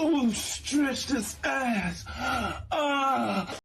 Oh, stretch this ass. Ah.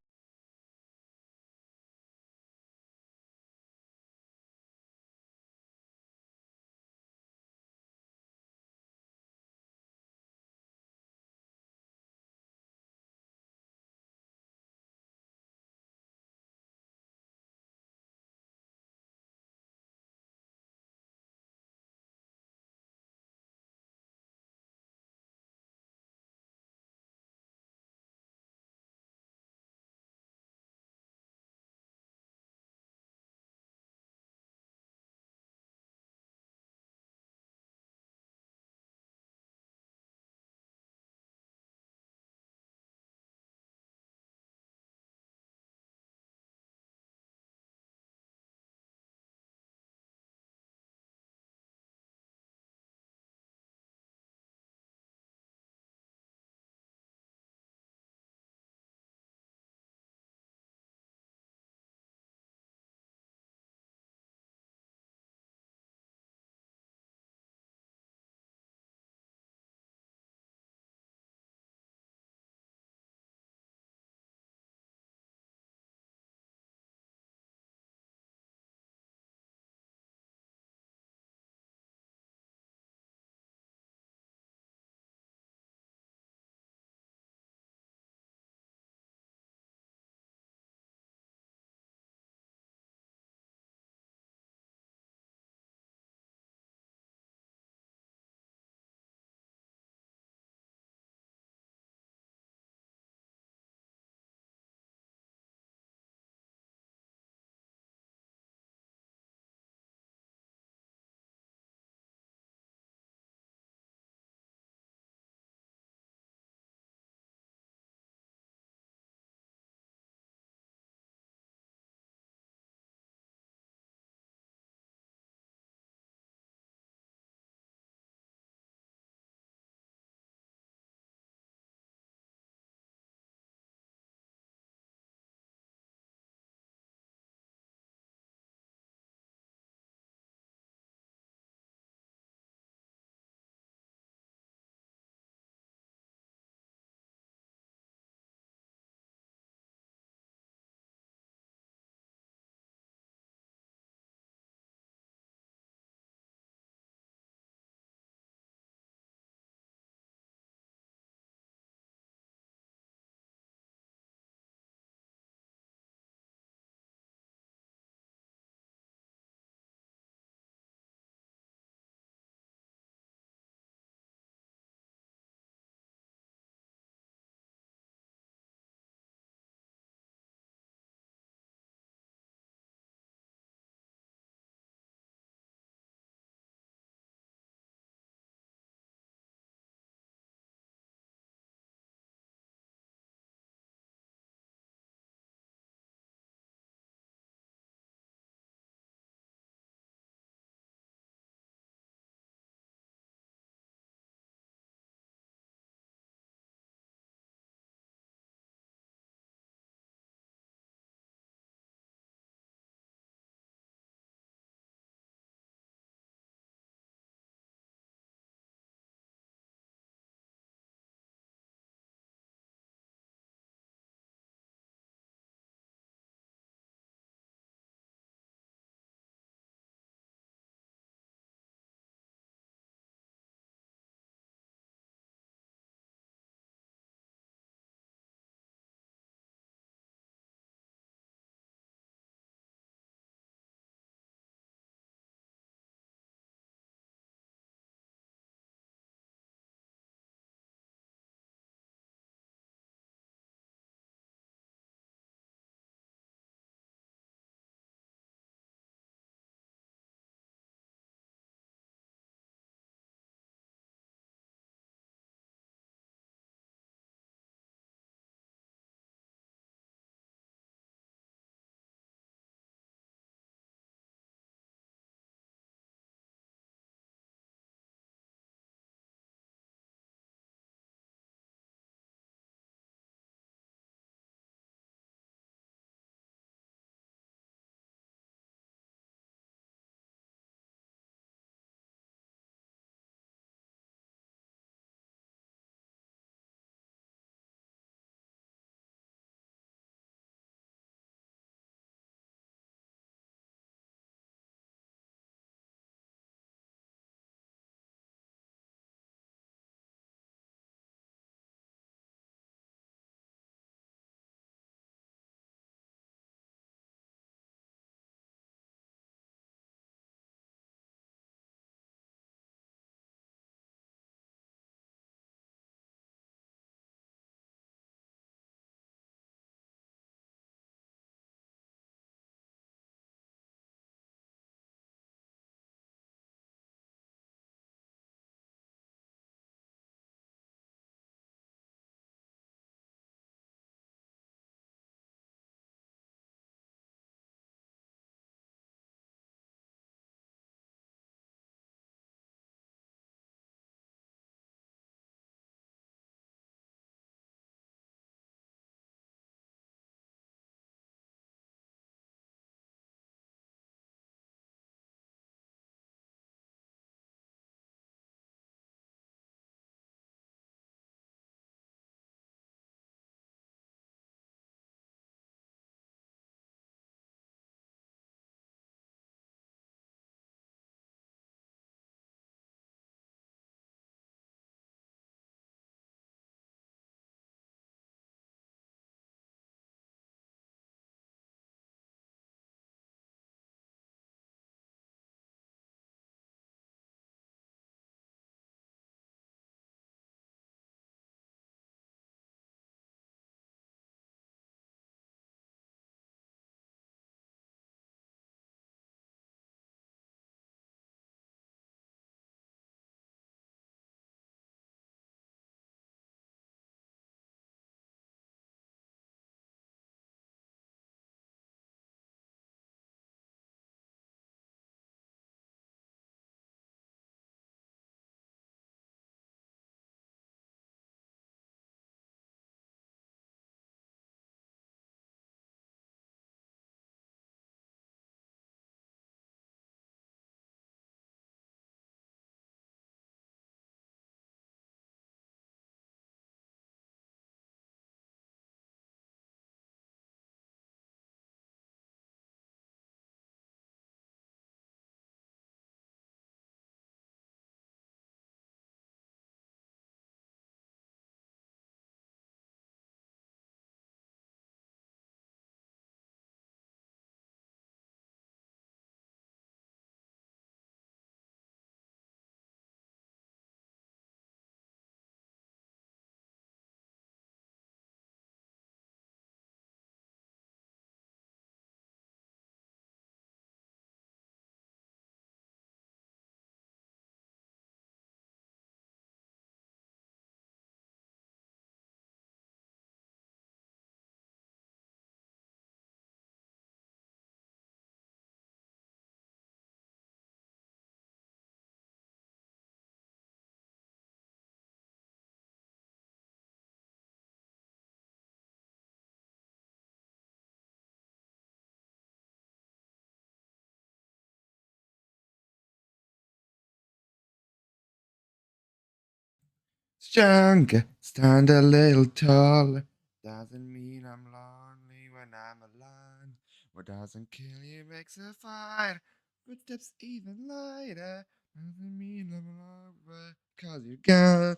stronger, stand a little taller. Doesn't mean I'm lonely when I'm alone. What doesn't kill you makes a fire. Footsteps even lighter. Doesn't mean I'm alone cause you're gone.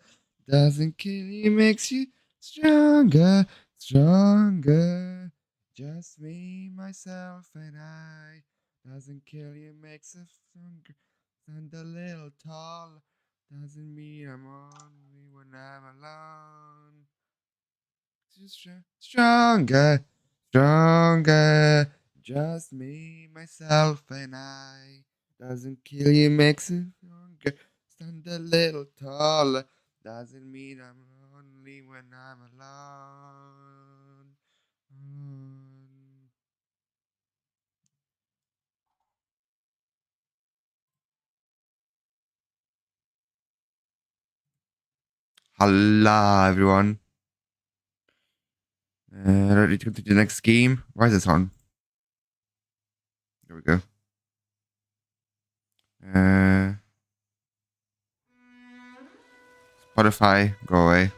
Doesn't kill you makes you stronger, stronger. Just me, myself, and I. Doesn't kill you makes us stronger. Stand a little taller. Doesn't mean I'm only when I'm alone. Stronger, stronger. Just me, myself, and I. Doesn't kill you, makes it stronger. Stand a little taller. Doesn't mean I'm lonely when I'm alone. Hello, everyone. Ready to go to the next game? Why is this on? There we go. Spotify, go away.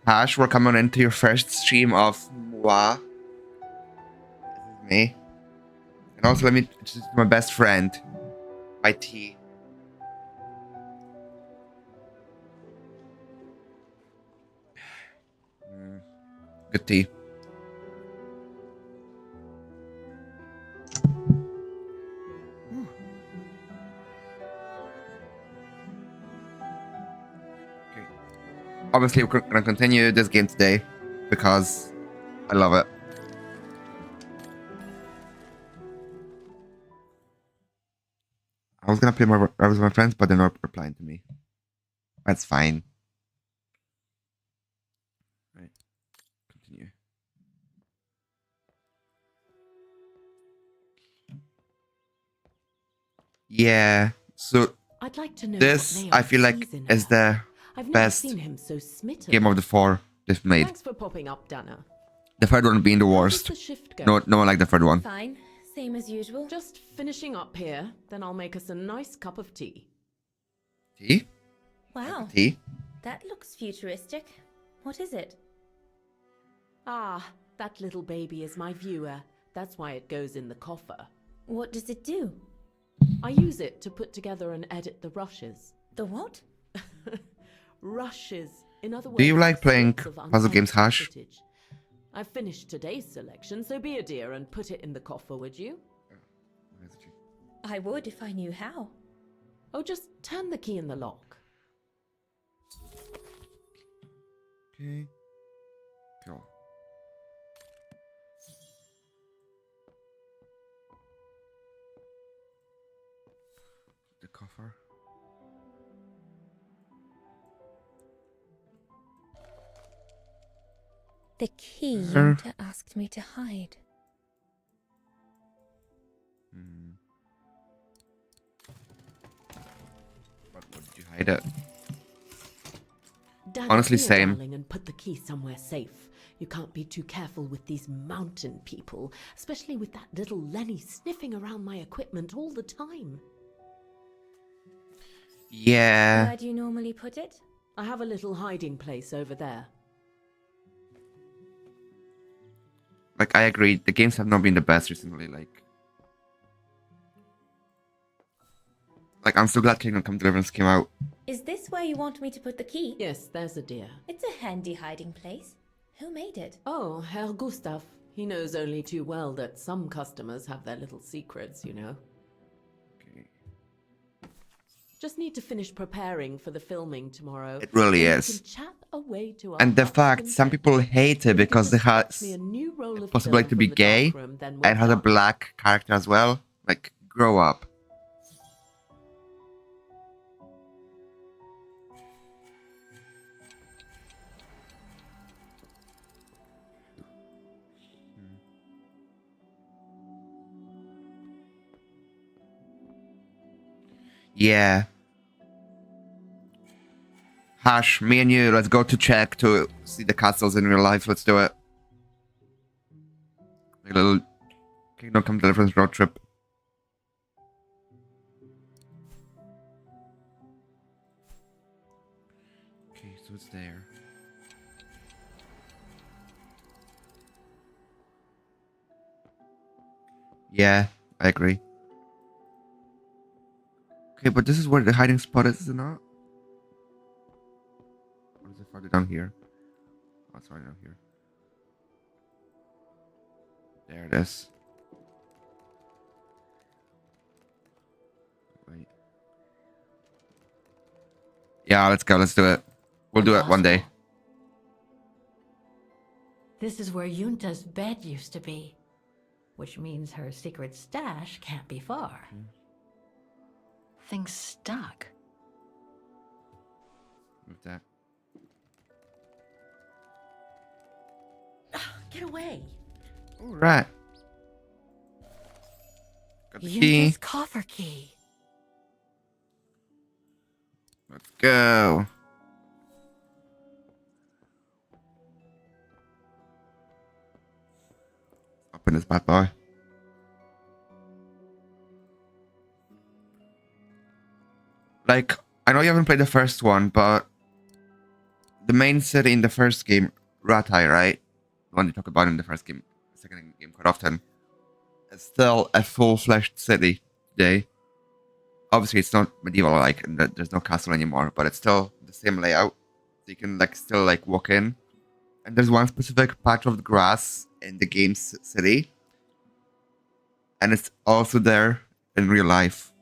Hash, we're coming into your first stream of Moi. This is me. And also, let me introduce my best friend, my T. Good tea. Okay. Obviously, we're gonna continue this game today because I love it. I was gonna play more with my friends, but they're not replying to me. That's fine. Right. Continue. Yeah. So I'd like to know this, I feel like, is the best game of the 4 they've made. Thanks for popping up, Dana. The third one being the worst. No one liked the third one. Fine, same as usual. Just finishing up here, then I'll make us a nice cup of tea. Tea? Wow, Tea? that looks futuristic. What is it? Ah, that little baby is my viewer. That's why it goes in the coffer. What does it do? I use it to put together and edit the rushes. The what? Rushes. In other words, Do you like playing snips of puzzle unedited games, Hash? footage. I've finished today's selection, so be a dear and put it in the coffer, would you? I would if I knew how. Oh, just turn the key in the lock. Okay. Cool. The coffer. The key Yonta asked me to hide. What did you hide it? Dad, Honestly, be a same. darling and put the key somewhere safe. You can't be too careful with these mountain people, especially with that little Lenny sniffing around my equipment all the time. Yeah. Where do you normally put it? I have a little hiding place over there. Like, I agree. The games have not been the best recently. Like I'm so glad Kingdom Come Deliverance came out. Is this where you want me to put the key? Yes, there's a dear. It's a handy hiding place. Who made it? Oh, Herr Gustav. He knows only too well that some customers have their little secrets, you know. Okay. Just need to finish preparing for the filming tomorrow. It really Then we is. can chat away to our And the heart's fact some content. people hate it because it has Me a new roll of possibility film to be from the dark gay room, then and we're has a done. black character as well. Like, grow up. Yeah. Hash, me and you, let's go to Czech to see the castles in real life. Let's do it. A little Kingdom Come Deliverance road trip. so it's there. Yeah, I agree. Okay, but this is where the hiding spot is it not? Or is it farther down here? Oh, it's right down here. There it is. Wait. Yeah, let's go. Let's do it. We'll do it one day. This is where Yunta's bed used to be, which means her secret stash can't be far. Things stuck. Move that. Get away! All right. Got the key. Yunta's coffer key. Let's go. Open this bad boy. Like, I know you haven't played the first one, but the main city in the first game, Ratai, right? The one you talk about in the first game, second game quite often. It's still a full-fledged city today. Obviously, it's not medieval, like, and there's no castle anymore, but it's still the same layout. So you can, like, still, like, walk in. And there's one specific patch of the grass in the game's city. And it's also there in real life.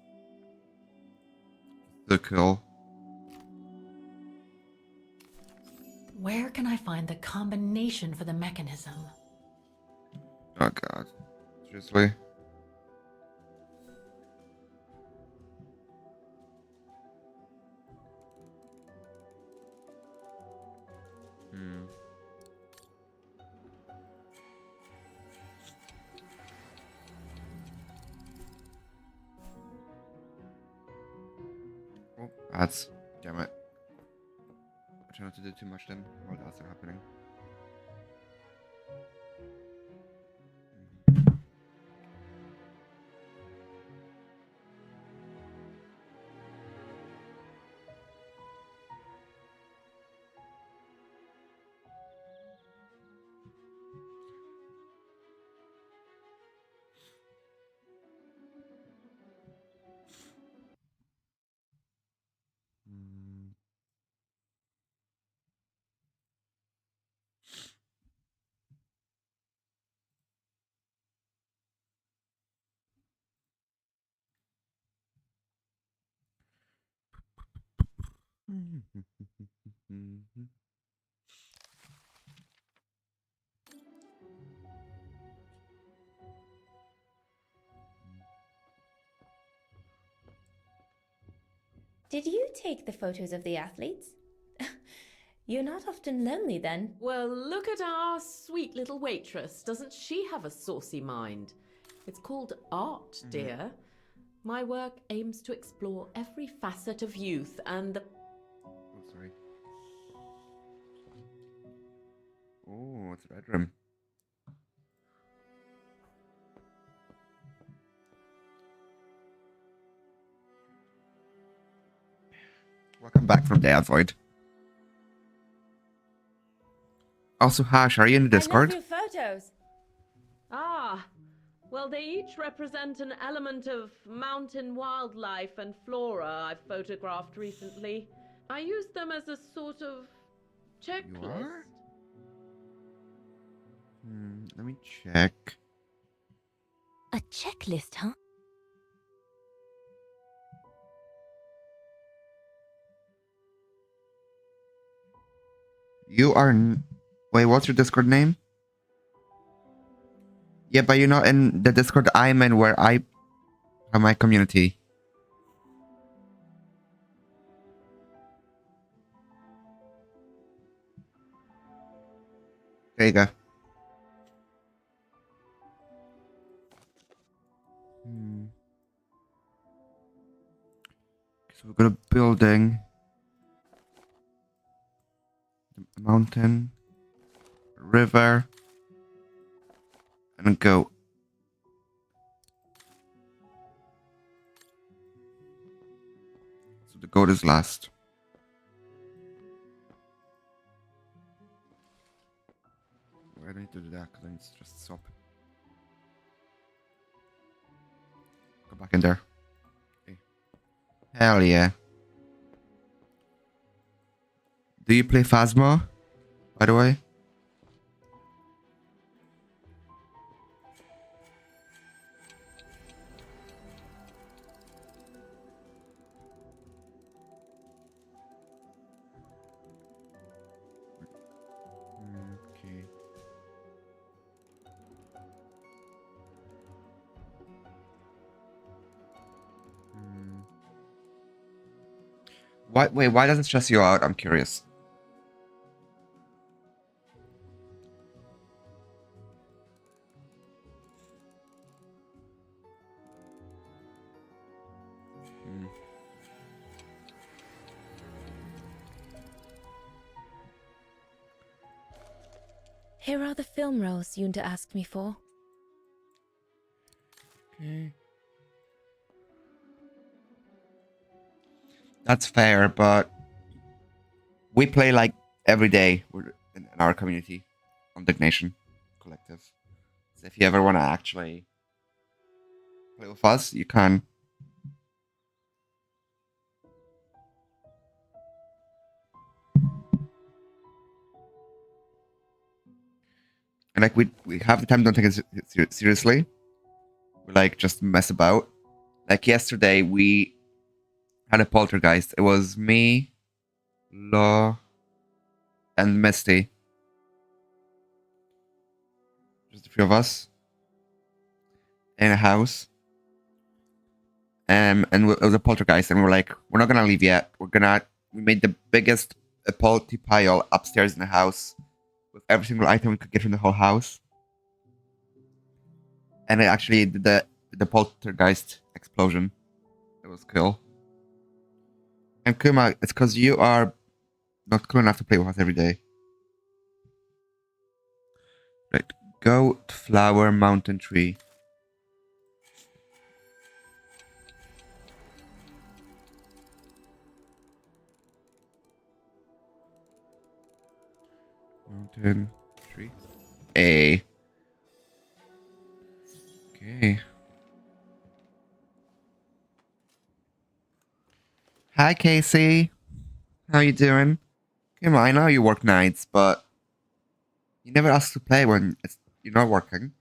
So cool. Where can I find the combination for the mechanism? Oh god. Seriously? Oh, ads. Damn it. I try not to do too much then while the ads are happening. Did you take the photos of the athletes? You're not often lonely then. Well, look at our sweet little waitress. Doesn't she have a saucy mind? It's called art, dear. My work aims to explore every facet of youth and the... Oh, sorry. Oh, it's a bedroom. Welcome back from the Void. Also, Hash, are you in the Discord? I love your photos. Ah, well, they each represent an element of mountain wildlife and flora I've photographed recently. I use them as a sort of checklist. You are? Let me check. A checklist, huh? You are... Wait, what's your Discord name? Yeah, but you're not in the Discord I'm in where I have my community. There you go. So we've got a building. A mountain. A river. And a goat. So the goat is last. I don't need to do that because I need to just swap. Go back in there. Okay. Hell yeah. Do you play Phasma, by the way? Okay. Why doesn't it stress you out? I'm curious. Here are the film rolls Yunta asked me for. Okay. That's fair, but we play like every day in our community on Dignation Collective. So if you ever want to actually play with us, you can. And like we half the time don't take it seriously. We like just mess about. Like yesterday, we had a poltergeist. It was me, Law, and Misty. Just the three of us in a house. And it was a poltergeist, and we were like, we're not gonna leave yet. We made the biggest polty pile upstairs in the house with every single item we could get from the whole house. And it actually did the poltergeist explosion. It was cool. And Kuma, it's because you are not cool enough to play with us every day. Right. Goat, flower, mountain tree. Mountain tree. A. Okay. Hi, Casey. How you doing? Come on, I know you work nights, but you never ask to play when you're not working.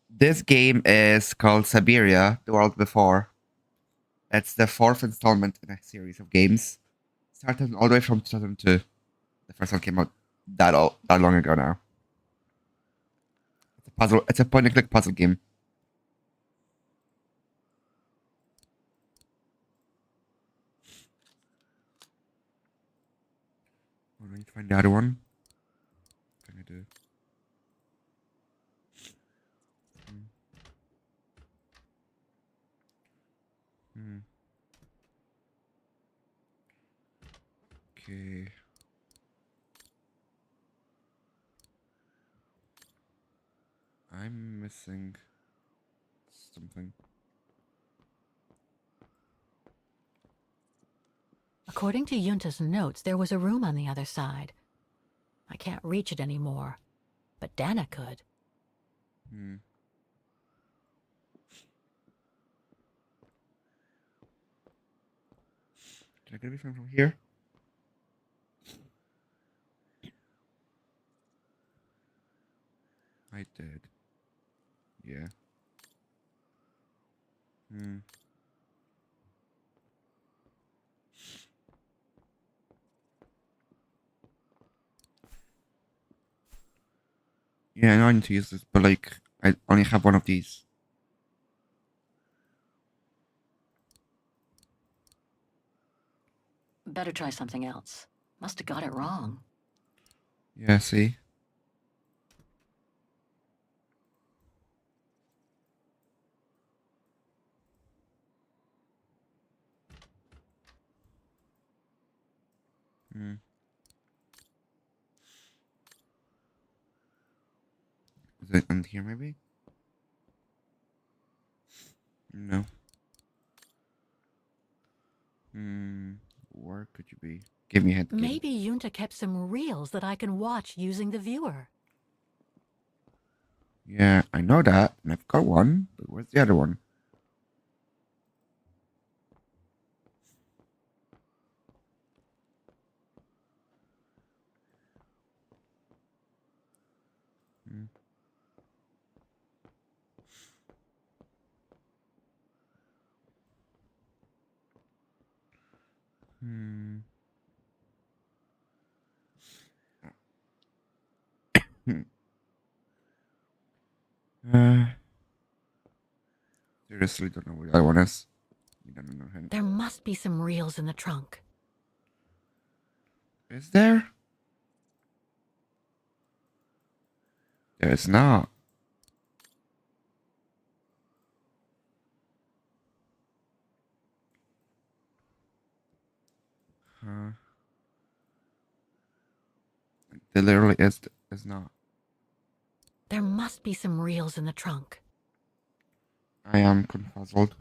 This game is called Siberia, The World Before. It's the fourth installment in a series of games. Started all the way from 2002. The first one came out that long ago now. It's a puzzle. It's a point-and-click puzzle game. Oh, I need to find the other one. What can I do? Hmm. Okay. I'm missing something. According to Yunta's notes, there was a room on the other side. I can't reach it anymore, but Dana could. Hmm. Can I get everything from here? I did. Yeah. Hmm. Yeah, I know I need to use this, but like, I only have one of these. Better try something else. Must have got it wrong. Yeah, see? Hmm. Is it in here maybe? No. Where could you be? Give me a hint. Maybe Yunta kept some reels that I can watch using the viewer. Yeah, I know that, and I've got one. But where's the other one? Hmm. Hmm. Hmm. Uh, seriously, don't know where the other one is. You don't know him. There must be some reels in the trunk. Is there? There's not. Huh. There literally is not. There must be some reels in the trunk. I am confuzzled.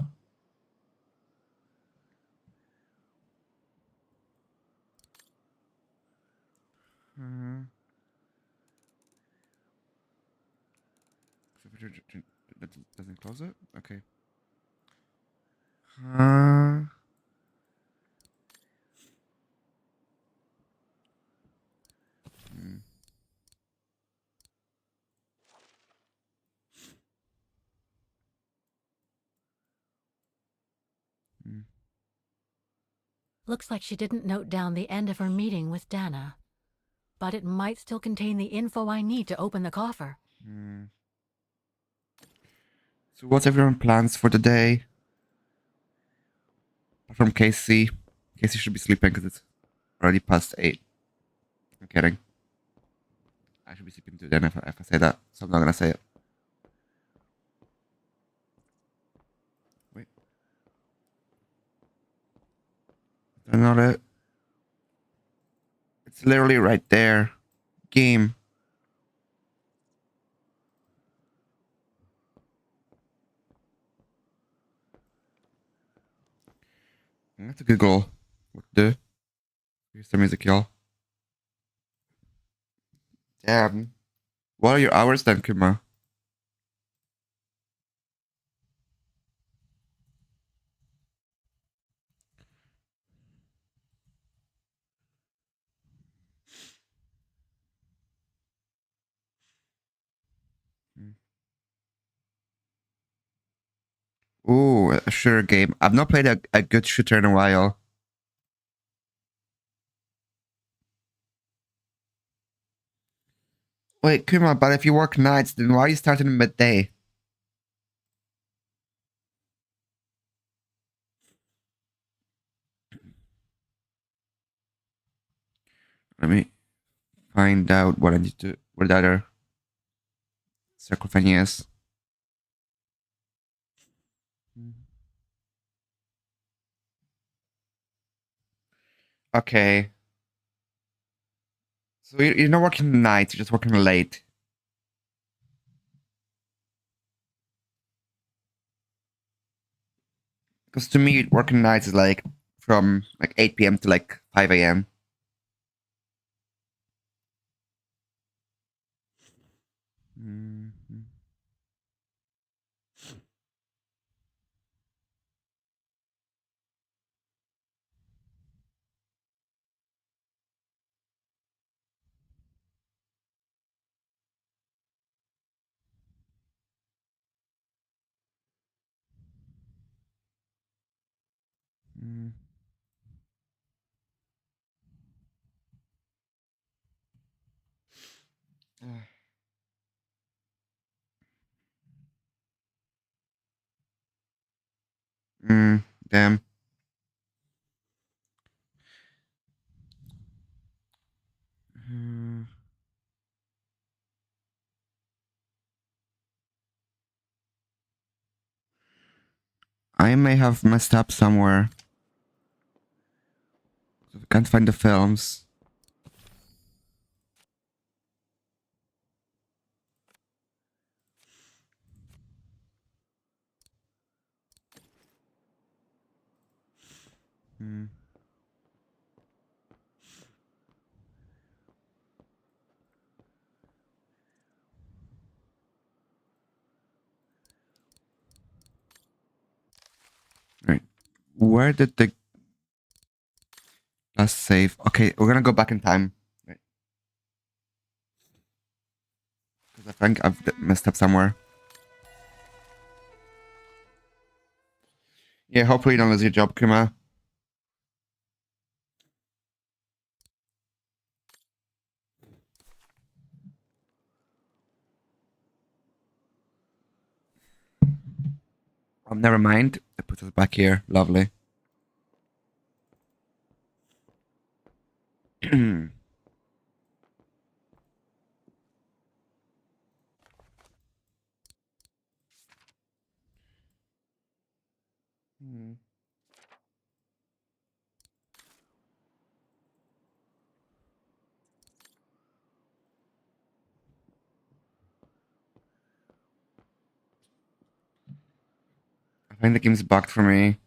Uh, that doesn't close it? Okay. Uh, hmm. Hmm. Looks like she didn't note down the end of her meeting with Dana. But it might still contain the info I need to open the coffer. Hmm. So what's everyone's plans for the day? Apart from Casey. Casey should be sleeping because it's already past 8. I'm kidding. I should be sleeping too then if I say that. So I'm not gonna say it. Wait. That's not it. It's literally right there. Game. That's a good goal. What to do? Here's the music, y'all. Damn. What are your hours then, Kuma? Ooh, a shooter game. I've not played a good shooter in a while. Wait, Kuma, but if you work nights, then why are you starting at midday? Let me find out what I need to. What the other sarcophagus is. Okay. So you're not working nights, you're just working late. Because to me, working nights is like from like 8 p.m. to like 5 a.m. Mm-hmm. Mm. Damn. Mm. I may have messed up somewhere. I can't find the films. Hmm. Right. Where did the last save? Okay, we're gonna go back in time. Right. Because I think I've messed up somewhere. Yeah, hopefully you don't lose your job, Kuma. Oh, never mind. It puts us back here. Lovely. Hmm. I think the game's bugged for me.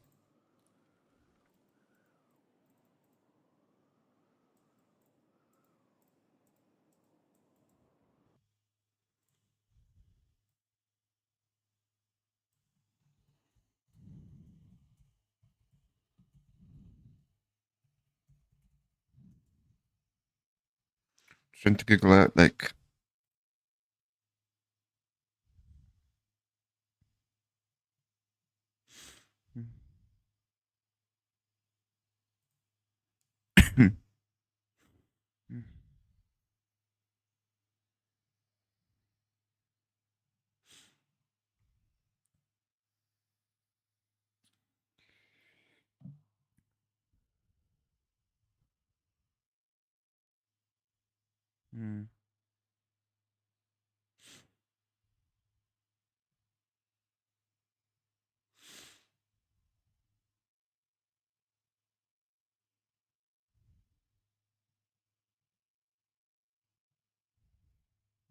Trying to Google it, like. Hmm.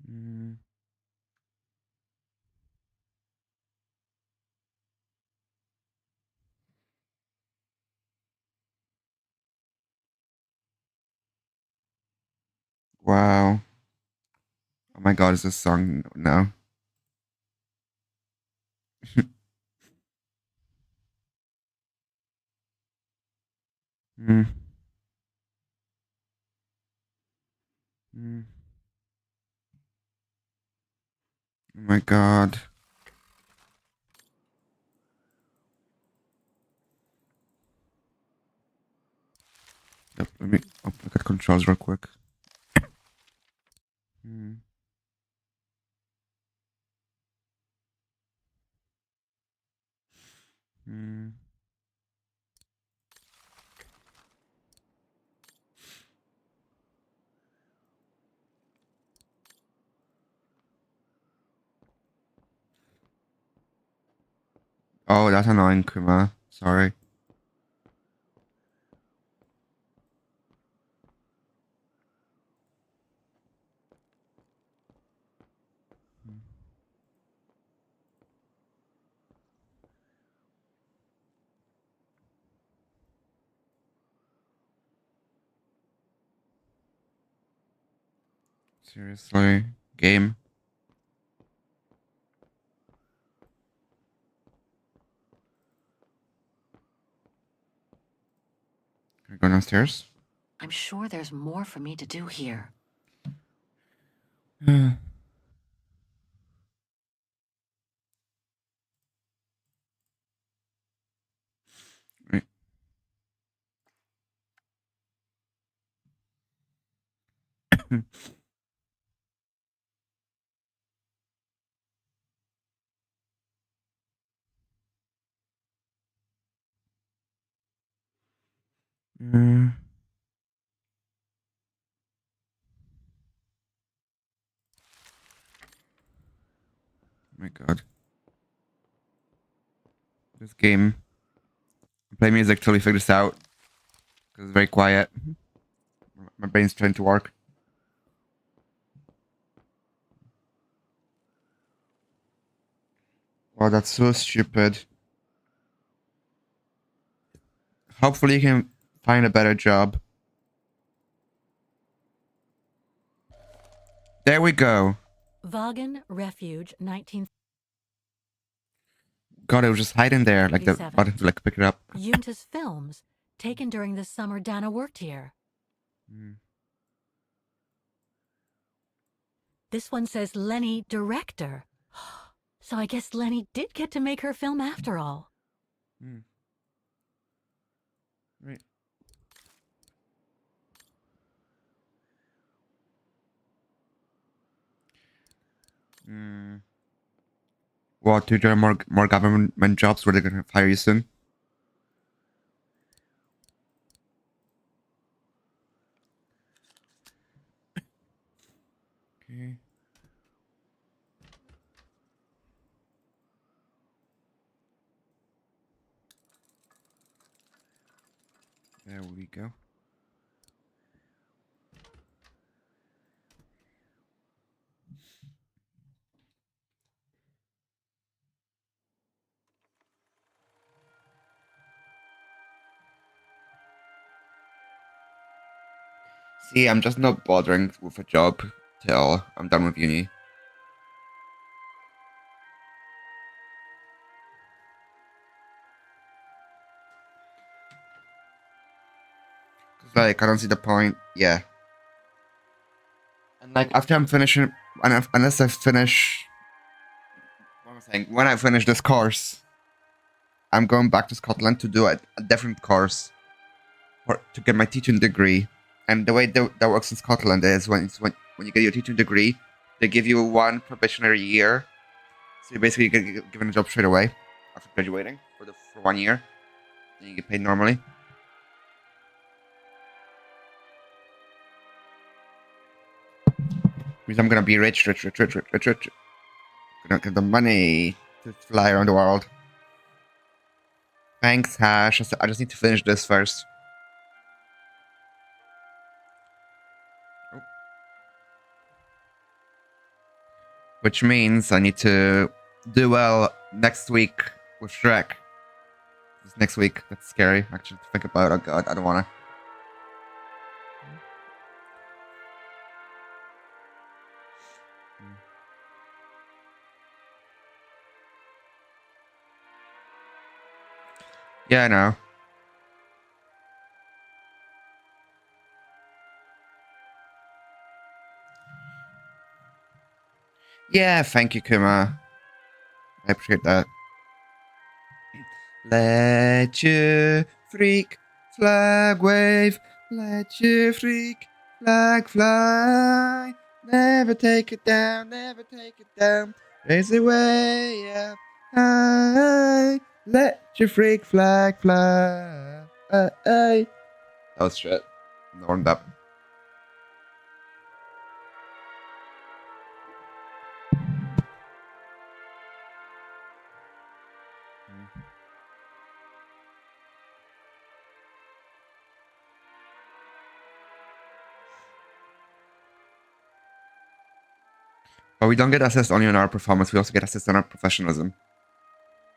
Hmm. Wow. Oh my god, is this song now? Hmm. Hmm. Oh my god. Yep, let me look at controls real quick. Hmm. Hmm. Oh, that's annoying, Kuma. Sorry. Seriously. Game. Can I go downstairs? I'm sure there's more for me to do here. Right. Hmm. Oh my god. This game. Play music till we figure this out. Because it's very quiet. My brain's trying to work. Oh, that's so stupid. Hopefully you can find a better job. There we go. Vaughan Refuge, 1937. God, it was just hiding there, like the button to like pick it up. Yunta's films, taken during the summer Dana worked here. This one says Lenny, director. So I guess Lenny did get to make her film after all. Right. What, do there are more government jobs where they're gonna hire you soon? Okay. There we go. See, I'm just not bothering with a job till I'm done with uni. Cause like I don't see the point. Yeah. And like after I'm finishing, unless I finish, what am I saying? When I finish this course, I'm going back to Scotland to do a different course, or to get my teaching degree. And the way that works in Scotland is when you get your teaching degree, they give you one probationary year. So you basically get given a job straight away after graduating for 1 year, and you get paid normally. Means I'm gonna be rich. Gonna get the money to fly around the world. Thanks, Hash. I just need to finish this first. Oh. Which means I need to do well next week with Shrek. This next week. That's scary, actually, to think about. Oh god, I don't wanna. Yeah, I know. Yeah, thank you, Kuma. I appreciate that. Let your freak flag wave. Let your freak flag fly. Never take it down, never take it down. Raise it way up high. Let your freak flag fly. That was shit. I'm warmed up. But we don't get assessed only on our performance, we also get assessed on our professionalism.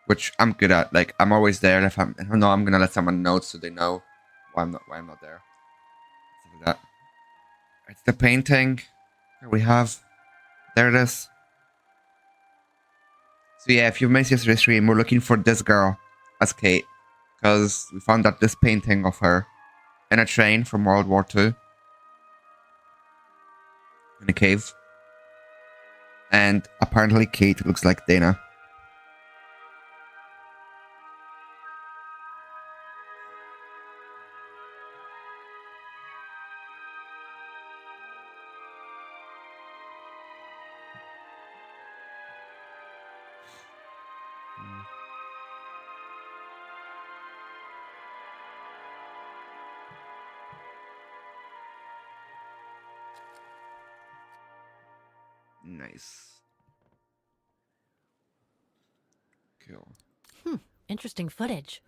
Which I'm good at. Like, I'm always there. If I know I'm gonna let someone know so they know why I'm not there. Stuff like that. It's the painting that we have. There it is. So yeah, if you've missed yesterday's stream, we're looking for this girl as Kate. Because we found that this painting of her in a train from World War II. In a cave. And apparently Kate looks like Dana. Nice. Cool. Interesting footage.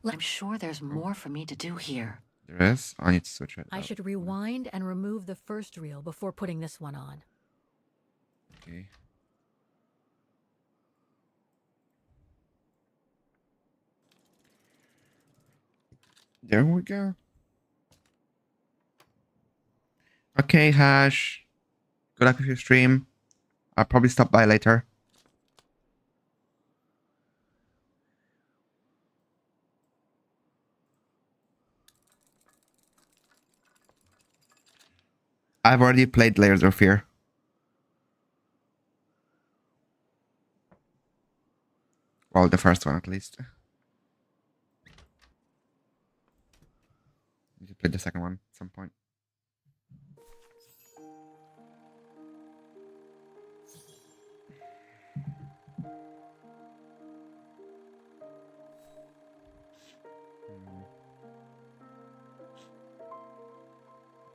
I'm sure there's more for me to do here. There is? I need to switch it I up. should rewind and remove the first reel before putting this one on. Okay. There we go. Okay, Hash. Good luck with your stream. I'll probably stop by later. I've already played Layers of Fear. Well, the first one at least. Need to play the second one at some point.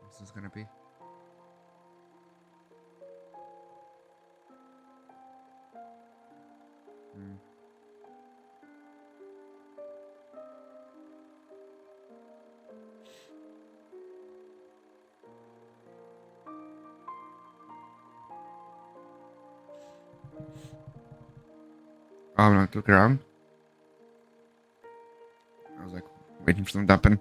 What's this gonna be? Oh, I'm not look around. I was like waiting for something to happen.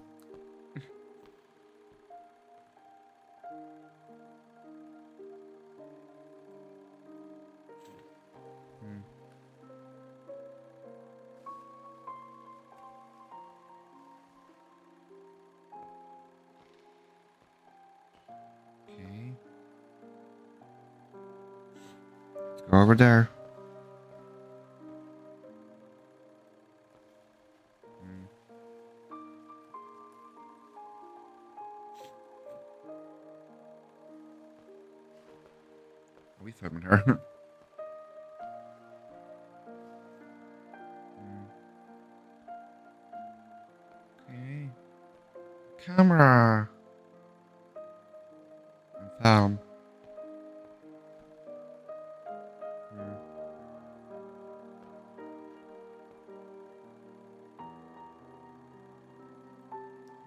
Okay. Let's go over there. Are we filming her? Okay. Camera. And film.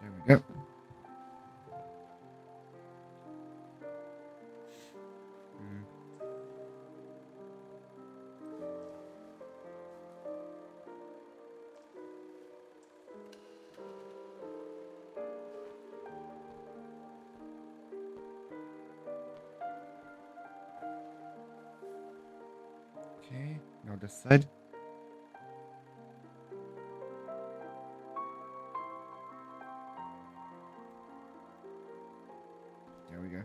There we go. Okay, now this side. There we go.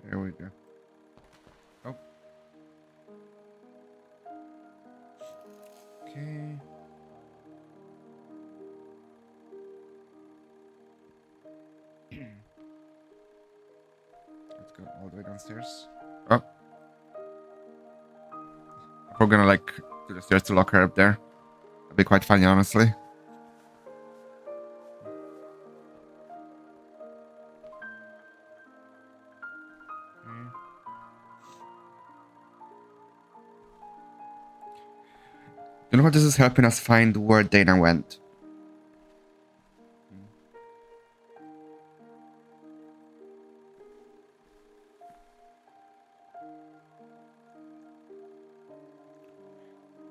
There we go. Oh. Okay. Let's go all the way downstairs. Oh. We're gonna like do the stairs to lock her up there. That'd be quite funny, honestly. You know what? This is helping us find where Dana went.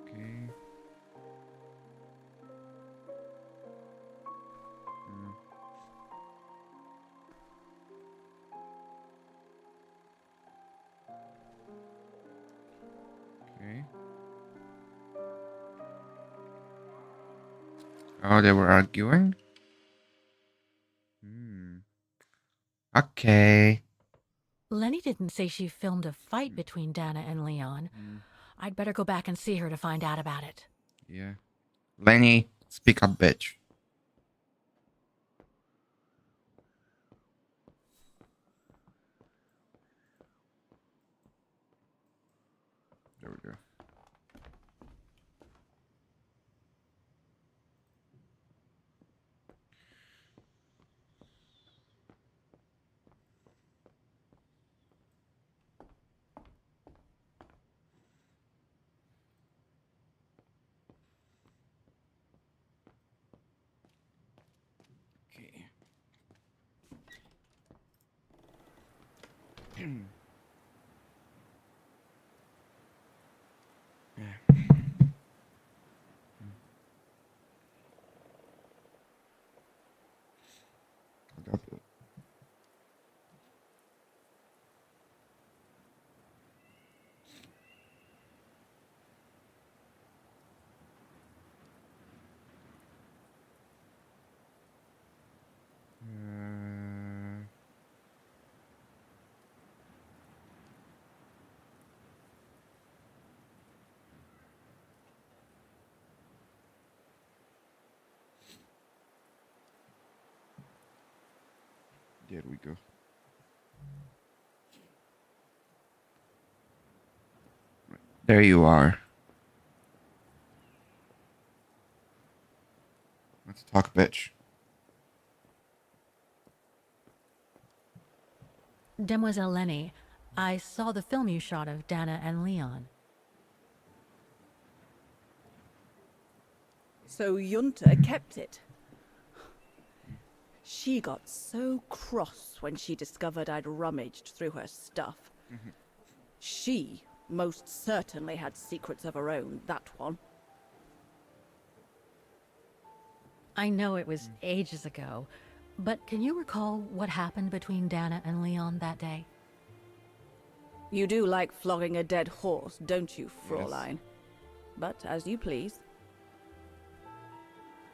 Okay. Okay. Oh, they were arguing? Okay. Lenny didn't say she filmed a fight between Dana and Leon. I'd better go back and see her to find out about it. Yeah. Lenny, speak up, bitch. There we go. There we go. There you are. Let's talk, bitch. Demoiselle Lenny, I saw the film you shot of Dana and Leon. So Junta kept it. She got so cross when she discovered I'd rummaged through her stuff. She most certainly had secrets of her own, that one. I know it was ages ago, but can you recall what happened between Dana and Leon that day? You do like flogging a dead horse, don't you, Fraulein? But as you please.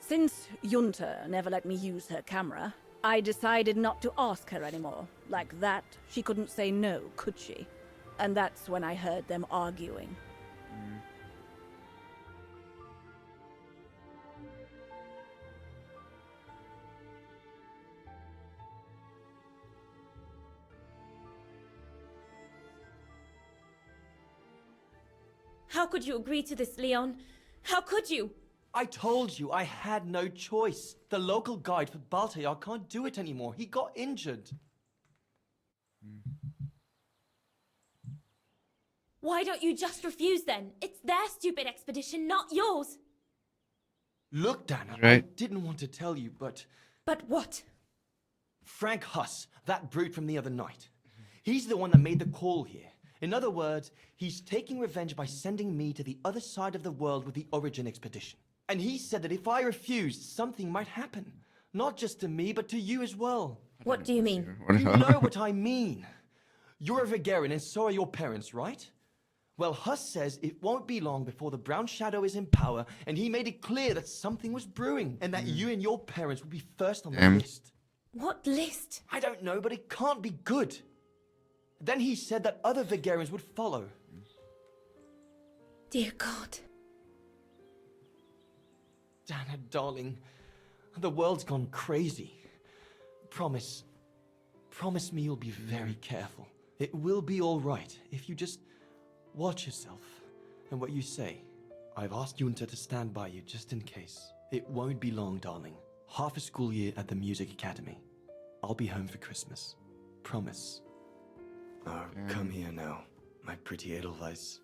Since Junta never let me use her camera, I decided not to ask her anymore. Like that, she couldn't say no, could she? And that's when I heard them arguing. How could you agree to this, Leon? How could you? I told you I had no choice. The local guide for Baltayar can't do it anymore. He got injured. Why don't you just refuse then? It's their stupid expedition, not yours. Look, Dana, I Right. didn't want to tell you, but But what? Frank Huss, that brute from the other night, he's the one that made the call here. In other words, he's taking revenge by sending me to the other side of the world with the Origin expedition. And he said that if I refused, something might happen. Not just to me, but to you as well. What do you mean? You know what I mean. You're a Vegarian and so are your parents, right? Well, Huss says it won't be long before the Brown Shadow is in power, and he made it clear that something was brewing, and that you and your parents would be first on the list. What list? I don't know, but it can't be good. Then he said that other Vegarians would follow. Dear God. Dana, darling, the world's gone crazy. Promise me you'll be very careful. It will be all right if you just watch yourself and what you say. I've asked Junta to stand by you just in case. It won't be long, darling. Half a school year at the music academy. I'll be home for Christmas. Promise. Oh, come here now, my pretty Edelweiss.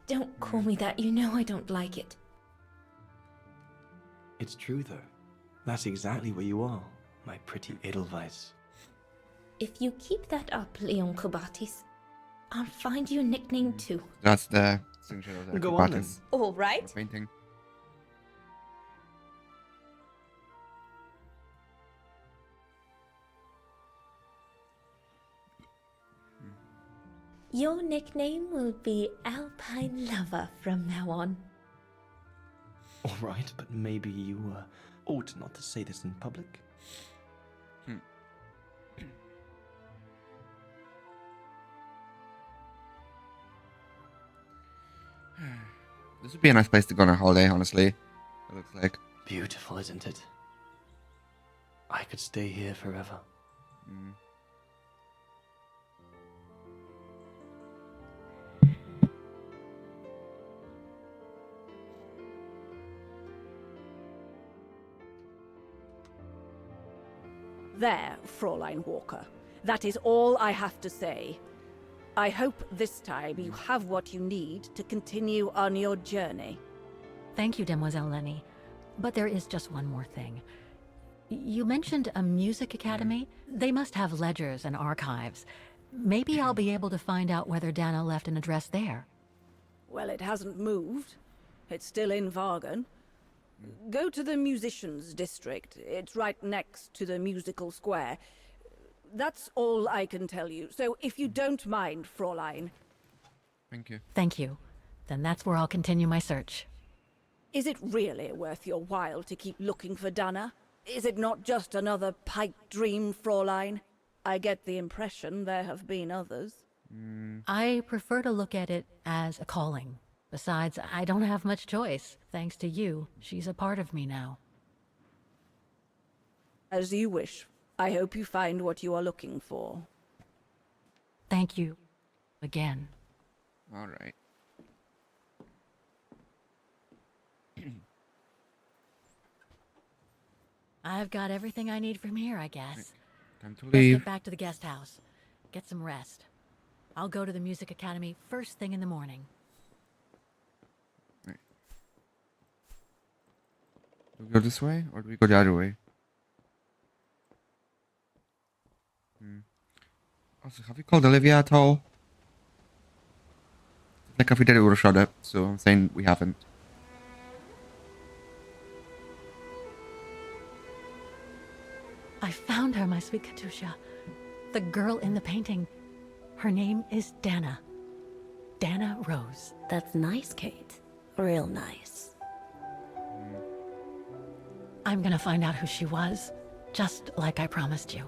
Don't call me that. You know I don't like it. It's true, though. That's exactly where you are, my pretty Edelweiss. If you keep that up, Leon Kobatis, I'll find you a nickname too. That's the signature of the Go on Kobatis All right. painting. Your nickname will be Alpine Lover from now on. All right, but maybe you ought not to say this in public. This would be a nice place to go on a holiday, honestly. It looks like. Beautiful, isn't it? I could stay here forever. There, Fraulein Walker. That is all I have to say. I hope this time you have what you need to continue on your journey. Thank you, Demoiselle Lenny. But there is just one more thing. You mentioned a music academy? They must have ledgers and archives. Maybe I'll be able to find out whether Dana left an address there. Well, it hasn't moved. It's still in Vargan. Go to the musicians' district. It's right next to the musical square. That's all I can tell you. So if you don't mind, Fräulein. Thank you. Thank you. Then that's where I'll continue my search. Is it really worth your while to keep looking for Dana? Is it not just another pipe dream, Fräulein? I get the impression there have been others. I prefer to look at it as a calling. Besides, I don't have much choice. Thanks to you, she's a part of me now. As you wish. I hope you find what you are looking for. Thank you. Again. All right. I've got everything I need from here, I guess. Time to Let's leave. get back to the guest house. Get some rest. I'll go to the music academy first thing in the morning. Right. Do we go this way or do we go the other way? Also, have you called Olivia at all? Like if we did, it would have showed up. So I'm saying we haven't. I found her, my sweet Katusha. The girl in the painting. Her name is Dana. Dana Rose. That's nice, Kate. Real nice. I'm gonna find out who she was, just like I promised you.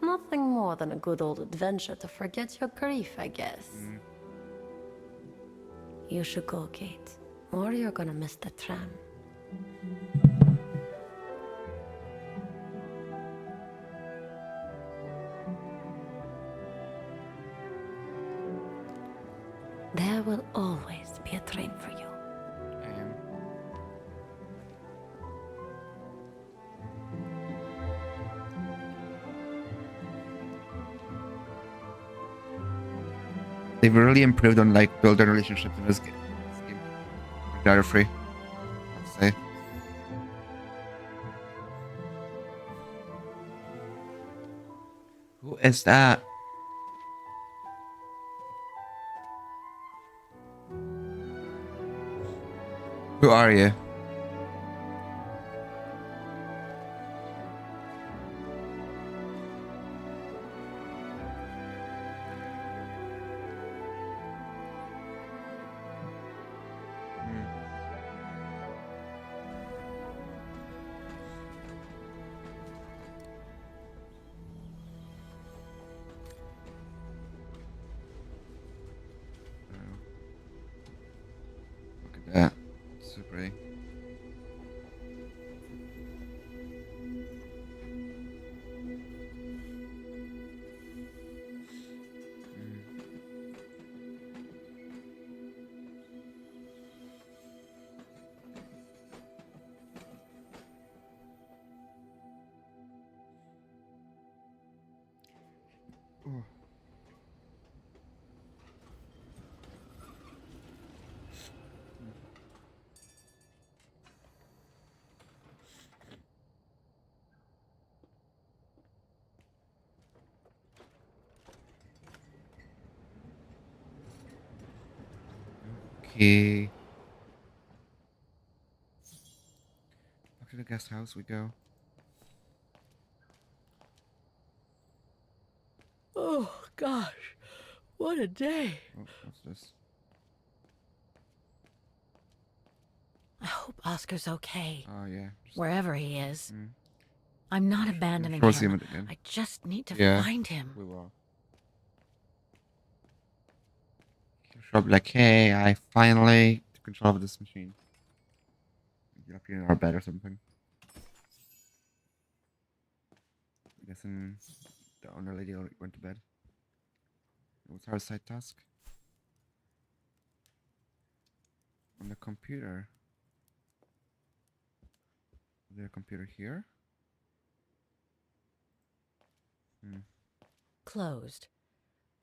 Nothing more than a good old adventure to forget your grief, I guess. You should go, Kate, or you're gonna miss the tram. There will always be a train for you. They've really improved on like building relationships in this game. They're free, I'd say. Who is that? Who are you? Look at that. So pretty. Oh. Okay. Back to the guest house we go. Oh, gosh. What a day. Oh, what's this? I hope Oscar's okay, Oh yeah. wherever he is. I'm not abandoning sure we'll see him. him again. I just need to Yeah. find him. We will. He'll show up like, hey, I finally took control of this machine. He'll appear in our bed or something. I'm guessing the owner lady already went to bed. What's our side task? On the computer. Is there a computer here? Closed.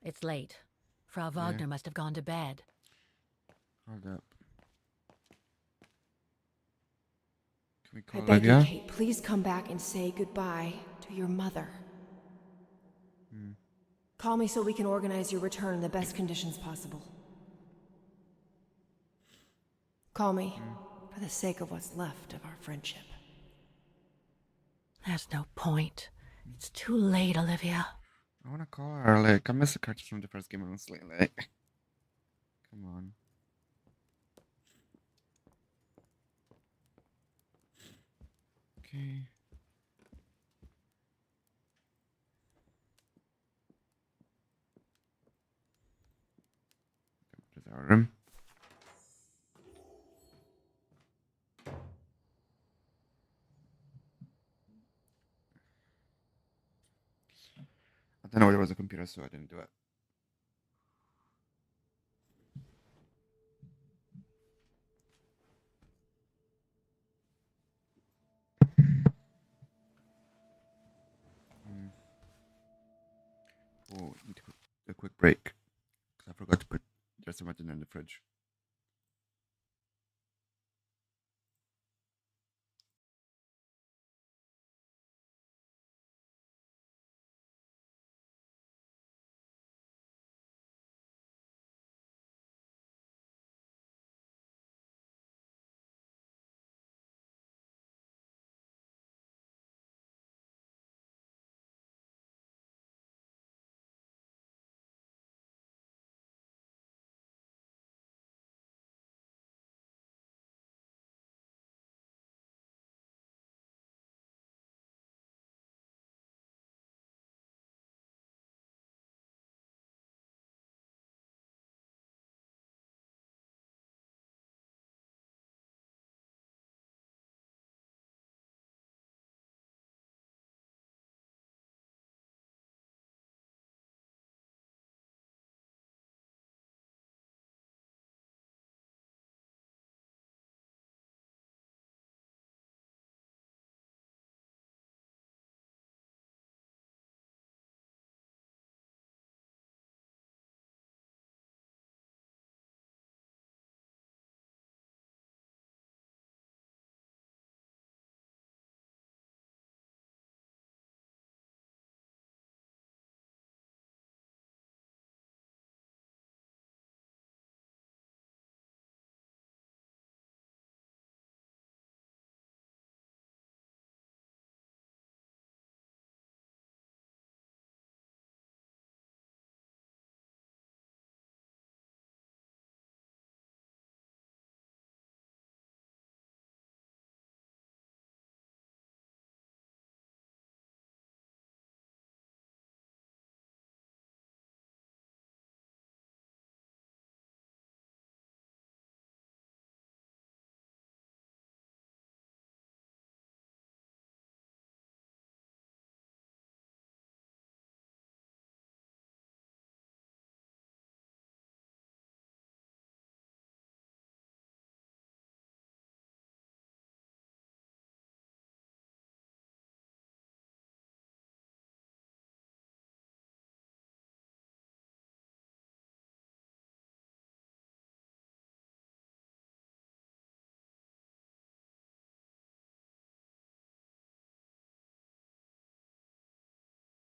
It's late. Frau Wagner must have gone to bed. Hold up. Should we I call beg you, Olivia? Kate, please come back and say goodbye to your mother. Call me so we can organize your return in the best conditions possible. Call me for the sake of what's left of our friendship. There's no point. It's too late, Olivia. I wanna call her. Like, I miss the characters from the first game, honestly. Like, come on. Okay. What is our room? I don't know there was a computer, so I didn't do it. Oh, need a quick break. 'Cause I forgot to put just something in the fridge.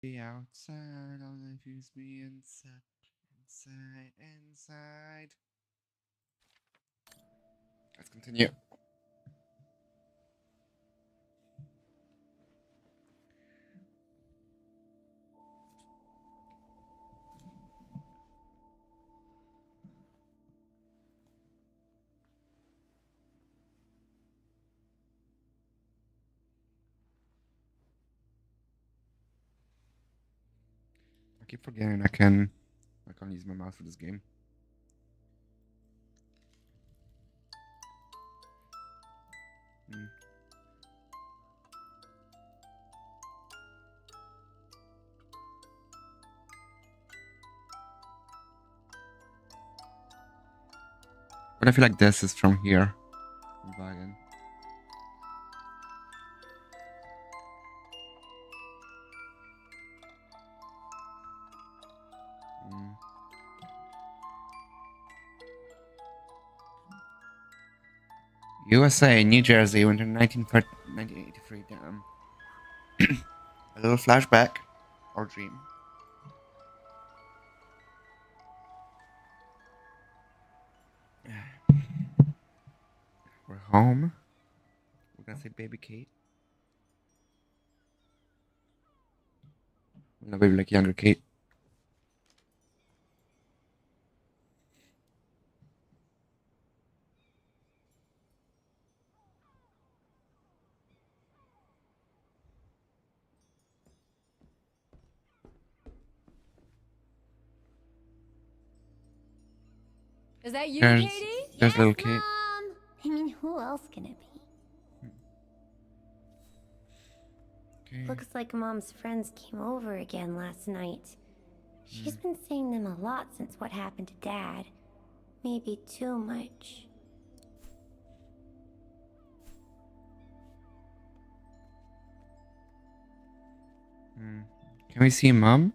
Be outside, all life is me inside, inside. Let's continue. I keep forgetting I can't use my mouse for this game. But I feel like this is from here. From Wagen. USA, New Jersey, winter 1983. Damn. A little flashback or dream. We're home. We're gonna say baby Kate. No, baby like younger Kate. Is that you, There's, Katie? there's little Kate. Mom! I mean, who else can it be? Okay. Looks like Mom's friends came over again last night. She's been seeing them a lot since what happened to Dad. Maybe too much. Can we see Mom?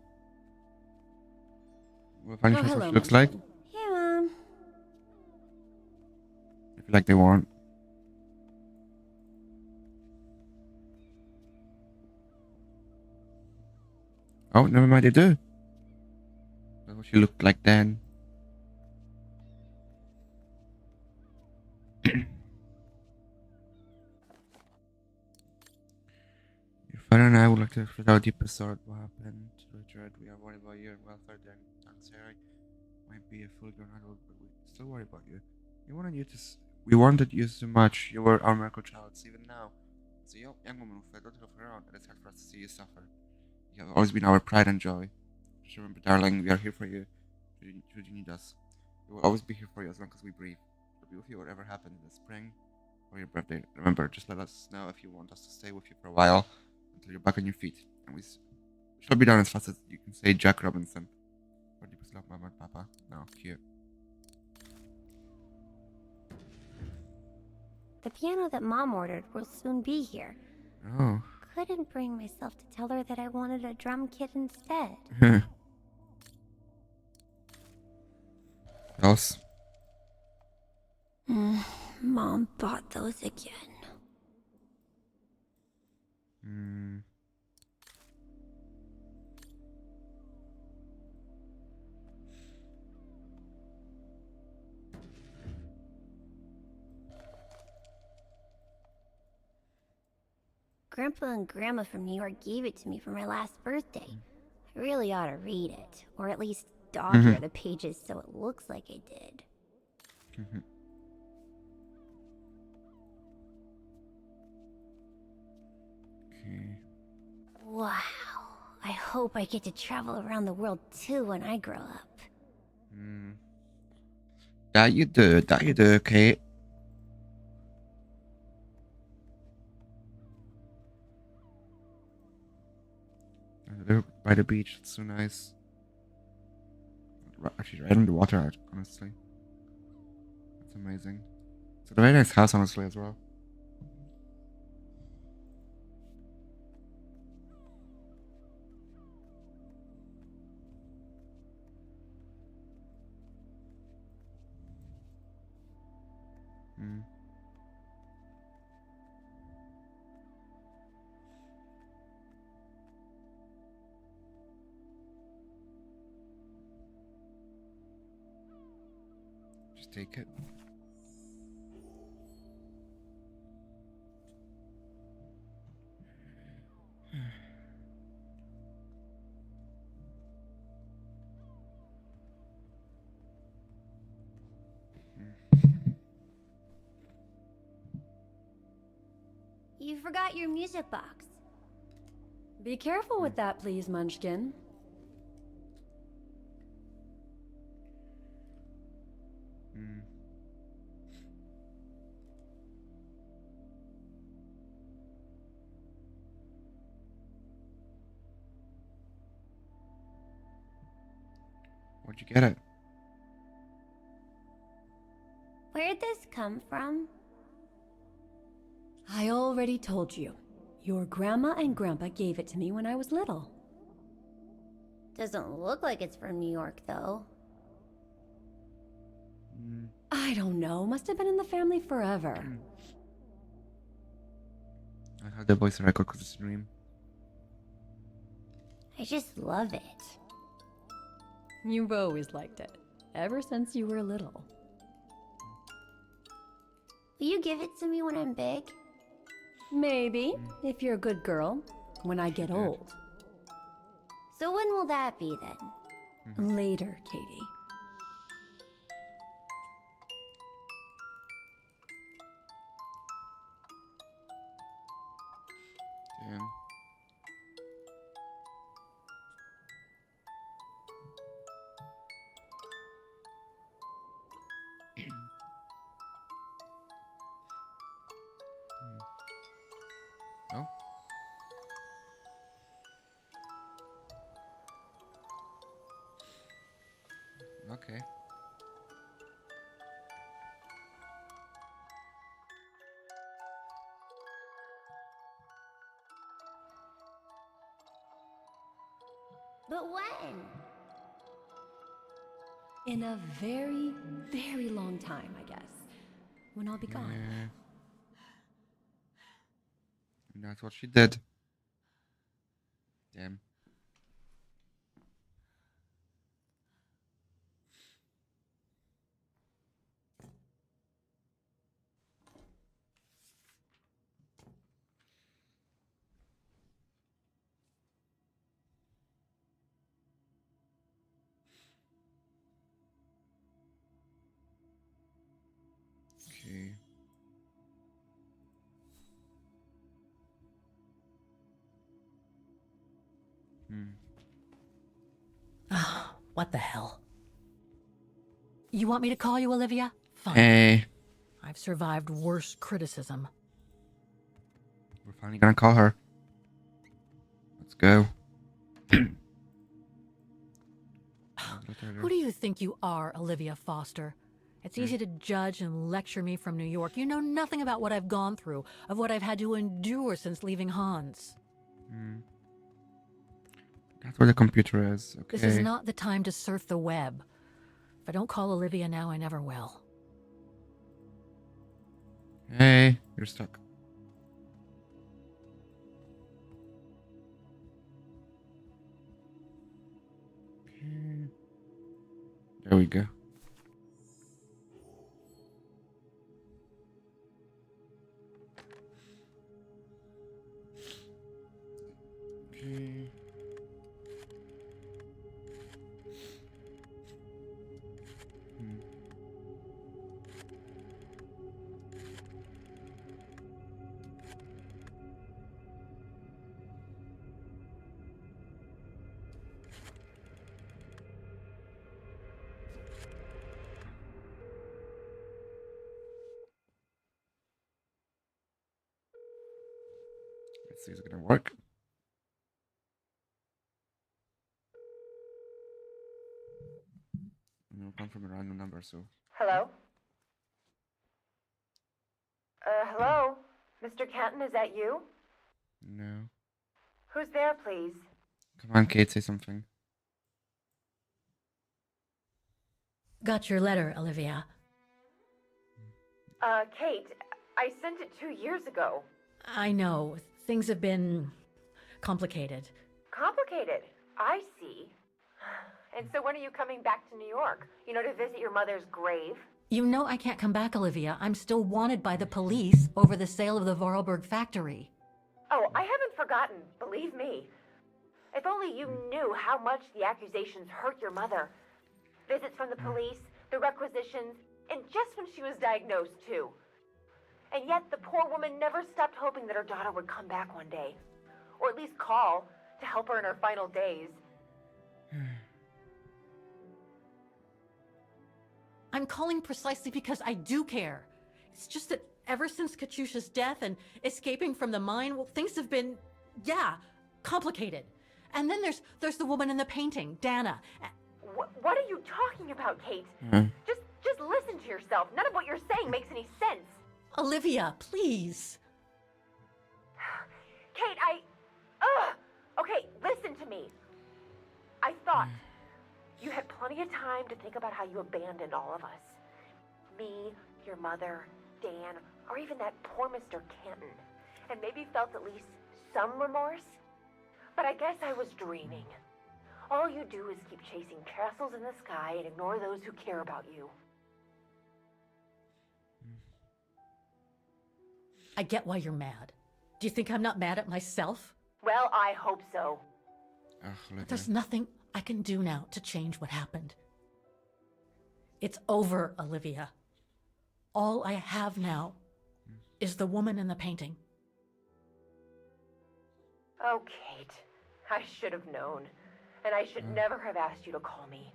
We'll find Oh, what hello, she looks like. Munchkin. Hey, Mom. I feel like they won't. Oh, never mind, they do. That's what she looked like then. Your father and I would like to express our deepest sorrow at what happened to Richard. We are worried about you and welfare. Thanks, Harry. Might be a full-grown adult, but we still worry about you. We wanted you so much. You were our miracle child, even now. As a young woman who felt don't look around, and it's hard for us to see you suffer. You have always been our pride and joy. Just remember, darling, we are here for you. Should you need us, we will always be here for you as long as we breathe. We'll be with you whatever happens in the spring or your birthday. Remember, just let us know if you want us to stay with you for a while until you're back on your feet. And we shall be done as fast as you can say Jack Robinson. For deepest love, Mama and Papa. No, cute. The piano that Mom ordered will soon be here. Oh. Couldn't bring myself to tell her that I wanted a drum kit instead. Else. Mom bought those again. Grandpa and Grandma from New York gave it to me for my last birthday. I really ought to read it, or at least dog-ear the pages so it looks like I did. Okay. Wow. I hope I get to travel around the world too when I grow up. That you do, Kate. They're by the beach, it's so nice. Actually, right in the water, honestly. That's amazing. It's a very nice house, honestly, as well. Just take it. You forgot your music box. Be careful with that, please, Munchkin. Where'd you get it? Where'd this come from? I already told you. Your grandma and grandpa gave it to me when I was little. Doesn't look like it's from New York, though. I don't know. Must have been in the family forever. I have the voice record of the stream. I just love it. You've always liked it, ever since you were little. Will you give it to me when I'm big? Maybe, if you're a good girl, when I get old. So when will that be then? Later, Katie. Damn. No? Okay. But when? In a very, very long time, I guess. When I'll be gone. Yeah. And that's what she did. Damn. Okay. What the hell? You want me to call you Olivia? Fine. Hey. I've survived worse criticism. We're finally gonna call her. Let's go. Who do you think you are, Olivia Foster? It's easy to judge and lecture me from New York. You know nothing about what I've gone through, of what I've had to endure since leaving Hans. That's where the computer is. Okay. This is not the time to surf the web. If I don't call Olivia now, I never will. Hey, you're stuck. Okay. There we go. Okay. Let's see if it's gonna work. It'll come from a random number, so. Hello? Hello? Mr. Canton, is that you? No. Who's there, please? Come on, Kate, say something. Got your letter, Olivia. Kate, I sent it 2 years ago. I know. Things have been complicated. Complicated. I see. And so when are you coming back to New York? You know, to visit your mother's grave? You know I can't come back, Olivia. I'm still wanted by the police over the sale of the Vorarlberg factory. Oh, I haven't forgotten, believe me. If only you knew how much the accusations hurt your mother. Visits from the police, the requisitions, and just when she was diagnosed, too. And yet the poor woman never stopped hoping that her daughter would come back one day. Or at least call to help her in her final days. I'm calling precisely because I do care. It's just that ever since Katyusha's death and escaping from the mine, well, things have been, complicated. And then there's the woman in the painting, Dana. What are you talking about, Kate? Just listen to yourself. None of what you're saying makes any sense. Olivia, please. Kate, Okay, listen to me. I thought you had plenty of time to think about how you abandoned all of us. me, your mother, Dan, or even that poor Mr. Canton, and maybe felt at least some remorse. But I guess I was dreaming. All you do is keep chasing castles in the sky and ignore those who care about you. I get why you're mad. Do you think I'm not mad at myself? Well, I hope so. Ach, Olivia. There's nothing I can do now to change what happened. It's over, Olivia. All I have now is the woman in the painting. Oh, Kate. I should have known. And I should never have asked you to call me.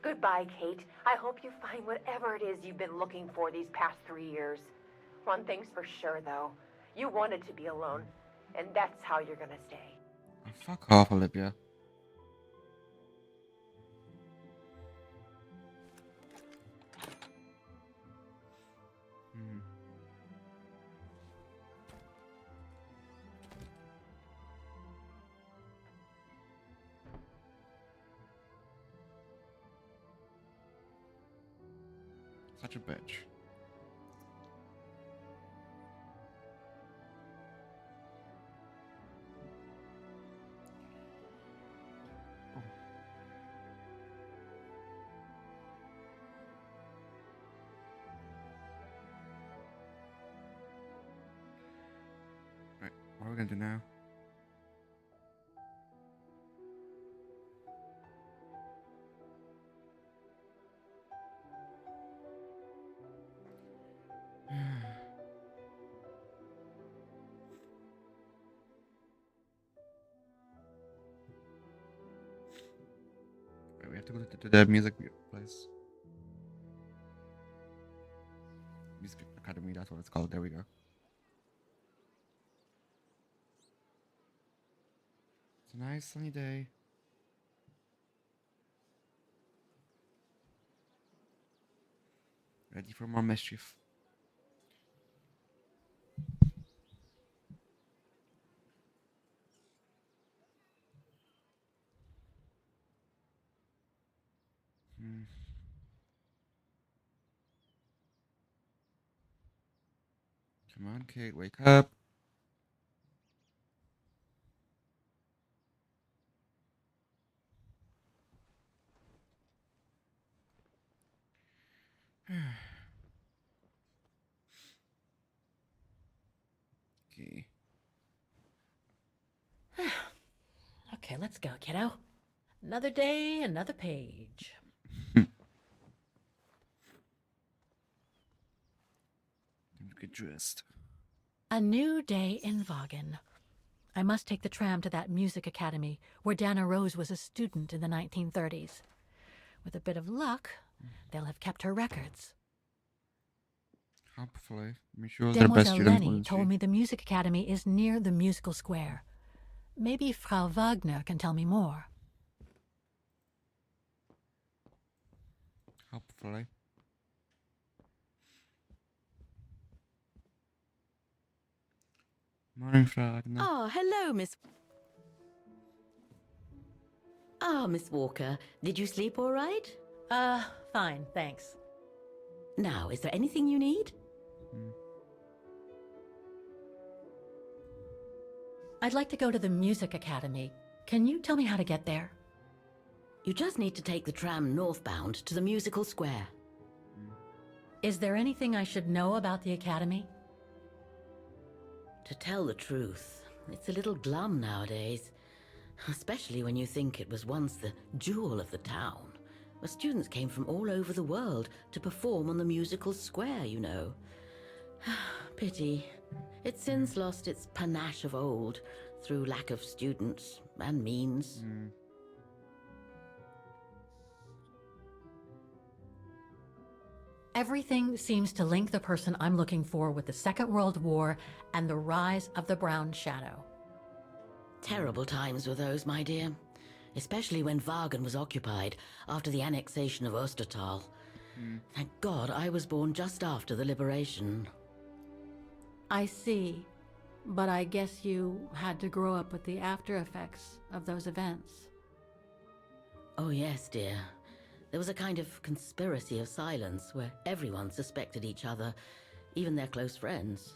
Goodbye, Kate. I hope you find whatever it is you've been looking for these past 3 years. One thing's for sure, though. You wanted to be alone. And that's how you're gonna stay. Oh, fuck off, Olivia. Such a bitch. Right, what are we gonna do now? Right, we have to go to the music place. Music Academy, that's what it's called. There we go. It's a nice sunny day. Ready for more mischief. Come on, Kate, wake up. Okay. Okay, let's go, kiddo. Another day, another page. Get dressed. A new day in Vaughan. I must take the tram to that music academy where Dana Rose was a student in the 1930s. With a bit of luck, they'll have kept her records. Hopefully. I mean, she was their best Demoiselle student, Lenny wasn't told she? me the music academy is near the musical square. Maybe Frau Wagner can tell me more. Hopefully. Morning, Fragner. Ah, hello, Miss... Ah, Miss Walker. Did you sleep all right? Fine, thanks. Now, is there anything you need? I'd like to go to the music academy. Can you tell me how to get there? You just need to take the tram northbound to the musical square. Is there anything I should know about the academy? To tell the truth, it's a little glum nowadays. Especially when you think it was once the jewel of the town, where students came from all over the world to perform on the musical square, you know. Pity. It's since lost its panache of old through lack of students and means. Everything seems to link the person I'm looking for with the Second World War and the rise of the Brown Shadow. Terrible times were those, my dear. Especially when Vaughan was occupied after the annexation of Ostertal. Thank God I was born just after the liberation. I see. But I guess you had to grow up with the after effects of those events. Oh yes, dear. There was a kind of conspiracy of silence where everyone suspected each other, even their close friends.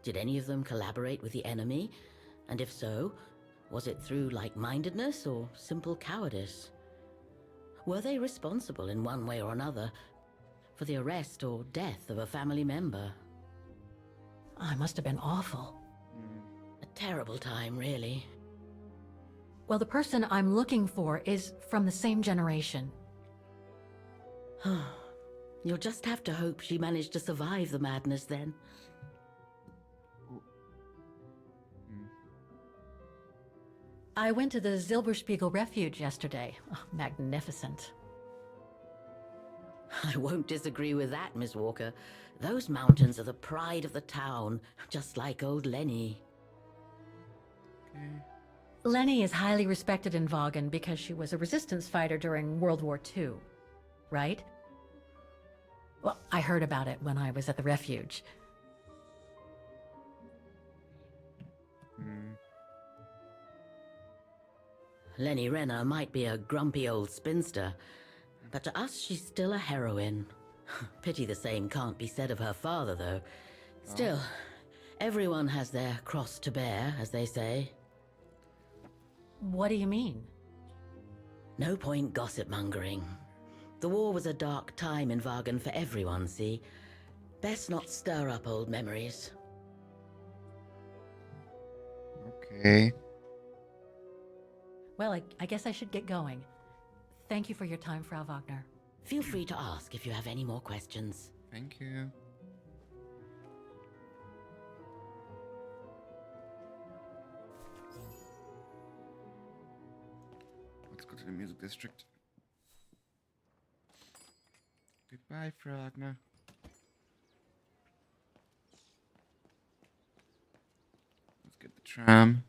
Did any of them collaborate with the enemy? And if so, was it through like-mindedness or simple cowardice? Were they responsible in one way or another for the arrest or death of a family member? Oh, it must have been awful. A terrible time, really. Well, the person I'm looking for is from the same generation. You'll just have to hope she managed to survive the madness then. I went to the Zilberspiegel Refuge yesterday. Oh, magnificent. I won't disagree with that, Miss Walker. Those mountains are the pride of the town, just like old Lenny. Lenny is highly respected in Vaughan because she was a resistance fighter during World War II, right? Well, I heard about it when I was at the refuge. Lenny Renner might be a grumpy old spinster, but to us she's still a heroine. Pity the same can't be said of her father, though. Still, everyone has their cross to bear, as they say. What do you mean? No point gossip-mongering. The war was a dark time in Vaughan for everyone, see? Best not stir up old memories. Okay. Well, I guess I should get going. Thank you for your time, Frau Wagner. Feel free to ask if you have any more questions. Thank you. Let's go to the music district. Goodbye, Fragner. Let's get the tram.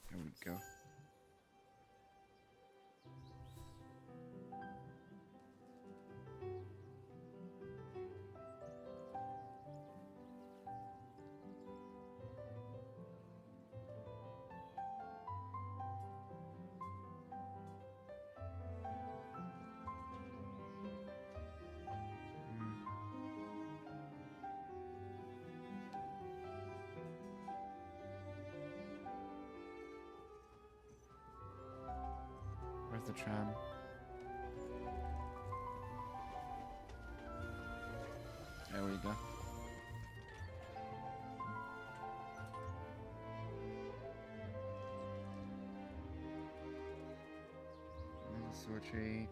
There we go. Where's the tram? There we go. There's a sewer tree.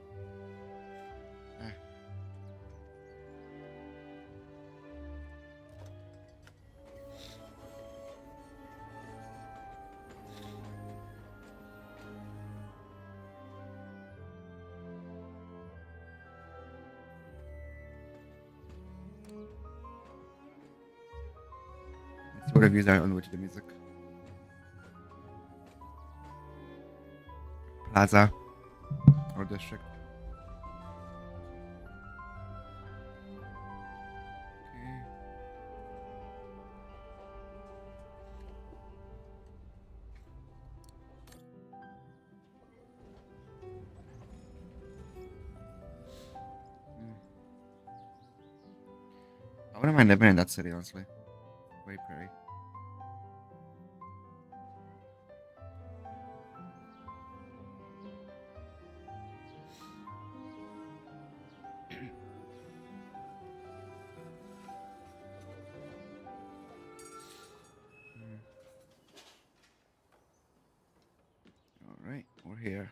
Ah. Let's see what reviews are on the way to the music. Plaza or district. Okay. I wouldn't mind living in that city, honestly. Very pretty. Alright, we're here.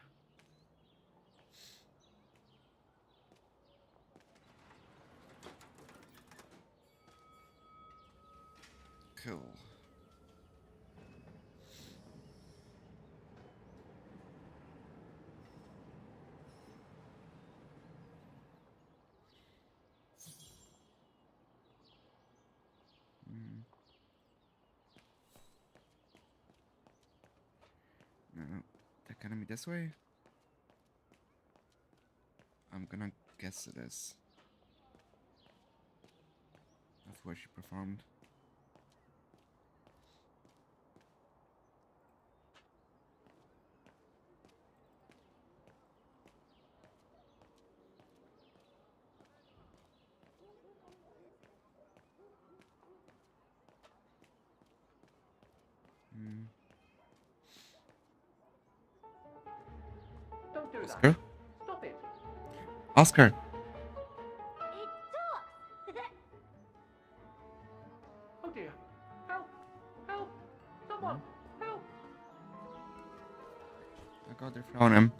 Cool. No, they're gonna be this way. gonna guess it is. That's where she performed. Don't do Oscar? that. Stop it. Oscar! Oh dear. Help! Help! Someone! Help! I got they're throwing him.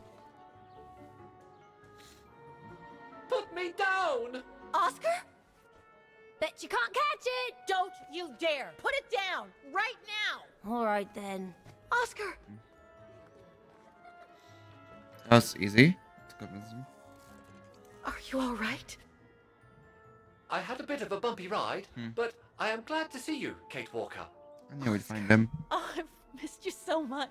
Put me down! Oscar? Bet you can't catch it! Don't you dare! Put it down! Right now! Alright then. Oscar! That was easy. To convince him. Are you alright? I had a bit of a bumpy ride, but I am glad to see you, Kate Walker. I knew we'd find him. Oh, I've missed you so much.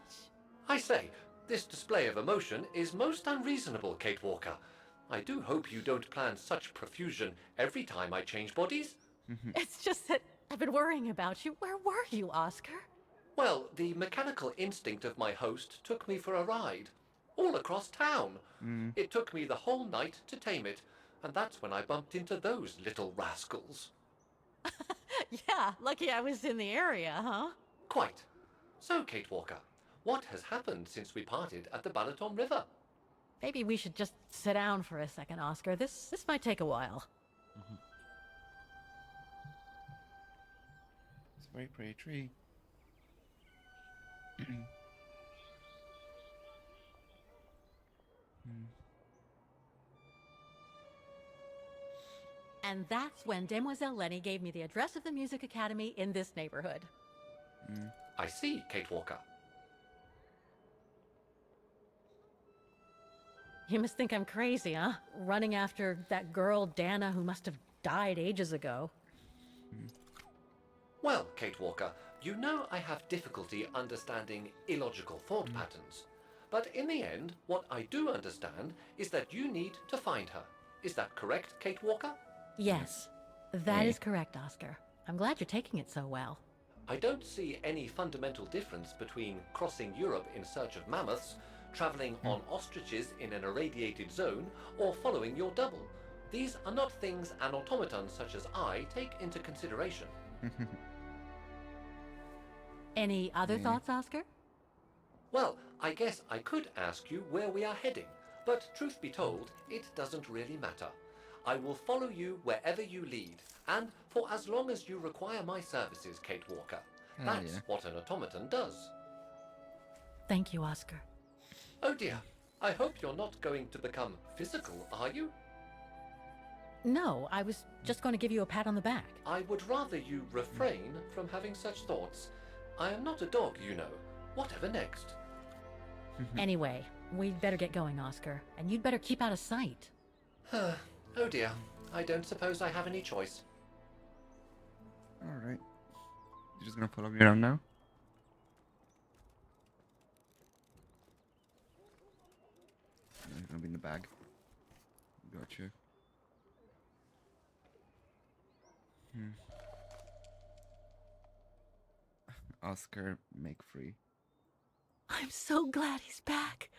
I say, this display of emotion is most unreasonable, Kate Walker. I do hope you don't plan such profusion every time I change bodies. It's just that I've been worrying about you. Where were you, Oscar? Well, the mechanical instinct of my host took me for a ride. All across town. It took me the whole night to tame it, and that's when I bumped into those little rascals. Yeah, lucky I was in the area, huh? Quite. So, Kate Walker, what has happened since we parted at the Balaton River? Maybe we should just sit down for a second, Oscar. This might take a while. It's a very pretty tree. And that's when Demoiselle Lenny gave me the address of the Music Academy in this neighborhood. I see, Kate Walker. You must think I'm crazy, huh? Running after that girl, Dana, who must have died ages ago. Well, Kate Walker, you know I have difficulty understanding illogical thought patterns. But in the end, what I do understand is that you need to find her. Is that correct, Kate Walker? Yes, that is correct, Oscar. I'm glad you're taking it so well. I don't see any fundamental difference between crossing Europe in search of mammoths, traveling on ostriches in an irradiated zone, or following your double. These are not things an automaton such as I take into consideration. Any other thoughts, Oscar? Well, I guess I could ask you where we are heading, but truth be told, it doesn't really matter. I will follow you wherever you lead, and for as long as you require my services, Kate Walker. That's what an automaton does. Thank you, Oscar. Oh dear, I hope you're not going to become physical, are you? No, I was just going to give you a pat on the back. I would rather you refrain from having such thoughts. I am not a dog, you know. Whatever next? Anyway, we'd better get going, Oscar, and you'd better keep out of sight. Oh dear, I don't suppose I have any choice. Alright. You're just gonna follow me around now? No, you're gonna be in the bag. Gotcha. Oscar, make free. I'm so glad he's back.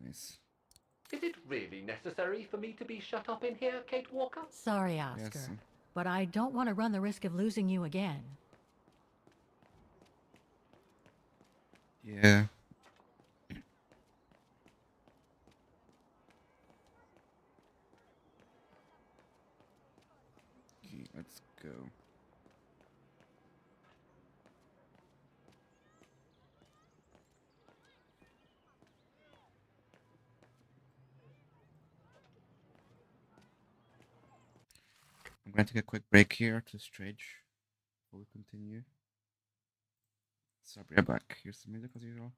Nice. Is it really necessary for me to be shut up in here, Kate Walker? Sorry, Oscar, Yes. but I don't want to run the risk of losing you again. Yeah. Okay, let's go. I'm gonna take a quick break here to stretch before we continue. So I'll be right back. Here's some music as usual.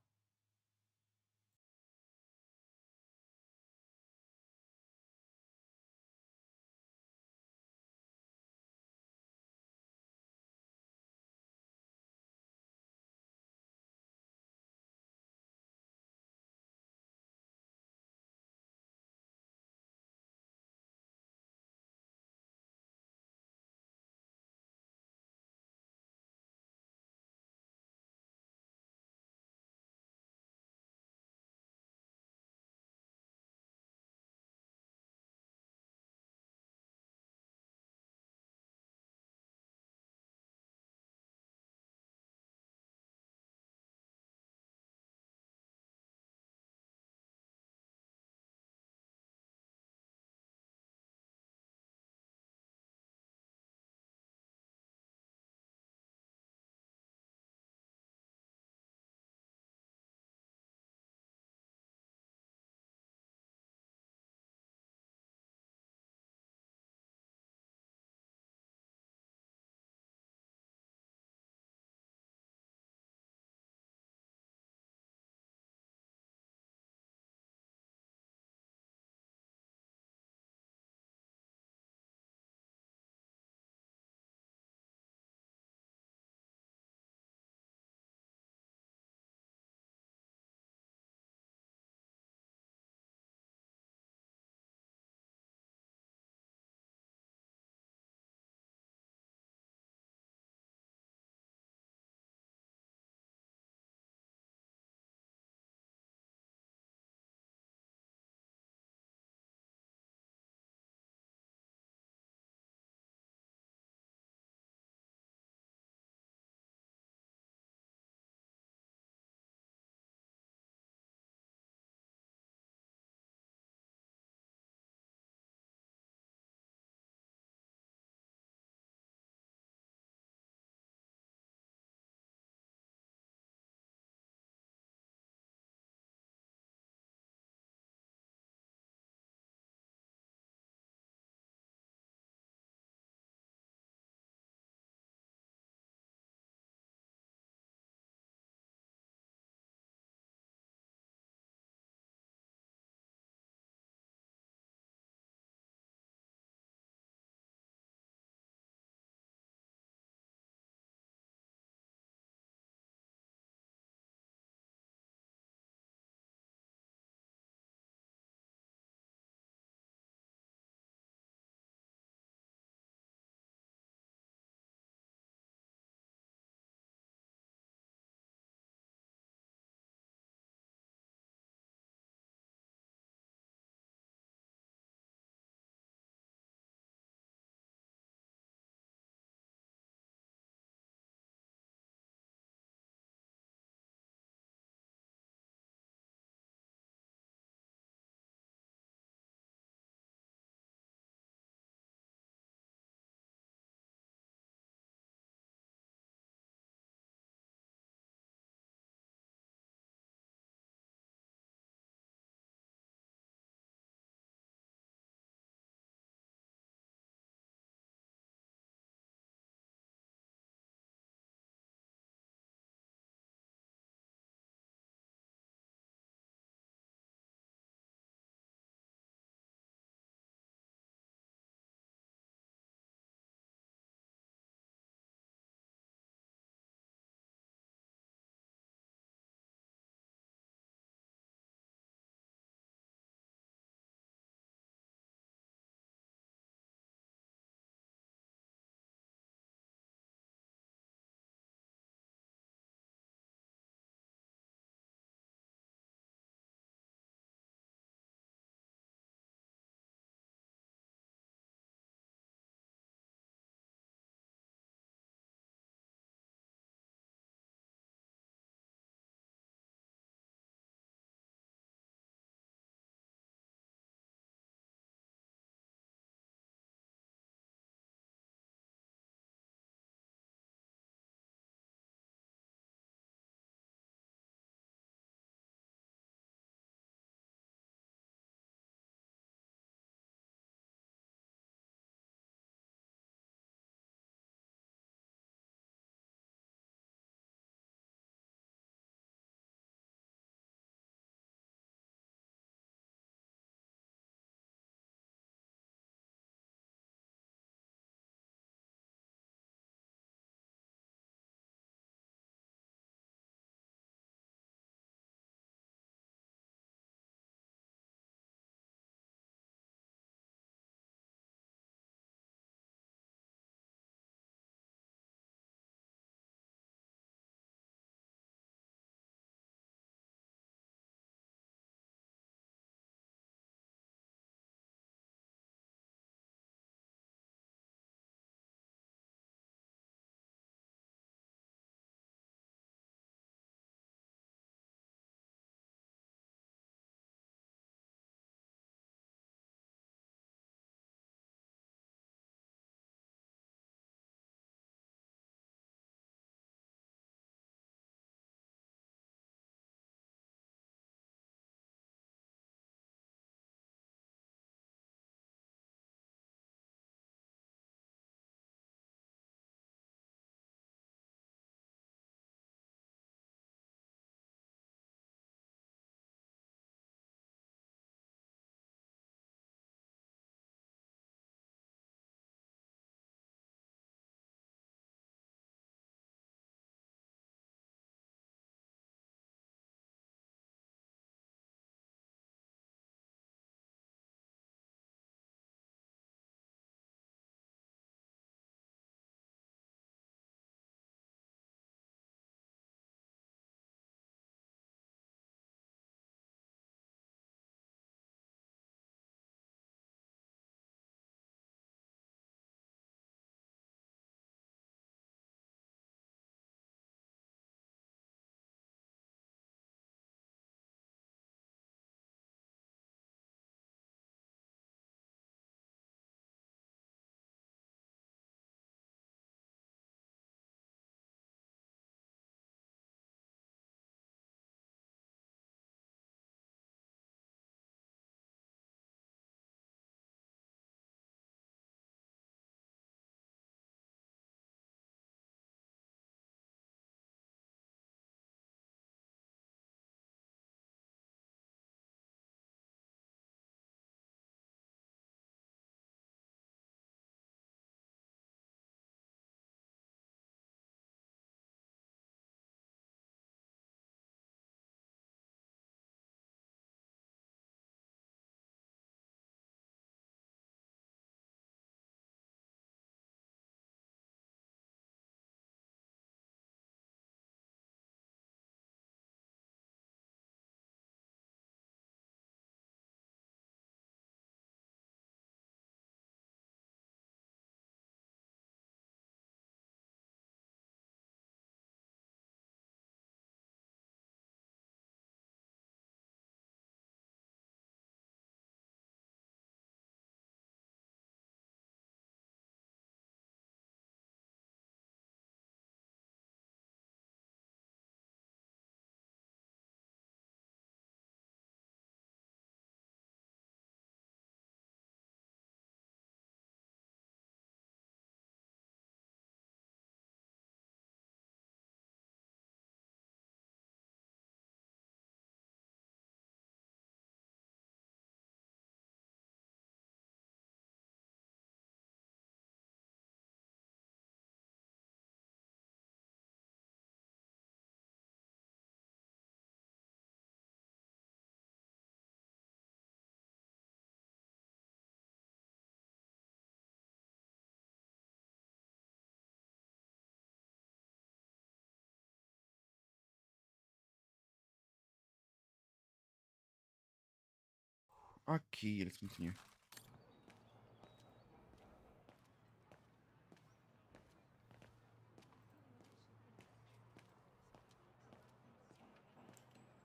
Okay, let's continue.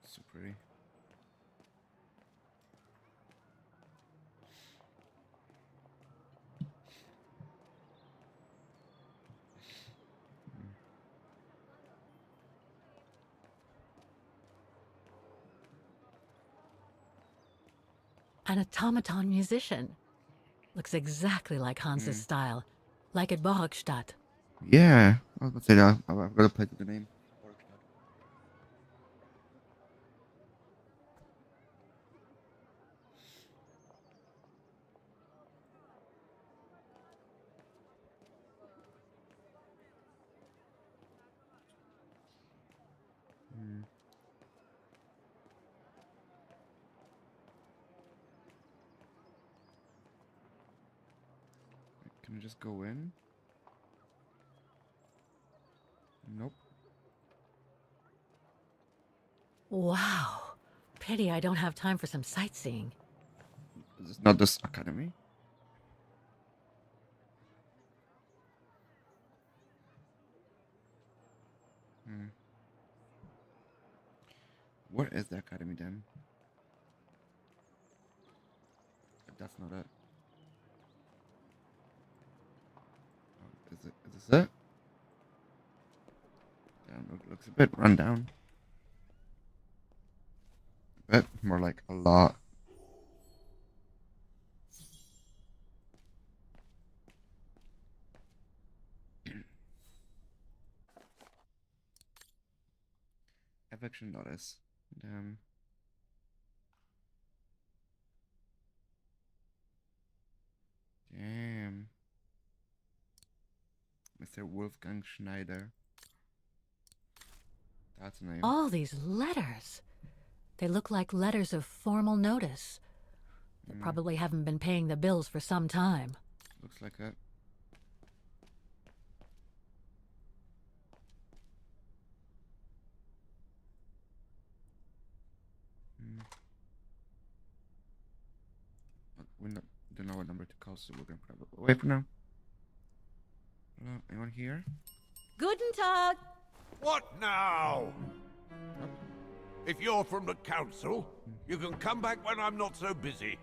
So pretty. An automaton musician. Looks exactly like Hans's style. Like at Bohogstadt. Yeah, I was about to say that. I've got to play the name. Can I just go in? Nope. Wow. Pity I don't have time for some sightseeing. Is this not this academy? Where is the academy then? That's not it. Oh, is it? Is this it? Damn, looks a bit run down. A bit more like a lot. Eviction notice. Damn. Damn. Mr. Wolfgang Schneider. That's a name. All these letters. They look like letters of formal notice. They probably haven't been paying the bills for some time. Looks like it. We don't know what number to call, so we're gonna put it away for now. Hello, anyone here? Guten Tag! What now? If you're from the council, you can come back when I'm not so busy.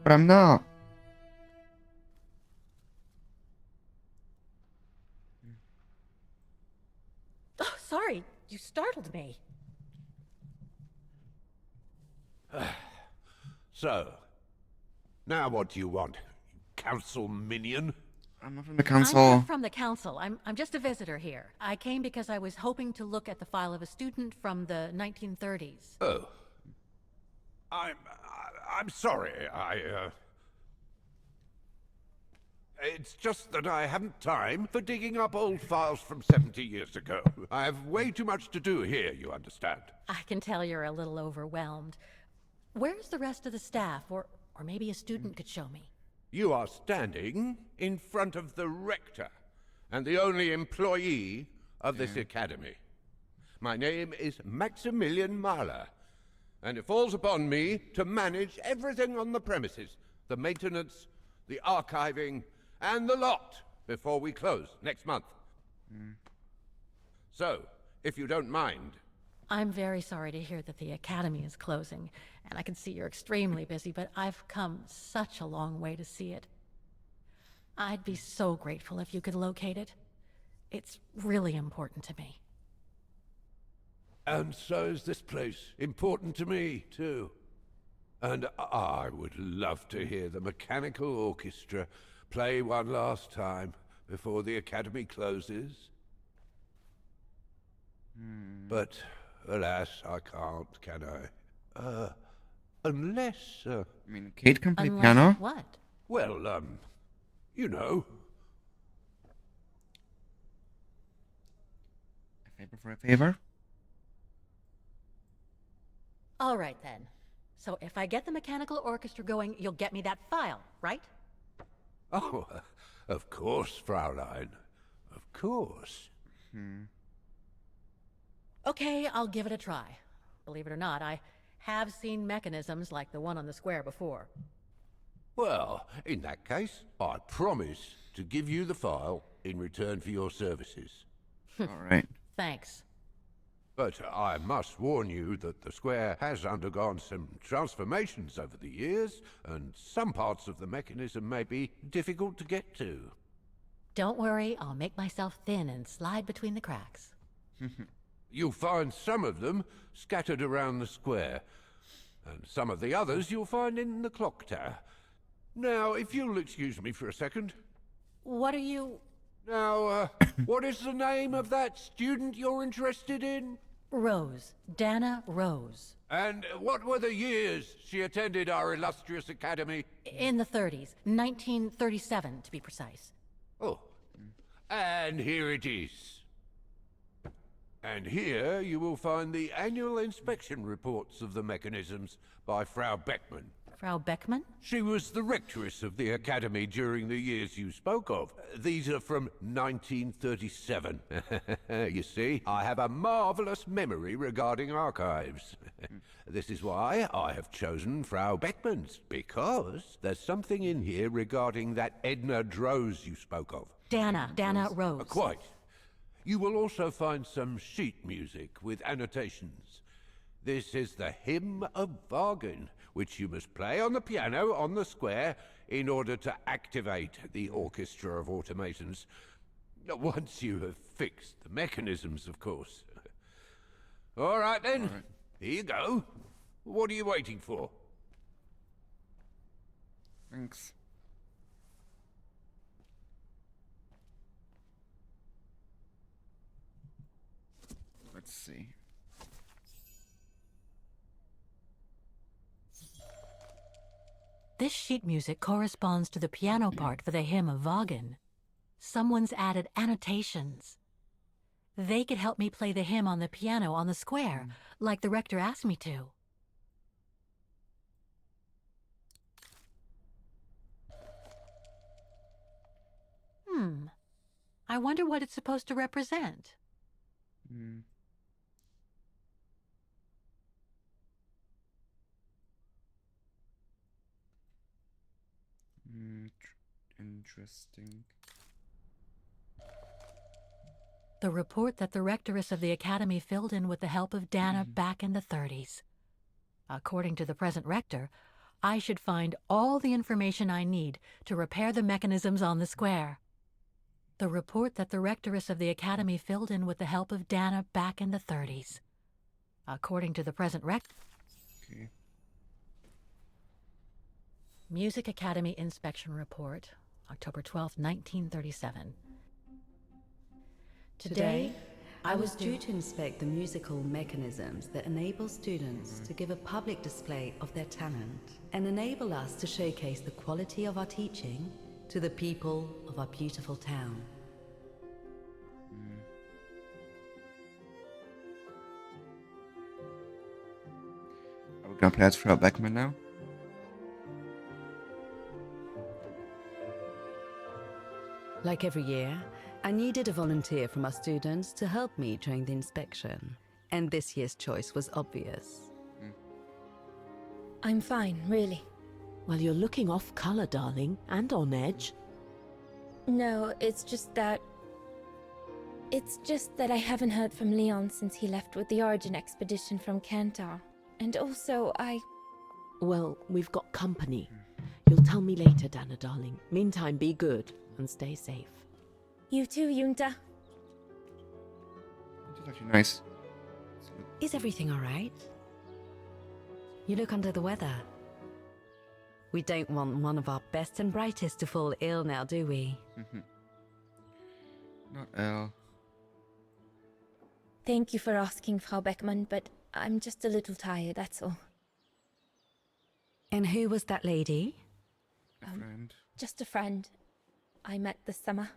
But I'm not. Oh, sorry. You startled me. So, now what do you want, council minion? I'm not from the council. I'm not from the council. I'm just a visitor here. I came because I was hoping to look at the file of a student from the 1930s. Oh. I'm sorry, It's just that I haven't time for digging up old files from 70 years ago. I have way too much to do here, you understand. I can tell you're a little overwhelmed. Where's the rest of the staff? Or maybe a student could show me. You are standing in front of the rector and the only employee of this academy. My name is Maximilian Mahler, and it falls upon me to manage everything on the premises, the maintenance, the archiving, and the lot before we close next month. So, if you don't mind... I'm very sorry to hear that the academy is closing, and I can see you're extremely busy, but I've come such a long way to see it. I'd be so grateful if you could locate it. It's really important to me. And so is this place important to me, too. And I would love to hear the mechanical orchestra play one last time before the academy closes. But, alas, I can't, can I? Unless, I mean, Kate can play Unless piano. what? well, you know. A favor for a favor? All right, then. So if I get the mechanical orchestra going, you'll get me that file, right? Oh, of course, Fraulein. Of course. Okay, I'll give it a try. Believe it or not, I have seen mechanisms like the one on the square before. Well, in that case, I promise to give you the file in return for your services. All right. Thanks. But I must warn you that the square has undergone some transformations over the years, and some parts of the mechanism may be difficult to get to. Don't worry, I'll make myself thin and slide between the cracks. You'll find some of them scattered around the square, and some of the others you'll find in the clock tower. Now, if you'll excuse me for a second. What are you... Now, what is the name of that student you're interested in? Rose. Dana Rose. And what were the years she attended our illustrious academy? In the 30s. 1937, to be precise. Oh. And here it is. And here you will find the annual inspection reports of the mechanisms by Frau Beckmann. Frau Beckmann? She was the rectress of the academy during the years you spoke of. These are from 1937. You see, I have a marvelous memory regarding archives. This is why I have chosen Frau Beckmann's, because there's something in here regarding that Edna Droz you spoke of. Dana Rose. Quite. You will also find some sheet music with annotations. This is the Hymn of Wagen, which you must play on the piano on the square in order to activate the Orchestra of Automatons. Once you have fixed the mechanisms, of course. All right, then. All right. Here you go. What are you waiting for? Thanks. Let's see. This sheet music corresponds to the piano part for the Hymn of Wagen. Someone's added annotations. They could help me play the hymn on the piano on the square, like the rector asked me to. I wonder what it's supposed to represent. Interesting. The report that the rectoress of the academy filled in with the help of Dana back in the 30s. According to the present rector, I should find all the information I need to repair the mechanisms on the square. The report that the rectoress of the academy filled in with the help of Dana back in the 30s. According to the present rector. Okay. Music Academy Inspection Report, October 12, 1937. Today, I was due to inspect the musical mechanisms that enable students to give a public display of their talent and enable us to showcase the quality of our teaching to the people of our beautiful town. Are we gonna play as Frau Beckmann now? Like every year, I needed a volunteer from our students to help me during the inspection, and this year's choice was obvious. I'm fine, really. Well, you're looking off color, darling, and on edge. No, it's just that I haven't heard from Leon since he left with the Origin expedition from Kantar. And also, Well, we've got company. You'll tell me later, Dana, darling. Meantime, be good and stay safe. You too, Yunta. It's actually nice. Is everything all right? You look under the weather. We don't want one of our best and brightest to fall ill now, do we? Not ill. Thank you for asking, Frau Beckmann, but I'm just a little tired, that's all. And who was that lady? A friend. Just a friend I met this summer.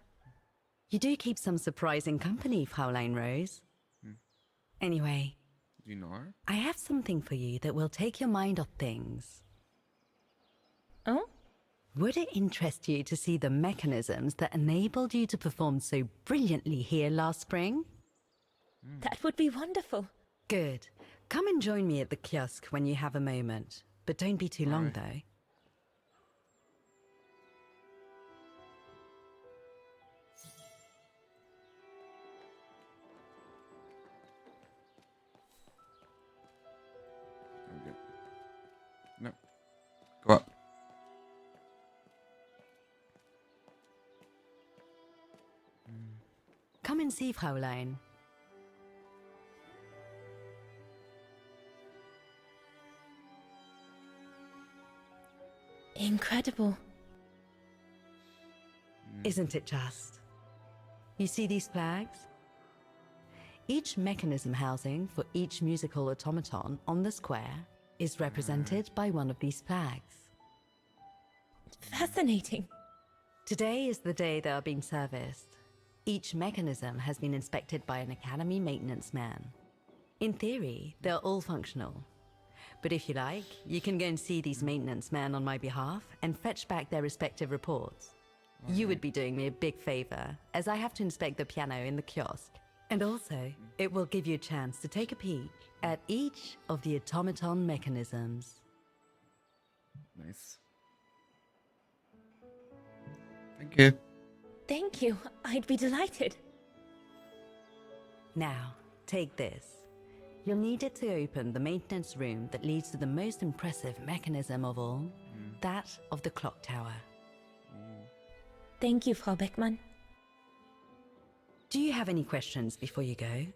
You do keep some surprising company, Fraulein Rose. Anyway, Do you know her? I have something for you that will take your mind off things. Oh? Would it interest you to see the mechanisms that enabled you to perform so brilliantly here last spring? That would be wonderful. Good. Come and join me at the kiosk when you have a moment, but don't be too long, though. Okay. No. Go up. Come and see, Fraulein. Incredible. Isn't it just? You see these flags? Each mechanism housing for each musical automaton on the square is represented by one of these flags. Fascinating. Today is the day they are being serviced. Each mechanism has been inspected by an Academy maintenance man. In theory, they're all functional. But if you like, you can go and see these maintenance men on my behalf and fetch back their respective reports. You would be doing me a big favor, as I have to inspect the piano in the kiosk. And also, it will give you a chance to take a peek at each of the automaton mechanisms. Nice. Thank you. Thank you. I'd be delighted. Now, take this. You'll need it to open the maintenance room that leads to the most impressive mechanism of all, that of the clock tower. Thank you, Frau Beckmann. Do you have any questions before you go?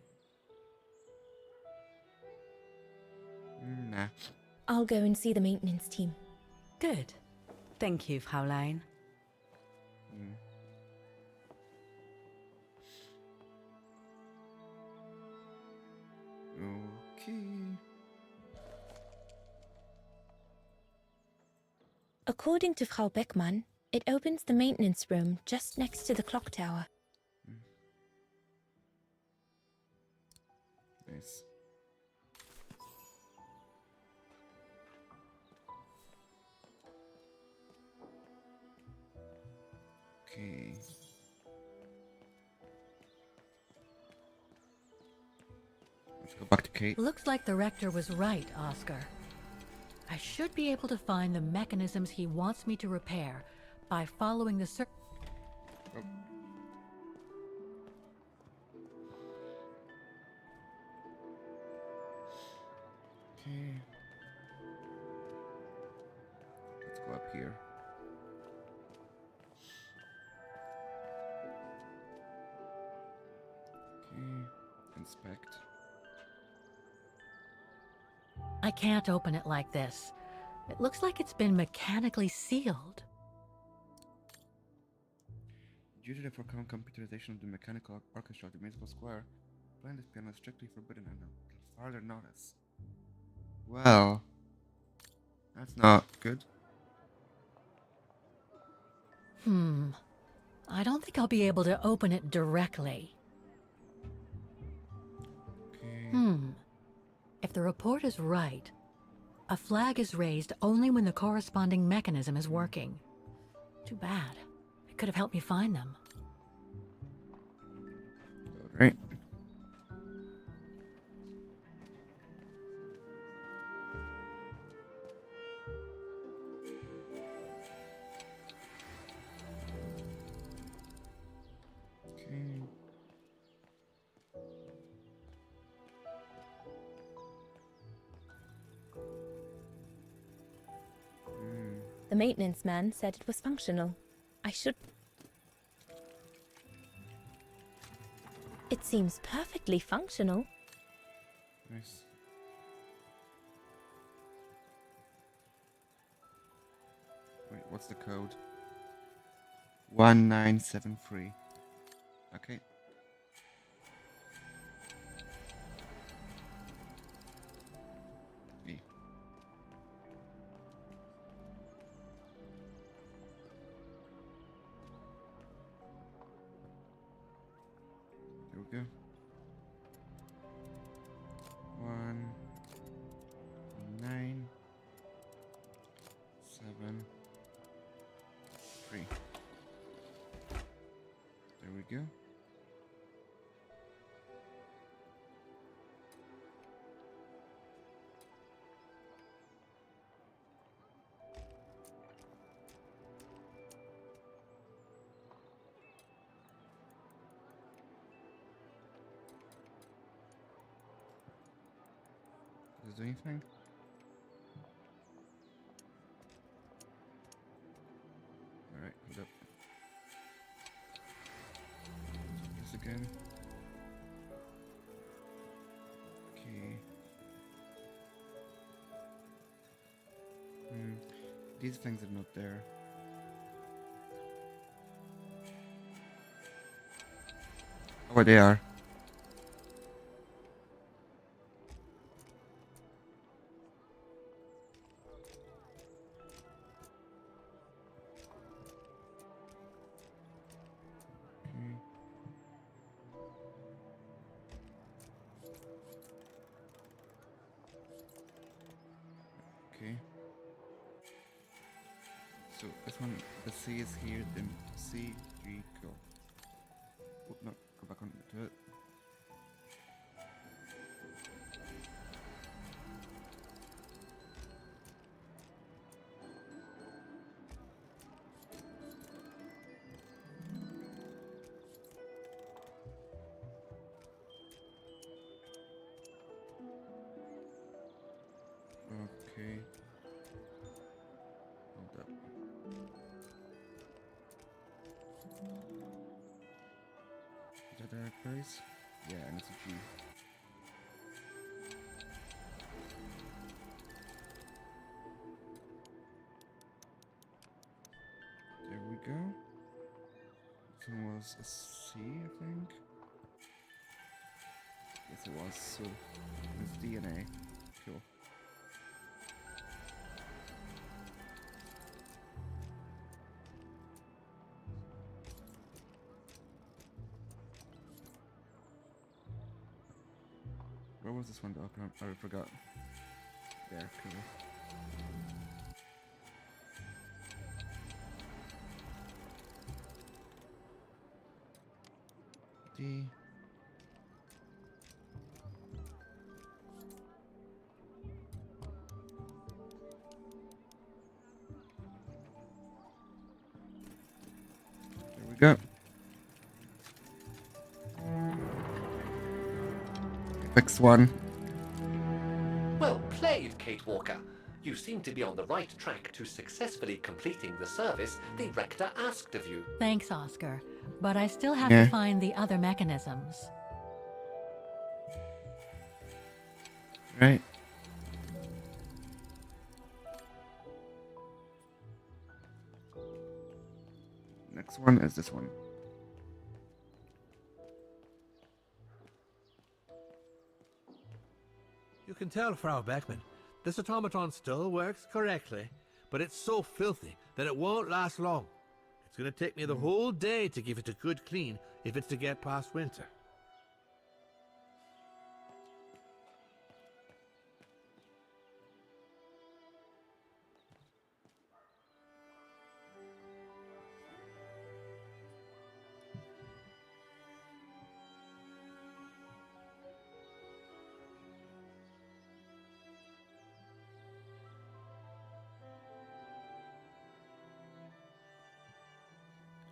Nah. I'll go and see the maintenance team. Good. Thank you, Fraulein. Okay. According to Frau Beckmann, it opens the maintenance room just next to the clock tower. Nice. Okay. Let's go back to Kate. Looks like the rector was right, Oscar. I should be able to find the mechanisms he wants me to repair by following the Okay. Let's go up here. Okay. Inspect. I can't open it like this. It looks like it's been mechanically sealed. Due to the foregone computerization of the mechanical orchestra of the musical square, playing this piano is strictly forbidden until further notice. Well, that's not good. I don't think I'll be able to open it directly. Okay. If the report is right, a flag is raised only when the corresponding mechanism is working. Too bad. It could have helped me find them. Right. Okay. The maintenance man said it was functional. I should... It seems perfectly functional. Nice. Wait, what's the code? 1973. Okay. E. There we go. 1 9 7 3. There we go. do anything? Alright, hold up. This again. Okay. These things are not there. Oh, they are. Okay. So this one, the C is here, then C, 3, go. Oh, no, go back onto it. Okay. Hold up. Is that the right place? Yeah, and it's a G. There we go. This one was a C, I think. Yes, it was. So it's DNA. Cool. Where was this one? Oh, I forgot. There, cool. D. There we go. Next one. Well played, Kate Walker. You seem to be on the right track to successfully completing the service the Rector asked of you. Thanks, Oscar. But I still have Yeah. to find the other mechanisms. Right. Next one is this one. You can tell, Frau Beckman, this automaton still works correctly, but it's so filthy that it won't last long. It's going to take me the whole day to give it a good clean if it's to get past winter.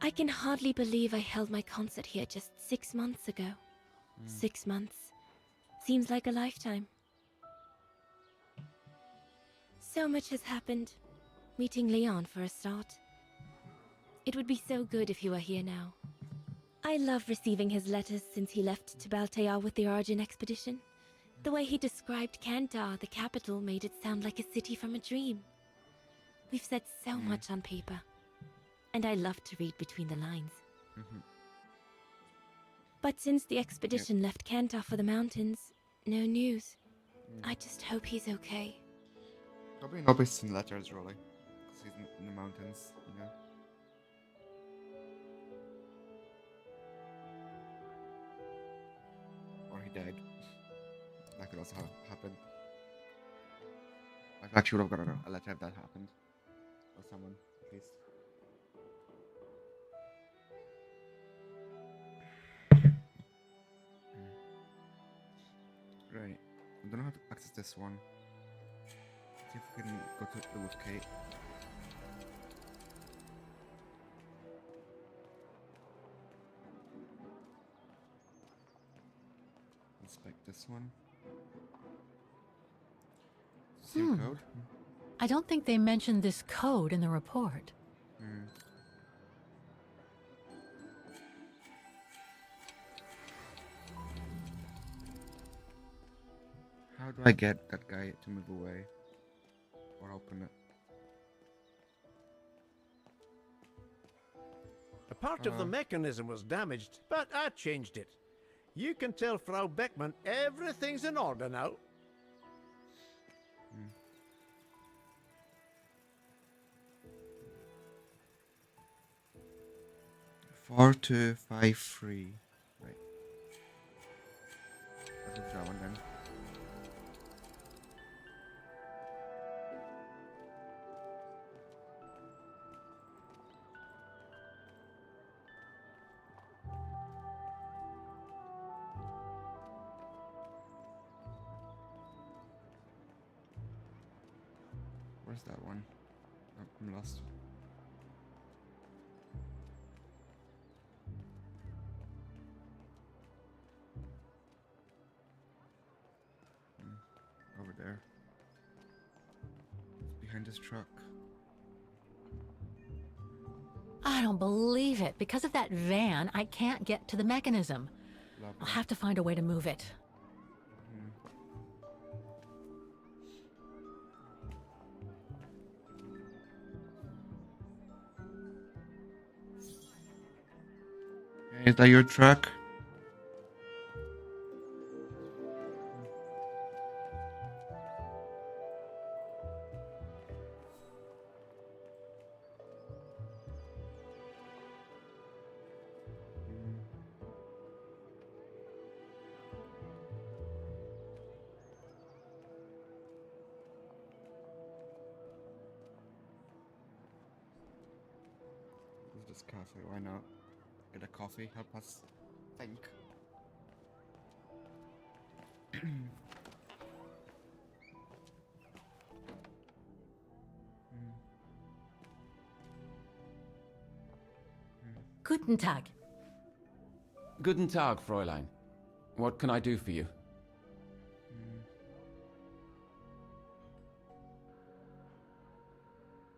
I can hardly believe I held my concert here just 6 months ago. 6 months. Seems like a lifetime. So much has happened. Meeting Leon for a start. It would be so good if he were here now. I love receiving his letters since he left to Baltea with the Origin expedition. The way he described Kantar, the capital, made it sound like a city from a dream. We've said so much on paper. And I love to read between the lines. But since the expedition left Kantar for the mountains, no news. I just hope he's okay. Probably not based in letters, really. Because he's in the mountains, you know. Or he died. That could also happen. I actually would have gotten a letter if that happened. Or someone, at least. Right. I don't know how to access this one. See if we can go to the with Kate. Inspect this one. Same code. I don't think they mentioned this code in the report. How do I get that guy to move away? Or open it? A part of the mechanism was damaged, but I changed it. You can tell Frau Beckman everything's in order now. 4253. Right. I'll do that one then. Where's that one? Oh, I'm lost. Over there. It's behind this truck. I don't believe it. Because of that van, I can't get to the mechanism. I'll have to find a way to move it. Is that your truck? This cafe, why not? Get a coffee, help us think. Guten Tag. Guten Tag, Fräulein. What can I do for you?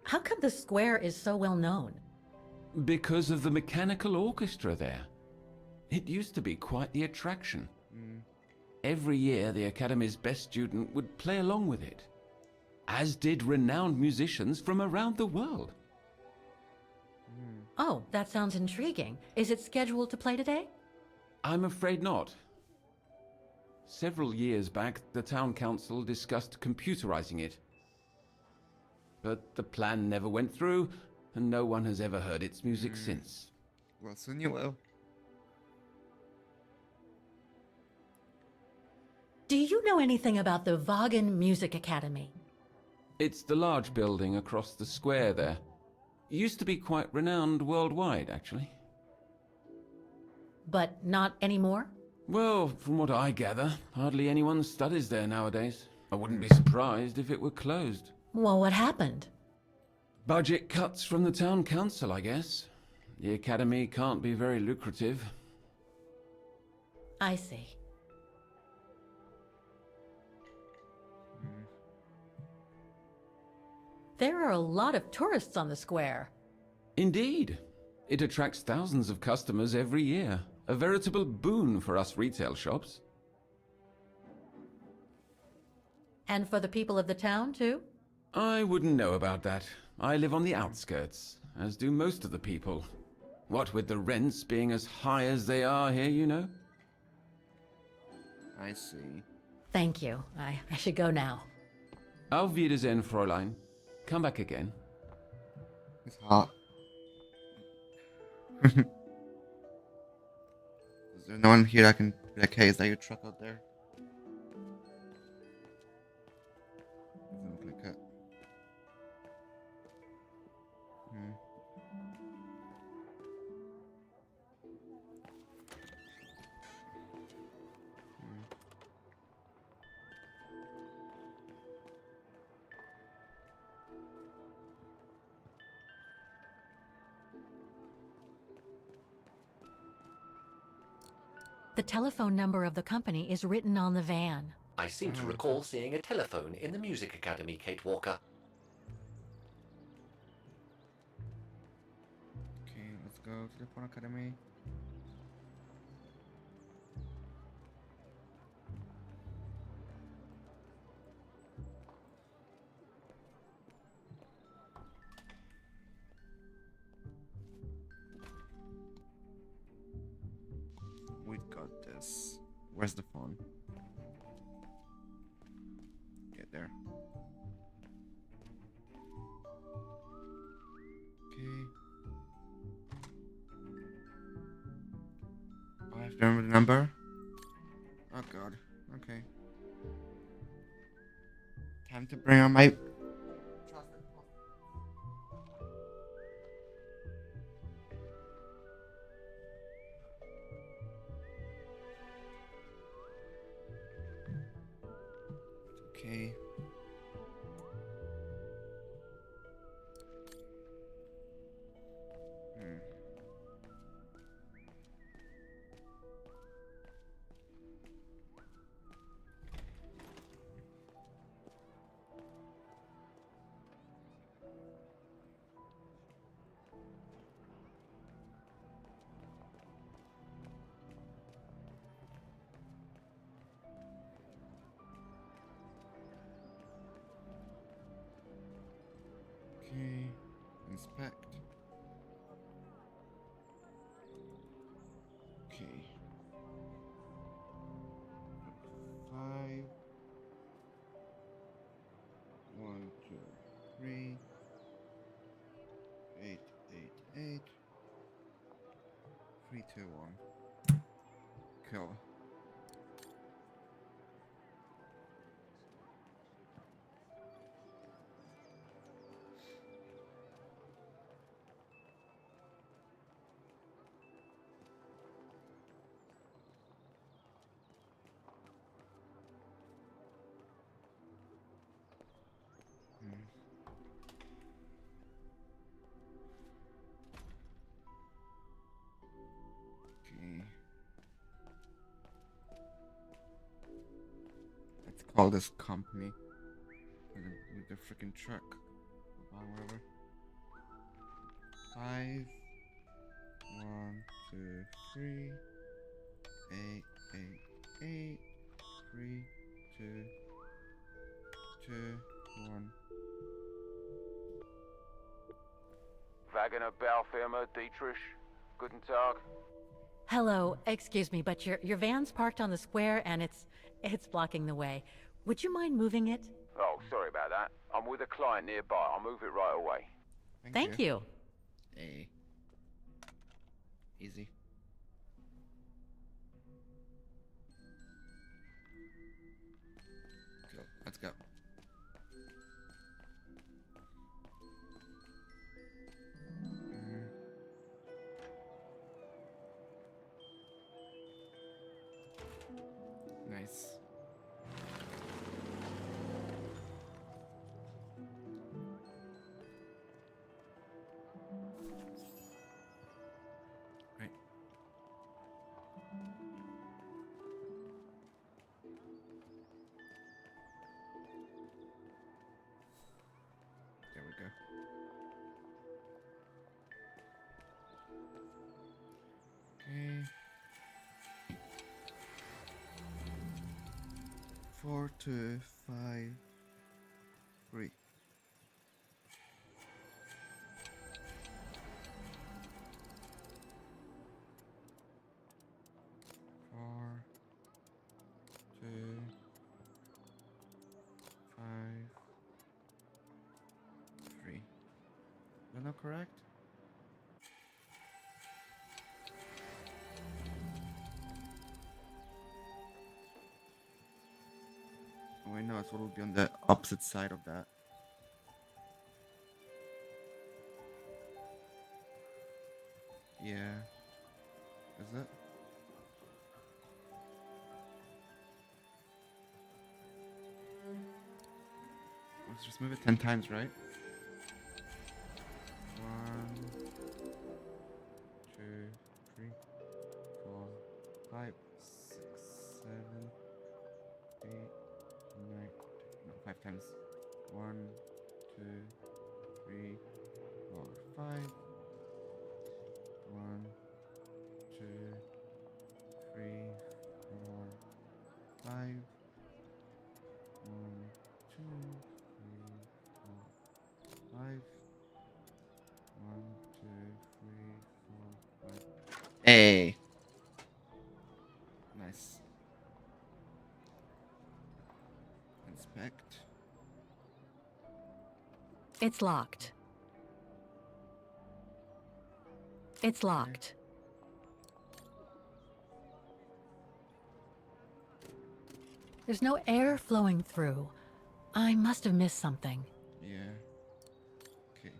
How come the square is so well known? Because of the mechanical orchestra there. It used to be quite the attraction. Every year, the Academy's best student would play along with it, as did renowned musicians from around the world. Oh, that sounds intriguing. Is it scheduled to play today? I'm afraid not. Several years back, the town council discussed computerizing it. But the plan never went through, and no one has ever heard its music since. Well, soon you will. Do you know anything about the Wagen Music Academy? It's the large building across the square there. Used to be quite renowned worldwide, actually. But not anymore? Well, from what I gather, hardly anyone studies there nowadays. I wouldn't be surprised if it were closed. Well, what happened? Budget cuts from the town council, I guess. The academy can't be very lucrative. I see. There are a lot of tourists on the square. Indeed. It attracts thousands of customers every year. A veritable boon for us retail shops. And for the people of the town, too? I wouldn't know about that. I live on the outskirts, as do most of the people. What with the rents being as high as they are here, you know? I see. Thank you. I should go now. Auf Wiedersehen, Fräulein. Come back again. It's hot. Is there no one here I can be like, hey, is that your truck out there? Doesn't look like it. The telephone number of the company is written on the van. I seem to Oh. recall seeing a telephone in the Music Academy, Kate Walker. Okay, let's go to the Porn Academy. We got this. Where's the phone? Get there. Okay. Oh, I have to remember the number. Oh god. Okay. Time to bring on my. Okay. Hmm. Okay. Inspect. Okay. 5. 1, 2, 3. 8, 8, 8. 3, 2, 1. Cool. Okay. Let's call this company with the freaking truck. Whatever. 5, 1, 2, 3, 8, 8, 8, 3, 2, 2, 1. Wagoner Baufirma, Dietrich. Guten Tag. Hello, excuse me, but your van's parked on the square and it's blocking the way. Would you mind moving it? Oh, sorry about that. I'm with a client nearby. I'll move it right away. Thank you. Hey. Easy. Cool. Let's go. Nice. Right. There we go. Okay. 4, 2, 5, 3. Four, 2, 5, 3. Is that not correct? Oh, I know it's what will be on the opposite side of that. Yeah. Is it? Let's just move it 10 times, right? 1, 2, 3, 4, 5, 6, 7, 8, times 1, 2, 3, 4, 5. 1, 2, 3, 4, 5. 1, 2, 3, 4, 5. 1, 2, 3, 4, 5. Hey! Nice. Inspect. It's locked. It's locked. There's no air flowing through. I must have missed something. Yeah. Okay.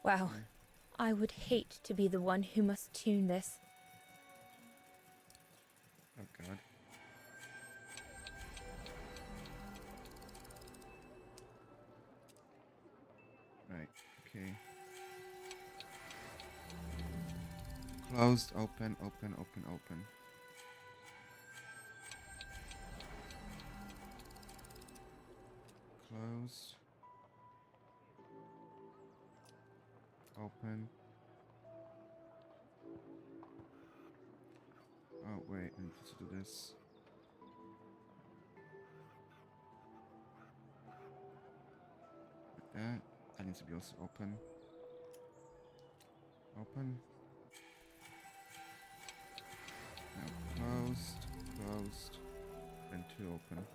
Wow. I would hate to be the one who must tune this. Oh god. Right, okay. Closed, open, open, open, open. Closed. Open. Oh wait, I need to do this. Like that. That needs to be also open. Open. Now closed, closed, and 2 open.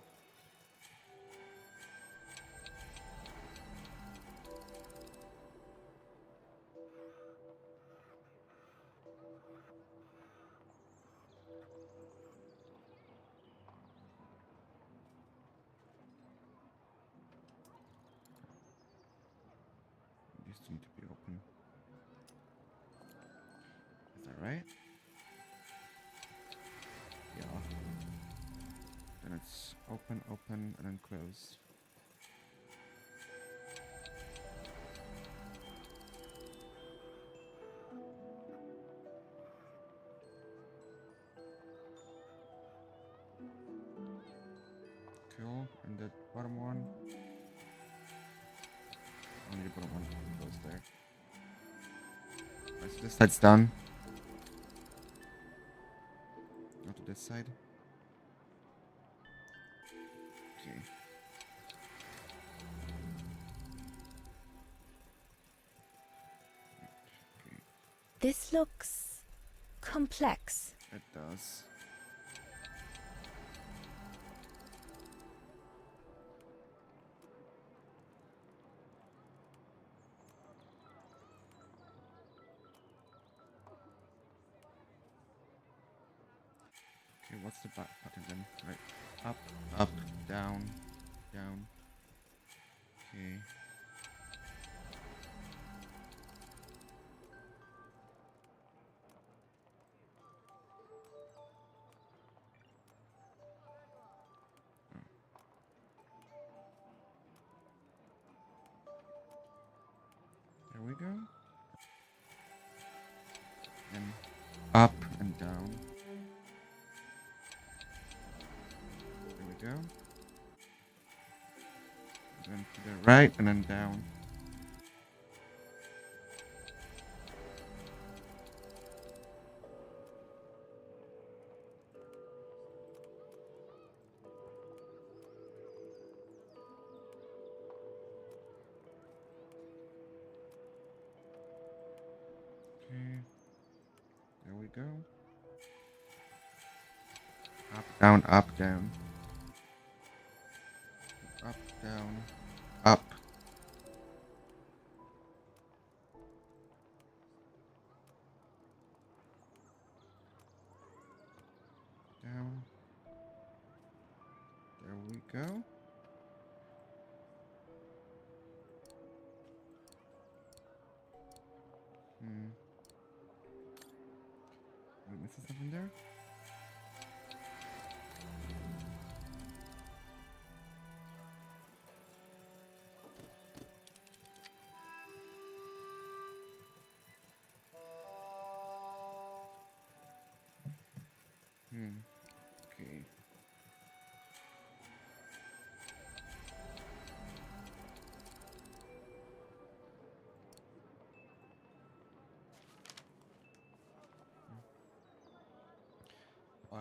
These two need to be open. Is that right? Yeah. Then it's open, open, and then close. Cool. And the bottom one. Only the bottom one goes there. Alright, so this side's done. Go to this side. Okay. This looks complex. It does. Okay, what's the back button then? Right. Up, up, down, down. Okay. There we go. And up and down. There we go. Then to the right and then down. Okay. There we go. Up, down, up, down. Up, down, up. Down. There we go. Am I missing something there?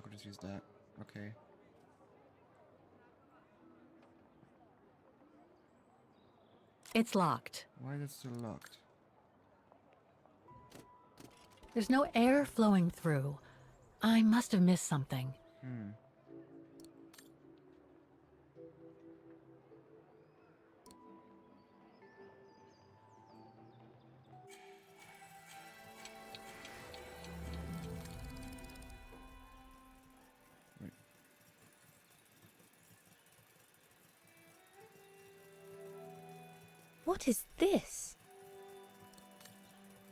could just use that. Okay. It's locked. Why is it still locked? There's no air flowing through. I must have missed something. Hmm. What is this?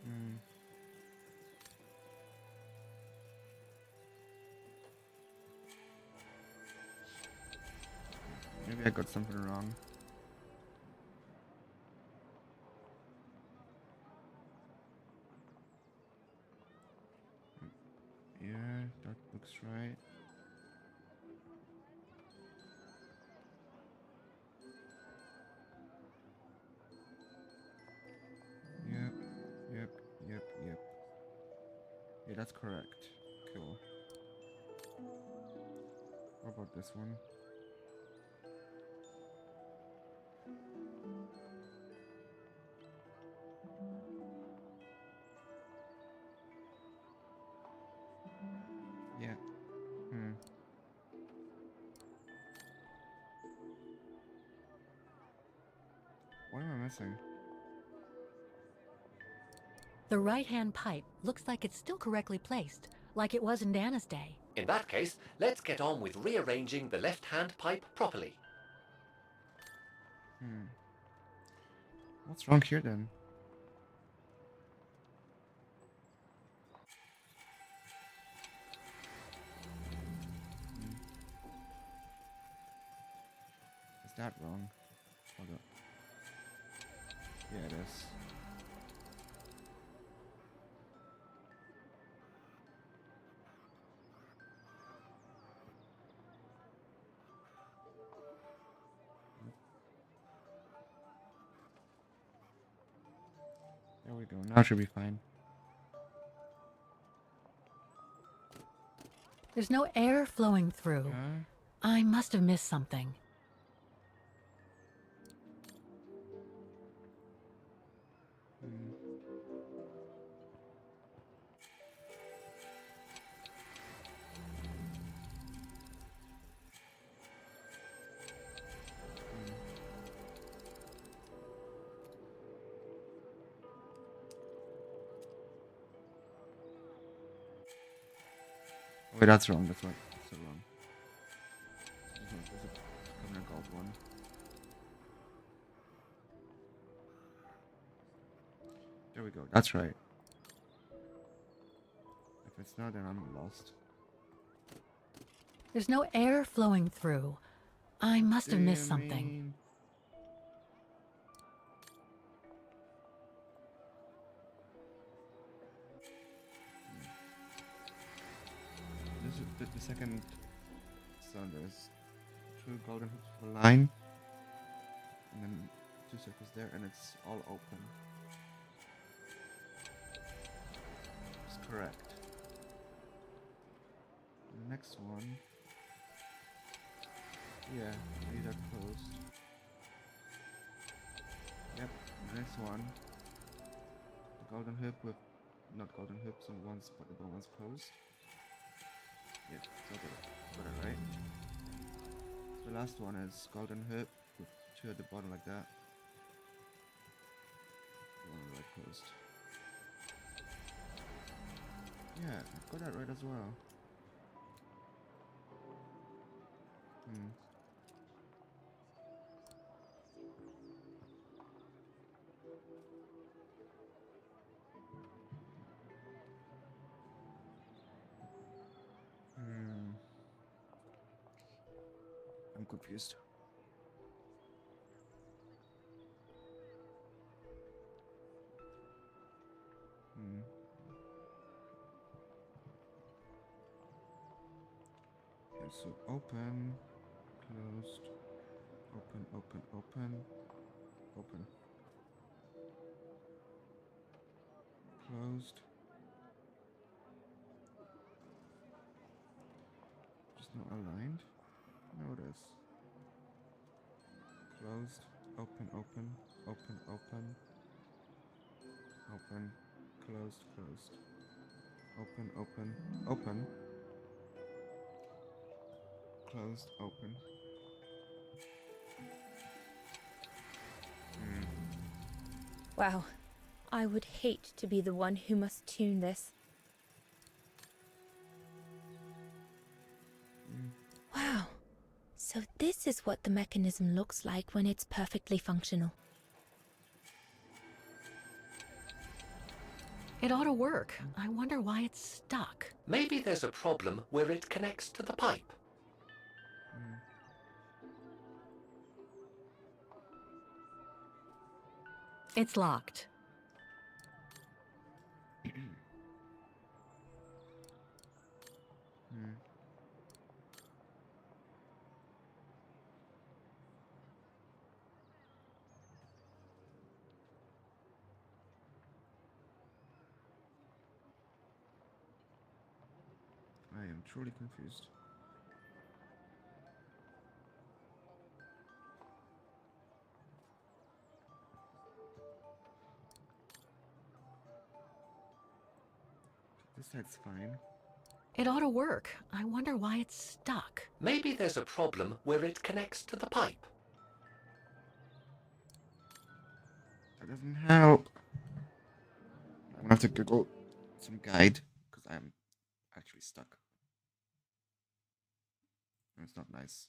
Hmm. Maybe I got something wrong. Yeah, that looks right. Yep, yep, yep, yep. Yeah, that's correct. Cool. What about this one? Yeah. Hmm. What am I missing? The right-hand pipe looks like it's still correctly placed, like it was in Dana's day. In that case, let's get on with rearranging the left-hand pipe properly. Hmm. What's wrong here then? Hmm. Is that wrong? Hold up. Yeah, it is. There we go. Now it should be fine. There's no air flowing through. I must have missed something. Hmm. Wait, that's wrong. That's right. That's wrong. There's a Governor Gold one. There we go. That's right. If it's not, then I'm lost. There's no air flowing through. I must have missed something. Mean? This is the second sound. There's two golden hoops for line, and then 2 circles there, and it's all open. It's correct. And the next one, yeah, these are closed. Yep, the next one, the golden hoop with not golden hoops on one spot, the other one's closed. Yep, so got it right. The last one is golden hoop with 2 at the bottom like that. The one on the right closed. Yeah, I got that right as well. Hmm. Hmm. I'm confused. Hmm. Okay, so open, closed, open, open, open, open, closed. not aligned. Notice. Closed. Open, open, open, open. Open. Closed, closed. Open, open, open. Closed, open. Wow. I would hate to be the one who must tune this. Wow. So this is what the mechanism looks like when it's perfectly functional. It ought to work. I wonder why it's stuck. Maybe there's a problem where it connects to the pipe. It's locked. I am truly confused. This side's fine. It ought to work. I wonder why it's stuck. Maybe there's a problem where it connects to the pipe. That doesn't help. I'm gonna have to Google some guide because I'm actually stuck. And it's not nice.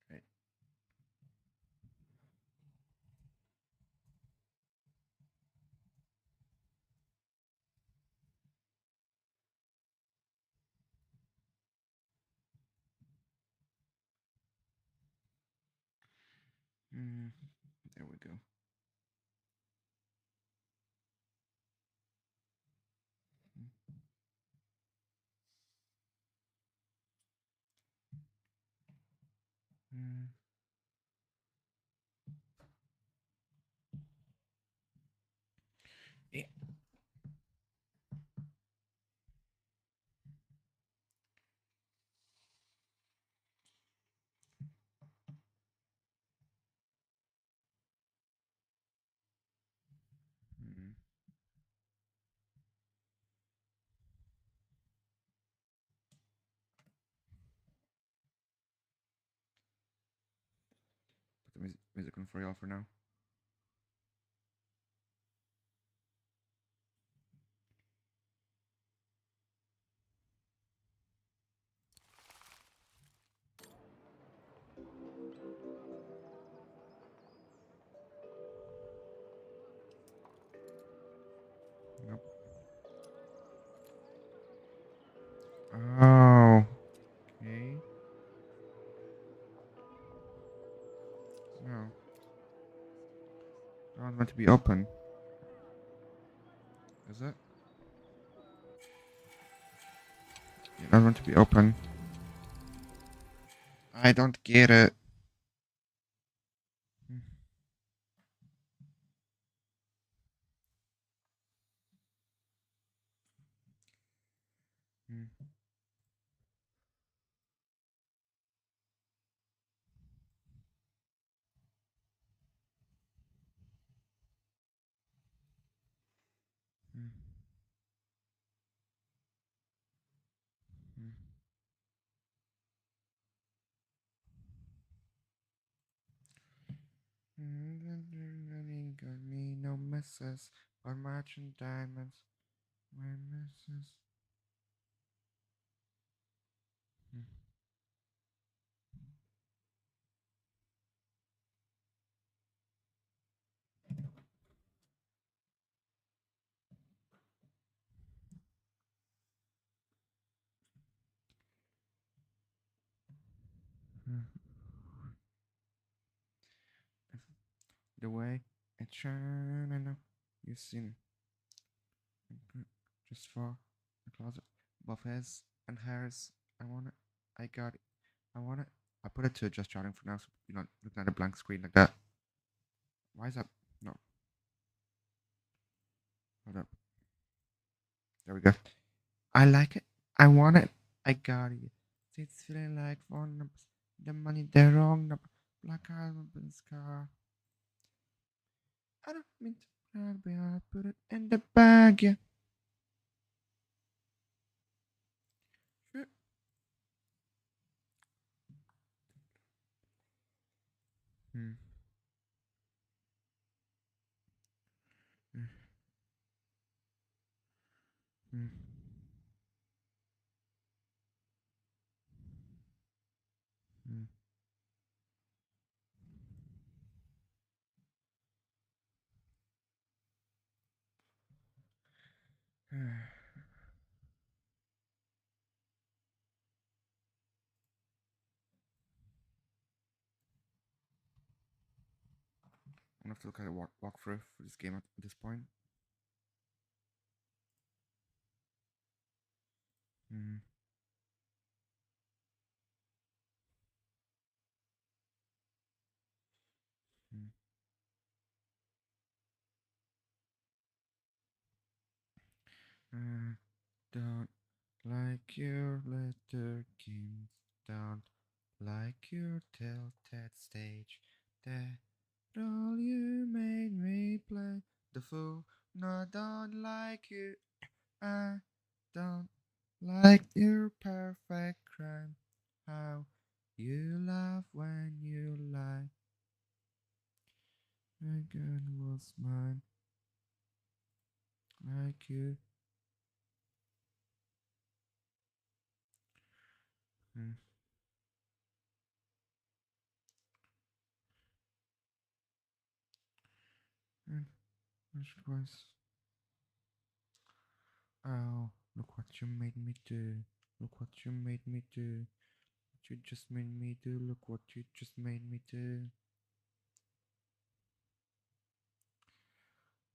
Right. There we go. Yeah. Put the music on for y'all for now. Nope. Oh. Okay. No. That one's meant to be open. Is it? Yeah, that one's meant to be open. I don't get it. Got me no misses, but marching diamonds. My misses. The way It's shining. I know you've seen it. Just for the closet. Both his and hers. I want it. I got it. I want it. I put it to just chatting for now, so you're not looking at a blank screen like that. Why is that? No. Hold up. There we go. I like it. I want it. I got it. See, it's feeling like phone numbers. The money, the wrong number. Black album in this car. I don't mean to brag, but I put it in the bag, yeah. Sure. Hmm. Hmm. Hmm. Hmm. I'm gonna have to look at a walkthrough for this game at this point. Hmm. Hmm. Don't like your letter games. Don't like your tilted stage. That all you made me play the fool. No, I don't like you. I don't like your perfect crime. How you laugh when you lie. My gun was mine. Like you. Hmm. And which was. Oh, look what you made me do. Look what you made me do. What you just made me do. Look what you just made me do.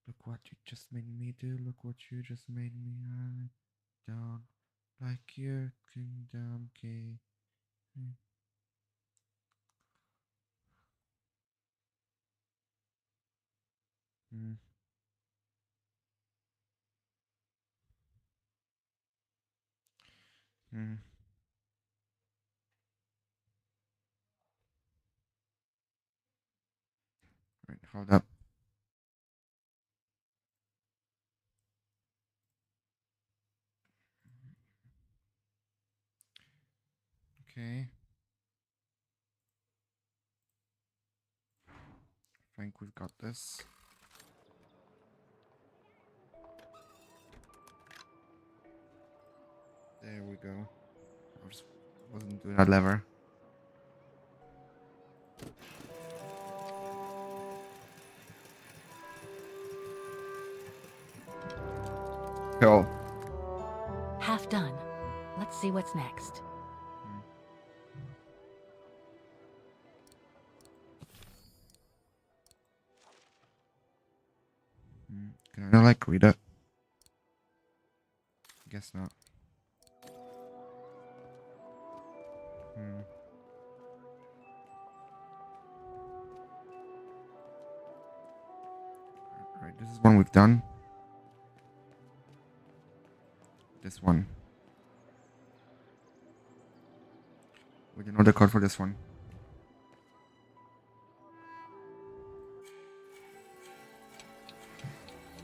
Look what you just made me do. Look what you just made me. I don't like your kingdom key. Hmm. Hmm. Right, hold up. Okay. I think we've got this. There we go. I just wasn't doing that lever. Cool. Half done. Let's see what's next. Can I like read it? Guess not. Right, this is one we've done. This one. We don't know the code for this one.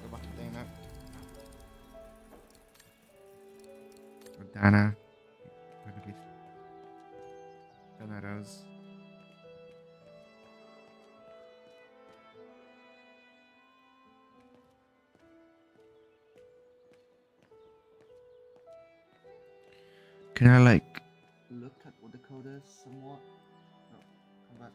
Go back to Dana. Or Dana. Perfectly. Dana Rose. Can I like look at what the code is somewhat? No, come back.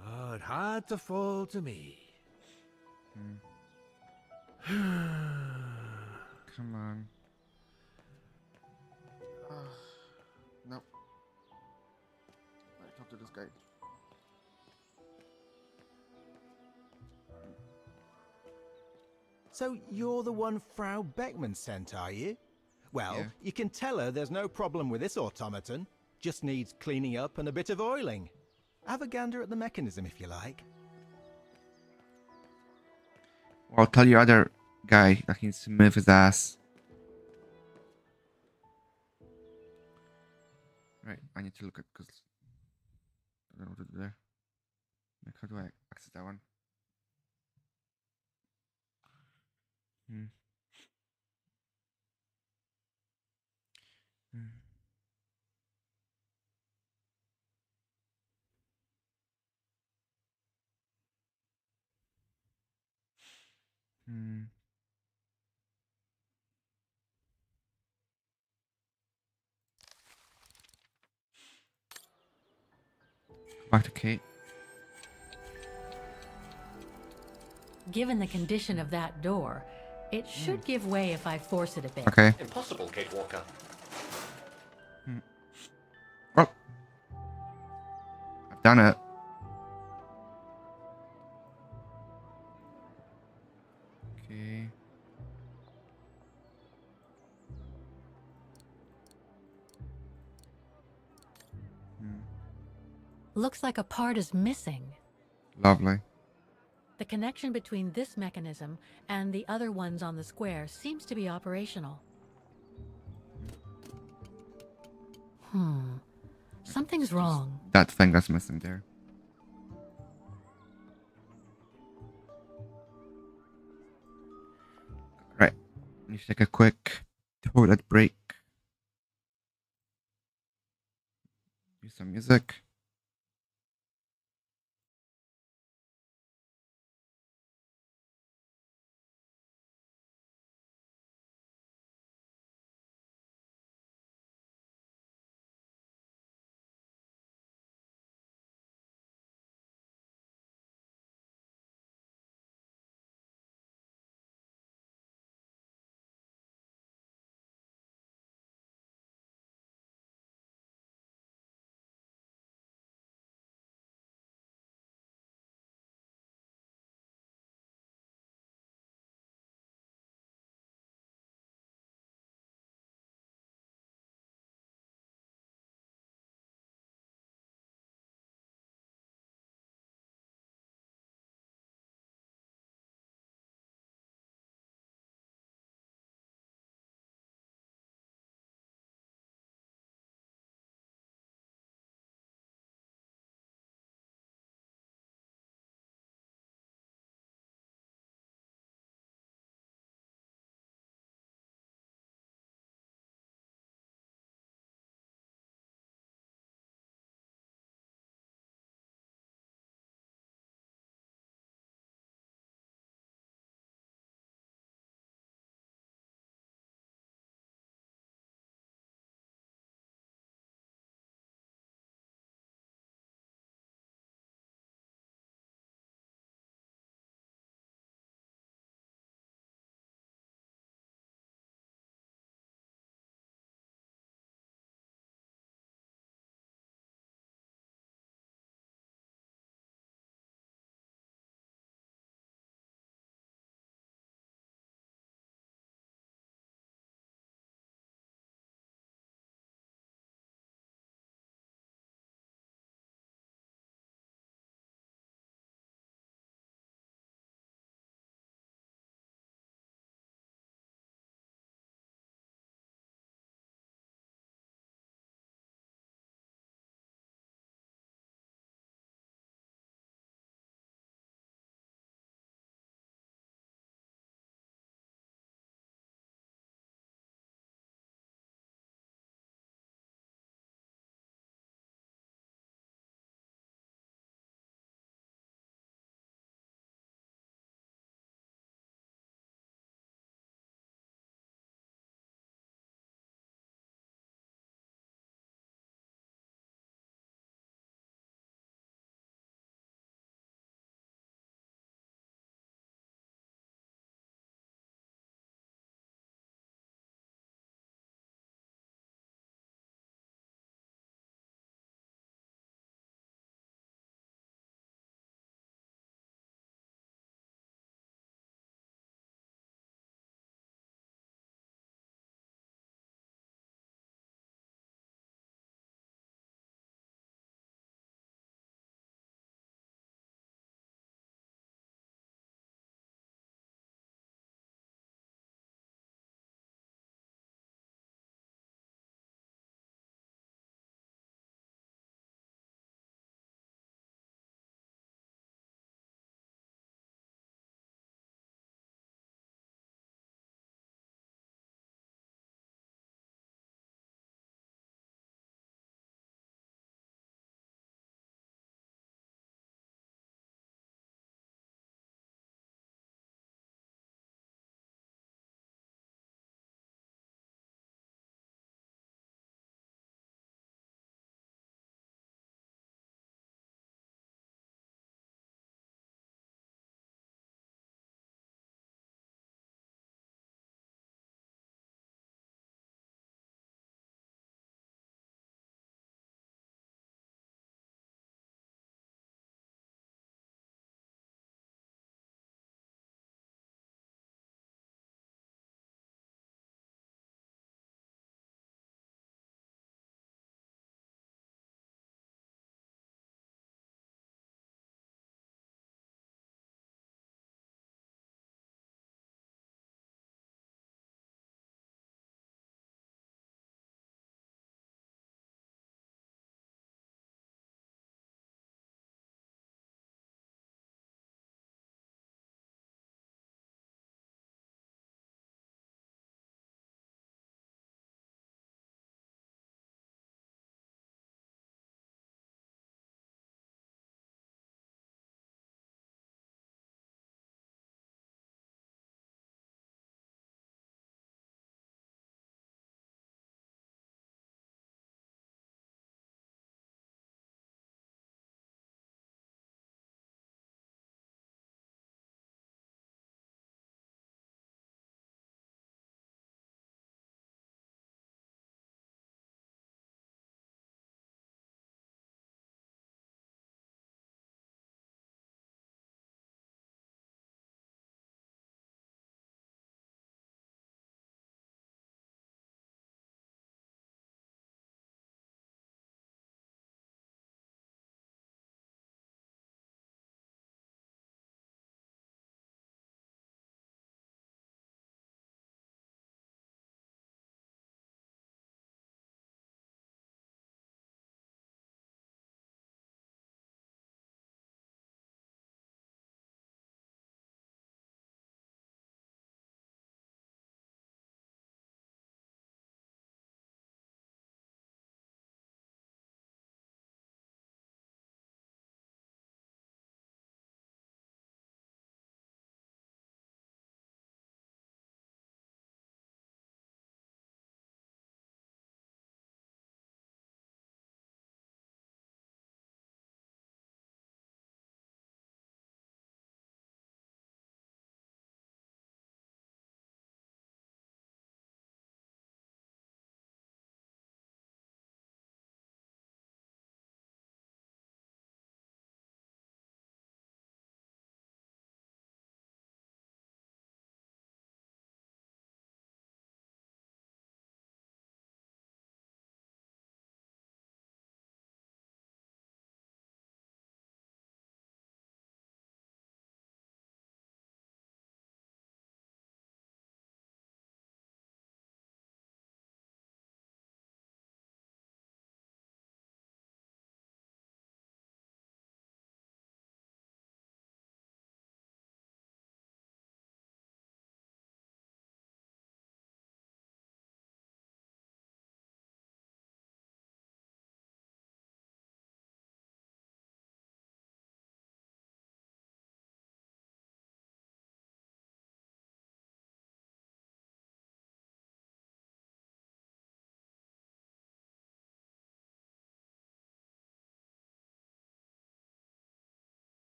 Oh, it had to fall to me. Come on. No. I talk to this guy. So you're the one Frau Beckman sent, are you? Well, Yeah. you can tell her there's no problem with this automaton. Just needs cleaning up and a bit of oiling. Have a gander at the mechanism if you like. Well, tell your other guy that he needs to move his ass. Right, I need to look at because I don't know what to do there. Like, how do I access that one? Hmm. Hmm. Hmm. Back to Kate. Given the condition of that door, it should give way if I force it a bit. Okay. Impossible, Kate Walker. Oh, I've done it. Okay. Looks like a part is missing. Lovely. The connection between this mechanism and the other ones on the square seems to be operational. Something's wrong. That thing that's missing there. Right. Need to take a quick toilet break. Do some music.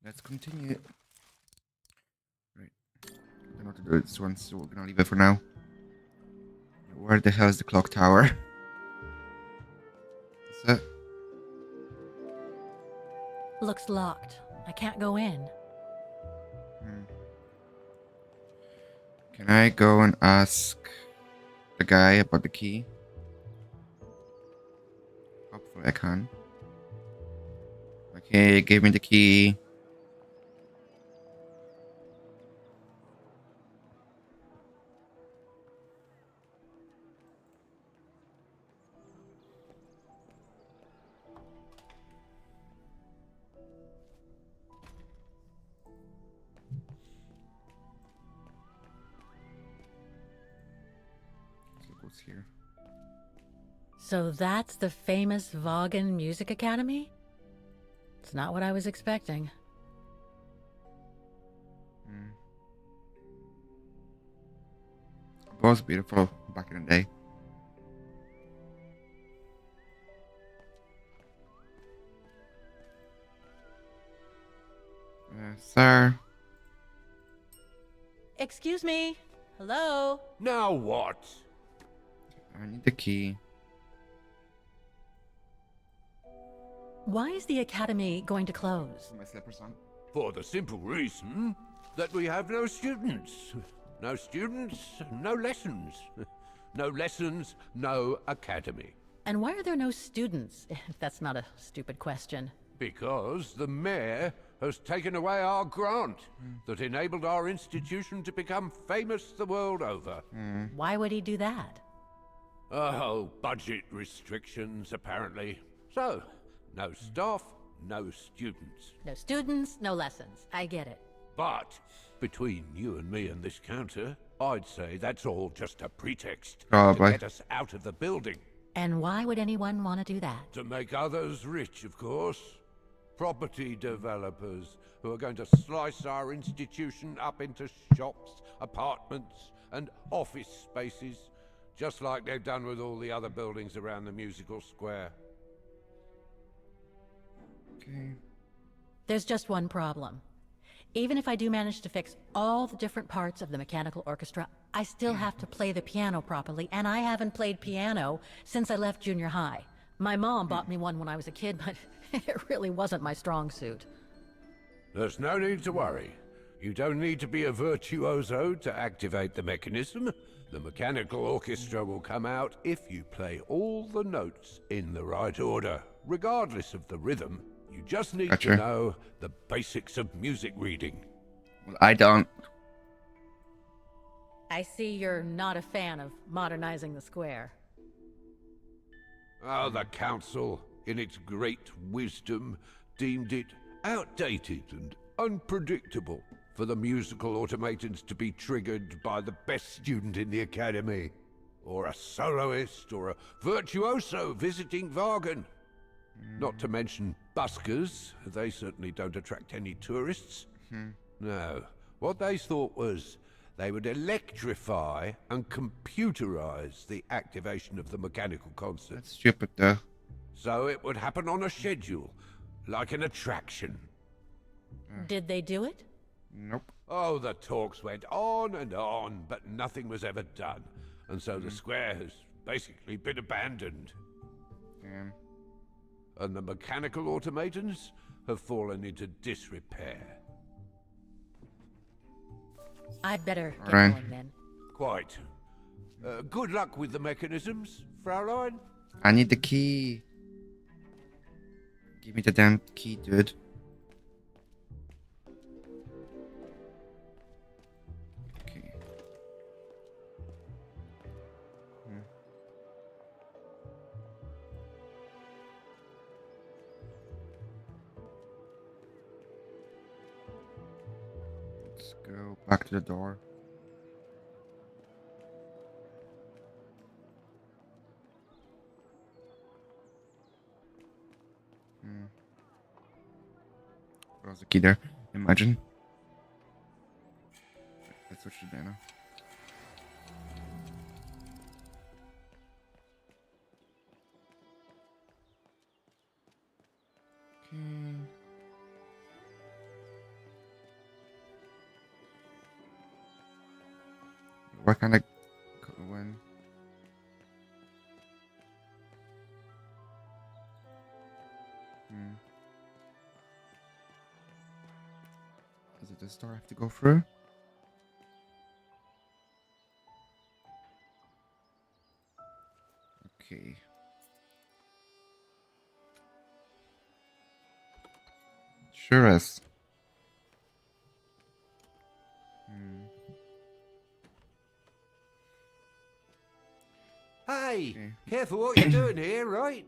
let's continue. Right. I don't know what to do with this one, so we're gonna leave it for now. Where the hell is the clock tower? Is it? Looks locked. I can't go in. Can I go and ask the guy about the key? Hopefully I can. Okay, give me the key. Let's look what's here. So that's the famous Vaughan Music Academy? It's not what I was expecting. It was beautiful back in the day. Sir. Excuse me? Hello? Now what? I need the key. Why is the academy going to close? My slippers on. For the simple reason that we have no students. No students, no lessons. No lessons, no academy. And why are there no students, if that's not a stupid question? Because the mayor has taken away our grant that enabled our institution to become famous the world over. Why would he do that? Oh, budget restrictions, apparently. So, no staff, no students. No students, no lessons. I get it. But, between you and me and this counter, I'd say that's all just a pretext Probably. to get us out of the building. And why would anyone want to do that? To make others rich, of course. Property developers who are going to slice our institution up into shops, apartments, and office spaces, just like they've done with all the other buildings around the musical square. Okay. There's just one problem. Even if I do manage to fix all the different parts of the mechanical orchestra, I still have to play the piano properly, and I haven't played piano since I left junior high. My mom bought me one when I was a kid, but it really wasn't my strong suit. There's no need to worry. You don't need to be a virtuoso to activate the mechanism. The mechanical orchestra will come out if you play all the notes in the right order, regardless of the rhythm. You just need Gotcha. to know the basics of music reading. Well, I don't. I see you're not a fan of modernizing the square. Oh, the council, in its great wisdom, deemed it outdated and unpredictable for the musical automatons to be triggered by the best student in the academy, or a soloist, or a virtuoso visiting Vaughan. Not to mention buskers. They certainly don't attract any tourists. No. What they thought was they would electrify and computerize the activation of the mechanical concert. That's stupid, though. So it would happen on a schedule, like an attraction. Did they do it? Nope. Oh, the talks went on, but nothing was ever done. And so the square has basically been abandoned. Damn. And the mechanical automatons have fallen into disrepair. I'd better get Right. going then. Quite. Good luck with the mechanisms, Fraulein. I need the key. Give me the damn key, dude. Okay. Let's go back to the door. There was a key there. Imagine. Let's switch to Dana. Okay. what kind of when? Is it this door I have to go through? Okay. Sure is. Hey, careful what you're doing here, right?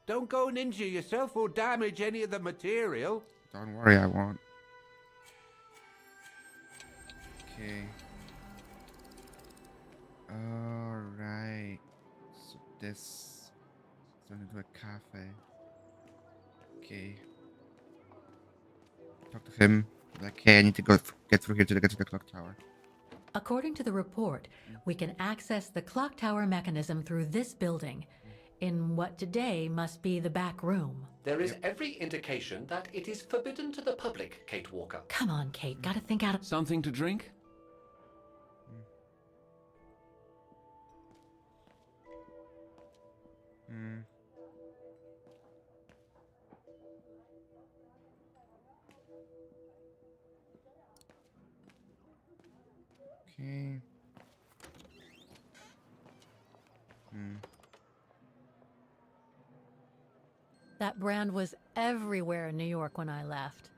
Don't go and injure yourself or damage any of the material. Don't worry, I won't. Okay. Alright. So this turned into a cafe. Okay. Talk to him. Like, hey, I need to get through here to get to the clock tower. According to the report, we can access the clock tower mechanism through this building, in what today must be the back room. There is every indication that it is forbidden to the public, Kate Walker. Come on, Kate, gotta think out of... Something to drink? Okay. That brand was everywhere in New York when I left.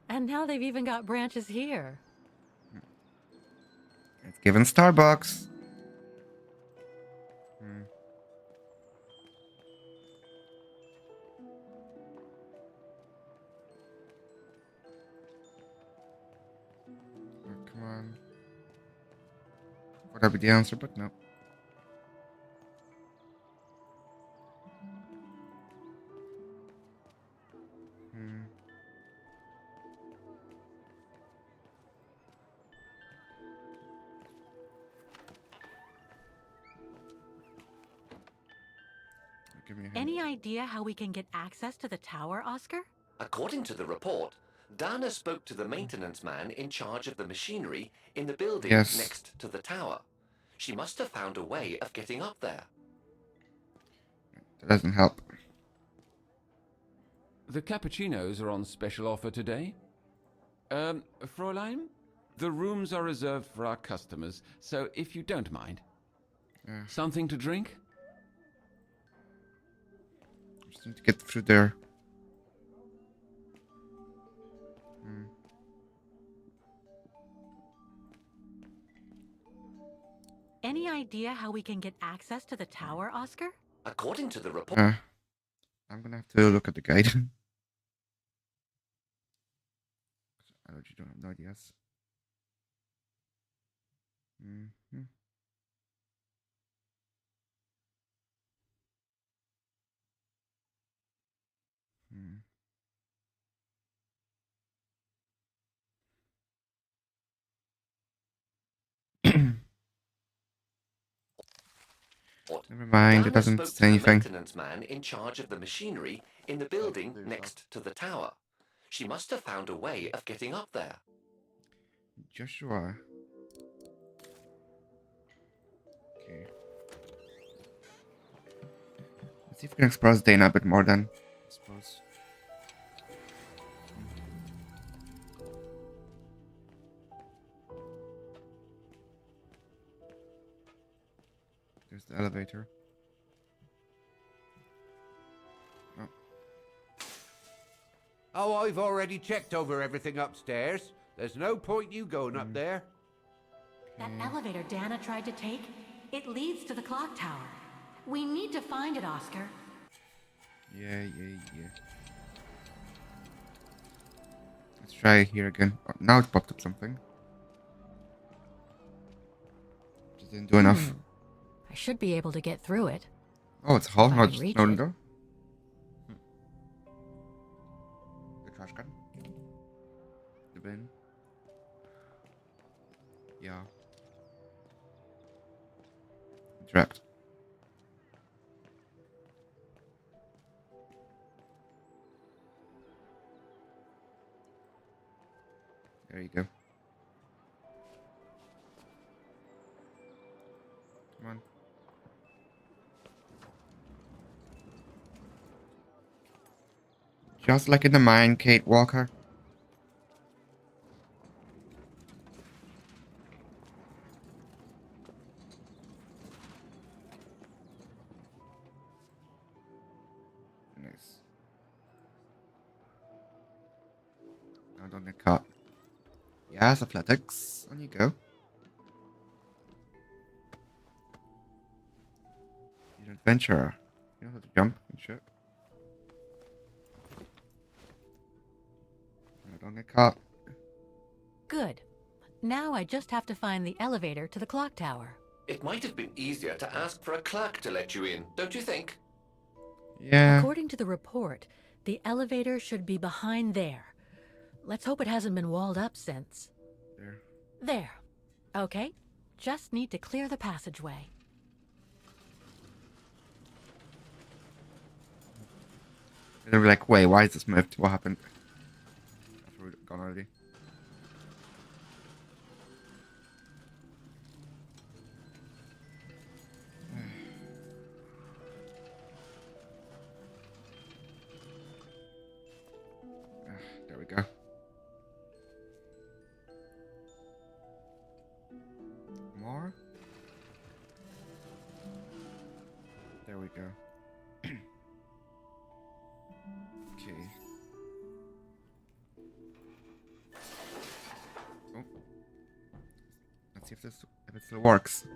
And now they've even got branches here. It's given Starbucks. Oh, come on. Would that be the answer? But no. Give me a hint. Any idea how we can get access to the tower, Oscar? According to the report, Dana spoke to the maintenance man in charge of the machinery in the building Yes. next to the tower. She must have found a way of getting up there. That doesn't help. The cappuccinos are on special offer today. Fräulein, the rooms are reserved for our customers, so if you don't mind. Something to drink? Just need to get through there. Any idea how we can get access to the tower, Oscar? According to the report... I'm gonna have to look at the guide. I actually don't have no ideas. Never mind, it Dana doesn't spoke say to the anything. maintenance man in charge of the machinery in the building next to the tower. She must have found a way of getting up there. Joshua. Okay. Let's see if we can explore Dana a bit more then, I suppose. There's the elevator. Oh, I've already checked over everything upstairs. There's no point you going up there. That elevator Dana tried to take, it leads to the clock tower. We need to find it, Oscar. Yeah. Let's try here again. Oh, now it popped up something. Just didn't do enough. I should be able to get through it. Oh, it's a hall, If I not can just reach an it. door. The trash can. The bin. Yeah. Interact. There you go. Just like in the mine, Kate Walker. Nice. Now don't get caught. Yes, athletics. On you go. You're an adventurer. You know how to jump and shit. Now don't get caught. Good. Now I just have to find the elevator to the clock tower. It might have been easier to ask for a clerk to let you in, don't you think? Yeah. According to the report, the elevator should be behind there. Let's hope it hasn't been walled up since. There. There. Okay. Just need to clear the passageway. And they were like, wait, why is this moved? What happened? After we've gone already. There we go. More? There we go. Okay. Oh. Let's see if it still works.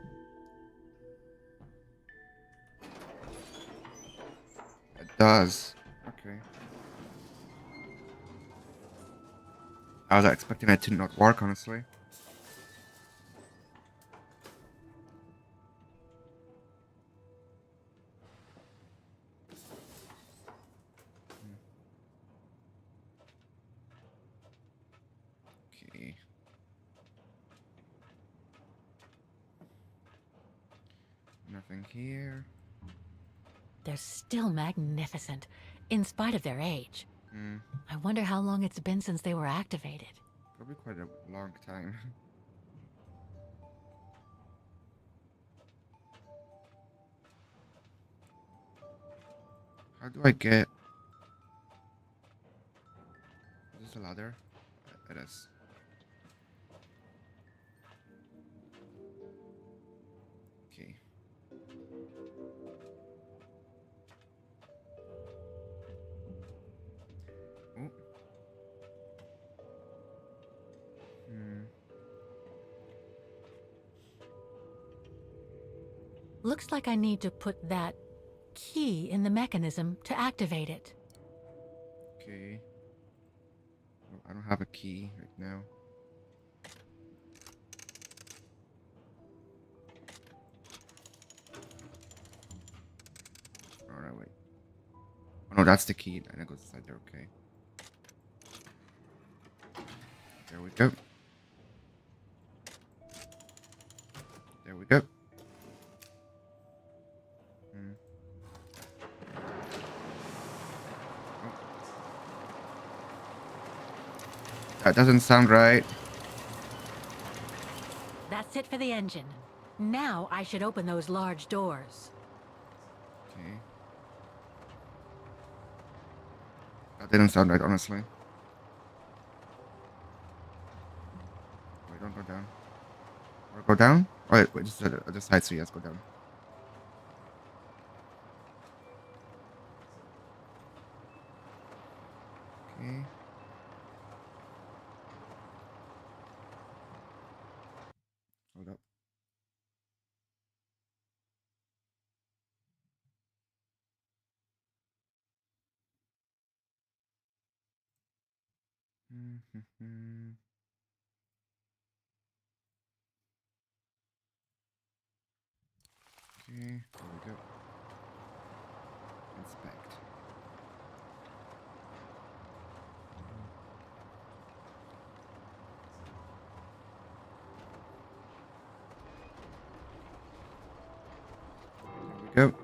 It does. Okay. I was expecting it to not work, honestly. Okay. Nothing here. They're still magnificent, in spite of their age. Hmm. I wonder how long it's been since they were activated. Probably quite a long time. How do I get... Is this a ladder? It is. Okay. Oh. Hmm. Looks like I need to put that key in the mechanism to activate it. Okay. Well, I don't have a key right now. Alright, wait. Oh no, that's the key. And it goes inside there, okay. There we go. There we go. Hmm. Oh. That doesn't sound right. That's it for the engine. Now I should open those large doors. Okay. That didn't sound right, honestly. Wait, don't go down. Or go down? Oh, wait, just the side, so yes, go down. Okay. Hold up. Mm-hmm. Okay, there we go. Inspect. There we go.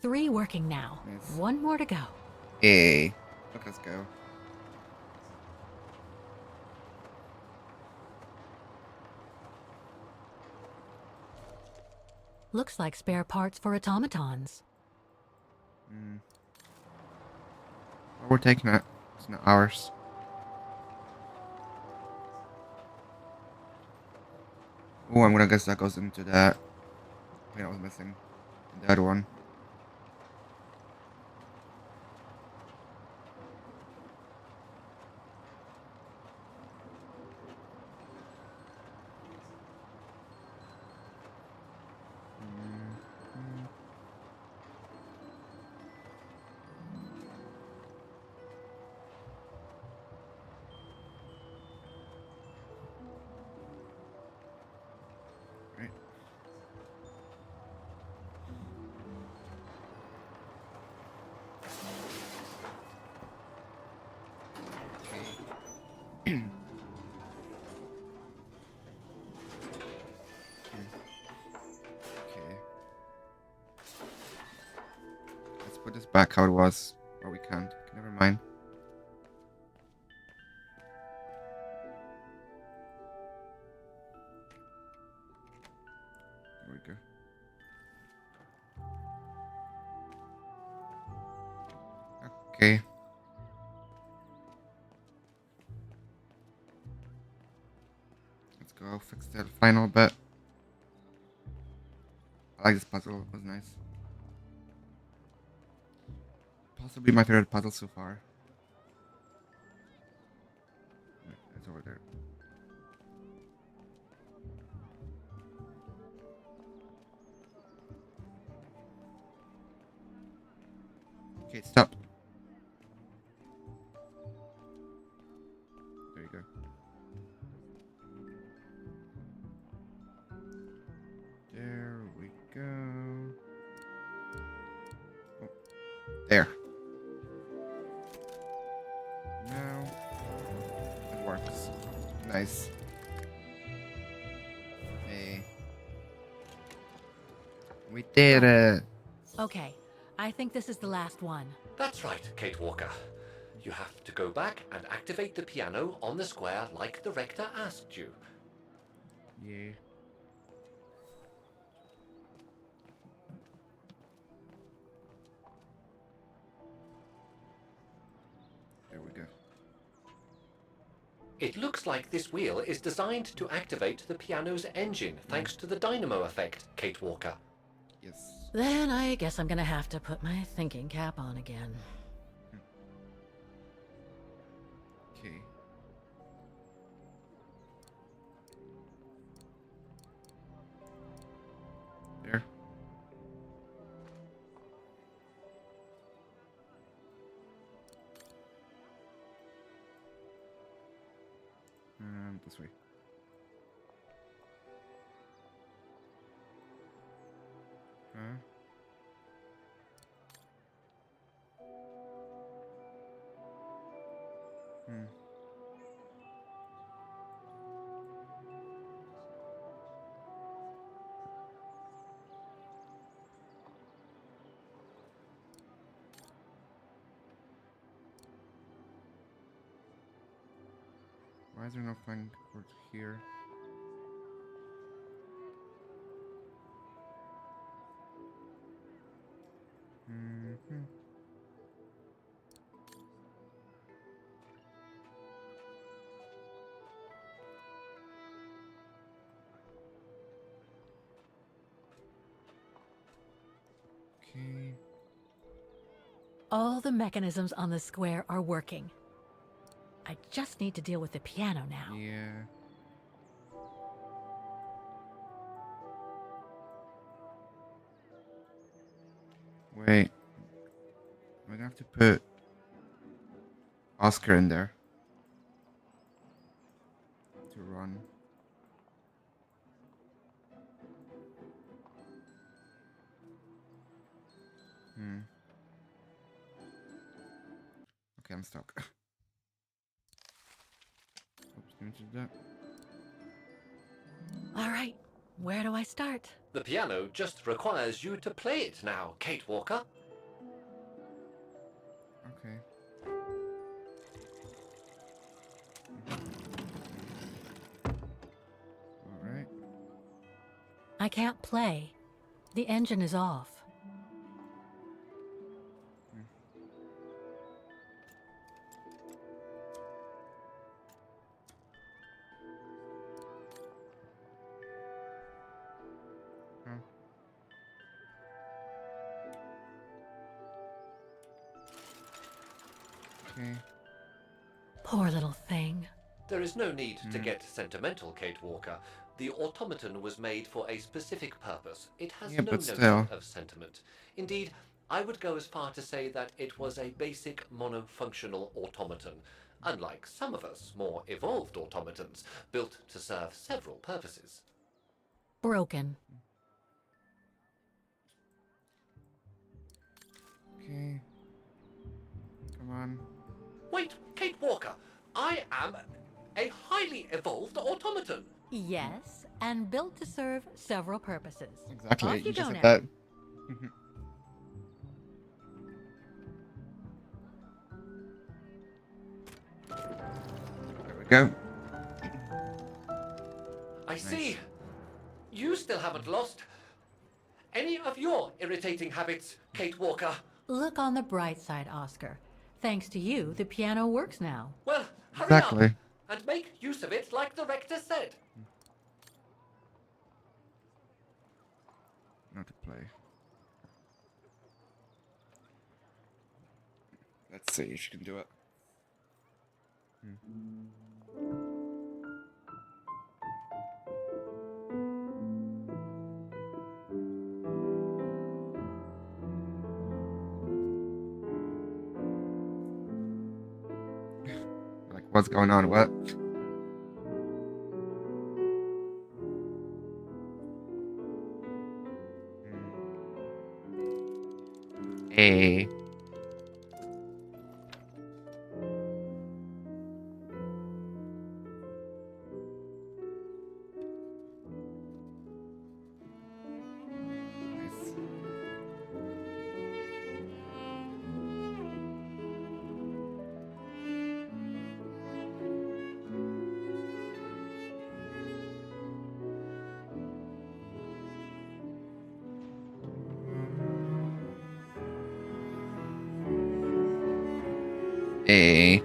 Three working now. Nice. One more to go. Hey, look, let's go. Looks like spare parts for automatons. Well, we're taking it. It's not ours. Oh, I'm gonna guess that goes into that. I think I was missing the other one. Right. Okay. Let's put this back how it was. Or we can't. Never mind. There we go. Okay. Let's go fix the final bit. I like this puzzle. It was nice. Possibly my favorite puzzle so far. It's over there. Okay, stop. There you go. There we go. Oh, there. Now it works. Nice. Hey. We did it. Okay, I think this is the last one. That's right, Kate Walker. You have to go back and activate the piano on the square like the rector asked you. Yeah. There we go. It looks like this wheel is designed to activate the piano's engine thanks to the dynamo effect, Kate Walker. Yes. Then I guess I'm gonna have to put my thinking cap on again. Okay. There. This way. Huh? Why is there no fine chord here? Okay. All the mechanisms on the square are working. I just need to deal with the piano now. Yeah. Wait. I'm gonna have to put Oscar in there to run. Okay, I'm stuck. Oops, let me do that. All right, where do I start? The piano just requires you to play it now, Kate Walker. Okay. Alright. I can't play. The engine is off. Okay. Poor little thing. There is no need to get sentimental, Kate Walker. The automaton was made for a specific purpose. It has Yeah, no but notion still. of sentiment. Indeed, I would go as far to say that it was a basic monofunctional automaton, unlike some of us more evolved automatons, built to serve several purposes. Broken. Okay. Come on. Wait, Kate Walker! I am a highly evolved automaton! Yes, and built to serve several purposes. Exactly. Off You you just go said now. that. There we go. I see. You still haven't lost any of your irritating habits, Kate Walker. Look on the bright side, Oscar. Thanks to you, the piano works now. Well, hurry Exactly. up and make use of it like the rector said. Not to play. Let's see if she can do it. Like, what's going on? What? Hey. Hey.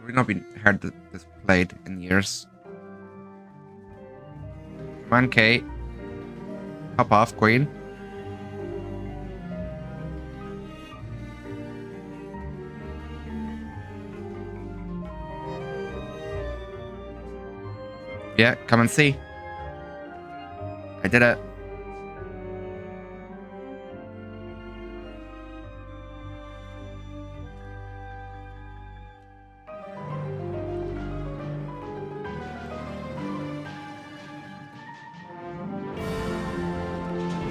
We've not been heard this played in years. Come on, Kate. Hop off, Queen. Yeah, come and see. I did it.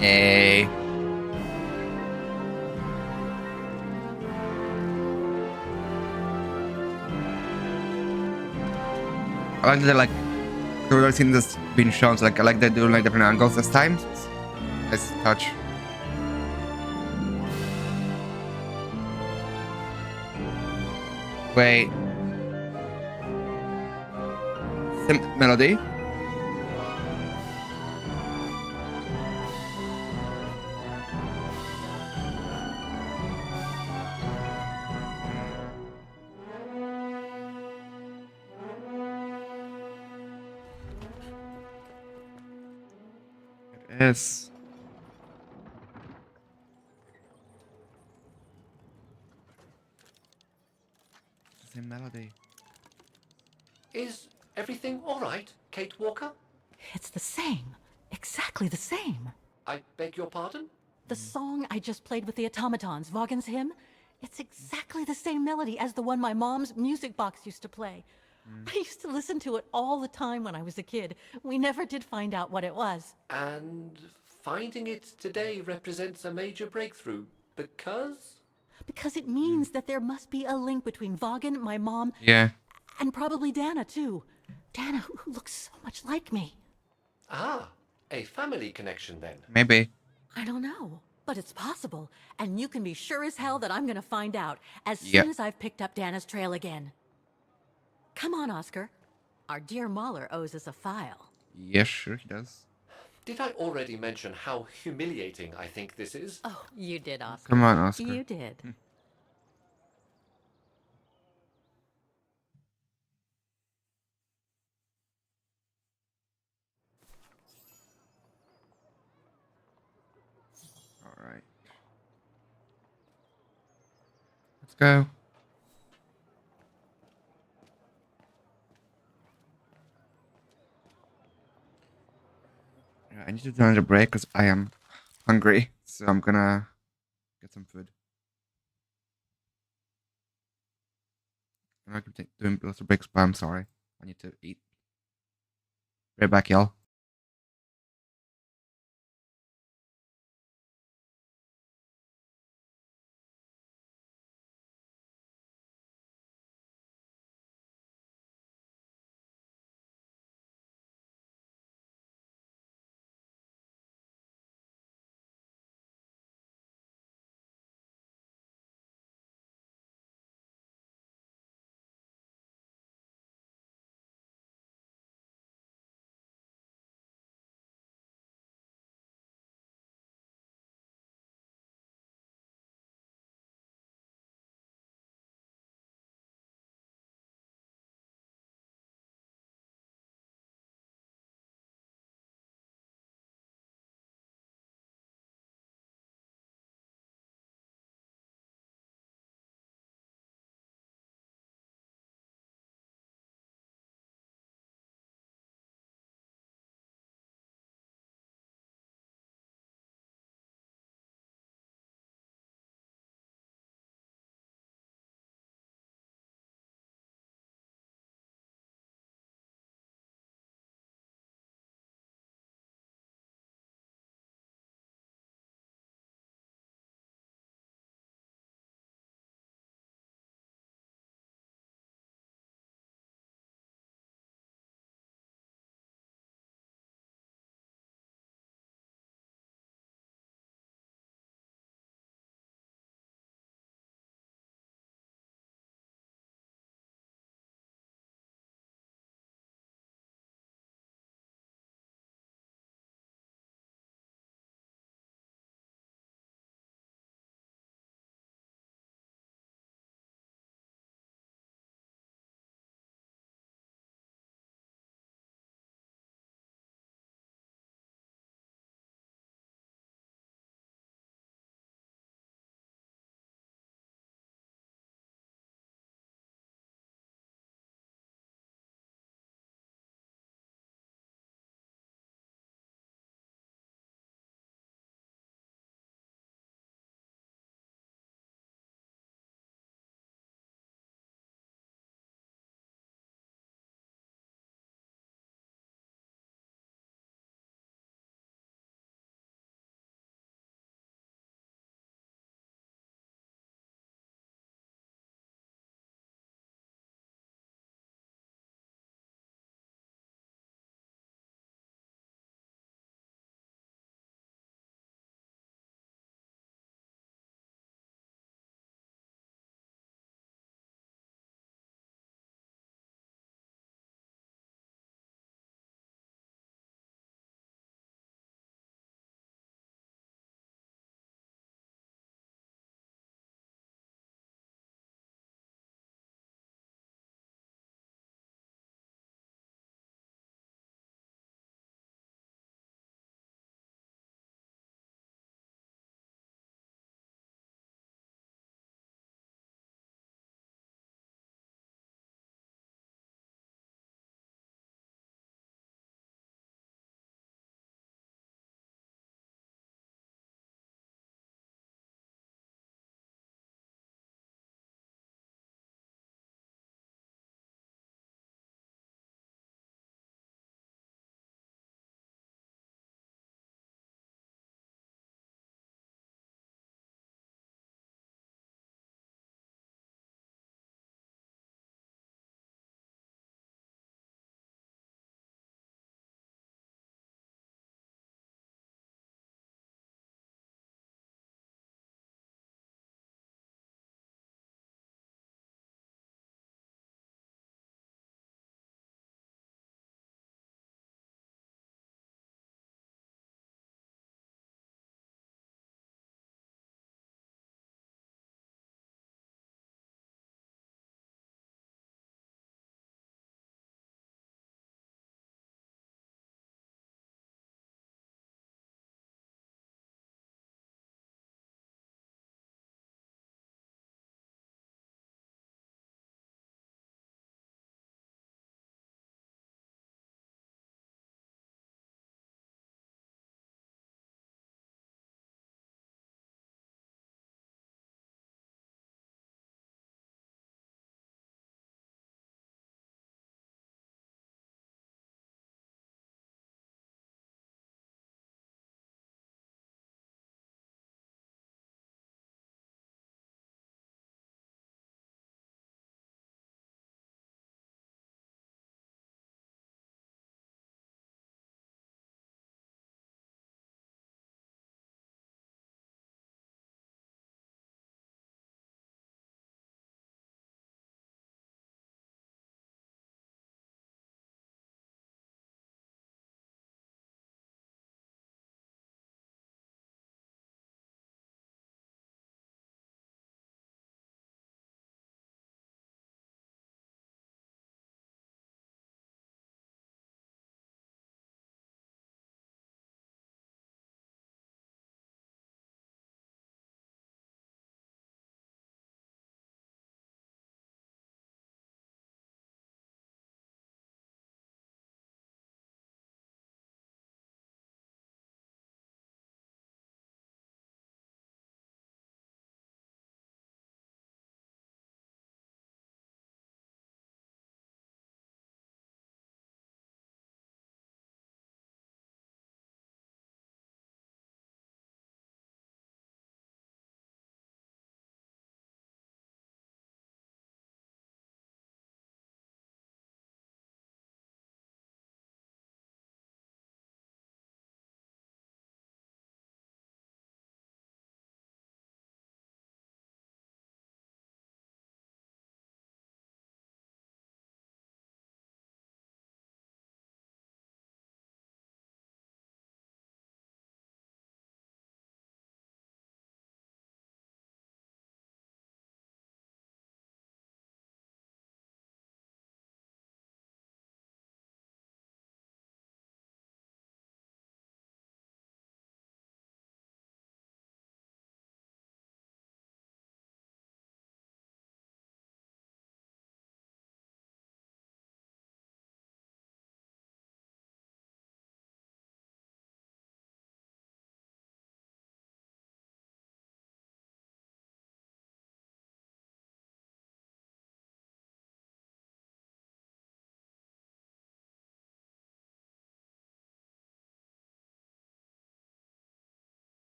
Hey. I like that, like, we've already seen this being shown, so like, I like they're doing like different angles this time. Nice touch. Wait. Melody? It is. It's the same melody. Is everything all right, Kate Walker? It's the same. Exactly the same. I beg your pardon? The song I just played with the automatons, Vaughan's hymn, it's exactly the same melody as the one my mom's music box used to play. I used to listen to it all the time when I was a kid. We never did find out what it was. And finding it today represents a major breakthrough because? Because it means that there must be a link between Vaughan, my mom, Yeah. and probably Dana, too. Dana, who looks so much like me. Ah, a family connection then. Maybe. I don't know, but it's possible. And you can be sure as hell that I'm gonna find out as Yep. soon as I've picked up Dana's trail again. Come on, Oscar. Our dear Mahler owes us a file. Yes, sure he does. Did I already mention how humiliating I think this is? Oh, you did, Oscar. Come on, Oscar. You did. All right. Let's go. Yeah, I need to do another break because I am hungry. So I'm gonna get some food. I'm not gonna doing lots of breaks, but I'm sorry. I need to eat. Right back, y'all.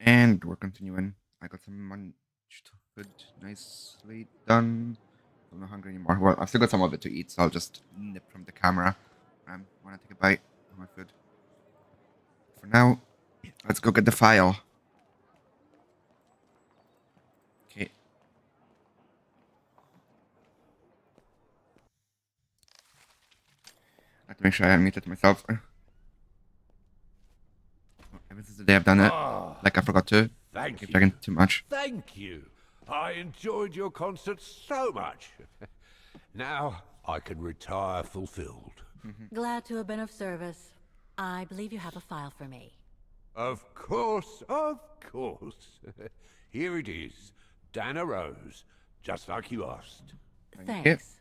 And we're continuing. I got some munched food nicely done. I'm not hungry anymore. Well, I've still got some of it to eat, so I'll just nip from the camera when I take a bite of my food. For now, let's go get the file. Okay. I have to make sure I unmute it myself. Ever since the day I've done it, like I forgot to. Thank Keep you. dragging too much. Thank you. I enjoyed your concert so much. Now I can retire fulfilled. Glad to have been of service. I believe you have a file for me. Of course, of course. Here it is. Dana Rose, just like you asked. Thanks.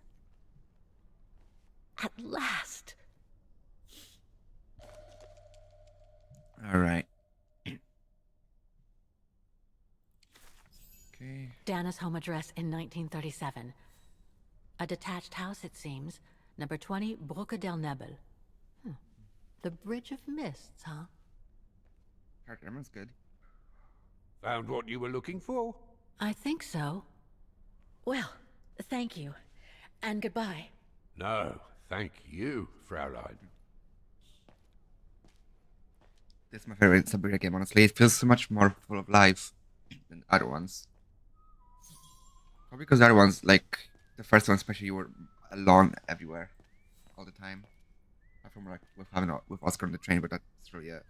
At last. All right. Okay. Dana's home address in 1937. A detached house, it seems. Number 20, Brücke der Nebel. The Bridge of Mists, huh? Her German's good. Found what you were looking for? I think so. Well, thank you. And goodbye. No, thank you, Fraulein. This is my favorite Siberia game, honestly. It feels so much more full of life than other ones. Probably because the other ones, like the first one especially, you were alone everywhere, all the time. Apart from like with Oscar on the train, but that's really it.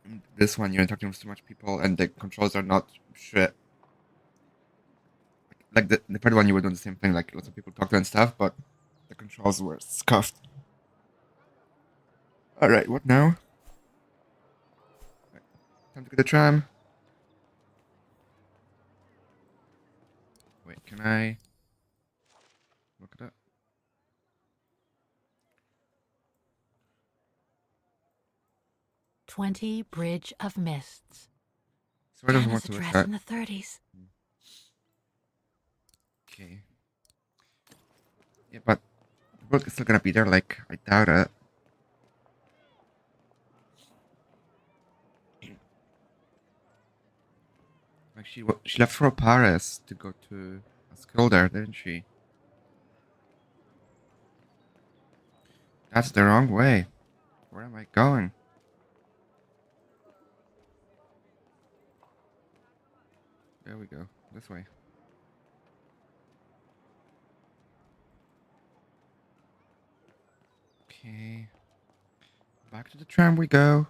And this one, you're interacting with so much people, and the controls are not shit. Like the third one, you were doing the same thing, like lots of people talk to and stuff, but the controls were scuffed. Alright, what now? Time to get the tram. Wait, can I look it up? "20 Bridge of Mists." So I don't Dana's want to look address at. in the 30s. Okay. Yeah, but the book is still gonna be there, like, I doubt it. Like, she left for Paris to go to a school there, didn't she? That's the wrong way. Where am I going? There we go. This way. Okay. Back to the tram we go.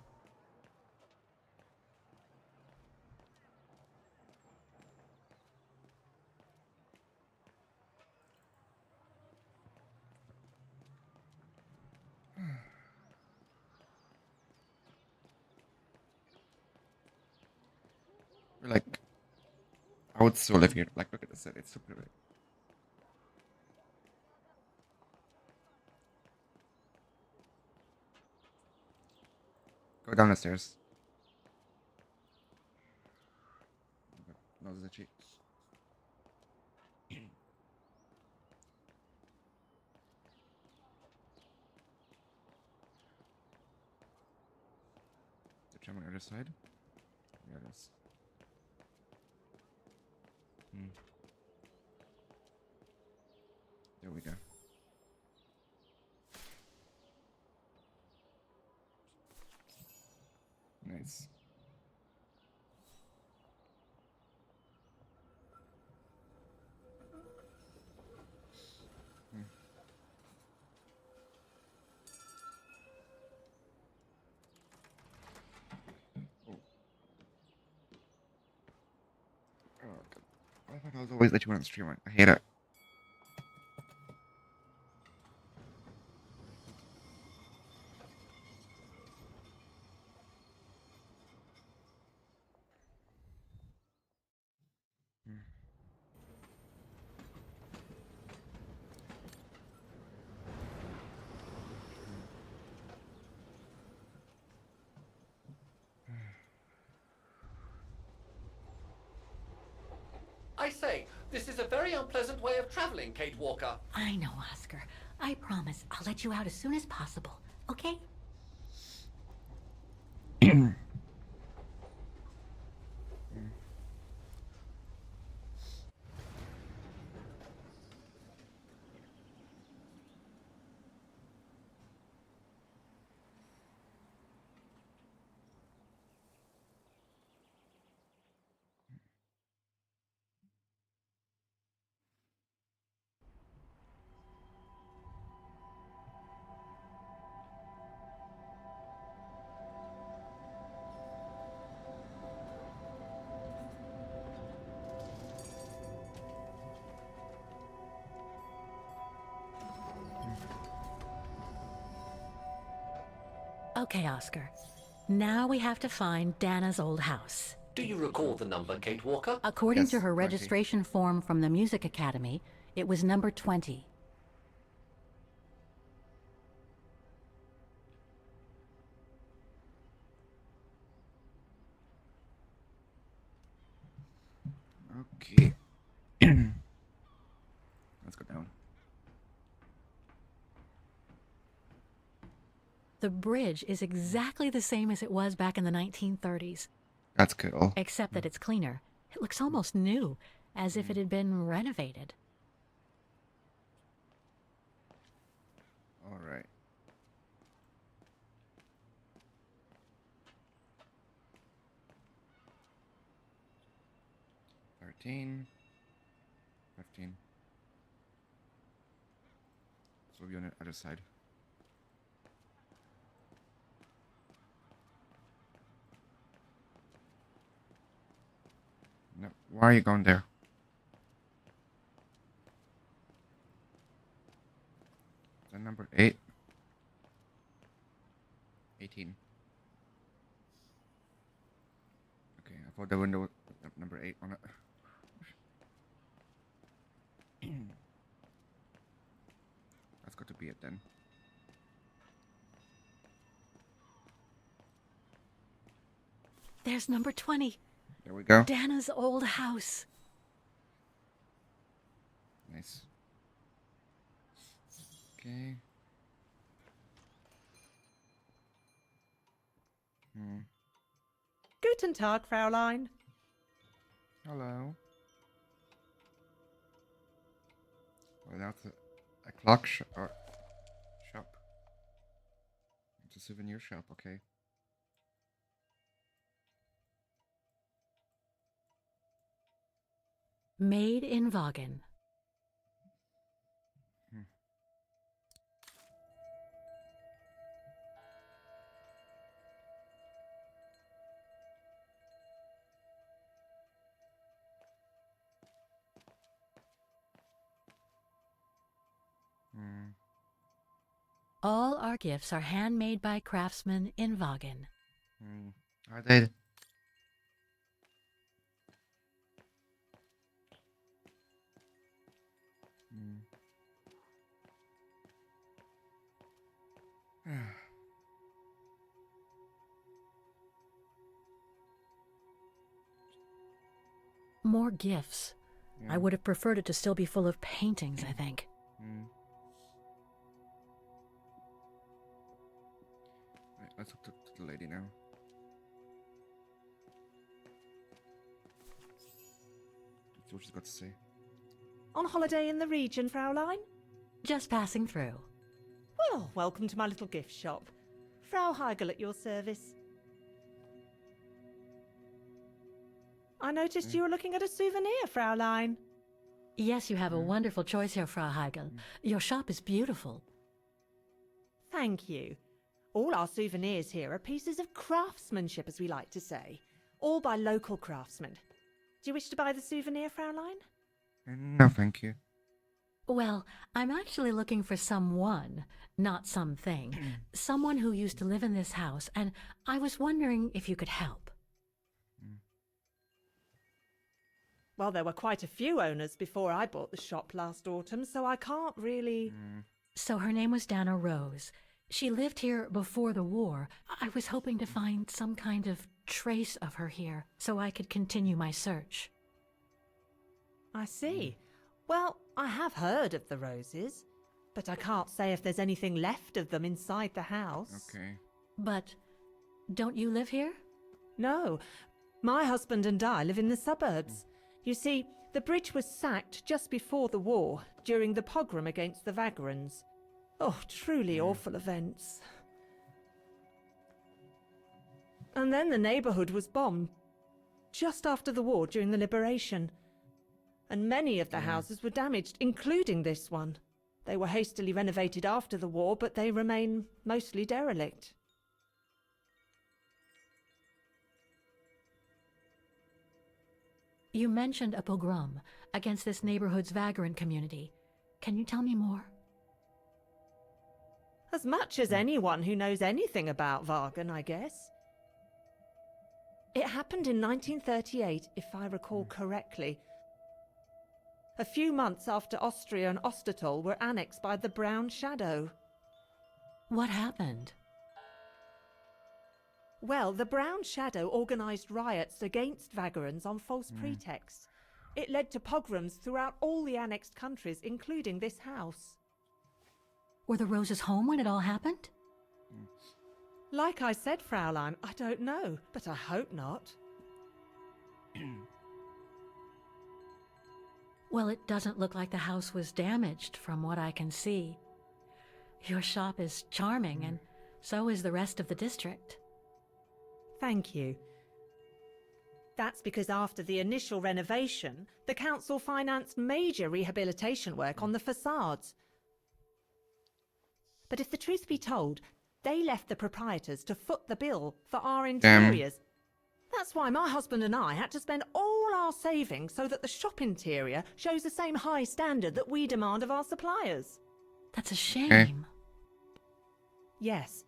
Like, I would still live here. Like, look at this city. It's super big. Go down the stairs. No, this is a cheat. The tram on the other side? Yeah, it is. There we go. Nice. Oh, God. I thought I was always let you on stream. I hate it. I say, this is a very unpleasant way of traveling, Kate Walker. I know, Oscar. I promise I'll let you out as soon as possible, okay? Okay, Oscar. Now we have to find Dana's old house. Do you recall the number, Kate Walker? According Yes, to her 20. registration form from the Music Academy, it was number 20. Okay. Let's go down. The bridge is exactly the same as it was back in the 1930s, That's cool. except that it's cleaner. It looks almost new, as if it had been renovated. All right. $13, $15. So we'll be on the other side. No, why are you going there? Is that number 8? 18. Okay, I thought the window was number 8 on it. That's got to be it then. There's number 20. There we go. Dana's old house. Nice. Okay. Guten Tag, Fraulein. Hello. Well, that's a clock shop. It's a souvenir shop, okay. Made in Vaughan. All our gifts are handmade by craftsmen in Vaughan. Are they? More gifts. Yeah. I would have preferred it to still be full of paintings, I think. Right, let's talk to the lady now. Let's see what she's got to say. On holiday in the region, Fraulein? Just passing through. Well, welcome to my little gift shop. Frau Heigl at your service. I noticed you were looking at a souvenir, Fraulein. Yes, you have a wonderful choice here, Frau Heigl. Your shop is beautiful. Thank you. All our souvenirs here are pieces of craftsmanship, as we like to say. All by local craftsmen. Do you wish to buy the souvenir, Fraulein? No, thank you. Well, I'm actually looking for someone, not something. Someone who used to live in this house, and I was wondering if you could help. Well, there were quite a few owners before I bought the shop last autumn, so I can't really... So her name was Dana Rose. She lived here before the war. I was hoping to find some kind of trace of her here, so I could continue my search. I see. Well, I have heard of the Roses, but I can't say if there's anything left of them inside the house. Okay. But don't you live here? No. My husband and I live in the suburbs. You see, the bridge was sacked just before the war, during the pogrom against the Vagrants. Oh, truly awful events. And then the neighbourhood was bombed, just after the war during the liberation. And many of the houses were damaged, including this one. They were hastily renovated after the war, but they remain mostly derelict. You mentioned a pogrom against this neighborhood's vagrant community. Can you tell me more? As much as anyone who knows anything about Wagen, I guess. It happened in 1938, if I recall correctly. A few months after Austria and Ostertal were annexed by the Brown Shadow. What happened? Well, the Brown Shadow organised riots against Vagrants on false pretexts. It led to pogroms throughout all the annexed countries, including this house. Were the Roses home when it all happened? Like I said, Fraulein, I don't know, but I hope not. Well, it doesn't look like the house was damaged from what I can see. Your shop is charming, and so is the rest of the district. Thank you. That's because after the initial renovation, the council financed major rehabilitation work on the facades. But if the truth be told, they left the proprietors to foot the bill for our interiors. That's why my husband and I had to spend all our savings so that the shop interior shows the same high standard that we demand of our suppliers. That's a shame. Yes,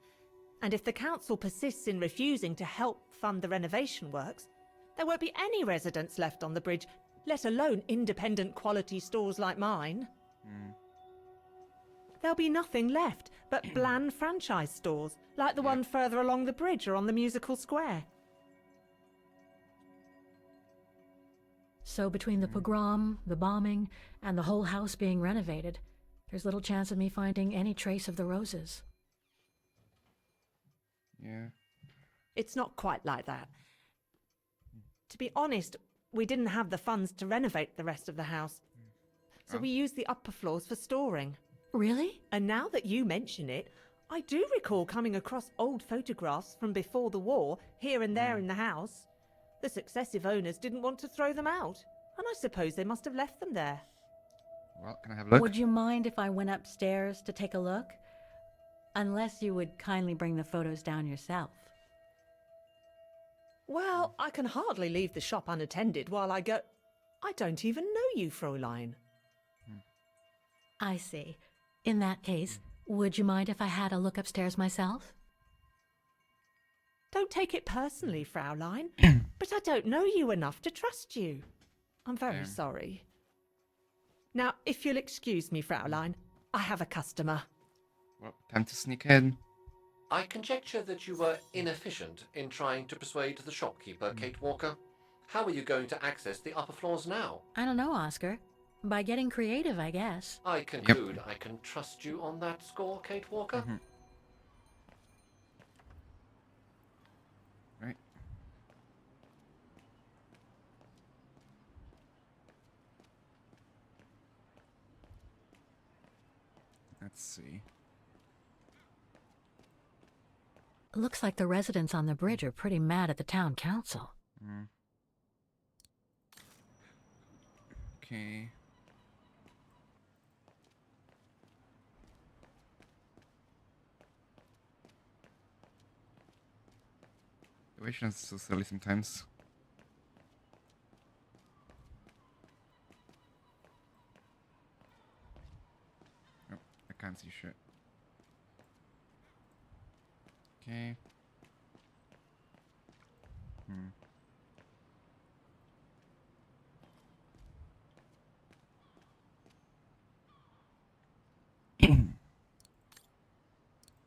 and if the council persists in refusing to help fund the renovation works, there won't be any residents left on the bridge, let alone independent quality stores like mine. There'll be nothing left but bland franchise stores, like the one further along the bridge or on the musical square. So between the pogrom, the bombing, and the whole house being renovated, there's little chance of me finding any trace of the Roses. Yeah. It's not quite like that. To be honest, we didn't have the funds to renovate the rest of the house. So we used the upper floors for storing. Really? And now that you mention it, I do recall coming across old photographs from before the war, here and there in the house. The successive owners didn't want to throw them out, and I suppose they must have left them there. Well, can I have a look? Would you mind if I went upstairs to take a look? Unless you would kindly bring the photos down yourself. Well, I can hardly leave the shop unattended while I go... I don't even know you, Fräulein. I see. In that case, would you mind if I had a look upstairs myself? Don't take it personally, Fraulein, but I don't know you enough to trust you. I'm very sorry. Now, if you'll excuse me, Fraulein, I have a customer. Well, time to sneak in. I conjecture that you were inefficient in trying to persuade the shopkeeper, Kate Walker. How are you going to access the upper floors now? I don't know, Oscar. By getting creative, I guess. I conclude I can trust you on that score, Kate Walker? Right. Let's see. Looks like the residents on the bridge are pretty mad at the town council. Okay. The way she is so silly sometimes. Oh, I can't see shit. Okay.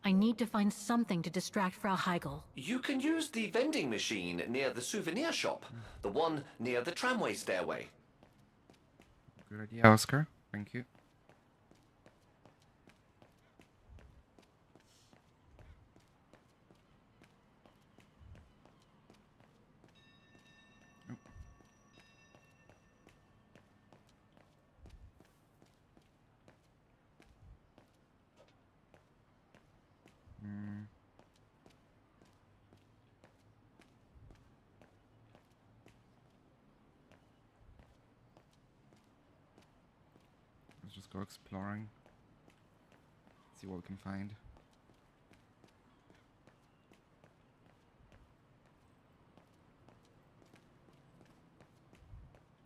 I need to find something to distract Frau Heigl. You can use the vending machine near the souvenir shop, the one near the tramway stairway. Good idea, Oscar. Thank you. Let's just go exploring. See what we can find.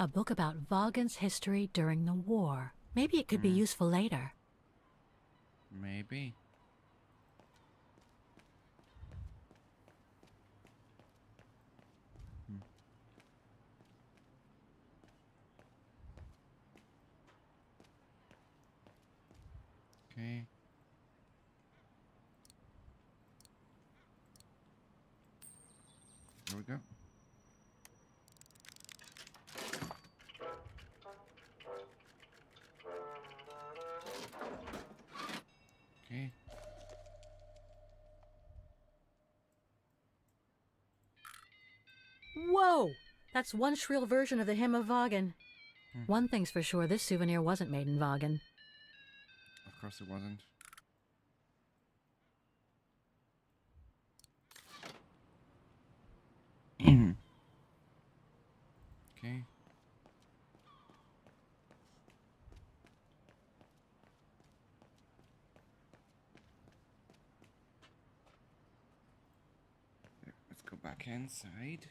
A book about Wagen's history during the war. Maybe it could be useful later. Maybe. Okay. There we go. Okay. Whoa! That's one shrill version of the Hymn of Vagan. One thing's for sure, this souvenir wasn't made in Vagan. Of course it wasn't. Okay. Let's go back inside.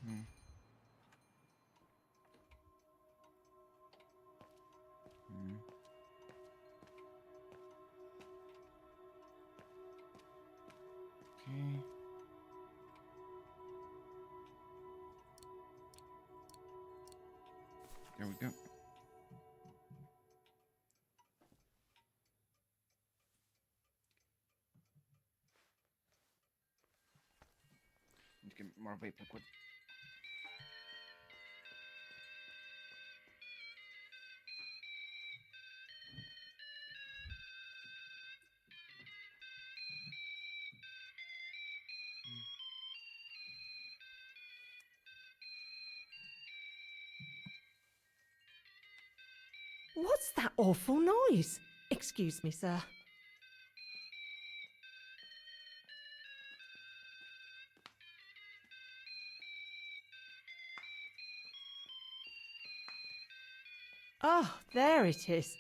Hmm. Hmm. Okay. There we go. Need to get more vape liquid. What's that awful noise? Excuse me, sir. Oh, there it is.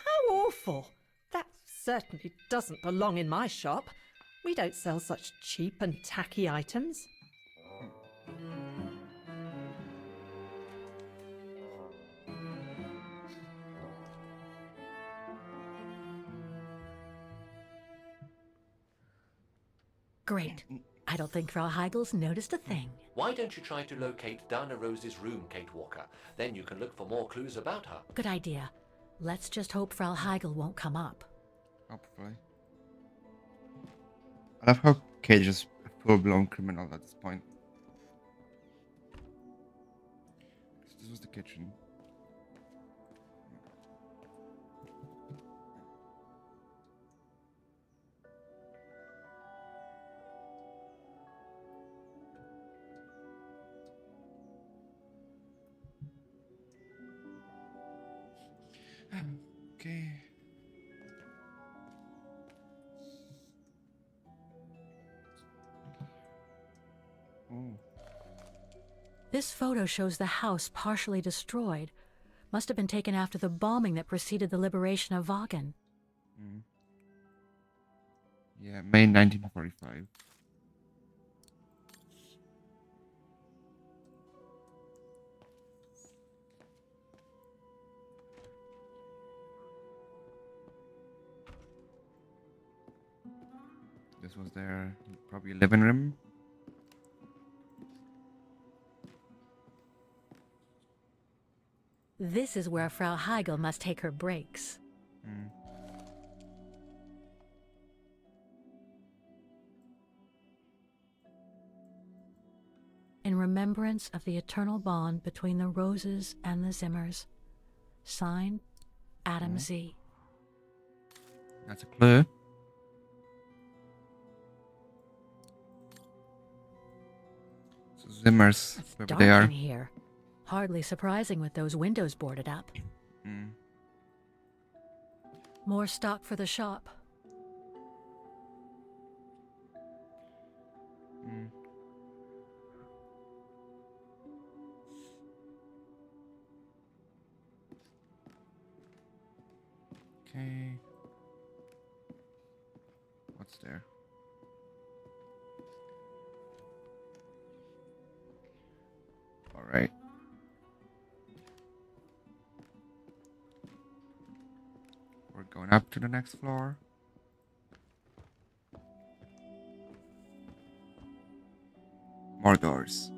How awful. That certainly doesn't belong in my shop. We don't sell such cheap and tacky items. Great. I don't think Frau Heigel's noticed a thing. Why don't you try to locate Dana Rose's room, Kate Walker? Then you can look for more clues about her. Good idea. Let's just hope Frau Heigel won't come up. Hopefully. I love how Cage is a full-blown criminal at this point. This was the kitchen. Okay. Oh. This photo shows the house partially destroyed. Must have been taken after the bombing that preceded the liberation of Vagan. Mm. Yeah, May 1945. This was their probably living room. This is where Frau Heigel must take her breaks. Mm. In remembrance of the eternal bond between the Roses and the Zimmers. Signed, Adam Z. That's a clue. So Zimmers, wherever Dark they are. in here. Hardly surprising with those windows boarded up. Mm. More stock for the shop. Mm. Okay. What's there? All right. We're going up to the next floor. More doors.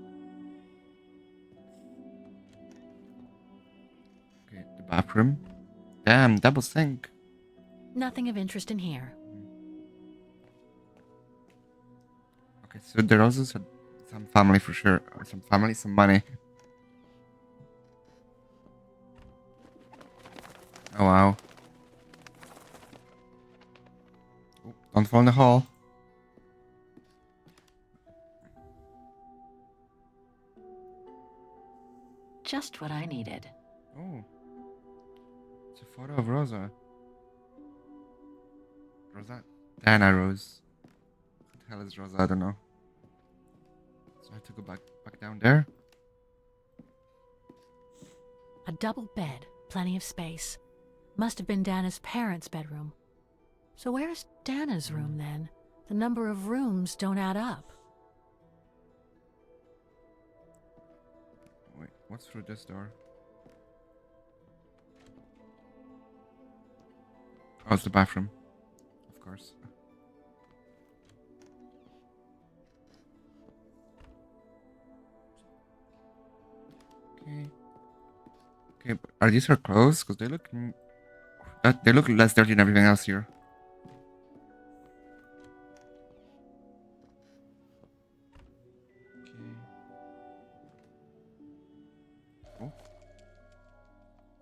Okay, the bathroom. damn, double sink. Nothing of interest in here. Okay, so there also some family for sure. Some family, some money. Oh wow. Oh, don't fall in the hole. Just what I needed. Oh. It's a photo of Rosa. Rosa? Diana Rose. What the hell is Rosa? I don't know. So I have to go back down there. A double bed, plenty of space. Must have been Dana's parents' bedroom. So where's Dana's room then? The number of rooms don't add up. Wait, what's through this door? Oh, it's the bathroom. Of course. Okay. Okay, but are these her clothes? Because they look... they look less dirty than everything else here.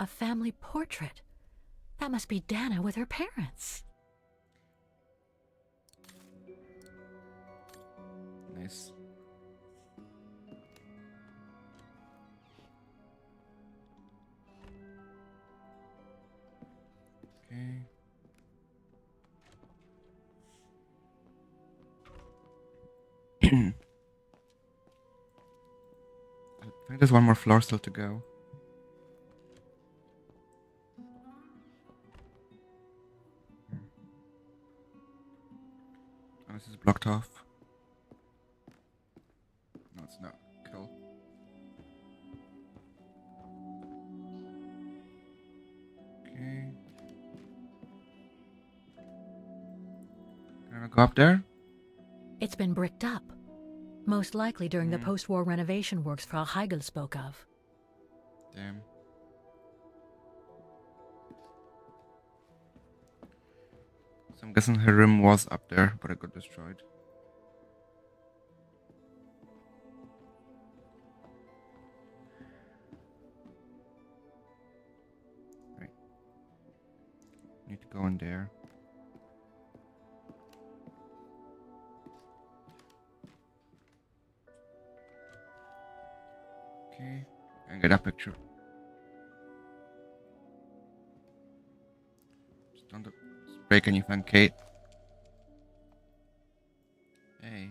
A family portrait. That must be Dana with her parents. Nice. Okay. I think there's one more floor still to go. Oh, this is blocked off. No, it's not. Cool. Okay. Can I go up there? It's been bricked up. Most likely during the post-war renovation works Frau Heigl spoke of. Damn. So I'm guessing her room was up there, but it got destroyed. Right. Need to go in there. Okay. And get that picture. Just don't break anything, Kate. Hey.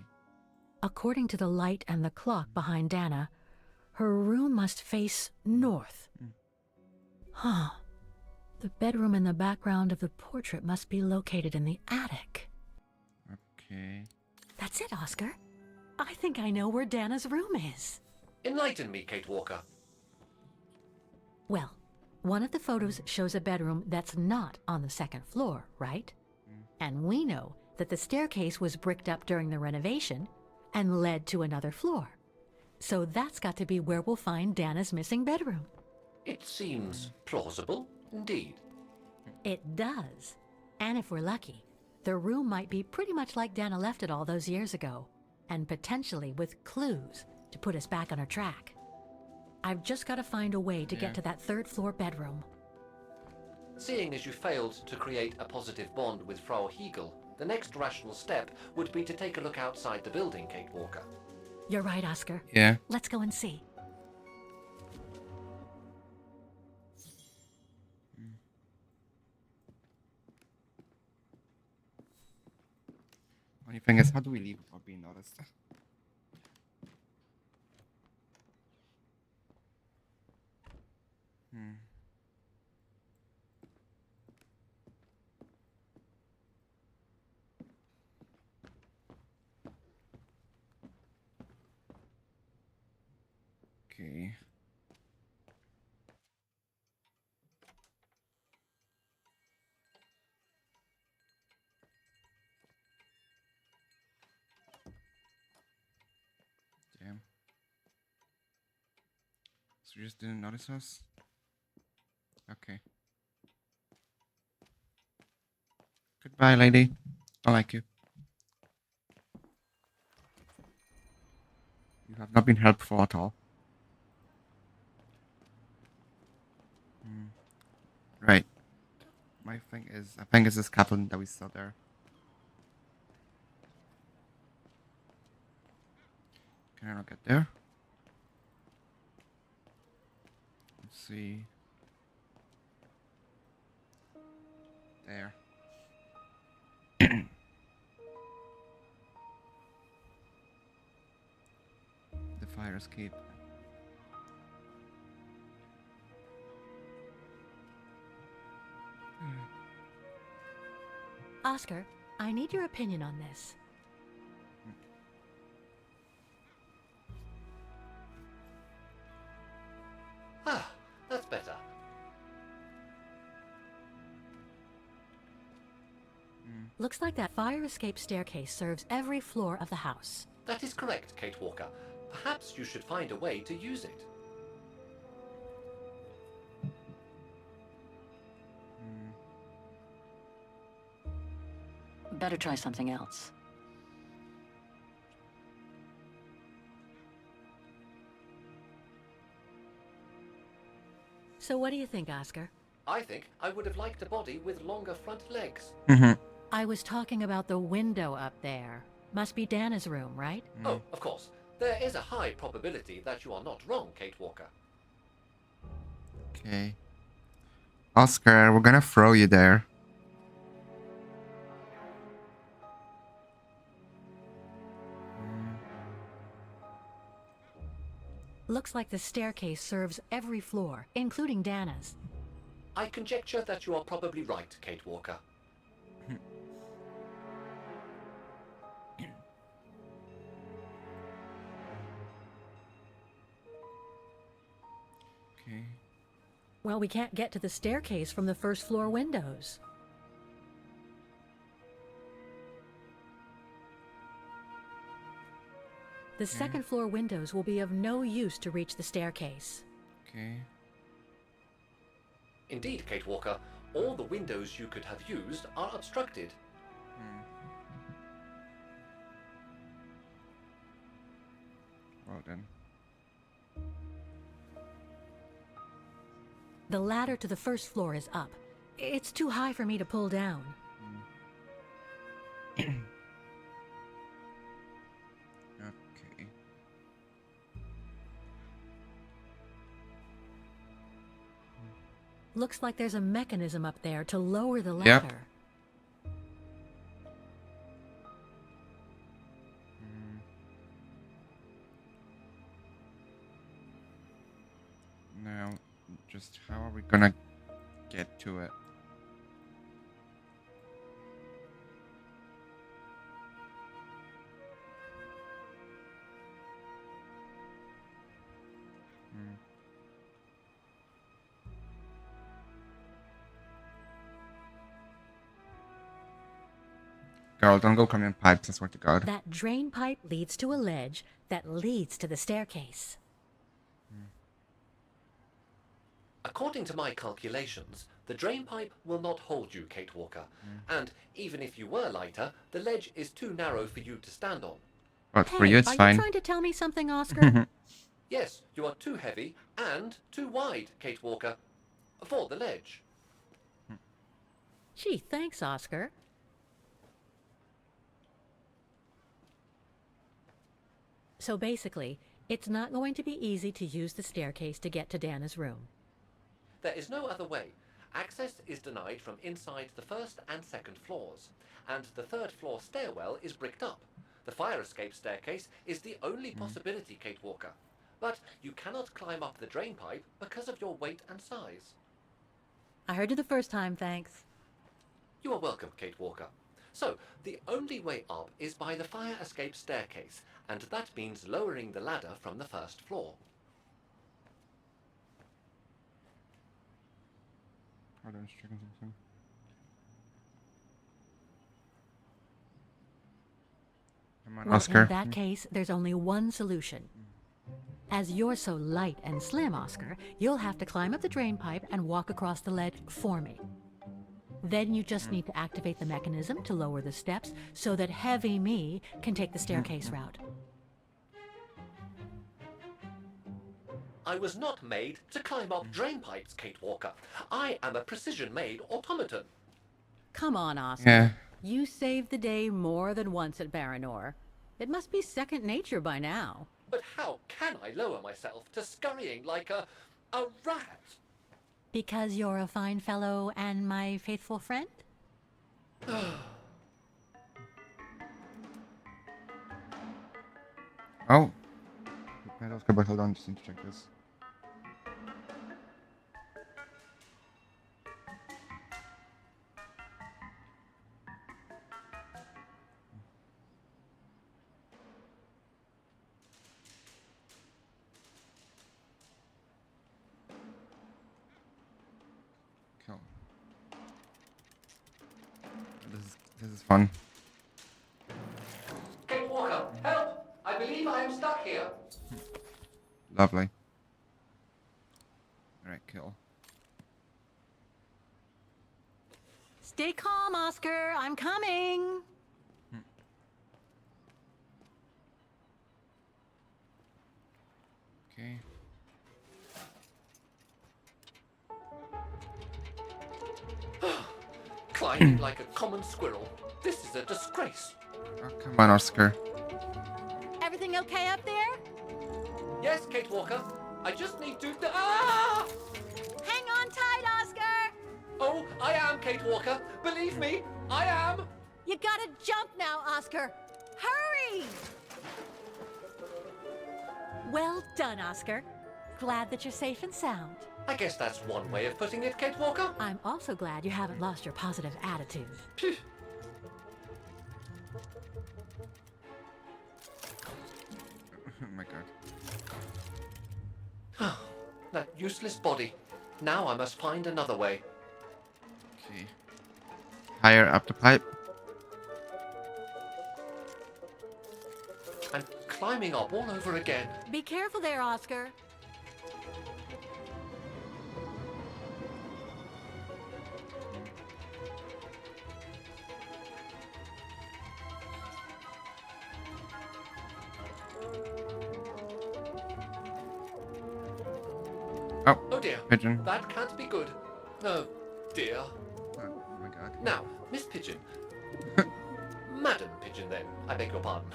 According to the light and the clock behind Dana, her room must face north. Huh. The bedroom in the background of the portrait must be located in the attic. Okay. That's it, Oscar. I think I know where Dana's room is. Enlighten me, Kate Walker. Well, one of the photos shows a bedroom that's not on the second floor, right? And we know that the staircase was bricked up during the renovation and led to another floor. So that's got to be where we'll find Dana's missing bedroom. It seems plausible, indeed. It does. And if we're lucky, the room might be pretty much like Dana left it all those years ago, and potentially with clues to put us back on our track. I've just got to find a way to get to that third floor bedroom. Seeing as you failed to create a positive bond with Frau Heigl, the next rational step would be to take a look outside the building, Kate Walker. You're right, Oscar. Yeah. Let's go and see. Only thing is, how do we leave without being noticed? Okay. Damn. So you just didn't notice us? Okay. Goodbye, lady. I like you. You have not been helpful at all. Right. My thing is, I think it's this captain that we saw there. Can I not get there? Let's see. There. The fire escape. Oscar, I need your opinion on this. Ah, that's better. Looks like that fire escape staircase serves every floor of the house. That is correct, Kate Walker. Perhaps you should find a way to use it. Better try something else. So what do you think, Oscar? I think I would have liked a body with longer front legs. I was talking about the window up there. Must be Dana's room, right? Oh, of course. There is a high probability that you are not wrong, Kate Walker. Okay. Oscar, we're gonna throw you there. Looks like the staircase serves every floor, including Dana's. I conjecture that you are probably right, Kate Walker. Okay. Well, we can't get to the staircase from the first floor windows. The second floor windows will be of no use to reach the staircase. Okay. Indeed, Kate Walker, all the windows you could have used are obstructed. Well then. The ladder to the first floor is up. It's too high for me to pull down. Okay. Looks like there's a mechanism up there to lower the Yep. ladder. Now, just how are we gonna get to it? Girl, don't go climbing pipes, I swear to God. That drain pipe leads to a ledge that leads to the staircase. According to my calculations, the drain pipe will not hold you, Kate Walker. And even if you were lighter, the ledge is too narrow for you to stand on. But for you, it's are fine. you trying to tell me something, Oscar? Yes, you are too heavy and too wide, Kate Walker, for the ledge. Gee, thanks, Oscar. So basically, it's not going to be easy to use the staircase to get to Dana's room. There is no other way. Access is denied from inside the first and second floors, and the third floor stairwell is bricked up. The fire escape staircase is the only possibility, Kate Walker. But you cannot climb up the drain pipe because of your weight and size. I heard you the first time, thanks. You are welcome, Kate Walker. So, the only way up is by the fire escape staircase, and that means lowering the ladder from the first floor. Come on, Well, Oscar. in that case, there's only one solution. As you're so light and slim, Oscar, you'll have to climb up the drain pipe and walk across the ledge for me. Then you just need to activate the mechanism to lower the steps so that Heavy Me can take the staircase route. I was not made to climb up drain pipes, Kate Walker. I am a precision-made automaton. Come on, Oscar. Yeah. You saved the day more than once at Baranor. It must be second nature by now. But how can I lower myself to scurrying like a rat? Because you're a fine fellow and my faithful friend? Oh. Wait, Oscar, but hold on, just need to check this. Cool. This is fun. Kate Walker, help! I believe I am stuck here. Lovely. Alright, cool. Stay calm, Oscar. I'm coming. Okay. Climbing like a common squirrel. This is a disgrace. Oh, come on, Oscar. Everything okay up there? Yes, Kate Walker. I just need to... Ah! Hang on tight, Oscar. Oh, I am, Kate Walker. Believe me, I am. You gotta jump now, Oscar. Hurry! Well done, Oscar. Glad that you're safe and sound. I guess that's one way of putting it, Kate Walker. I'm also glad you haven't lost your positive attitude. Phew. Oh my god. That useless body. Now I must find another way. Okay. Higher up the pipe. I'm climbing up all over again. Be careful there, Oscar. Oh dear. Pigeon. That can't be good. Oh dear. Oh my god. Now, Miss Pigeon. Madam Pigeon, then. I beg your pardon.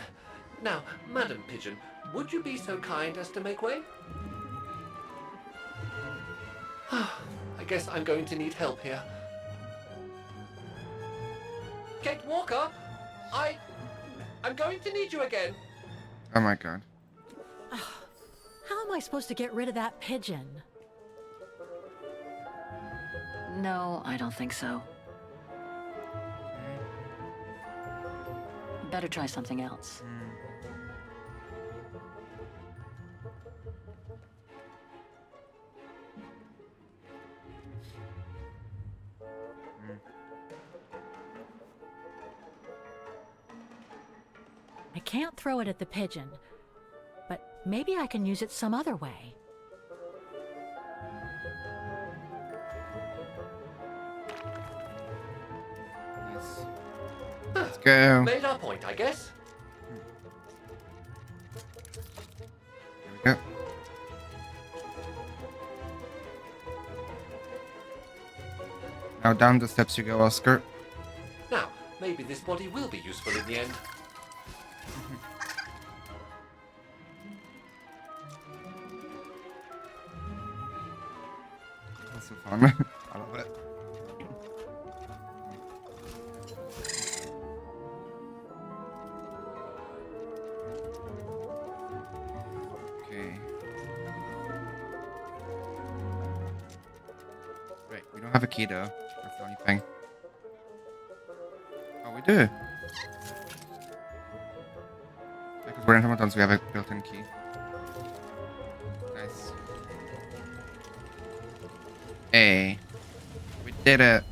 Now, Madam Pigeon, would you be so kind as to make way? I guess I'm going to need help here. Kate Walker, I'm going to need you again. Oh my god. How am I supposed to get rid of that pigeon? No, I don't think so. Better try something else. I can't throw it at the pigeon, but maybe I can use it some other way. Let's go. Made our point, I guess. There we go. Now down the steps you go, Oscar. Now, maybe this body will be useful in the end. That's so fun. I love it. Okay. Right, we don't have a key though. That's the only thing. Oh, we do. Because we're in automatons, we have a built-in key. Nice. Hey, we did it.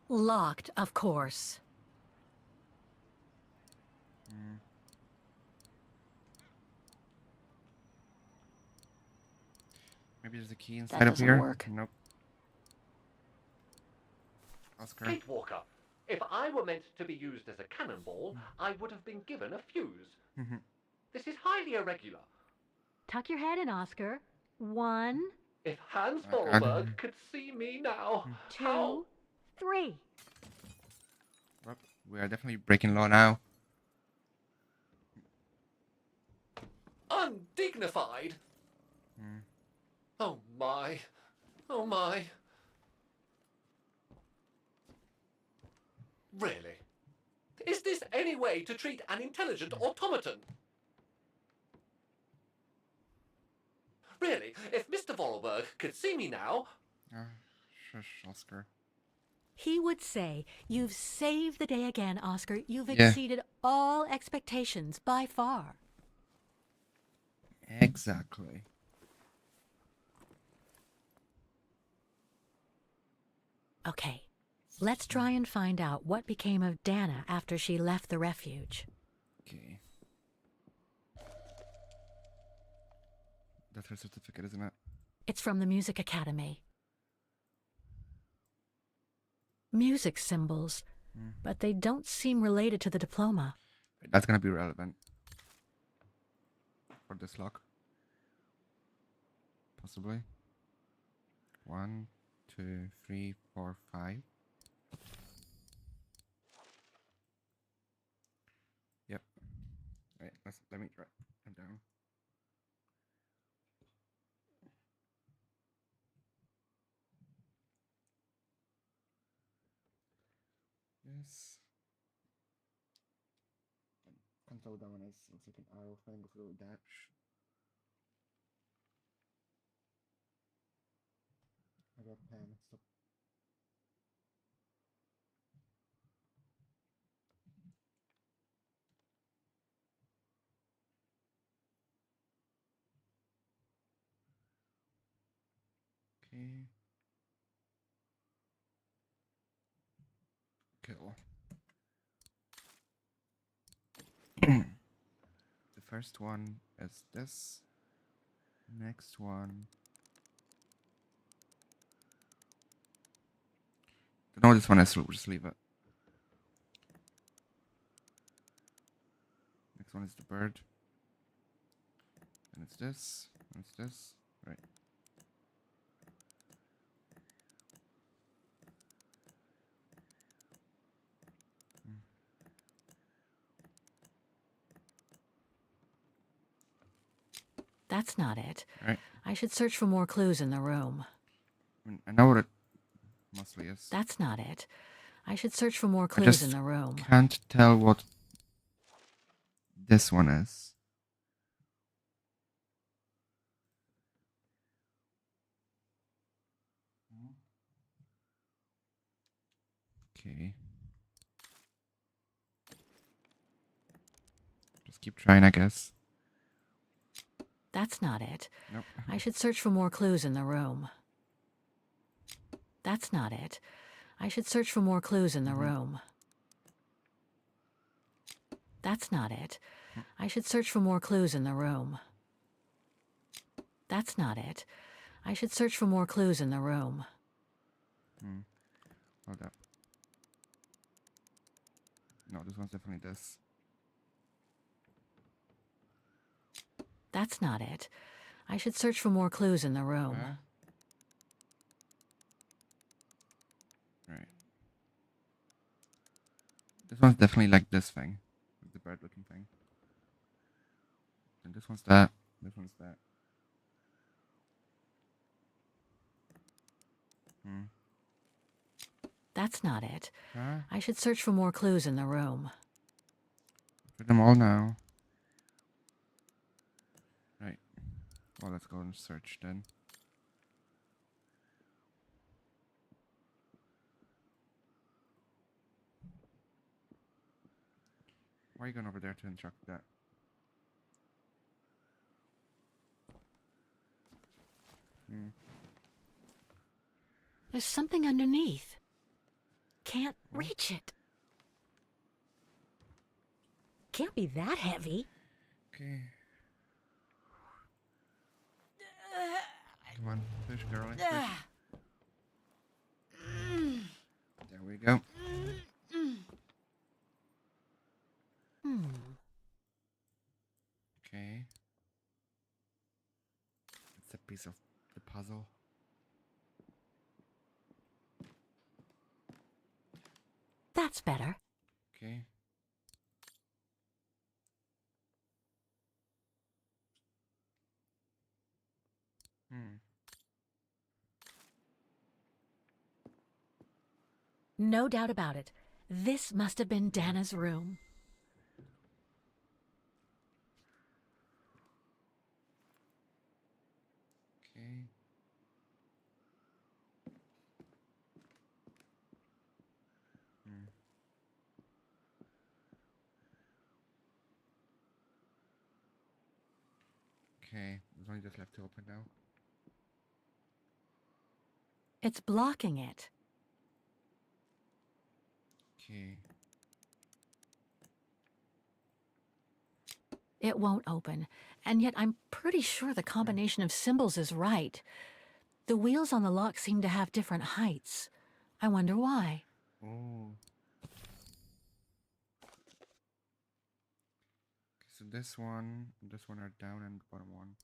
Locked, of course. Maybe there's a key That inside of doesn't here. work. Nope. Oscar. Kate Walker, if I were meant to be used as a cannonball, I would have been given a fuse. This is highly irregular. Tuck your head in, Oscar. 1, If Hans Oh my God. Vorarlberg could see me now, 2, 3. Well, we are definitely breaking law now. Undignified? Oh my. Oh my. Really? Is this any way to treat an intelligent automaton? Really, if Mr. Vorarlberg could see me now... Shush, Oscar. He would say, "You've saved the day again, Oscar. You've Yeah. exceeded all expectations by far." Exactly. Okay, let's try and find out what became of Dana after she left the refuge. Okay. That's her certificate, isn't it? It's from the Music Academy. Music symbols, but they don't seem related to the diploma. That's gonna be relevant for this lock. Possibly. 1, 2, 3, 4, 5. Yep. Wait, let me write them down. Yes. Control down as looks like an arrow thing with a little dash. I got pen. Stop. Okay. Kill. The first one is this. Next one. No, this one is. We'll just leave it. Next one is the bird. And it's this. And it's this. Right. That's not it. Right. I should search for more clues in the room. I know what it mostly is. That's not it. I should search for more I clues just in the room. can't tell what this one is. Okay. Just keep trying, I guess. That's not it. Nope. I should search for more clues in the room. That's not it. I should search for more clues in the room. That's not it. I should search for more clues in the room. That's not it. I should search for more clues in the room. Hold up. No, this one's definitely this. That's not it. I should search for more clues in the room. Right. This one's definitely like this thing. Like the bird looking thing. And this one's that. This one's that. That's not it. Huh? I should search for more clues in the room. Read them all now. Right. Well, let's go and search then. Why are you going over there to instruct that? There's something underneath. Can't reach it. Can't be that heavy. Okay. Come on. there really quick. There we go. Okay. It's a piece of the puzzle. That's better. Okay. No doubt about it. This must have been Dana's room. Okay. Okay, there's only just left to open now. It's blocking it. Okay. It won't open, and yet I'm pretty sure the combination of symbols is right. The wheels on the lock seem to have different heights. I wonder why. Oh. Okay, so this one are down and the bottom one.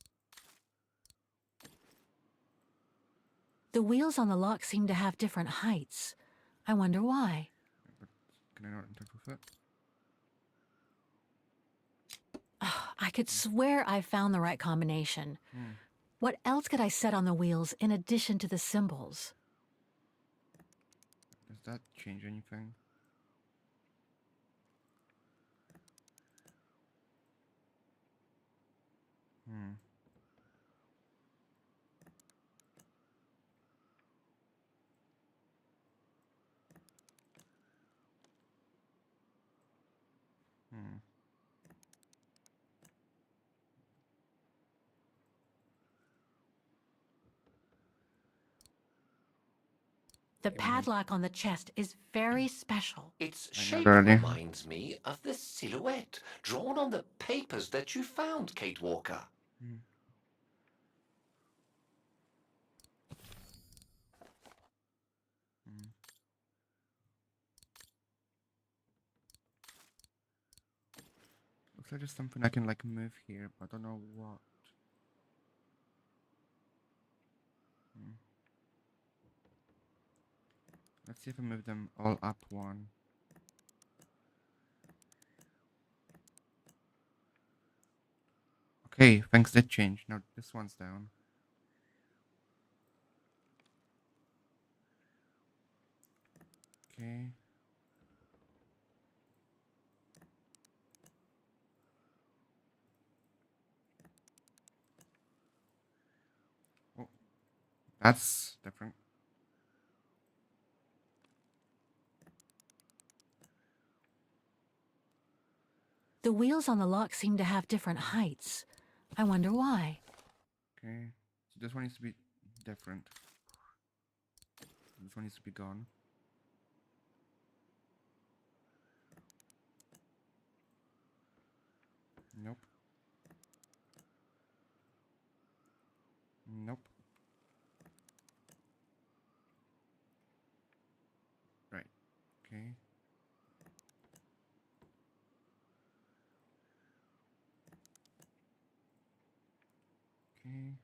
The wheels on the lock seem to have different heights. I wonder why. But can I not interact with it? I could swear I found the right combination. What else could I set on the wheels in addition to the symbols? Does that change anything? The padlock on the chest is very special. Its shape already. reminds me of the silhouette drawn on the papers that you found, Kate Walker. Looks like there's something I can like move here, but I don't know what. Let's see if I move them all up one. Okay, things did change. Now this one's down. Okay. Oh, that's different. The wheels on the lock seem to have different heights. I wonder why. Okay, so this one needs to be different. This one needs to be gone. Nope. Nope. Right. Okay. Okay.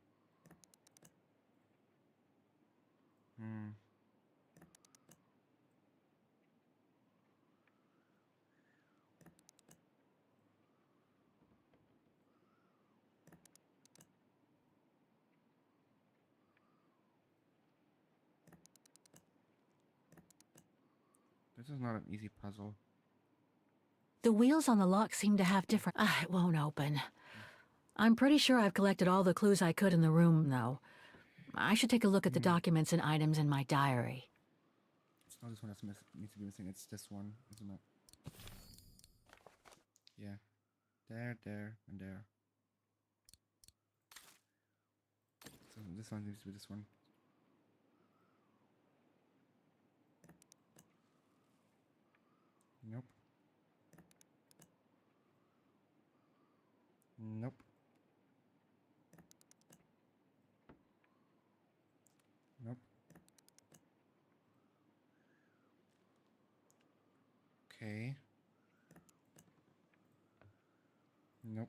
This is not an easy puzzle. The wheels on the lock seem to have different... it won't open. I'm pretty sure I've collected all the clues I could in the room, though. I should take a look at the documents and items in my diary. It's not this one that needs to be missing, it's this one, isn't it? Yeah. There, and there. So this one needs to be this one. Nope. Nope. Okay. Nope.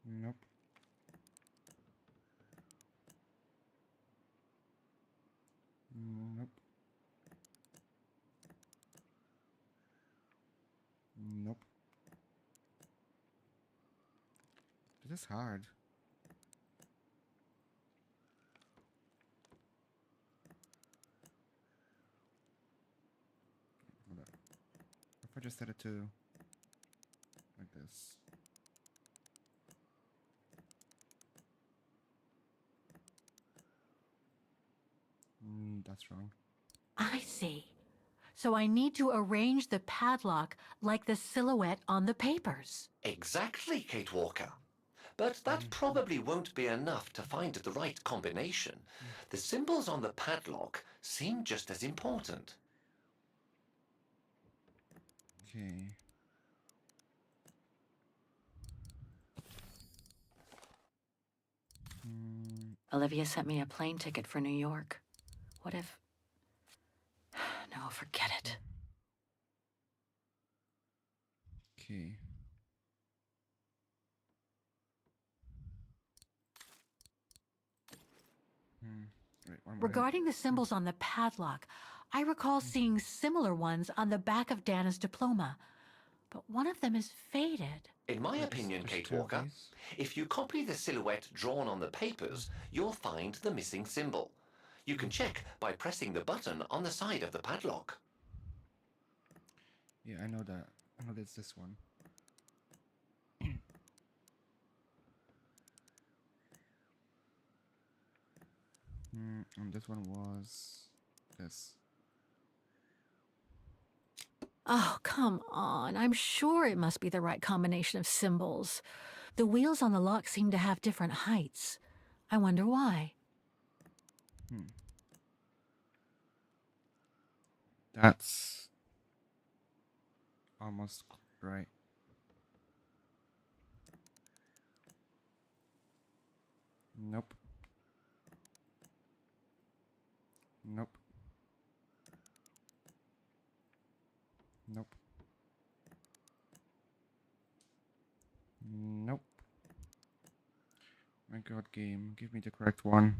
Nope. Nope. Nope. This is hard. Hold up. If I just set it to like this. That's wrong. I see. So I need to arrange the padlock like the silhouette on the papers. Exactly, Kate Walker. But that probably won't be enough to find the right combination. The symbols on the padlock seem just as important. Okay. Olivia sent me a plane ticket for New York. What if... No, forget it. Okay. Right, one more. Regarding the symbols on the padlock, I recall seeing similar ones on the back of Dana's diploma, but one of them is faded. In my opinion, Kate Walker, if you copy the silhouette drawn on the papers, you'll find the missing symbol. You can check by pressing the button on the side of the padlock. Yeah, I know that. I know that's this one. And this one was this. Oh, come on. I'm sure it must be the right combination of symbols. The wheels on the lock seem to have different heights. I wonder why. That's almost right. Nope. Nope. Nope. Nope. My god, game. Give me the correct one.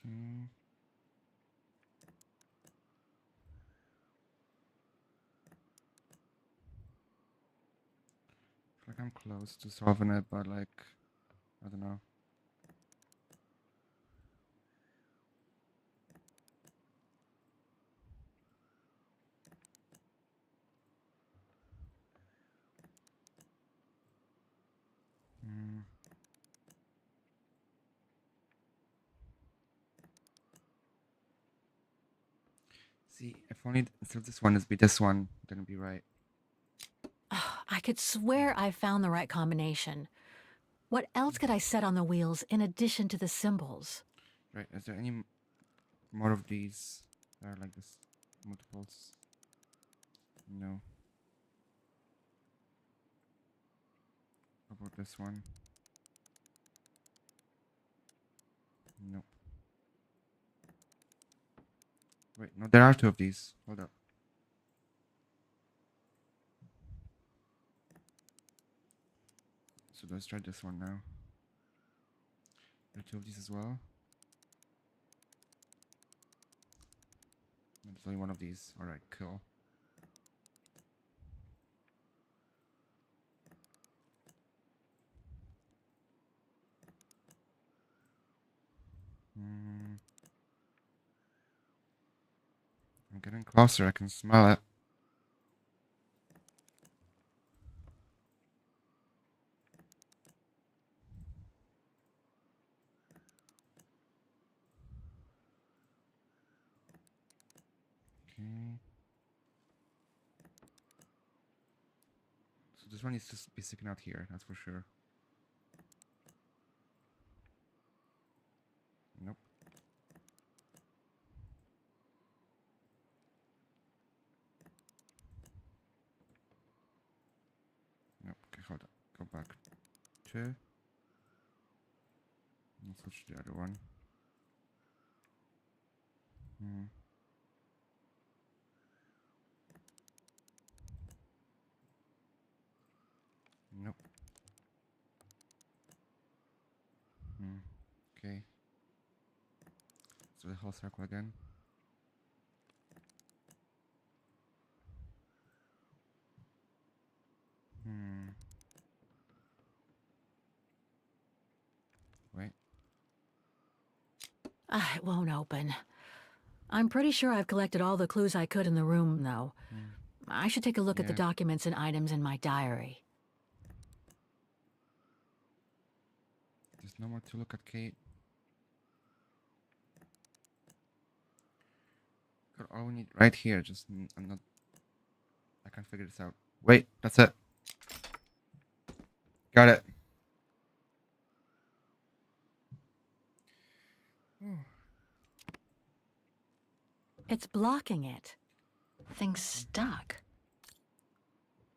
Okay. I feel like I'm close to solving it, but like, I don't know. See, if only instead of this one is be this one, then it'd be right. I could swear I found the right combination. What else could I set on the wheels in addition to the symbols? Right, is there any more of these that are like this? Multiples? No. How about this one? Nope. Wait, no, there are two of these. Hold up. So let's try this one now. There are two of these as well. No, there's only one of these. Alright, cool. I'm getting closer, I can smell it. Okay. So So this one needs to be sticking out here, that's for sure. Nope. Nope. Okay, hold on. Go back 2. And switch to the other one. Nope. Okay. So the whole circle again. Wait. It won't open. I'm pretty sure I've collected all the clues I could in the room, though. I should take a look at the Yeah. documents and items in my diary. There's no more to look at, Kate. Got all we need right here. Just I'm not. I can't figure this out. Wait, that's it. Got it. It's blocking it. Thing's stuck.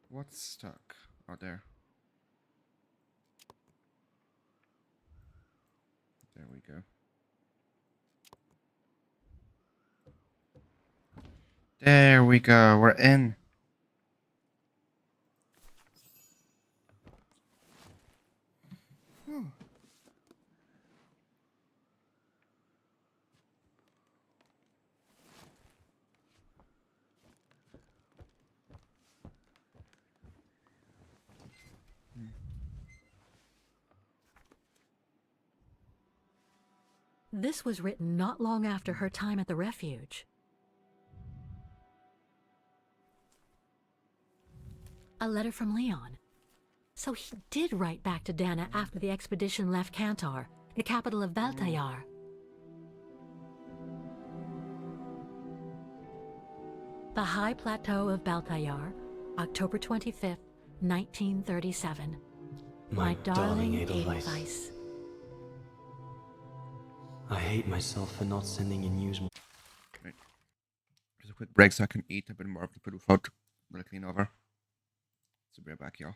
What's stuck? Oh, there. There we go. There we go. We're in. This was written not long after her time at the refuge. A letter from Leon. So he did write back to Dana after the expedition left Kantar, the capital of Baltayar. The High Plateau of Baltayar, October 25th, 1937. My darling Edelweiss. I hate myself for not sending you news. Right. Just a quick break so I can eat a bit more of the food without the clean over. So be right back, y'all.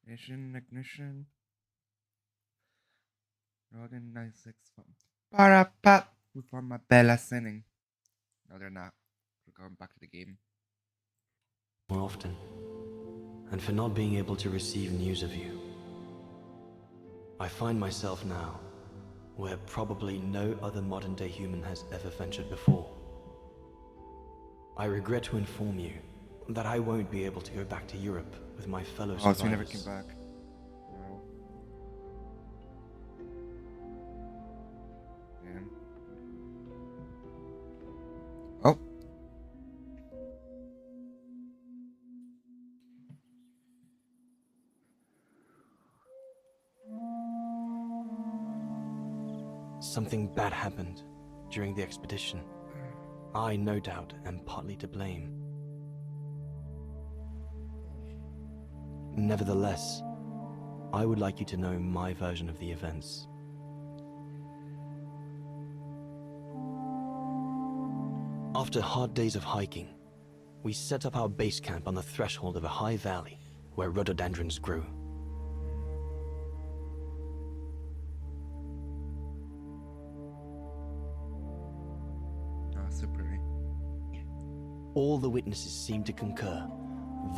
Ignition. Rogan 965. Parapat. We found my Bella sinning. No, they're not. We're going back to the game. More often, and for not being able to receive news of you. I find myself now where probably no other modern-day human has ever ventured before. I regret to inform you that I won't be able to go back to Europe with my fellow survivors. So we never came back. Wow. Damn. Oh. Something bad happened during the expedition. I, no doubt, am partly to blame. Nevertheless, I would like you to know my version of the events. After hard days of hiking, we set up our base camp on the threshold of a high valley where rhododendrons grew. Oh, so pretty. All the witnesses seemed to concur.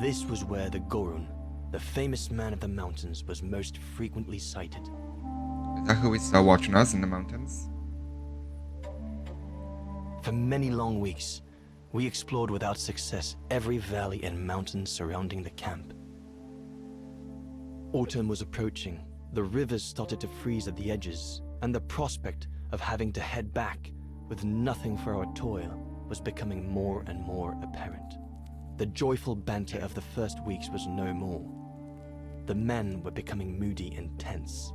This was where the Gorun, the famous man of the mountains, was most frequently sighted. Is that who we saw watching us in the mountains? For many long weeks, we explored without success every valley and mountain surrounding the camp. Autumn was approaching, the rivers started to freeze at the edges, and the prospect of having to head back with nothing for our toil was becoming more and more apparent. The joyful banter of the first weeks was no more. The men were becoming moody and tense.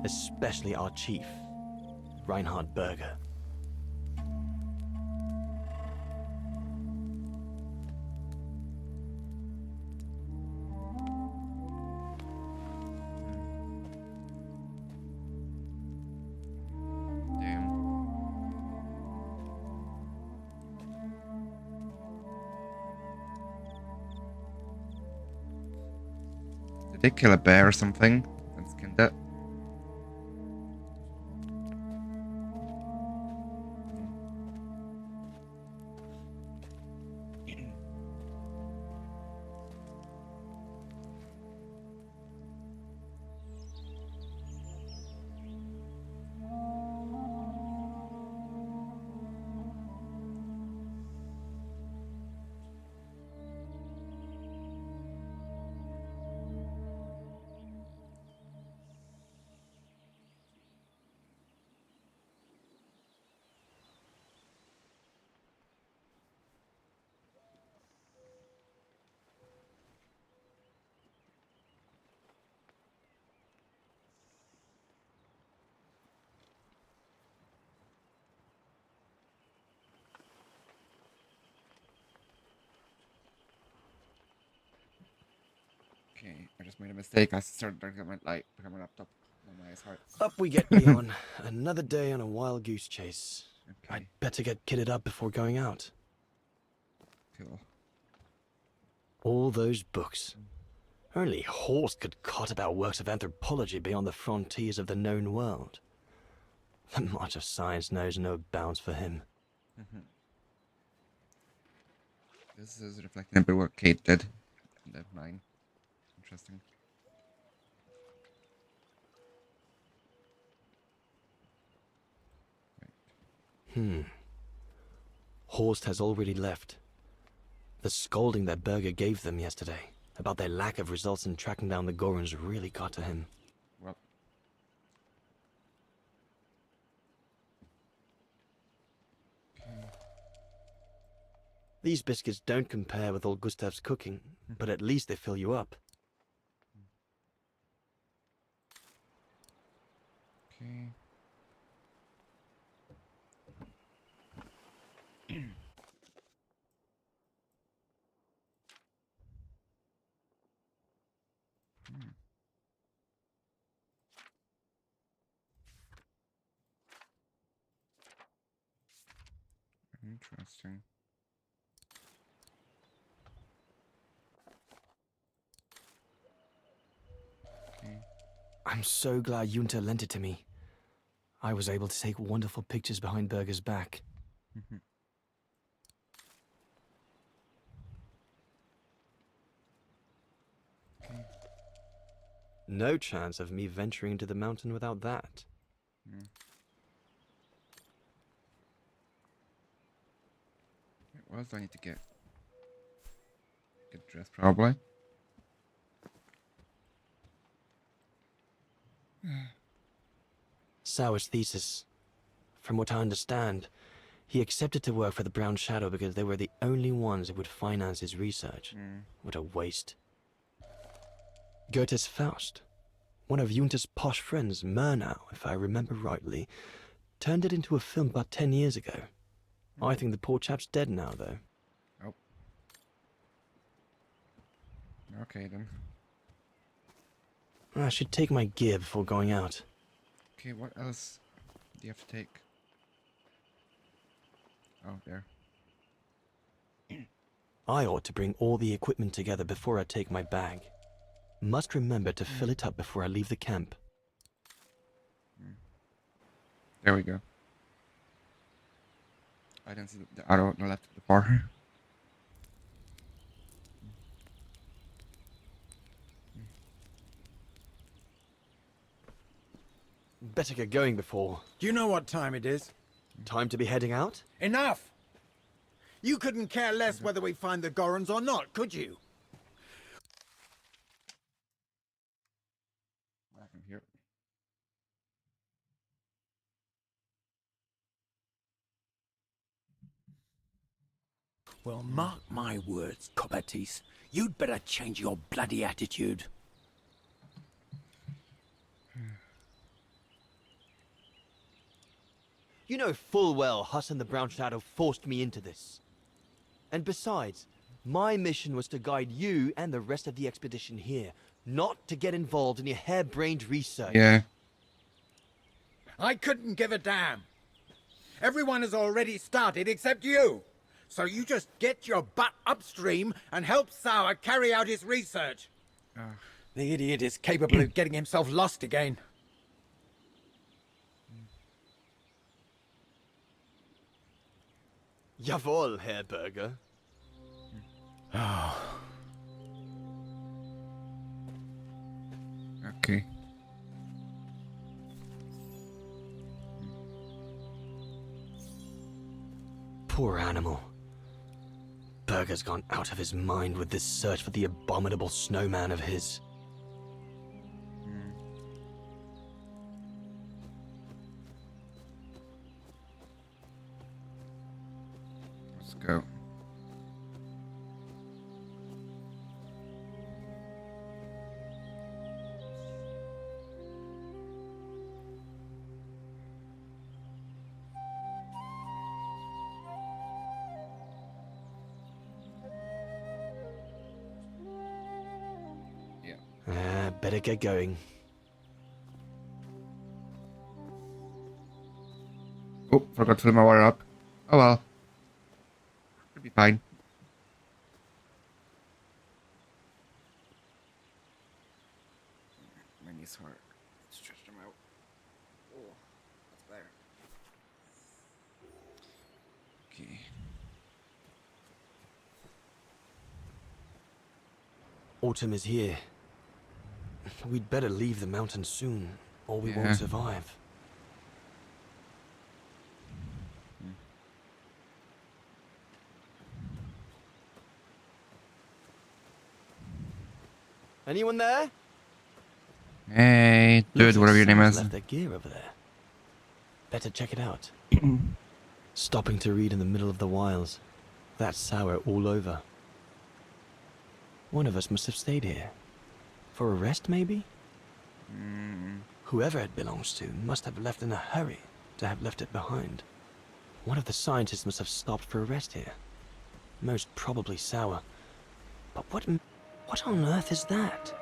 Especially our chief, Reinhard Berger. Did they kill a bear or something and skinned it? Okay, I just made a mistake. I started drinking my light, become my laptop. Oh, my eyes hurt. Up we get, Leon. Another day on a wild goose chase. Okay. I'd better get kitted up before going out. Cool. All those books. Only Horst could cot about works of anthropology beyond the frontiers of the known world. The march of science knows no bounds for him. This is reflecting a bit what Kate did. And mine. Interesting. Horst has already left. The scolding that Berger gave them yesterday about their lack of results in tracking down the Goruns really got to him. Well. These biscuits don't compare with old Gustav's cooking, but at least they fill you up. Okay. Interesting. I'm so glad Junta lent it to me. I was able to take wonderful pictures behind Berger's back. No chance of me venturing into the mountain without that. What else do I need to get? Get dressed, probably. Sauer's thesis. From what I understand, he accepted to work for the Brown Shadow because they were the only ones who would finance his research. What a waste. Goethe's Faust, one of Junta's posh friends, Murnau, if I remember rightly, turned it into a film about 10 years ago. I think the poor chap's dead now, though. Oh. Okay, then. I should take my gear before going out. Okay, what else do you have to take? Oh, there. I ought to bring all the equipment together before I take my bag. Must remember to fill it up before I leave the camp. There we go. I didn't see the arrow on the left of the bar. Better get going before... Do you know what time it is? Time to be heading out? Enough! You couldn't care less whether we find the Gorons or not, could you? I can hear it. Well, mark my words, Copperteeth. You'd better change your bloody attitude. You know full well Huss and the Brown Shadow forced me into this. And besides, my mission was to guide you and the rest of the expedition here, not to get involved in your harebrained research. Yeah. I couldn't give a damn. Everyone has already started except you. So you just get your butt upstream and help Sauer carry out his research. The idiot is capable of getting himself lost again. Jawohl, Herr Berger. Okay. Poor animal. Berger's gone out of his mind with this search for the abominable snowman of his. Let's go. Better get going. Oh, forgot to fill my water up. Oh well. Should be fine. My knees hurt. Stretch them out. Oh, that's better. Okay. Autumn is here. We'd better leave the mountain soon, or we won't survive. Anyone there? Hey, dude, whatever your name is. Left their gear over there. Better check it out. Stopping to read in the middle of the wilds. That's Sauer all over. One of us must have stayed here. For a rest, maybe? Whoever it belongs to must have left in a hurry to have left it behind. One of the scientists must have stopped for a rest here. Most probably Sauer. But what on earth is that?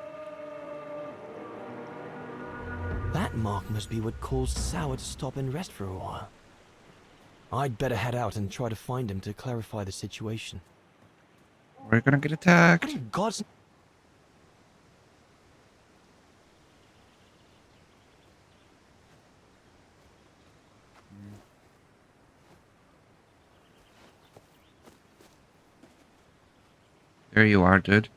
That mark must be what caused Sauer to stop and rest for a while. I'd better head out and try to find him to clarify the situation. We're gonna get attacked. What in God's... There you are, dude.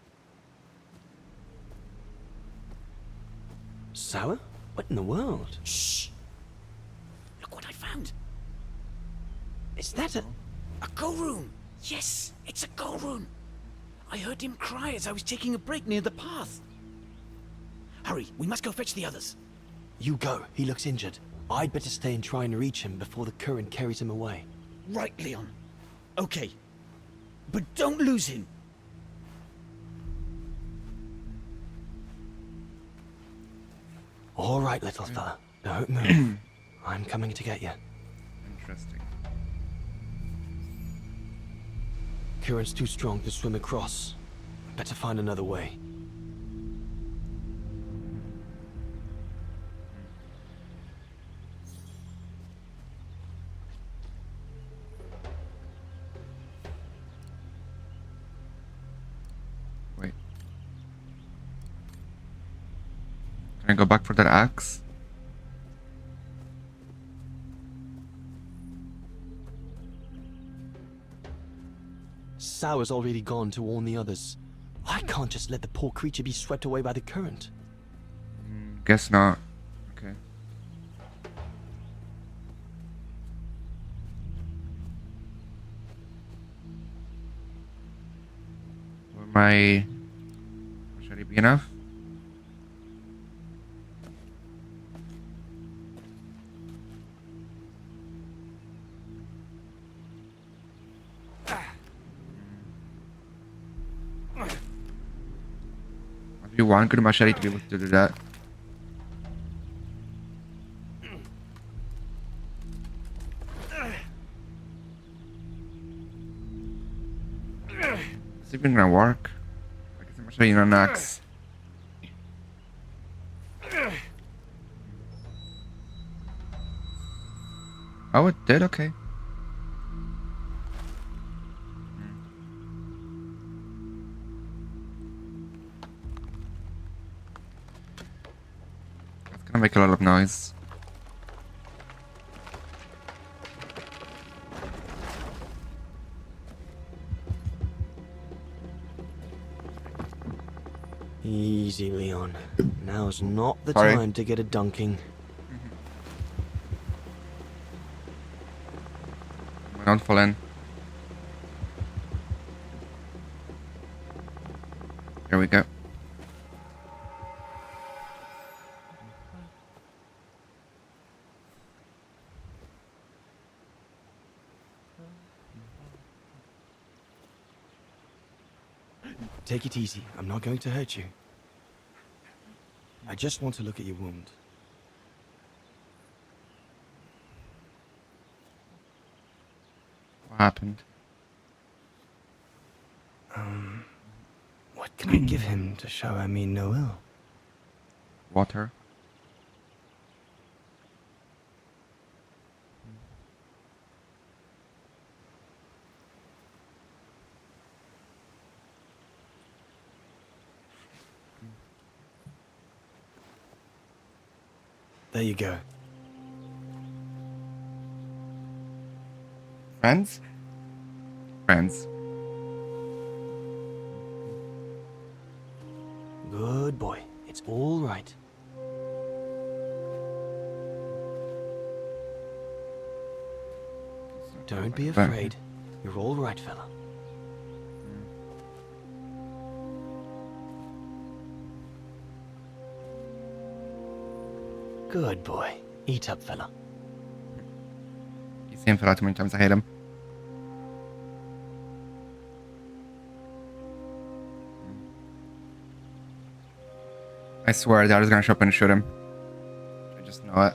Sour? What in the world? Shh! Look what I found. Is that a go room? Yes, it's a go room. I heard him cry as I was taking a break near the path. Hurry, we must go fetch the others. You go. He looks injured. I'd better stay and try and reach him before the current carries him away. Right, Leon. Okay. But don't lose him. All right, little fella. Don't move. I'm coming to get you. Interesting. Current's too strong to swim across. Better find another way. Wait. Can I go back for that axe? Sour's already gone to warn the others. I can't just let the poor creature be swept away by the current. Guess not. Okay. Should it be enough? Must be one good machete to be able to do that. Is it even gonna work? I guess I'm machete in an axe. Oh, it did? Okay. It's gonna make a lot of noise. Easy, Leon. Now's not the Sorry. time to get a dunking. Don't fall in. There we go. Take it easy. I'm not going to hurt you. I just want to look at your wound. What happened? What can I give him to show I mean no ill? Water. There you go. Friends? Friends. Good boy. It's all right. Don't be afraid. You're all right, fella. Good boy. Eat up, fella. You see him fill out too many times. I hate him. I swear, Dad is gonna show up and shoot him. I just know it.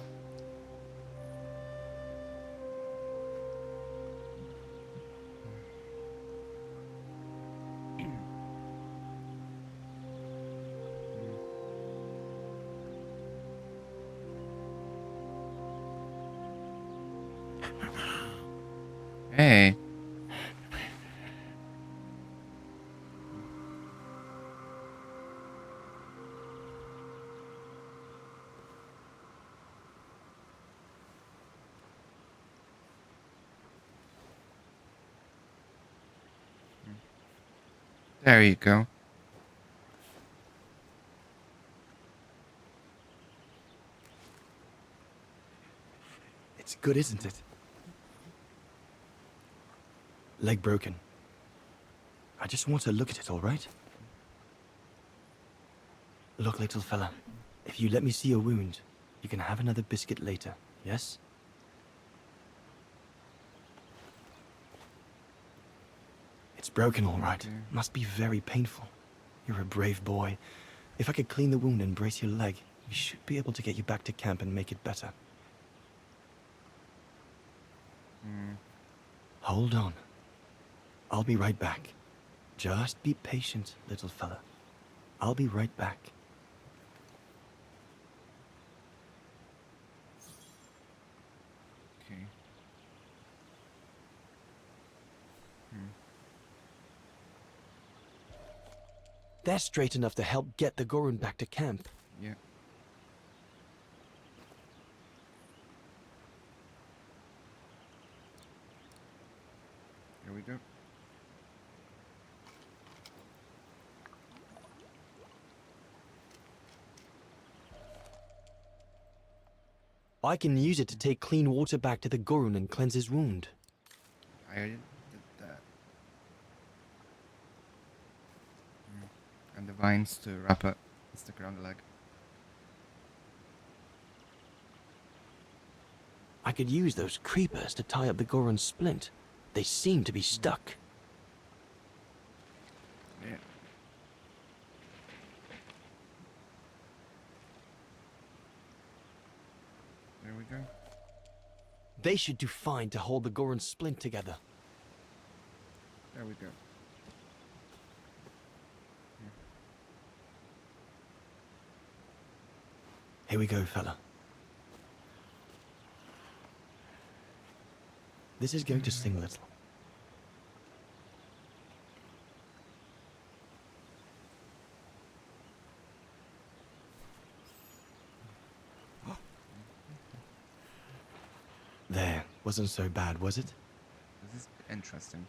Hey. There you go. It's good, isn't it? Leg broken. I just want to look at it, all right? Look, little fella. If you let me see your wound, you can have another biscuit later, yes? It's broken, all right. Must be very painful. You're a brave boy. If I could clean the wound and brace your leg, we should be able to get you back to camp and make it better. Hold on. I'll be right back. Just be patient, little fella. I'll be right back. Okay. They're straight enough to help get the Gorun back to camp. Yeah. Here we go. I can use it to take clean water back to the Gorun and cleanse his wound. I already did that. And the vines to wrap it and stick around the leg. I could use those creepers to tie up the Gorun's splint. They seem to be stuck. Yeah. There we go. They should do fine to hold the Gorun's splint together. There we go. Here we go, fella. This is going to sting a little. There, wasn't so bad, was it? This is interesting.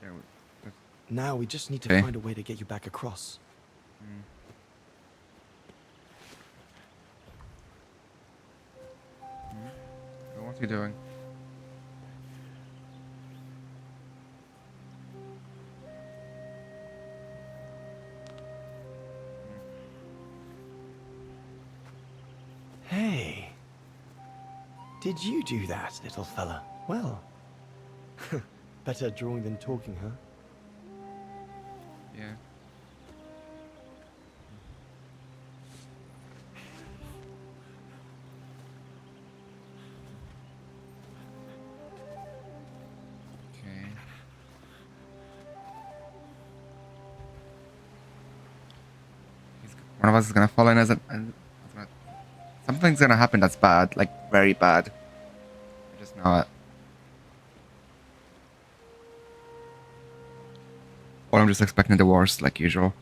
There we go. Now we just need to Okay. find a way to get you back across. What's he doing? Hey. Did you do that, little fella? Well. Better drawing than talking, huh? Yeah. Okay. One of us is gonna fall in as a. Something's gonna happen that's bad, like very bad. I just know it. Or I'm just expecting the worst, like usual.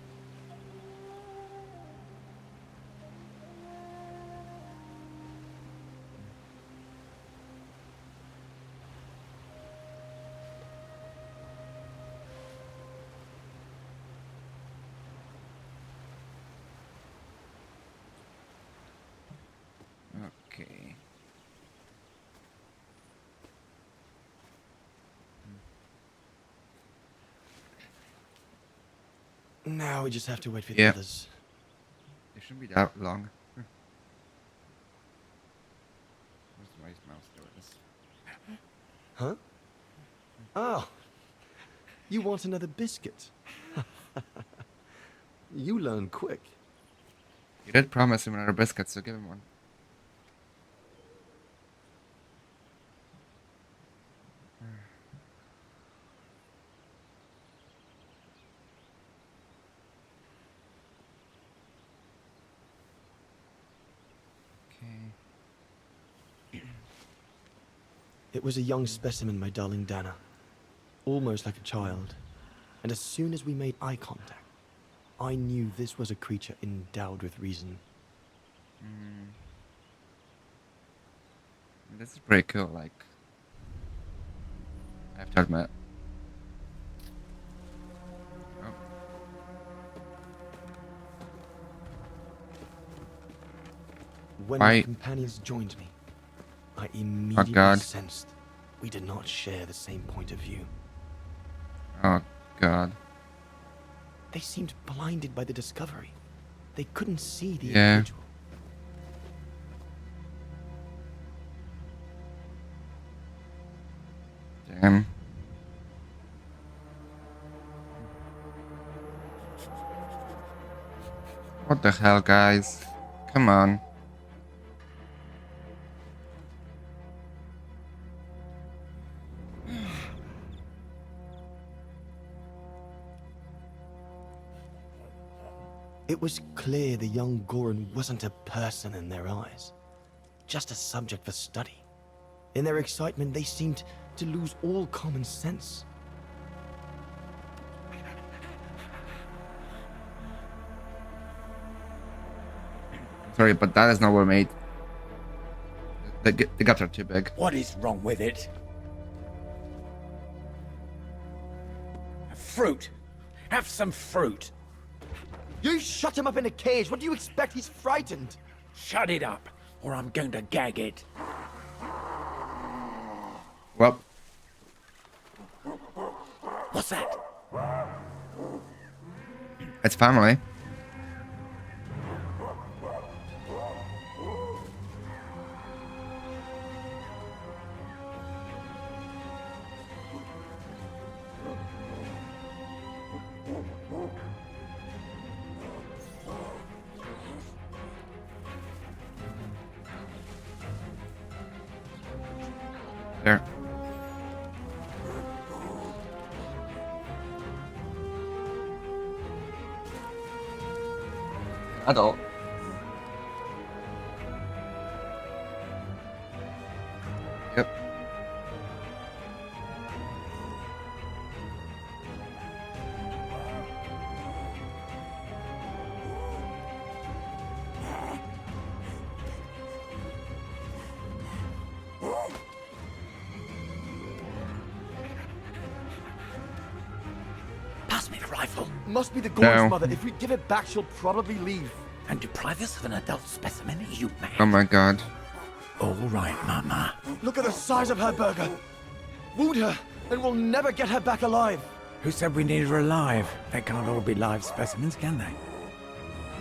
Okay. Now we just have to wait for the Yeah. others. It shouldn't be that long. Where's my mouse doing this? Huh? Oh. You want another biscuit? You learn quick. You did promise him another biscuit, so give him one. Okay. It was a young specimen, my darling Dana. Almost like a child. And as soon as we made eye contact, I knew this was a creature endowed with reason. This is pretty cool, like, I have to admit. Oh. When my companions joined me, I immediately sensed we did not share the same point of view. Oh, God. They seemed blinded by the discovery. They couldn't see the Yeah. individual. Damn. What the hell, guys? Come on. It was clear the young Goran wasn't a person in their eyes, just a subject for study. In their excitement, they seemed to lose all common sense. Sorry, but that is not what made. The guts are too big. What is wrong with it? Fruit. Have some fruit. You shut him up in a cage. What do you expect? He's frightened. Shut it up, or I'm going to gag it. Well. What's that? It's family. There. Adult. Yep. Pass me the rifle. Must be the Goran's No. mother. If we give it back, she'll probably leave. And deprive us of an adult specimen? Are you mad? Oh my God. All right, Mama. Look at the size of her burger. Wound her, and we'll never get her back alive. Who said we need her alive? They can't all be live specimens, can they?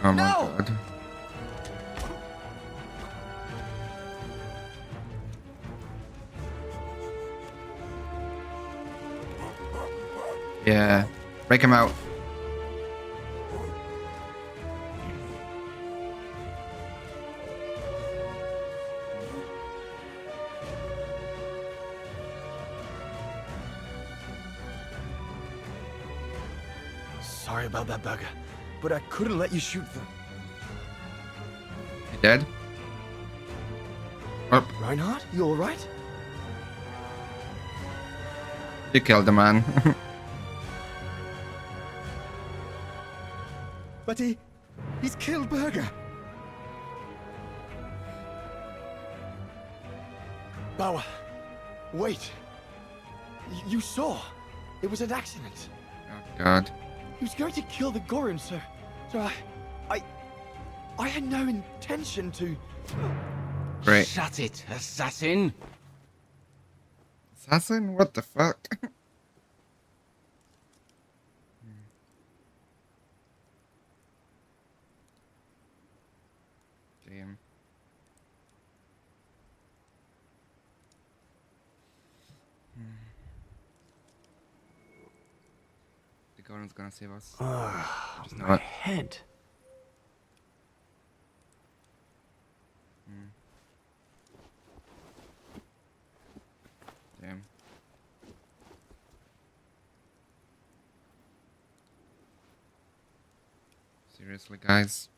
Oh my God. Yeah. Break him out. Sorry about that, burger, but I couldn't let you shoot them. You dead? Oh, Reinhardt, you all right? you killed the man. But he's killed Burger. Bauer, wait. You saw. It was an accident. Oh God. He was going to kill the Goran, sir. So I had no intention to. Great. Shut it, assassin! Assassin? What the fuck? Damn. The Goran's gonna save us. Just know My it. head. Damn. Seriously, guys.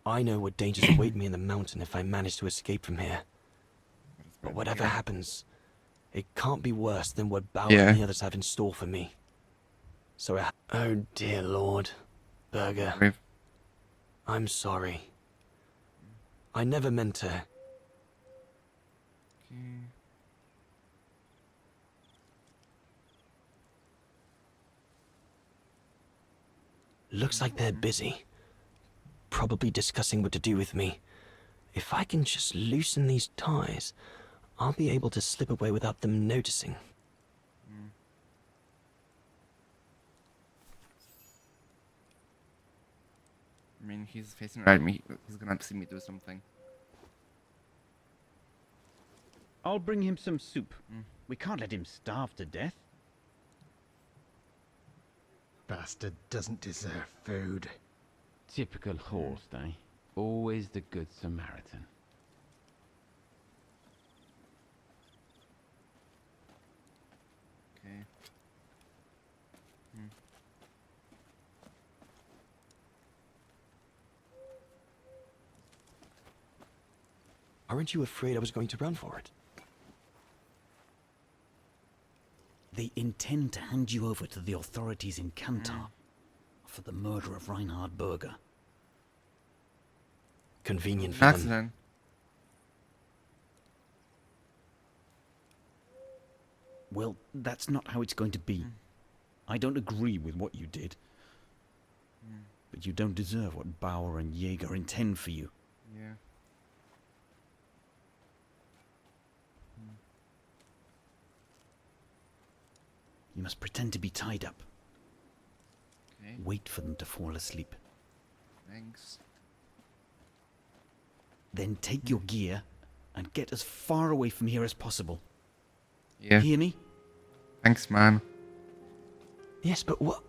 I know what dangers await me in the mountain if I manage to escape from here. But whatever happens, it can't be worse than what Bauer and the others have in store for me. So oh dear Lord, Berger. I'm sorry. I never meant to. Looks like they're busy. Probably discussing what to do with me. If I can just loosen these ties, I'll be able to slip away without them noticing. I mean, he's facing right at me. He's gonna see me do something. I'll bring him some soup. We can't let him starve to death. Bastard doesn't deserve food. Typical horse, eh? Always the good Samaritan. Okay. Aren't you afraid I was going to run for it? They intend to hand you over to the authorities in Kantar for the murder of Reinhard Berger. Convenient for them. Accident. Well, that's not how it's going to be. I don't agree with what you did. But you don't deserve what Bauer and Jaeger intend for you. Yeah. You must pretend to be tied up. Okay. Wait for them to fall asleep. Thanks. Then take your gear and get as far away from here as possible. Yeah. Hear me? Thanks, man. Yes, but what?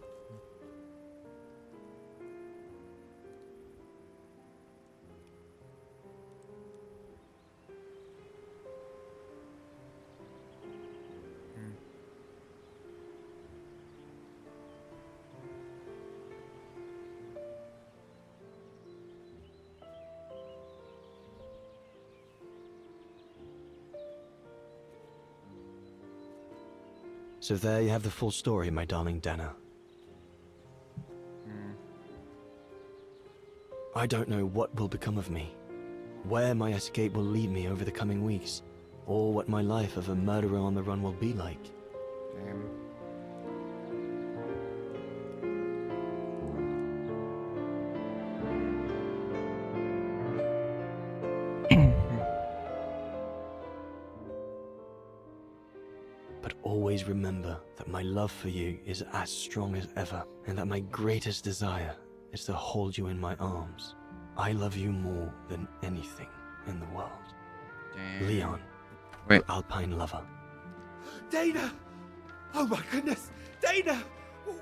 So there you have the full story, my darling Dana. I don't know what will become of me, where my escape will lead me over the coming weeks, or what my life of a murderer on the run will be like. Damn. But always remember that my love for you is as strong as ever, and that my greatest desire is to hold you in my arms. I love you more than anything in the world. Damn. Leon, Wait. your Alpine lover. Dana! Oh my goodness! Dana!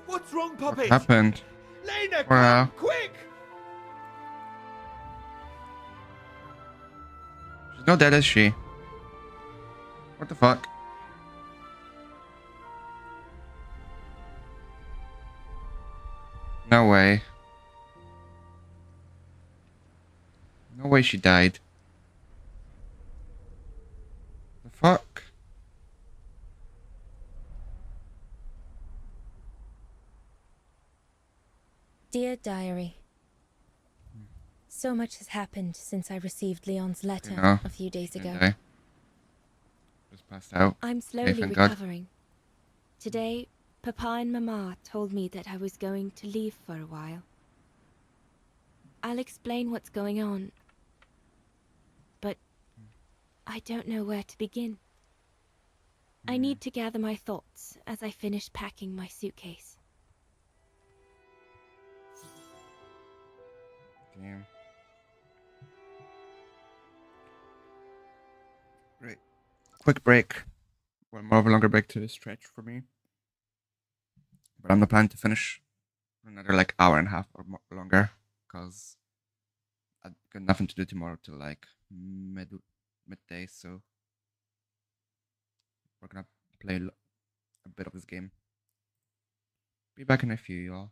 What's wrong, What Poppy? happened? Lena, Wow. come, quick! She's not dead, is she? What the fuck? No way. No way she died. The fuck? Dear Diary, so much has happened since I received Leon's letter know, a few days ago. Okay. Just passed out. I'm Okay, slowly thank God. recovering. Today, Papa and Mama told me that I was going to leave for a while. I'll explain what's going on, but I don't know where to begin. I need to gather my thoughts as I finish packing my suitcase. Damn. Great. Quick break. Well, more of a longer break to stretch for me. But I'm not planning to finish another like hour and a half or more longer, because I've got nothing to do tomorrow till like midday. So we're gonna play a bit of this game. Be back in a few, y'all.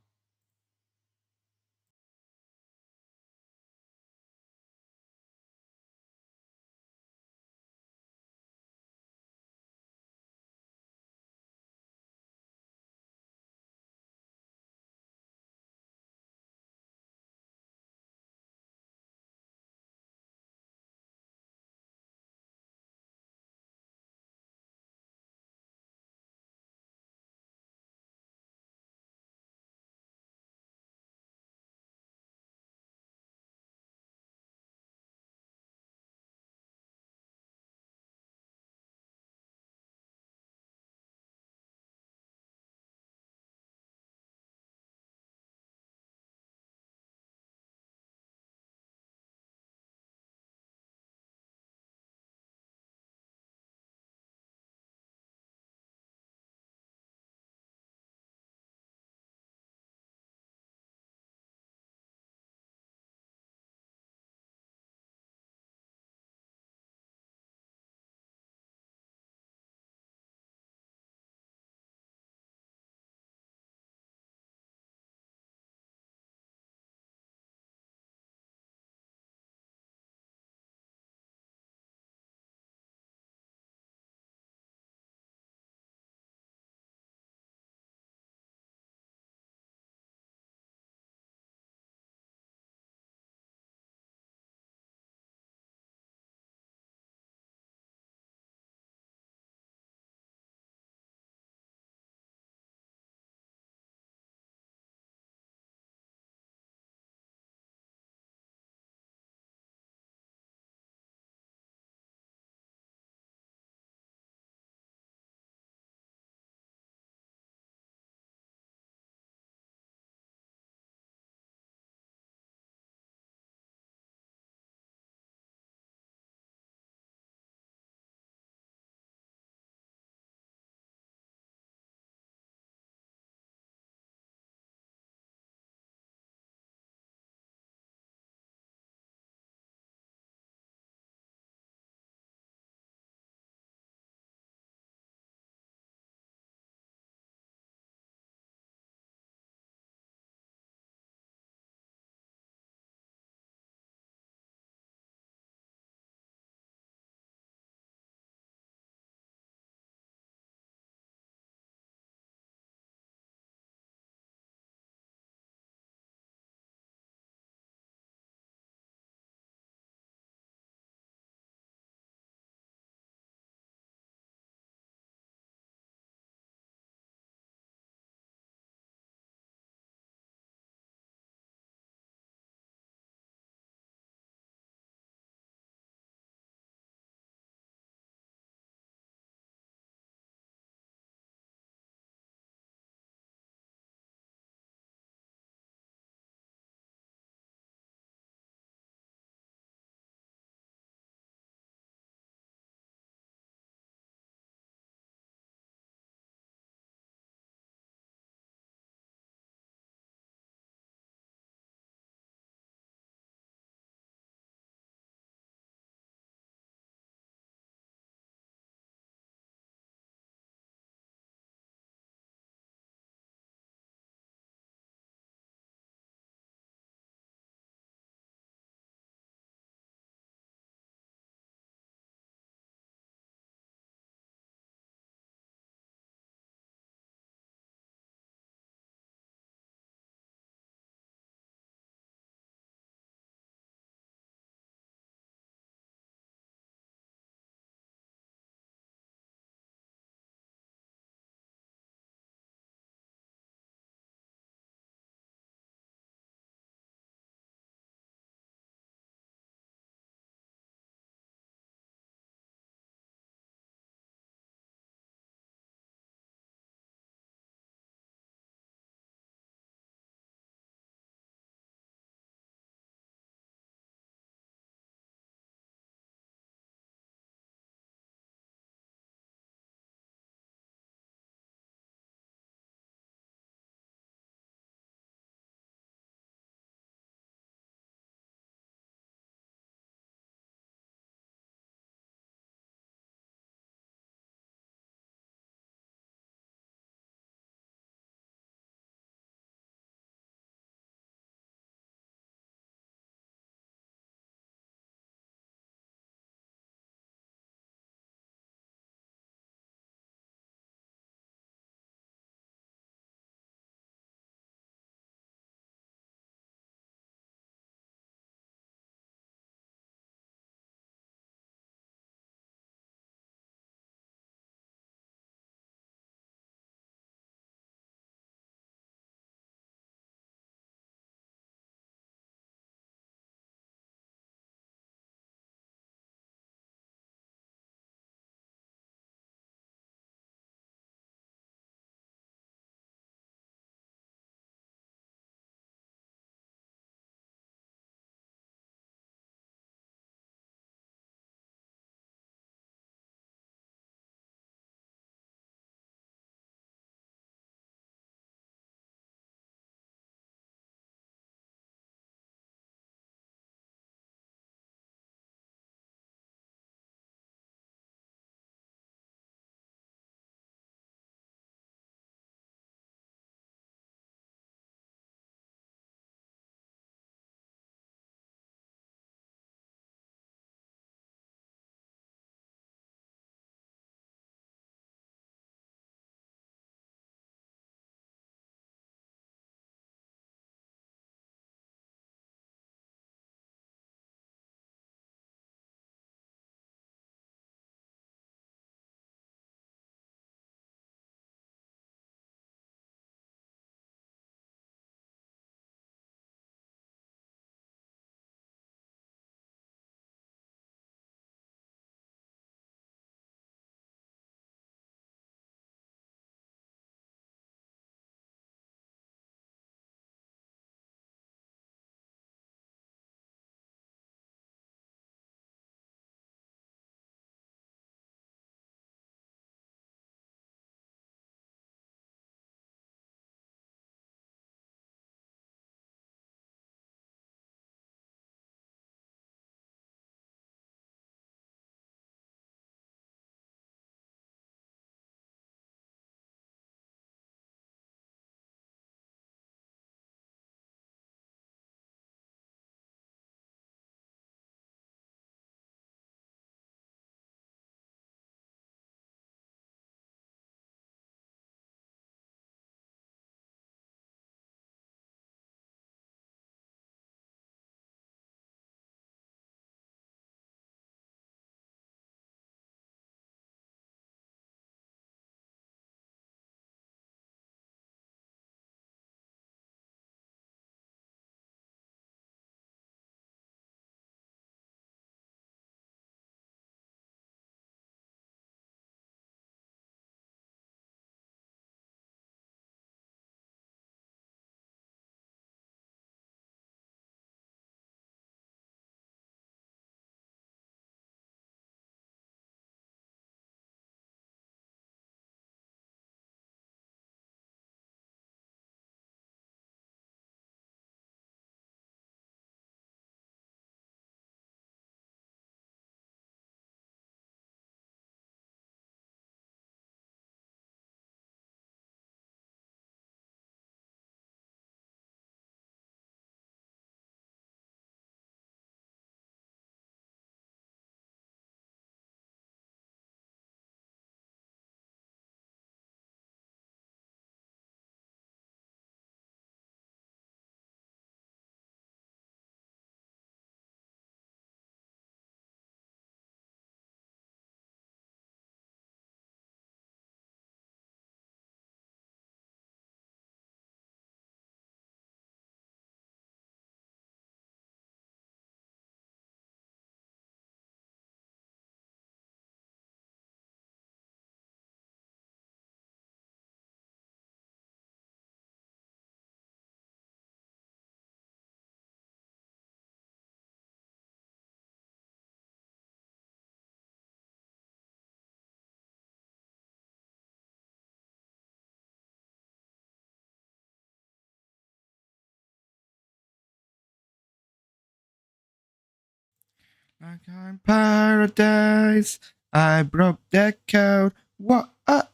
Like I'm paradise. I broke the code. Whoa. Such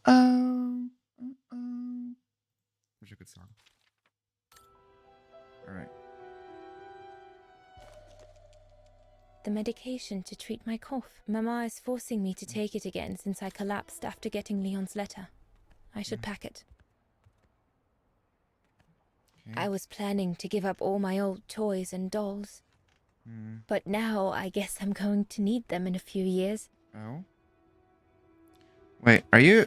a good song. Alright. The medication to treat my cough. Mama is forcing me to take it again since I collapsed after getting Leon's letter. I should pack it. Okay. I was planning to give up all my old toys and dolls. But now I guess I'm going to need them in a few years. Oh? Wait, are you...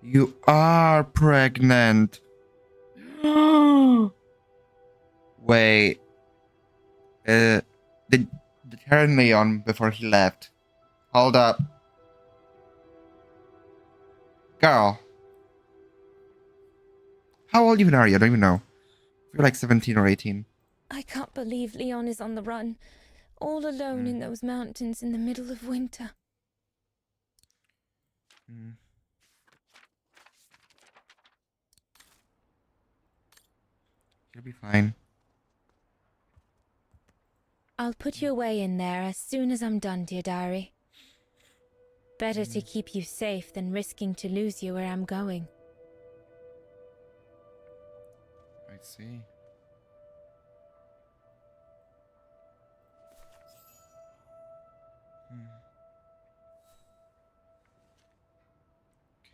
You are pregnant. Wait. Did turn Leon before he left. Hold up. Girl. How old even are you? I don't even know. You're like 17 or 18. I can't believe Leon is on the run, all alone in those mountains in the middle of winter. You'll be fine. I'll put you away in there as soon as I'm done, dear diary. Better to keep you safe than risking to lose you where I'm going. I see.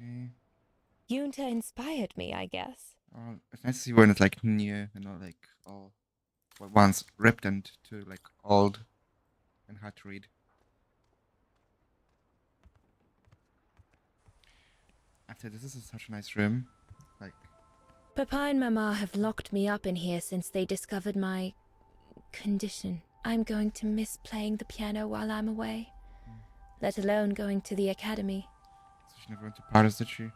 Okay. Yunta inspired me, I guess. It's nice to see when it's like new and not like all once ripped into like old and hard to read. After this is such a nice room. Like Papa and Mama have locked me up in here since they discovered my condition. I'm going to miss playing the piano while I'm away, let alone going to the academy. so she never went to Paris, did she?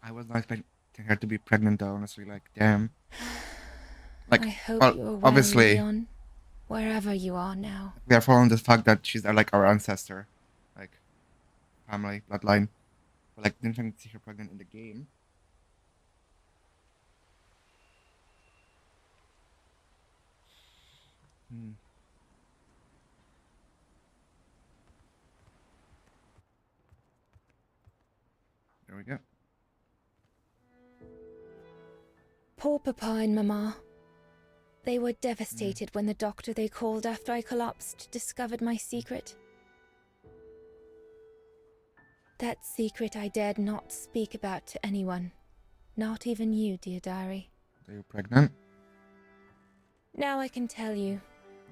I was not expecting her to be pregnant though, honestly, like damn. Like I hope well, you're well, obviously Leon, wherever you are now. we are following the fact that she's like our ancestor. Like family, bloodline. But like didn't see her pregnant in the game. There we go. Poor Papa and Mama. They were devastated when the doctor they called after I collapsed discovered my secret. That secret I dared not speak about to anyone. Not even you, dear diary. Are you pregnant? Now I can tell you.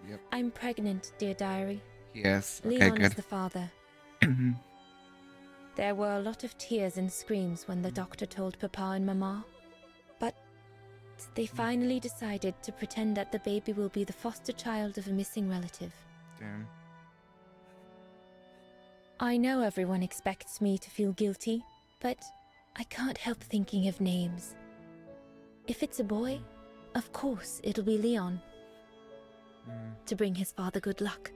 Yep. I'm pregnant, dear diary. Yes. Okay, Leon good. is the father. There were a lot of tears and screams when the doctor told Papa and Mama. But they finally decided to pretend that the baby will be the foster child of a missing relative. Damn. I know everyone expects me to feel guilty, but I can't help thinking of names. If it's a boy, of course it'll be Leon, to bring his father good luck.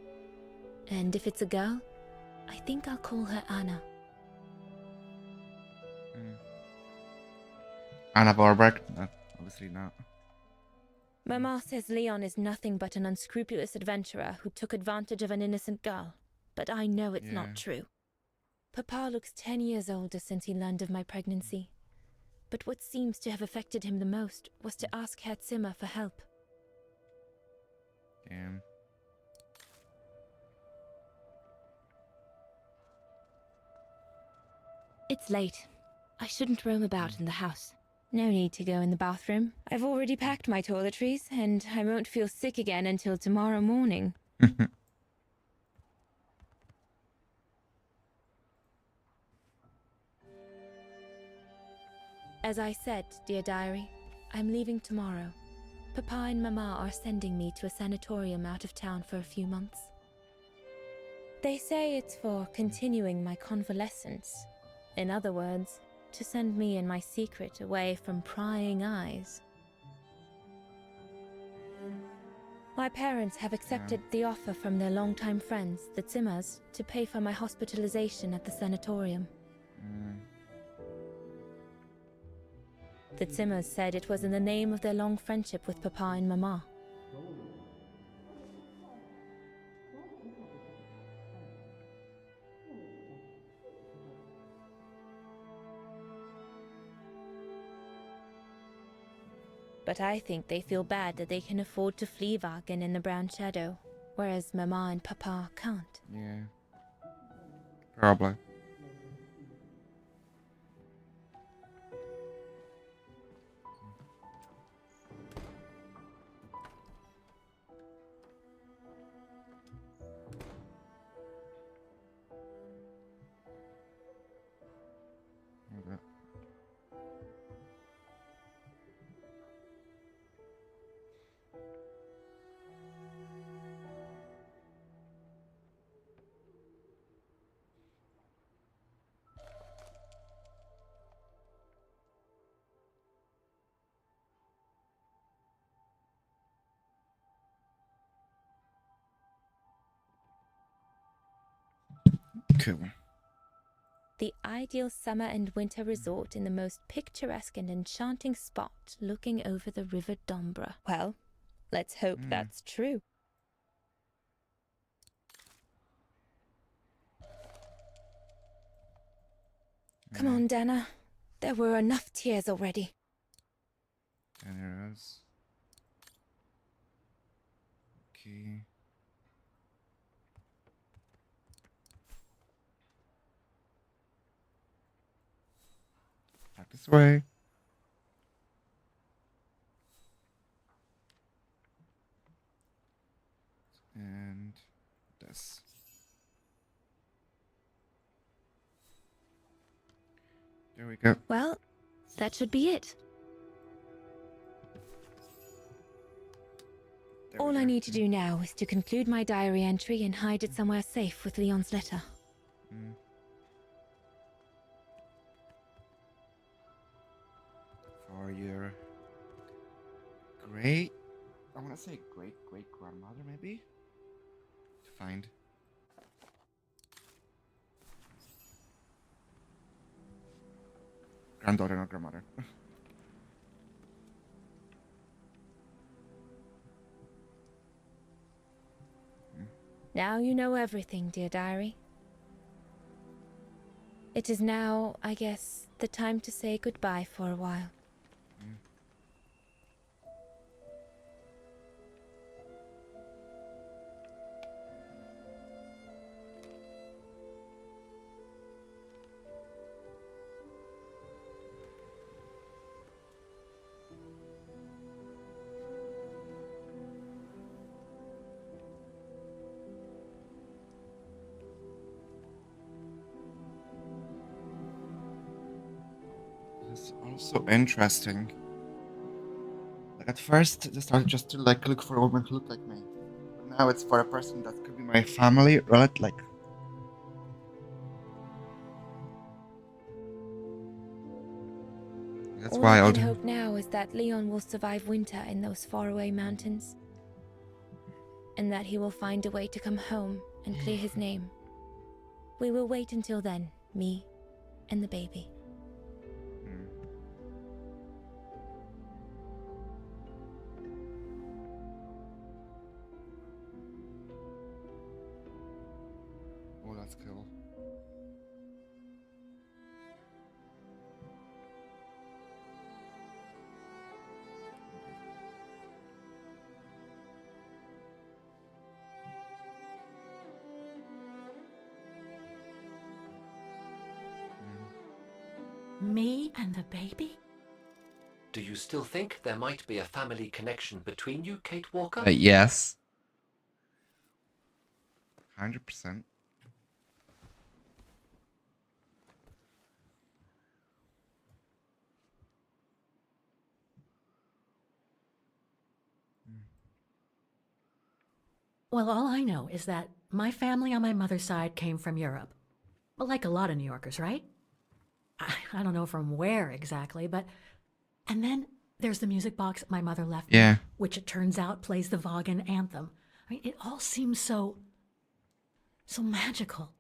And if it's a girl, I think I'll call her Anna. Anna Barberg? No, obviously not. Mama says Leon is nothing but an unscrupulous adventurer who took advantage of an innocent girl, but I know it's not true. Papa looks 10 years older since he learned of my pregnancy. But what seems to have affected him the most was to ask Herr Zimmer for help. Damn. It's late. I shouldn't roam about in the house. No need to go in the bathroom. I've already packed my toiletries, and I won't feel sick again until tomorrow morning. As I said, dear diary, I'm leaving tomorrow. Papa and Mama are sending me to a sanatorium out of town for a few months. They say it's for continuing my convalescence. In other words, to send me and my secret away from prying eyes. My parents have accepted the offer from their longtime friends, the Zimmers, to pay for my hospitalization at the sanatorium. The Zimmers said it was in the name of their long friendship with Papa and Mama. But I think they feel bad that they can afford to flee Wagen in the Brown Shadow, whereas Mama and Papa can't. Yeah. Probably. Okay. Cool. The ideal summer and winter resort in the most picturesque and enchanting spot looking over the River Dombra. Well, let's hope that's true. Come on, Dana. There were enough tears already. And there is. Okay. Back this way. And this. There we go. Well, that should be it. All I need to do now is to conclude my diary entry and hide it somewhere safe with Leon's letter. For your great, I want to say great grandmother, maybe? To find. Granddaughter, not grandmother. Now you know everything, dear diary. It is now, I guess, the time to say goodbye for a while. It's also interesting. Like at first, they started just to like look for a woman who looked like me. But now it's for a person that could be my family, right? Like. That's All wild. I can hope now is that Leon will survive winter in those faraway mountains. And that he will find a way to come home and clear his name. We will wait until then, me and the baby. Oh, that's cool. Me and the baby? Do you still think there might be a family connection between you, Kate Walker? Yes. 100%. Well, all I know is that my family on my mother's side came from Europe. Well, like a lot of New Yorkers, right? I don't know from where exactly, but... And then There's the music box my mother left Yeah. me, which it turns out plays the Vaughan anthem. I mean, it all seems so magical.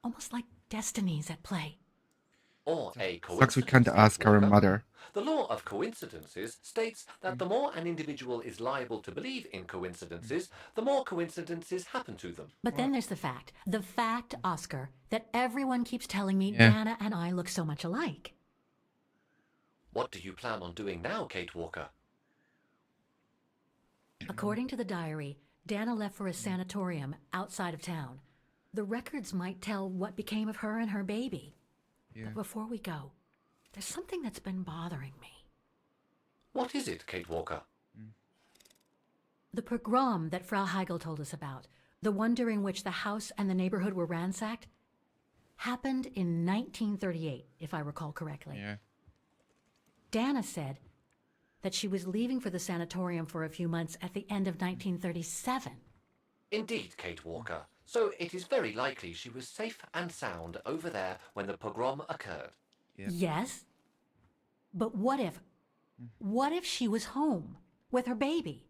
Almost like destinies at play. Or a coincidence. Sucks we can't ask our mother. The law of coincidences states that the more an individual is liable to believe in coincidences, the more coincidences happen to them. But then there's the fact, Oscar, that everyone keeps telling me Yeah. Dana and I look so much alike. What do you plan on doing now, Kate Walker? According to the diary, Dana left for a sanatorium outside of town. The records might tell what became of her and her baby. Yeah. But before we go, there's something that's been bothering me. What is it, Kate Walker? The pogrom that Frau Heigl told us about, the one during which the house and the neighborhood were ransacked, happened in 1938, if I recall correctly. Yeah. Dana said that she was leaving for the sanatorium for a few months at the end of 1937. Indeed, Kate Walker. So it is very likely she was safe and sound over there when the pogrom occurred. Yes? But what if she was home with her baby?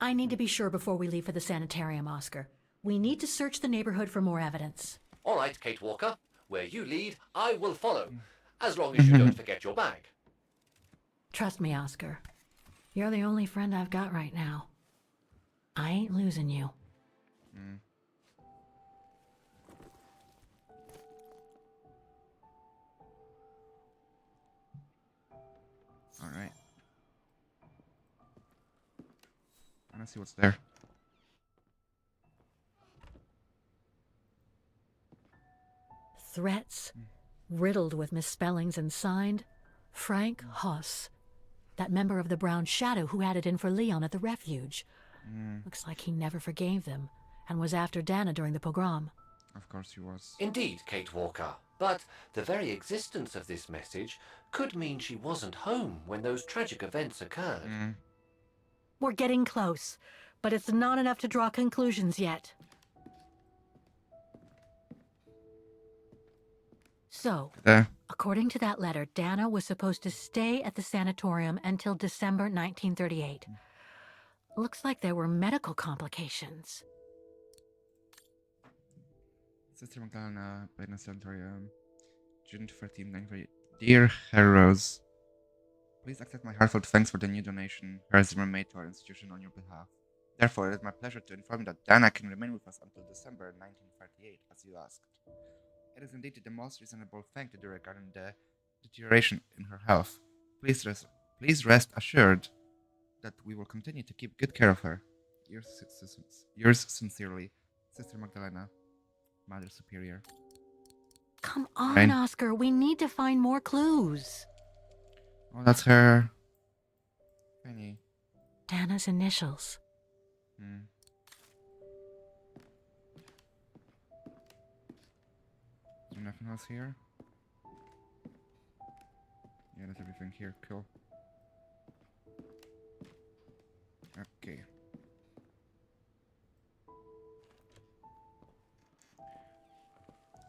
I need to be sure before we leave for the sanitarium, Oscar. We need to search the neighborhood for more evidence. All right, Kate Walker. Where you lead, I will follow. As long as you don't forget your bag. Trust me, Oscar. You're the only friend I've got right now. I ain't losing you. All right. I wanna see what's there. Threats, riddled with misspellings and signed Frank Hoss, that member of the Brown Shadow who had it in for Leon at the refuge. Looks like he never forgave them and was after Dana during the pogrom. Of course he was. Indeed, Kate Walker. But the very existence of this message could mean she wasn't home when those tragic events occurred. We're getting close, but it's not enough to draw conclusions yet. So, according to that letter, Dana was supposed to stay at the sanatorium until December 1938. Looks like there were medical complications. Sister Magdalena, Bena Sanatorium, June 13, 1938. Dear heroes, please accept my heartfelt thanks for the new donation Herzimmer made to our institution on your behalf. Therefore, it is my pleasure to inform you that Dana can remain with us until December 1938, as you asked. It is indeed the most reasonable thing to do regarding the deterioration in her health. Please rest assured that we will continue to keep good care of her. Yours sincerely, Sister Magdalena, Mother Superior. Come on, Right. Oscar, we need to find more clues. Oh, that's her. Penny. Dana's initials. Is there nothing else here? Yeah, that's everything here. Cool. Okay.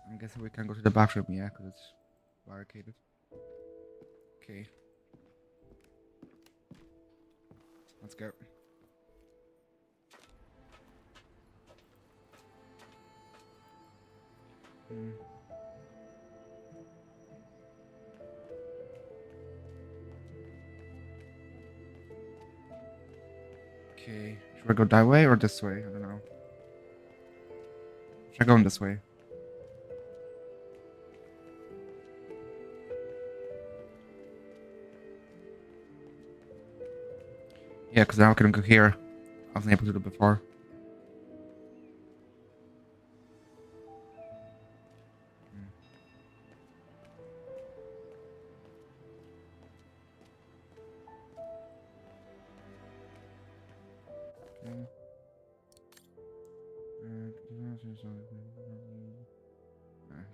I'm guessing we can go to the bathroom, yeah, because it's barricaded. Okay. Let's go. Okay. Should we go that way or this way? I don't know. Should I go in this way? Yeah, because now I can go here. I wasn't able to do it before.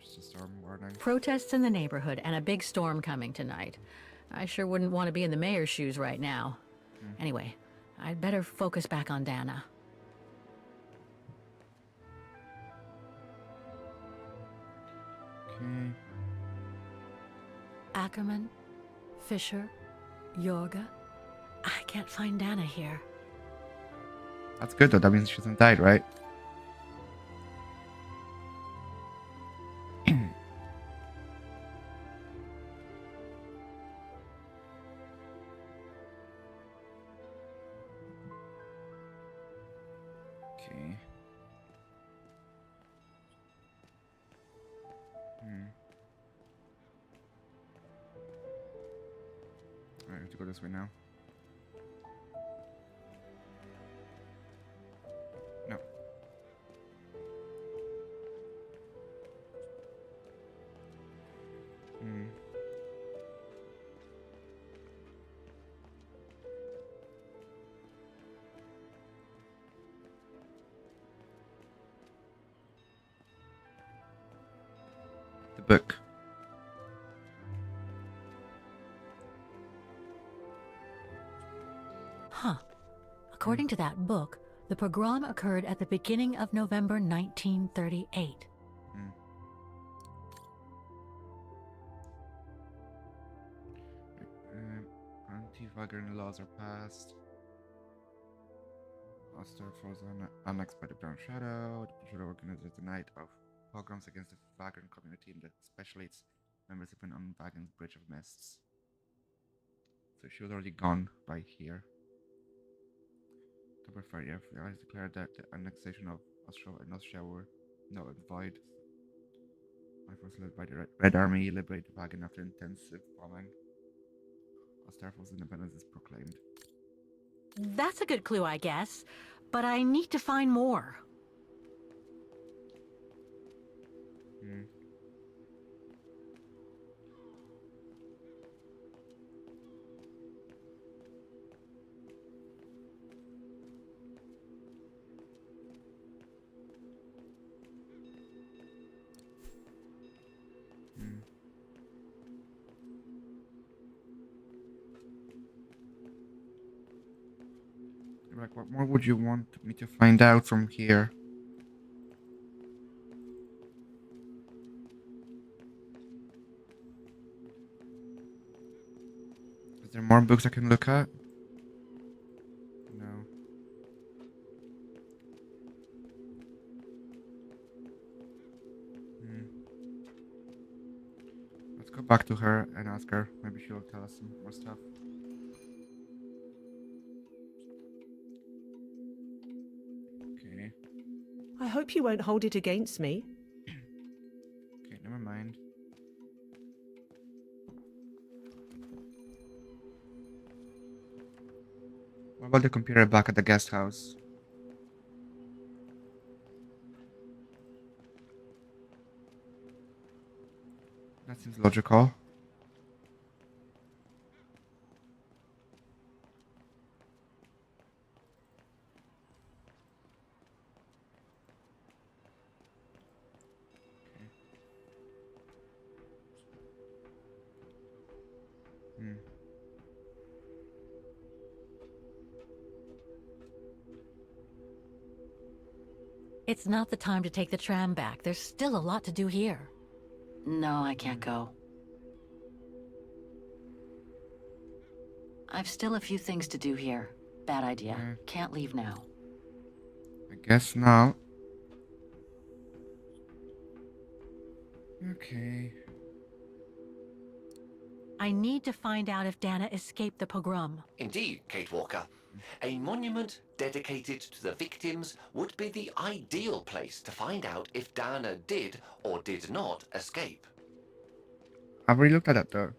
Just a storm warning. Protests in the neighborhood and a big storm coming tonight. I sure wouldn't want to be in the mayor's shoes right now. Anyway, I'd better focus back on Dana. Okay. Ackerman, Fisher, Yorga? I can't find Dana here. That's good though. That means she hasn't died, right? Okay. I have to go this way now. No. The book. Huh. According to that book, the pogrom occurred at the beginning of November 1938. Anti-Wagner laws are passed. Oster falls annexed by the Brown Shadow. The Shadow organizes the night of pogroms against the Wagner community and that especially its members have been on Wagner's Bridge of Mists. So she was already gone by here. October 30th, the Allies declared that the annexation of Austria and Austria were null and void. My force led by the Red Army liberated Wagen after intensive bombing. Osterfel's independence is proclaimed. That's a good clue, I guess. But I need to find more. Like, what more would you want me to find out from here? Is there more books I can look at? No. Let's go back to her and ask her. Maybe she'll tell us some more stuff. Okay. I hope you won't hold it against me. Okay, never mind. What about the computer back at the guest house? That seems logical. It's not the time to take the tram back. There's still a lot to do here. No, I can't go. I've still a few things to do here. Bad idea. Can't leave now. I guess not. Okay. I need to find out if Dana escaped the pogrom. Indeed, Kate Walker. A monument dedicated to the victims would be the ideal place to find out if Dana did or did not escape. I've already looked at that though.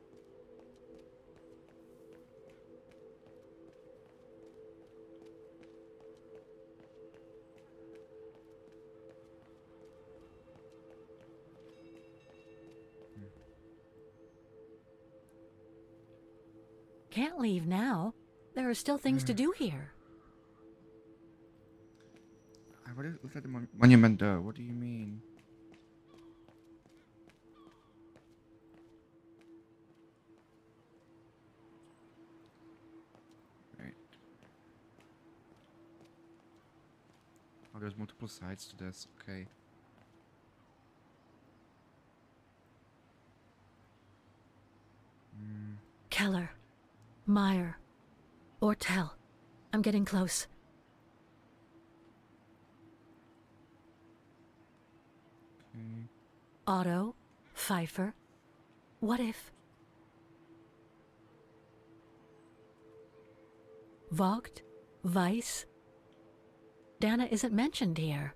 Can't leave now. There are still things to do here. I've already looked at the monument though. What do you mean? Right. Oh, there's multiple sides to this. Okay. Keller, Meyer. Ortel. I'm getting close. Otto. Pfeiffer. What if... Vogt? Weiss? Dana isn't mentioned here.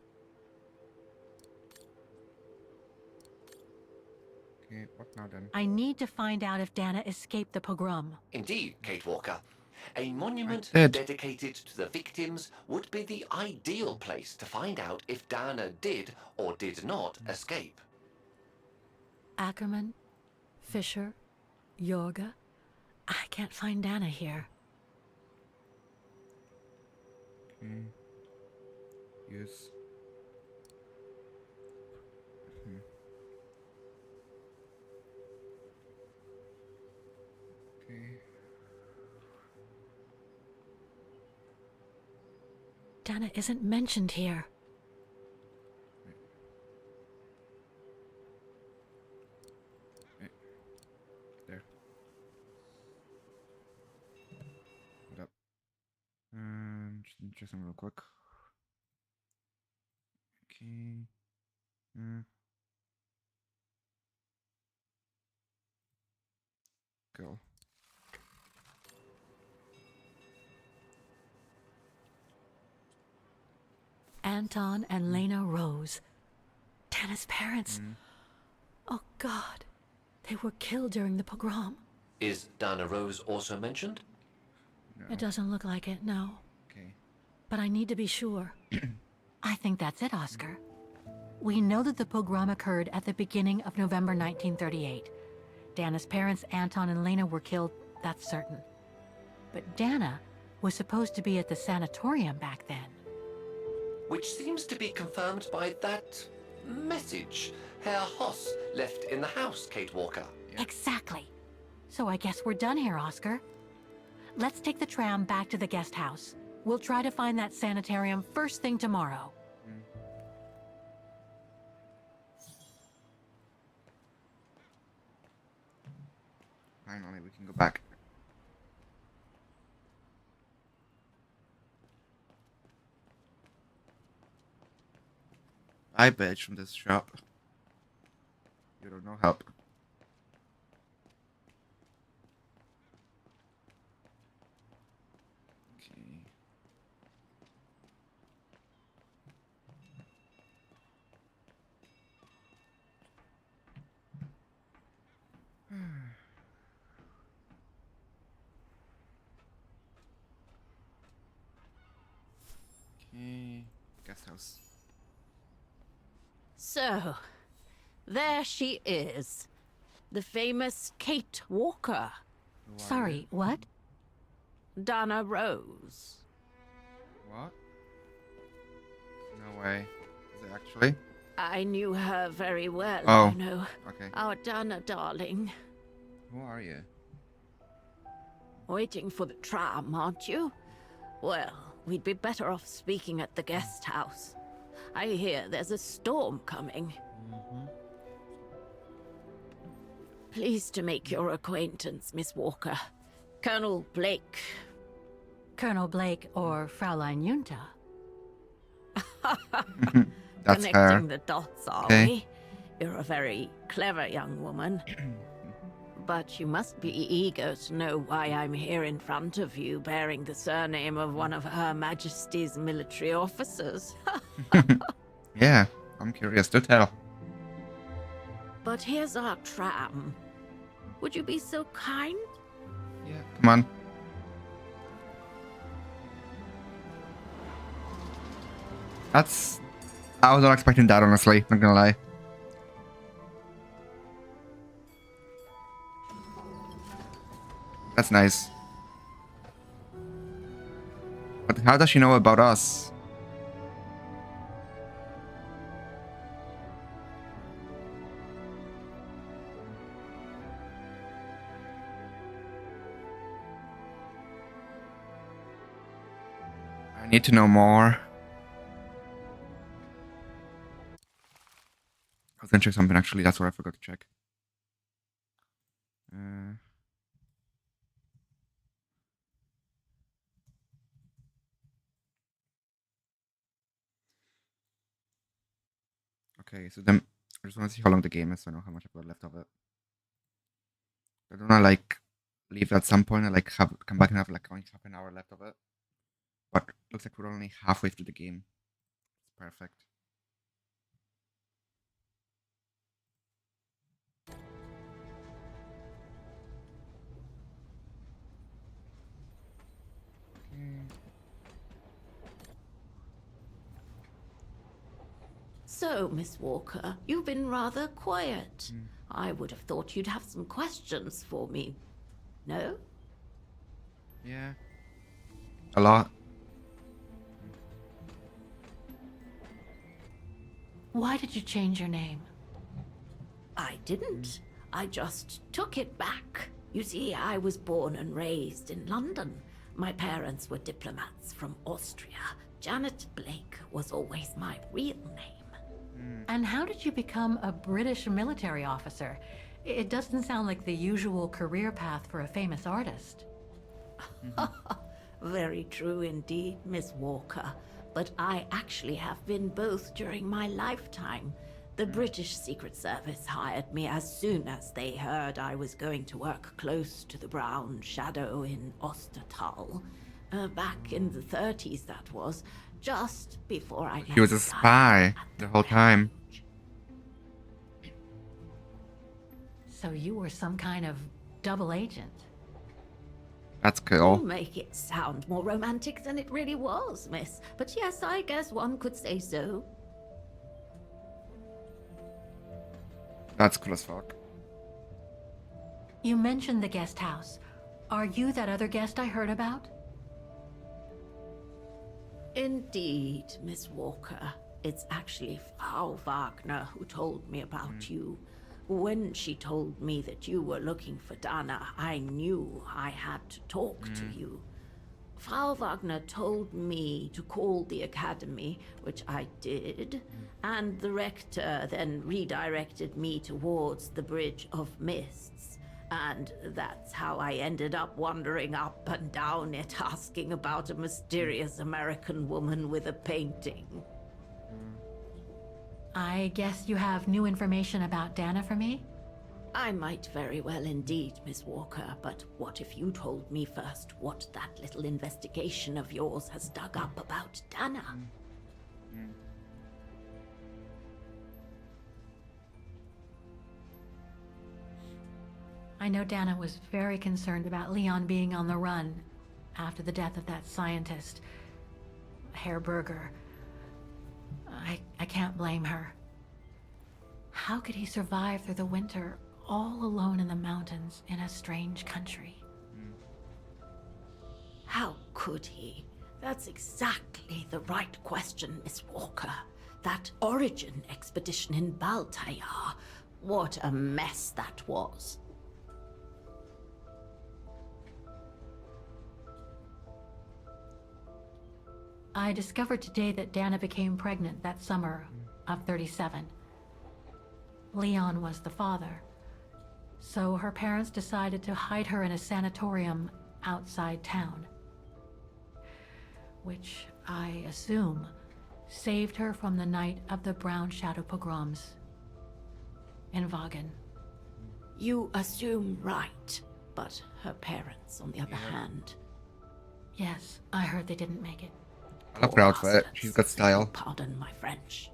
Okay, what now then? I need to find out if Dana escaped the pogrom. Indeed, Kate Walker. A monument did. dedicated to the victims would be the ideal place to find out if Dana did or did not escape. Ackerman? Fisher? Yorga? I can't find Dana here. Okay. Yes. Okay. Dana isn't mentioned here. There. What up? Just check something real quick. Okay. Go. Anton and Lena Rose. Dana's parents. Oh God. They were killed during the pogrom. Is Dana Rose also mentioned? No. It doesn't look like it, no. Okay. But I need to be sure. I think that's it, Oscar. We know that the pogrom occurred at the beginning of November 1938. Dana's parents, Anton and Lena, were killed, that's certain. But Dana was supposed to be at the sanatorium back then. Which seems to be confirmed by that message Herr Hoss left in the house, Kate Walker. Exactly. So I guess we're done here, Oscar. Let's take the tram back to the guest house. We'll try to find that sanitarium first thing tomorrow. Finally, we can go back. I bitch from this shop. You don't know help. Okay. Okay. Guest house. So, there she is. The famous Kate Walker. Sorry, what? Dana Rose. What? No way. Is it actually? I knew her very well, Oh, you know. okay. Our Dana darling. Who are you? Waiting for the tram, aren't you? Well, we'd be better off speaking at the guest house. I hear there's a storm coming. Pleased to make your acquaintance, Miss Walker. Colonel Blake. Colonel Blake or Fraulein Junta? That's Connecting her. the dots, are Okay. we? You're a very clever young woman. But you must be eager to know why I'm here in front of you, bearing the surname of one of Her Majesty's military officers. Yeah, I'm curious to tell. But here's our tram. Would you be so kind? Yeah. Come on. That's... I was not expecting that, honestly. Not gonna lie. That's nice. But how does she know about us? I need to know more. I was gonna check something actually, that's what I forgot to check. Okay, so then I just want to see how long the game is, so I know how much I've got left of it. I don't want to like leave at some point and like have come back and have like only half an hour left of it. But looks like we're only halfway through the game. It's perfect. So, Miss Walker, you've been rather quiet. I would have thought you'd have some questions for me. No? Yeah. A lot. Why did you change your name? I didn't. I just took it back. You see, I was born and raised in London. My parents were diplomats from Austria. Janet Blake was always my real name. And how did you become a British military officer? It doesn't sound like the usual career path for a famous artist. Very true indeed, Miss Walker. But I actually have been both during my lifetime. The British Secret Service hired me as soon as they heard I was going to work close to the Brown Shadow in Ostertal. Back in the 30s, that was. Just before I left. He was a spy the whole time. So you were some kind of double agent. That's You cool. make it sound more romantic than it really was, miss. But yes, I guess one could say so. That's cool as fuck. You mentioned the guest house. Are you that other guest I heard about? Indeed, Miss Walker. It's actually Frau Wagner who told me about you. When she told me that you were looking for Dana, I knew I had to talk to you. Frau Wagner told me to call the academy, which I did, and the rector then redirected me towards the Bridge of Mists. And that's how I ended up wandering up and down it, asking about a mysterious American woman with a painting. I guess you have new information about Dana for me? I might very well indeed, Miss Walker, but what if you told me first what that little investigation of yours has dug up about Dana? I know Dana was very concerned about Leon being on the run after the death of that scientist, Herr Berger. I can't blame her. How could he survive through the winter all alone in the mountains in a strange country? How could he? That's exactly the right question, Miss Walker. That origin expedition in Baltayar. What a mess that was. I discovered today that Dana became pregnant that summer of 37. Leon was the father. So her parents decided to hide her in a sanatorium outside town. Which, I assume, saved her from the night of the Brown Shadow pogroms in Vagen. You assume right, but her parents, on the other hand. Yes, I heard they didn't make it. I love her outfit. She's got style. Pardon my French.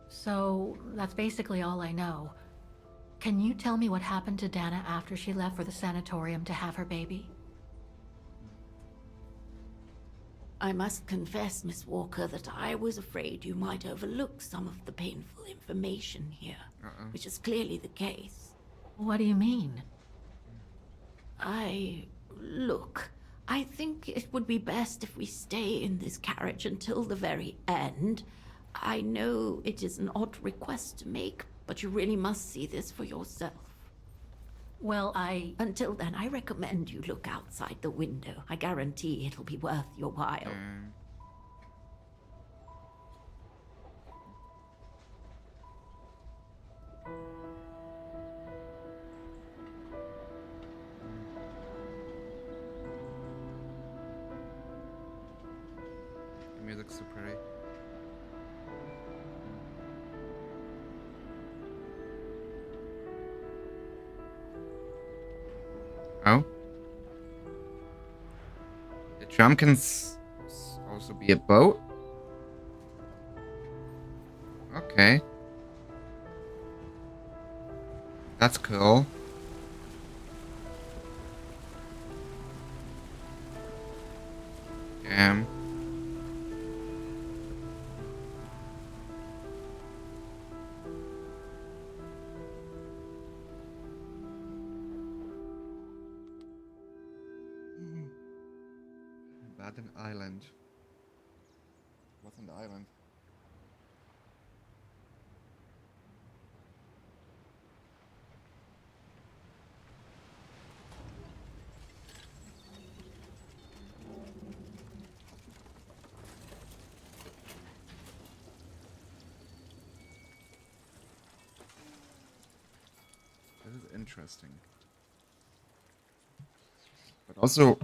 So, that's basically all I know. Can you tell me what happened to Dana after she left for the sanatorium to have her baby? I must confess, Miss Walker, that I was afraid you might overlook some of the painful information here, which is clearly the case. What do you mean? Look, I think it would be best if we stay in this carriage until the very end. I know it is an odd request to make, but you really must see this for yourself. Well, Until then, I recommend you look outside the window. I guarantee it'll be worth your while. The music's so pretty. Drum can also be a boat. Okay. That's cool. Damn. Baden Island. What's on the island? This is interesting. But also,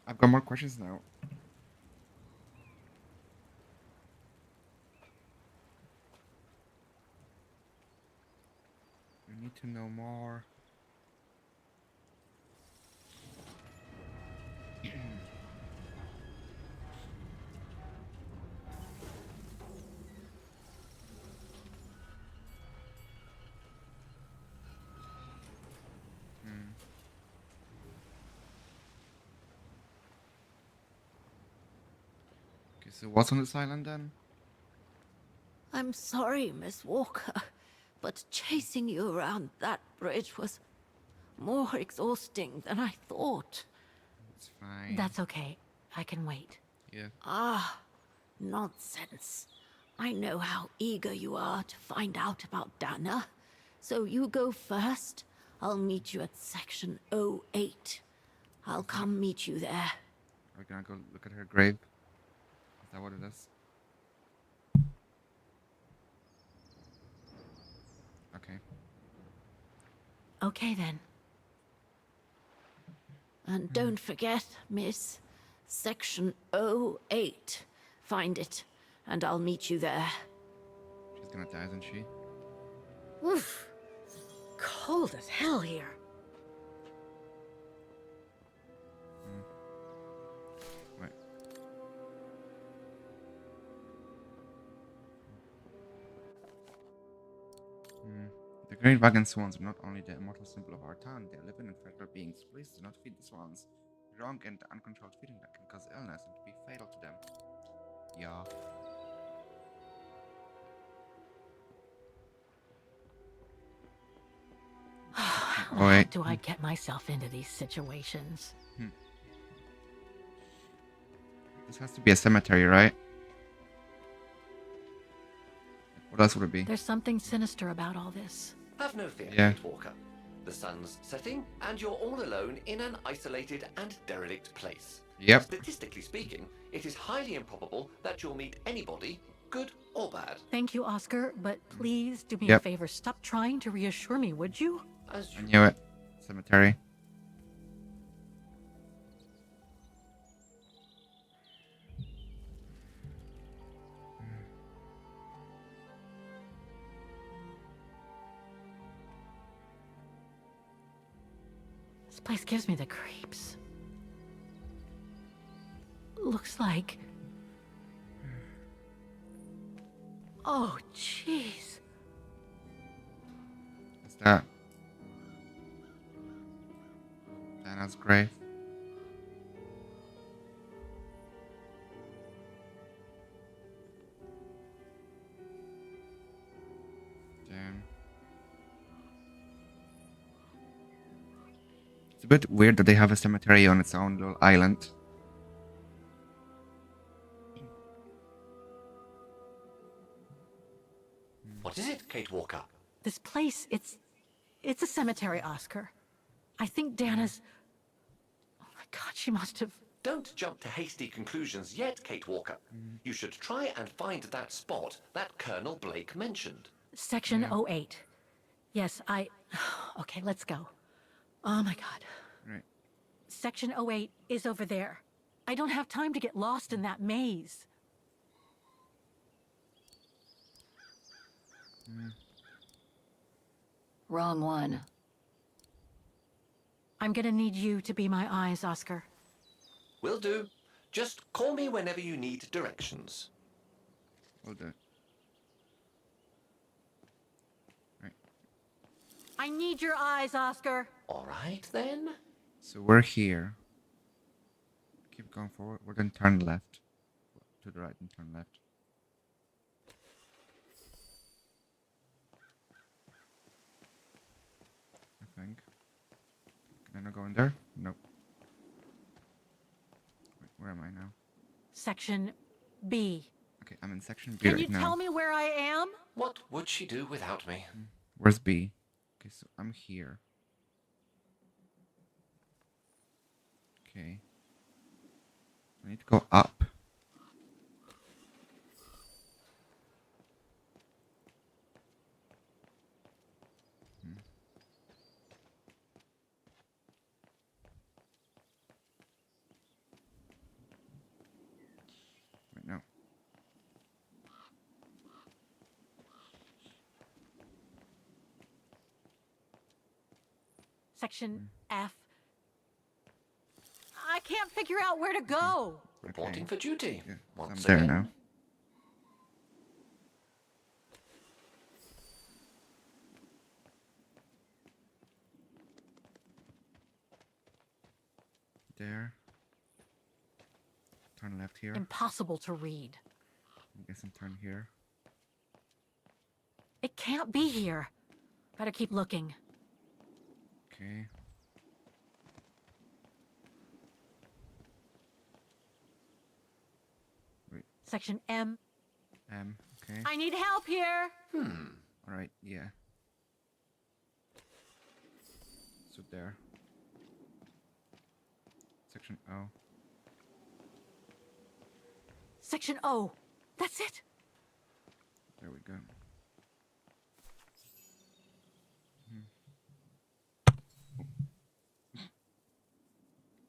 I've got more questions now. I need to know more. Okay, so what's on this island then? I'm sorry, Miss Walker, but chasing you around that bridge was more exhausting than I thought. It's fine. That's okay. I can wait. Yeah. Ah, nonsense. I know how eager you are to find out about Dana. So you go first. I'll meet you at section 08. I'll come meet you there. We're gonna go look at her grave. Is that what it is? Okay. Okay then. And don't forget, miss, section 08. Find it, and I'll meet you there. She's gonna die, isn't she? Oof. Cold as hell here. Right. The great wagon swans are not only the immortal symbol of our town, they are living and fragile beings. Please do not feed the swans. Wrong and uncontrolled feeding that can cause illness and be fatal to them. Yeah. Why do I get myself into these situations? This has to be a cemetery, right? What else would it be? There's something sinister about all this. Have no fear, Yeah. Kate Walker. The sun's setting, and you're all alone in an isolated and derelict place. Yep. Statistically speaking, it is highly improbable that you'll meet anybody, good or bad. Thank you, Oscar, but please do me a Yep. favor. Stop trying to reassure me, would you? I knew it. Cemetery. This place gives me the creeps. Looks like... Oh, jeez. What's that? Dana's grave. Damn. It's a bit weird that they have a cemetery on its own little island. What is it, Kate Walker? This place, it's a cemetery, Oscar. I think Dana's... Oh my god, she must have... Don't jump to hasty conclusions yet, Kate Walker. You should try and find that spot that Colonel Blake mentioned. Section 08. Yes, Okay, let's go. Oh my god. Right. Section 08 is over there. I don't have time to get lost in that maze. Wrong one. I'm gonna need you to be my eyes, Oscar. Will do. Just call me whenever you need directions. Will do. I need your eyes, Oscar. All right, then. So we're here. Keep going forward. We're going to turn left. To the right and turn left. I think. Can I not go in there? Nope. Wait, where am I now? Section B. Okay, I'm in section B Can right you now. tell me where I am? What would she do without me? Where's B? Okay, so I'm here. Okay. I need to go up. Wait, no. Section F. I can't figure out where to go. Reporting for duty. Yeah, Once I'm there again. now. There. Turn left here. Impossible to read. I guess I'm turn here. It can't be here. Better keep looking. Okay. Wait. Section M. M. Okay. I need help here. All right. Yeah. So there. Section O. Section O. That's it. There we go.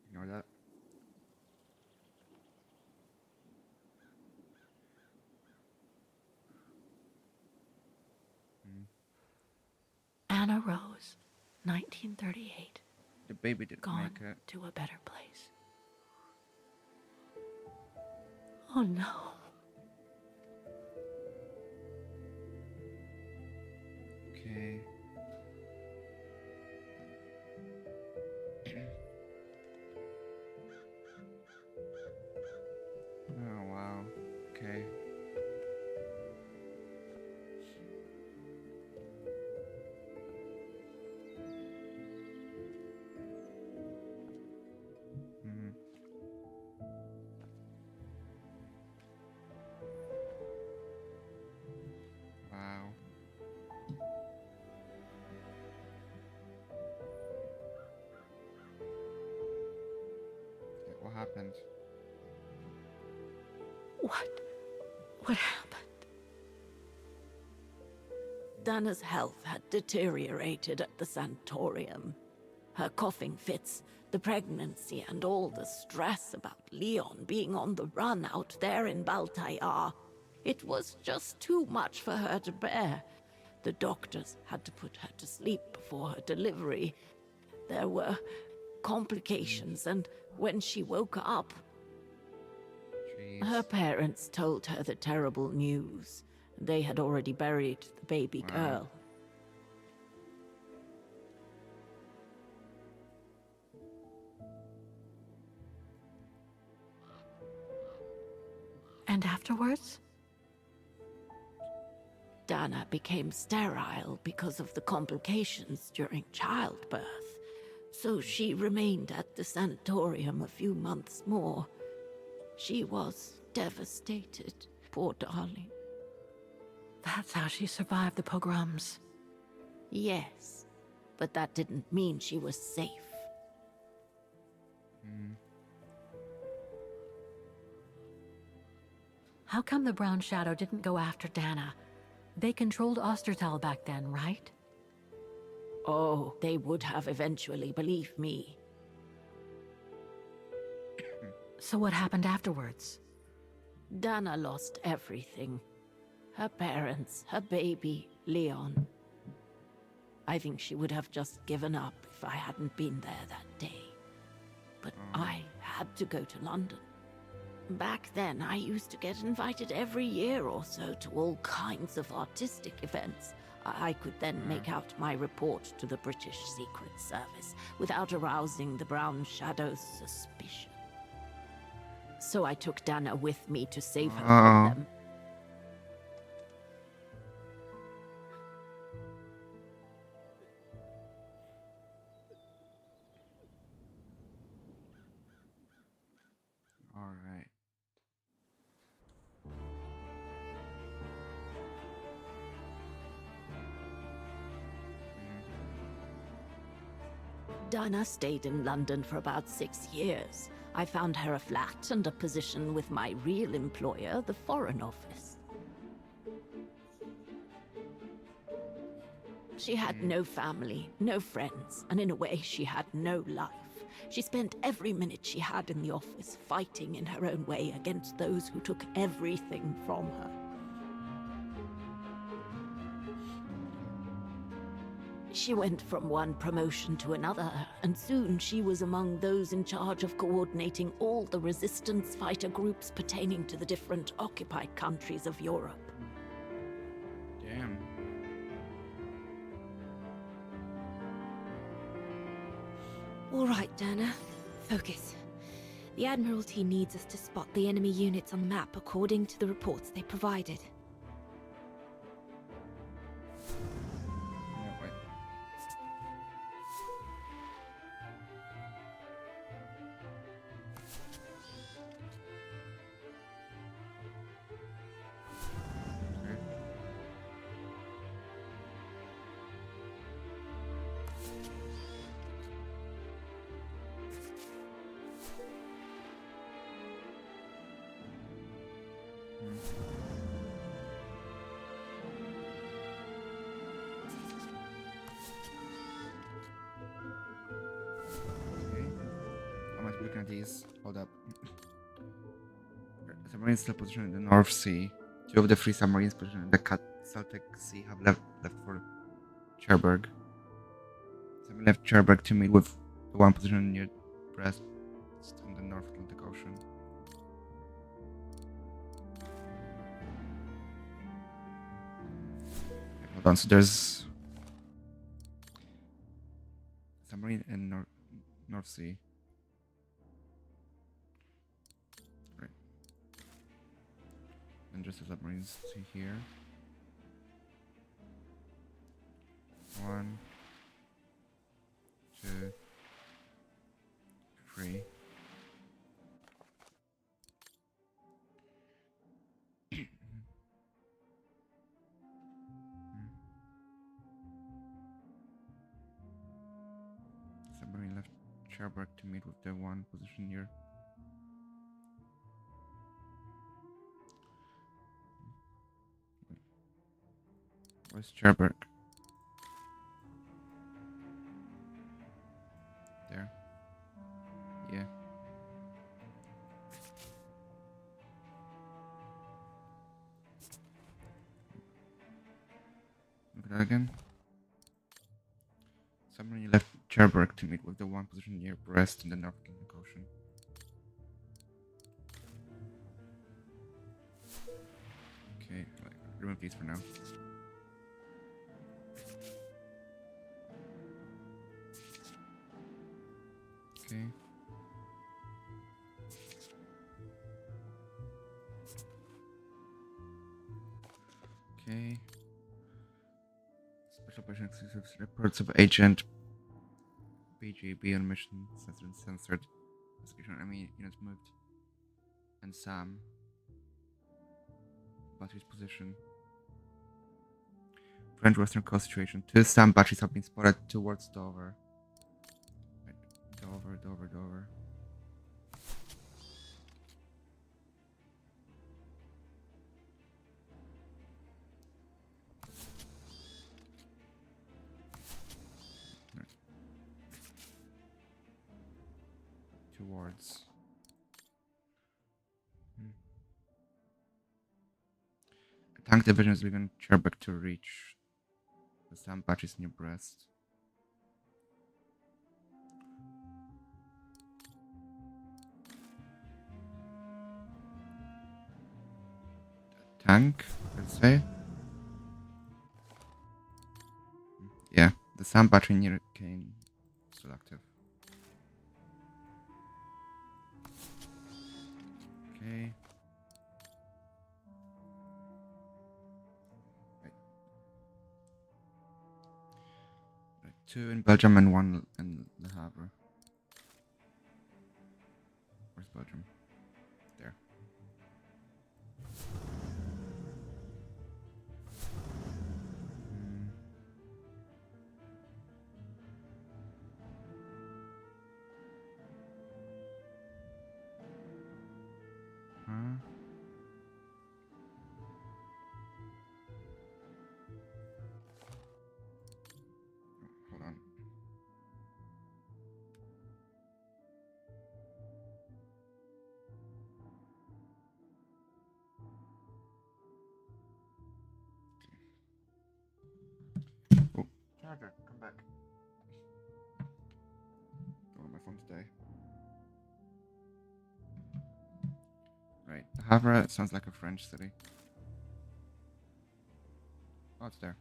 Ignore that. Anna Rose, 1938. The baby didn't Gone make it. to a better place. Oh no. Okay. Oh wow. Okay. Hmm. Wow. What happened? What happened? Dana's health had deteriorated at the sanatorium. Her coughing fits, the pregnancy, and all the stress about Leon being on the run out there in Baltayar. It was just too much for her to bear. The doctors had to put her to sleep before her delivery. There were complications, and when she woke up, her parents told her the terrible news. They had already buried the baby girl. And afterwards? Dana became sterile because of the complications during childbirth. So she remained at the sanatorium a few months more. She was devastated, poor darling. That's how she survived the pogroms. Yes, but that didn't mean she was safe. How come the Brown Shadow didn't go after Dana? They controlled Ostertal back then, right? Oh, they would have eventually, believe me. So what happened afterwards? Dana lost everything. Her parents, her baby, Leon. I think she would have just given up if I hadn't been there that day. But I had to go to London. Back then, I used to get invited every year or so to all kinds of artistic events. I could then make out my report to the British Secret Service without arousing the Brown Shadow's suspicion. So I took Dana with me to save her from them. All right. Dana stayed in London for about 6 years. I found her a flat and a position with my real employer, the Foreign Office. She had no family, no friends, and in a way she had no life. She spent every minute she had in the office fighting in her own way against those who took everything from her. She went from one promotion to another, and soon she was among those in charge of coordinating all the resistance fighter groups pertaining to the different occupied countries of Europe. Damn. All right, Dana. Focus. The Admiralty needs us to spot the enemy units on the map according to the reports they provided. Looking at these, hold up. Submarines still positioned in the North Sea. 2 of the 3 submarines positioned in the Celtic Sea have left for Cherbourg. Some left Cherbourg to meet with the one positioned near Brest in the North Atlantic Ocean. Hold on, so there's submarine in North Sea. And just the submarines to here. 1, 2, 3. Submarine left Cherbourg to meet with the one position here. Where's Cherbourg? There. Yeah. Look at that again. Submarine left Cherbourg to meet with the one position near Brest in the North Atlantic Ocean. Okay, remove these for now. Okay. Okay. Special operation exclusive reports of Agent BGB on mission censored. Execution enemy units moved. And Sam. Battery's position. French Western Coast situation. 2 SAM batteries have been spotted towards Dover. Dover. Towards. A tank division is leaving Cherbourg to reach the SAM batteries near Brest. tank, let's say. Yeah, the sound battery near cane is still active. Okay. Right, 2 in Belgium and 1 in Le Havre. Where's Belgium? There. Huh? Hold on. Oh, charger, come back. Don't want my phone to die. Right, Havre sounds like a French city. Oh, it's there.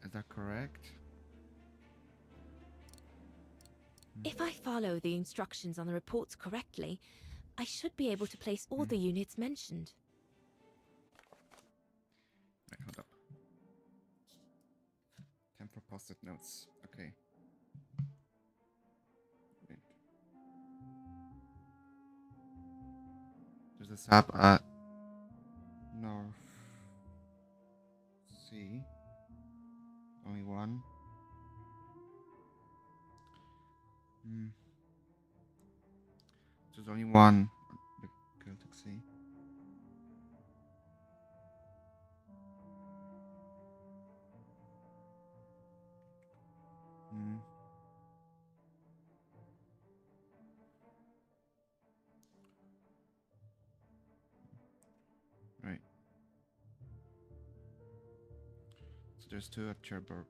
Is that correct? If I follow the instructions on the reports correctly, I should be able to place all the units mentioned. Right, hold up. Time for post-it notes. Okay. Right. There's a sub at North Sea. Only one. There's only one. The Celtic Sea. Right. So there's 2 at Cherbourg.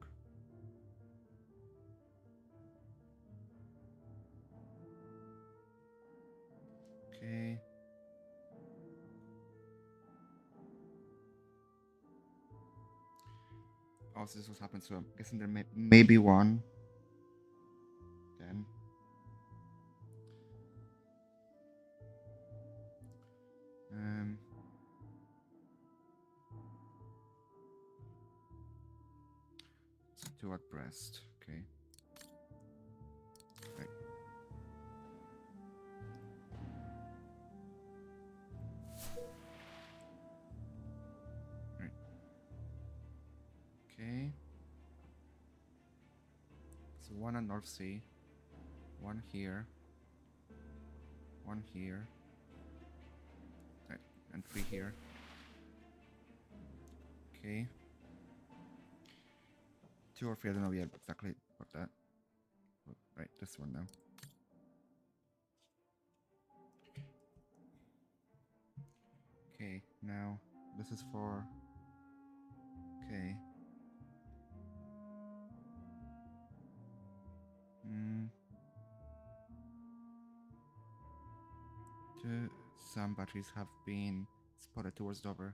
Okay. Also, this was happened, so I'm guessing there may be one. Then. So 2 at Brest. Okay. Right. Right. Okay. So 1 at North Sea. 1 here. 1 here. Right. And 3 here. Okay. 2 or 3, I don't know yet exactly what that. Right, this one now. Okay, now this is for. Okay. Some batteries have been spotted towards Dover.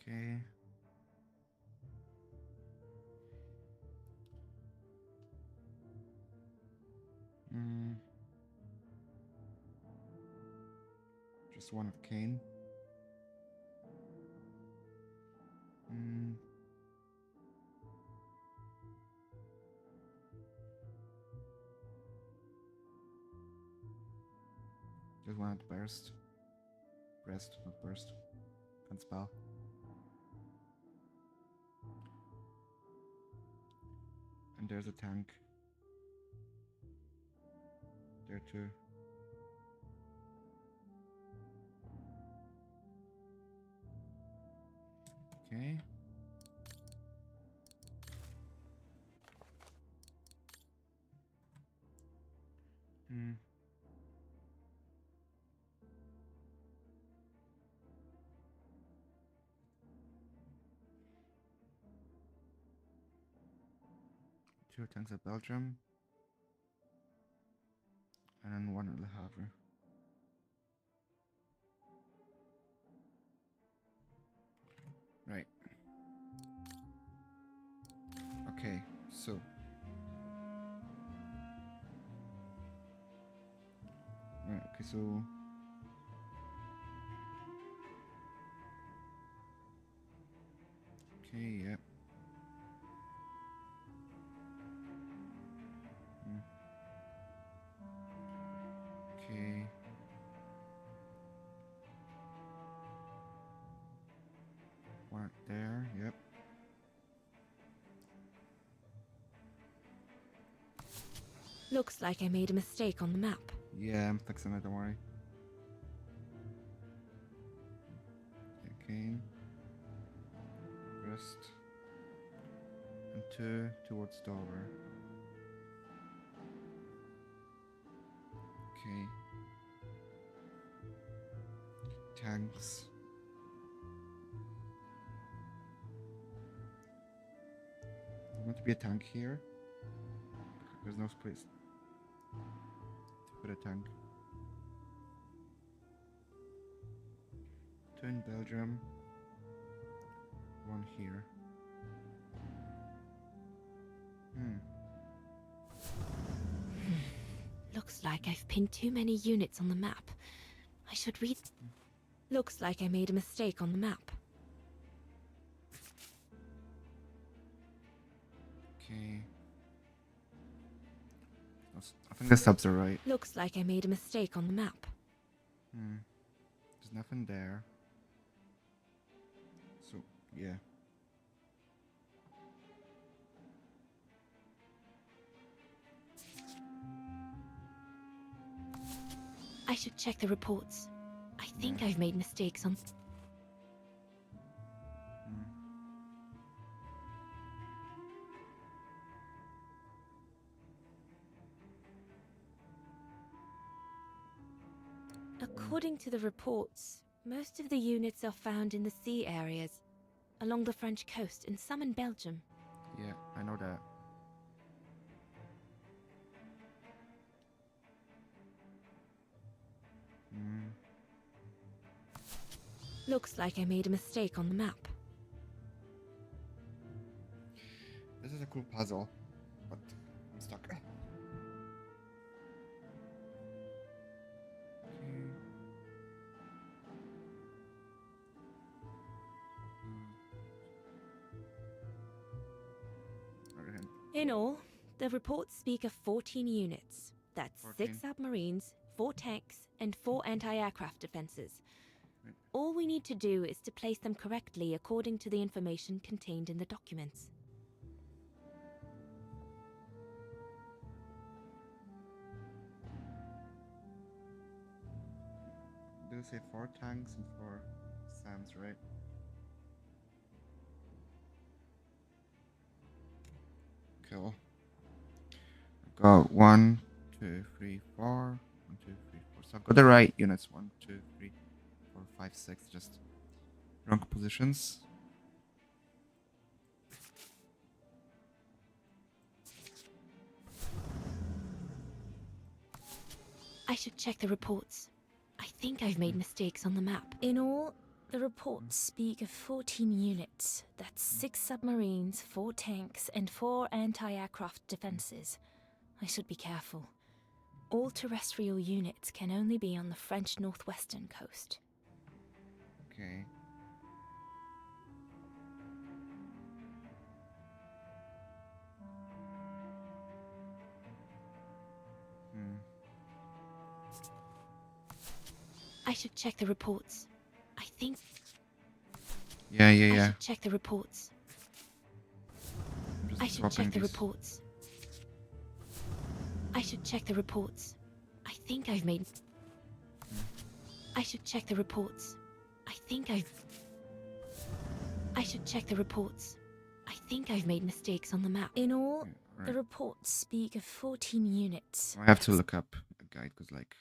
Okay. Just 1 of Kane. Just 1 at Burst. Breast, not Burst. Can't spell. And there's a tank. There too. Okay. Hmm. Two tanks of Belgium. And then one in Le Havre. Right. Okay, so. Right, okay, so. Okay, yep. Okay. One there, yep. Looks like I made a mistake on the map. Yeah, I'm fixing it, don't worry. Okay. Rest. And two towards Dover. Okay. Tanks. There's going to be a tank here. There's no space to put a tank. Two in Belgium. One here. Looks like I've pinned too many units on the map. I should read... Looks like I made a mistake on the map. Okay. I think the subs are right. Looks like I made a mistake on the map. There's nothing there. So, yeah. I should check the reports. I think I've made mistakes on... According to the reports, most of the units are found in the sea areas, along the French coast and some in Belgium. Yeah, I know that. Looks like I made a mistake on the map. This is a cool puzzle, but I'm stuck. In all, the reports speak of 14 units. That's 14. 6 submarines, 4 tanks, and 4 anti-aircraft defenses. All we need to do is to place them correctly according to the information contained in the documents. They say 4 tanks and 4 SAMs, right? Cool. I've got 1, 2, 3, 4. 1, 2, 3, 4. So I've got the right units. 1, 2, 3, 4, 5, 6. Just wrong positions. I should check the reports. I think I've made mistakes on the map. In all, the reports speak of 14 units. That's 6 submarines, 4 tanks, and 4 anti-aircraft defenses. I should be careful. All terrestrial units can only be on the French northwestern coast. Okay. I should check the reports. I think... Yeah. I should check the reports. I should check the these. reports. I should check the reports. I think I've made... I should check the reports. I think I've... I should check the reports. I think I've made mistakes on the map. In all, the reports speak of 14 units. I have to look up guide because like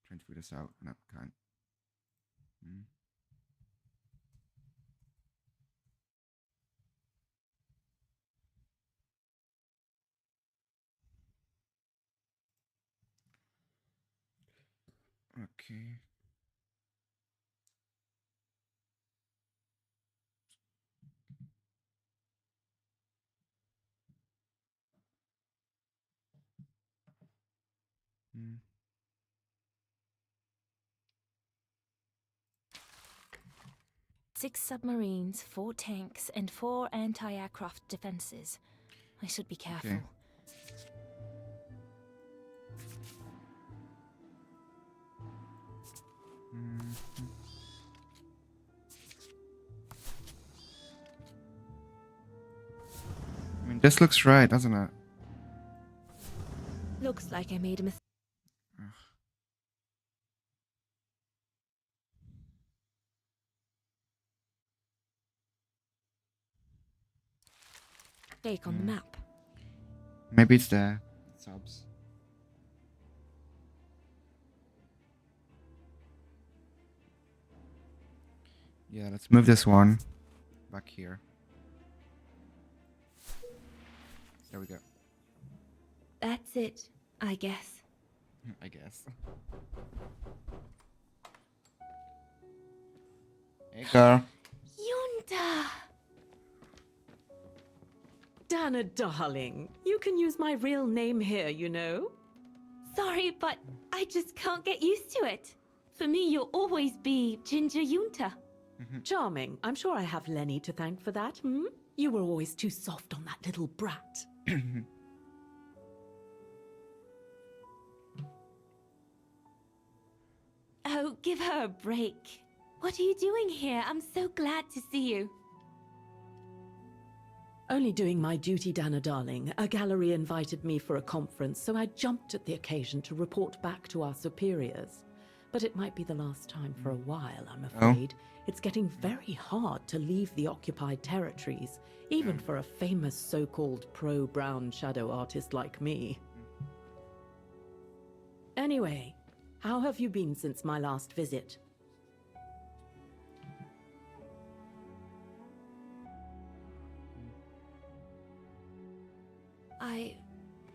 trying to figure this out. No, can't. Okay. Hmm. 6 submarines, 4 tanks, and 4 anti-aircraft defenses. I should be careful. Okay. I mean, this looks right, doesn't it? Looks like I made a mistake. On the map. Maybe it's the subs. Yeah, let's move this one back here. There we go. That's it, I guess. I guess. Hey, girl. Yunta! Dana, darling, you can use my real name here, you know. Sorry, but I just can't get used to it. For me, you'll always be Ginger Yunta. Charming. I'm sure I have Lenny to thank for that, hmm? You were always too soft on that little brat. Oh, give her a break. What are you doing here? I'm so glad to see you. Only doing my duty, Dana, darling. A gallery invited me for a conference, so I jumped at the occasion to report back to our superiors. But it might be the last time for a while, I'm afraid. It's getting very hard to leave the occupied territories, even for a famous so-called pro-brown shadow artist like me. Anyway, how have you been since my last visit?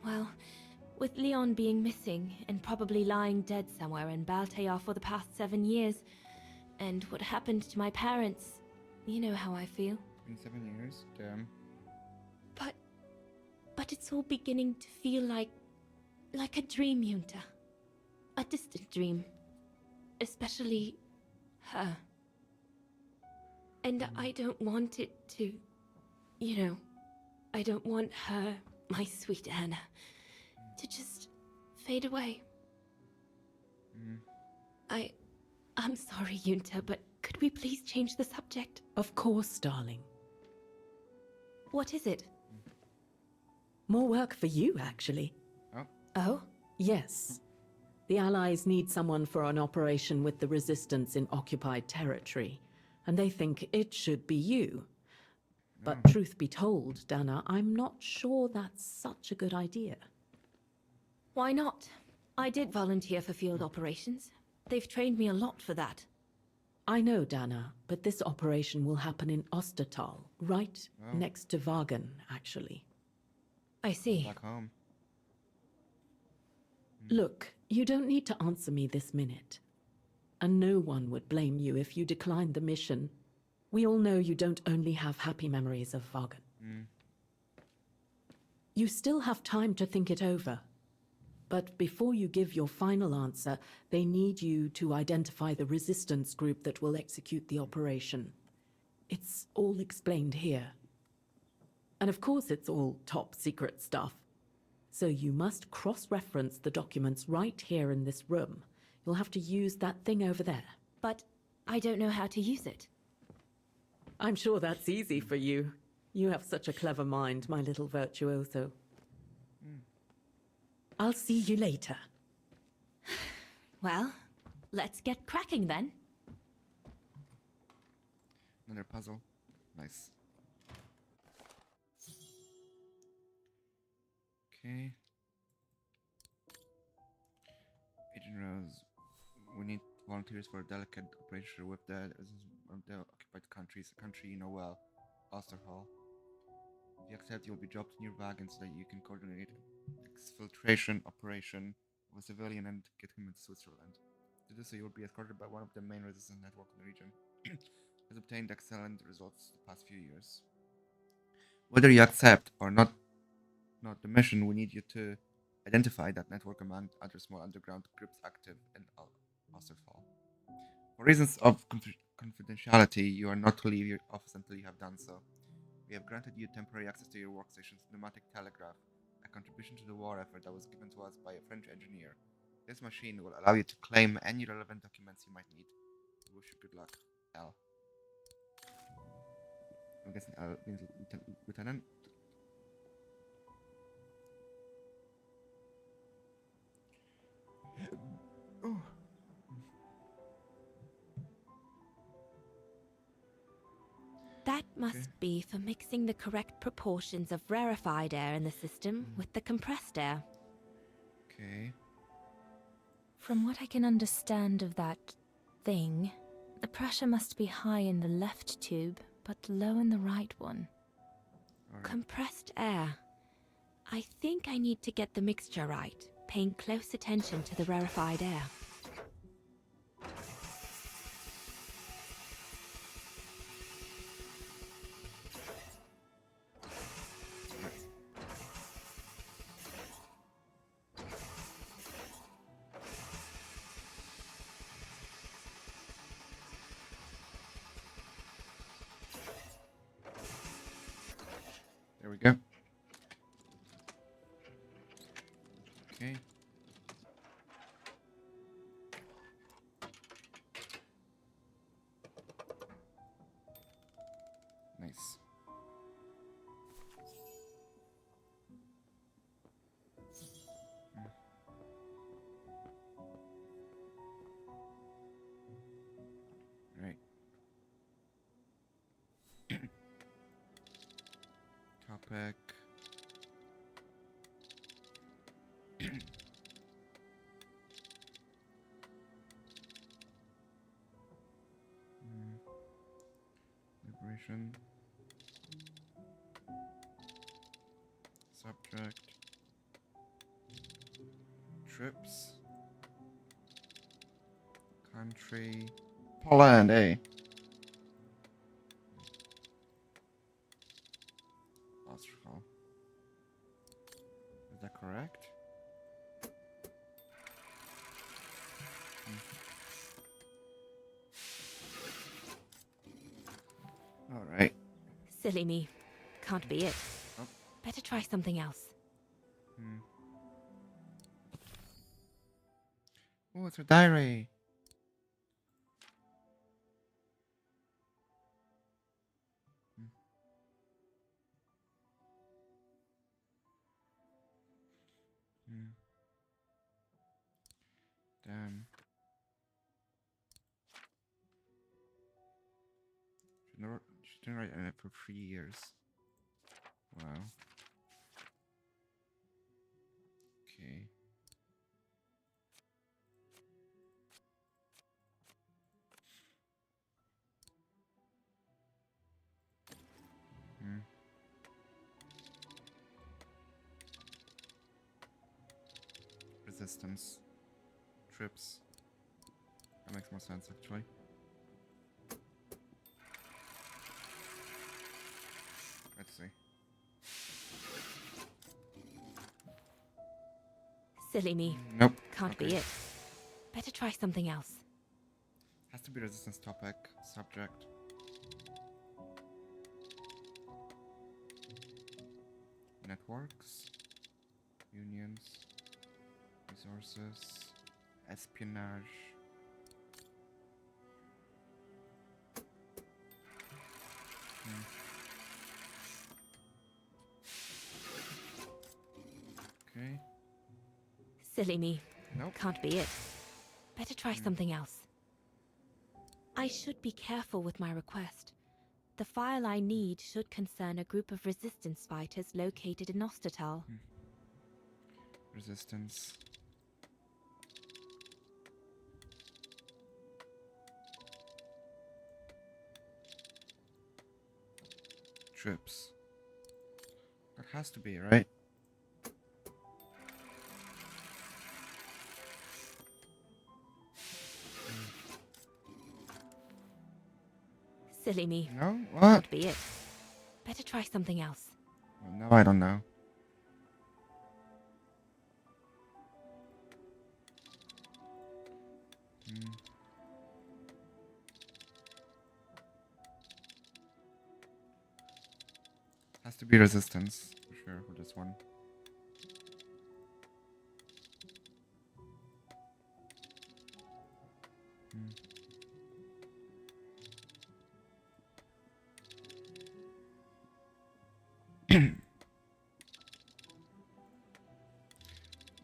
Well, with Leon being missing and probably lying dead somewhere in Baltayar for the past 7 years, and what happened to my parents, you know how I feel. In 7 years? Damn. But it's all beginning to feel like a dream, Yunta. A distant dream. Especially her. And I don't want it to, I don't want her, my sweet Anna, to just fade away. I'm sorry, Yunta, but could we please change the subject? Of course, darling. What is it? More work for you, actually. Oh? Yes. The Allies need someone for an operation with the Resistance in occupied territory, and they think it should be you. But truth be told, Dana, I'm not sure that's such a good idea. Why not? I did volunteer for field operations. They've trained me a lot for that. I know, Dana, but this operation will happen in Ostertal, right next to Vagen, actually. I see. Back home. Look, you don't need to answer me this minute. And no one would blame you if you declined the mission. We all know you don't only have happy memories of Vagen. You still have time to think it over. But before you give your final answer, they need you to identify the resistance group that will execute the operation. It's all explained here. And of course it's all top secret stuff. So you must cross-reference the documents right here in this room. You'll have to use that thing over there. But I don't know how to use it. I'm sure that's easy for you. You have such a clever mind, my little virtuoso. I'll see you later. Well, let's get cracking then. Another puzzle. Nice. Okay. volunteers for a delicate operation with the occupied countries, a country you know well, Osterhall. If you accept, you'll be dropped in your wagon so that you can coordinate an exfiltration operation of a civilian and get him into Switzerland. To do so, you will be escorted by one of the main resistance networks in the region. Has obtained excellent results the past few years. Whether you accept or not the mission, we need you to identify that network among other small underground groups active in Osterfall. For reasons of confidentiality, you are not to leave your office until you have done so. We have granted you temporary access to your workstation's pneumatic telegraph, a contribution to the war effort that was given to us by a French engineer. This machine will allow you to claim any relevant documents you might need. We wish you good luck, L. I'm guessing L means lieutenant. Oh. That must be for mixing the correct proportions of rarefied air in the system with the compressed air. Okay. From what I can understand of that thing, the pressure must be high in the left tube, but low in the right one. Compressed air. I think I need to get the mixture right, paying close attention to the rarefied air. There we go. Okay. Nice. Right. Topic. Liberation. Subject. Trips. Country. Poland, eh? Osterhall. Is that correct? Alright. Silly me. Can't be it. Oh. Better try something else. Oh, it's a diary. Damn. She didn't write in it for 3 years. Wow. Okay. Resistance. Trips. That makes more sense, actually. Let's see. Silly me. Nope. Can't be it. Better try something else. Has to be resistance topic. Subject. Networks. Unions. Resources. Espionage. Okay. Silly me. Nope. Can't be it. Better try something else. I should be careful with my request. The file I need should concern a group of resistance fighters located in Ostertal. Resistance. trips. That has to be, right? Silly me. No? What? Can't be it. Better try something else. Well, no, I don't know. Has to be resistance, for sure, for this one.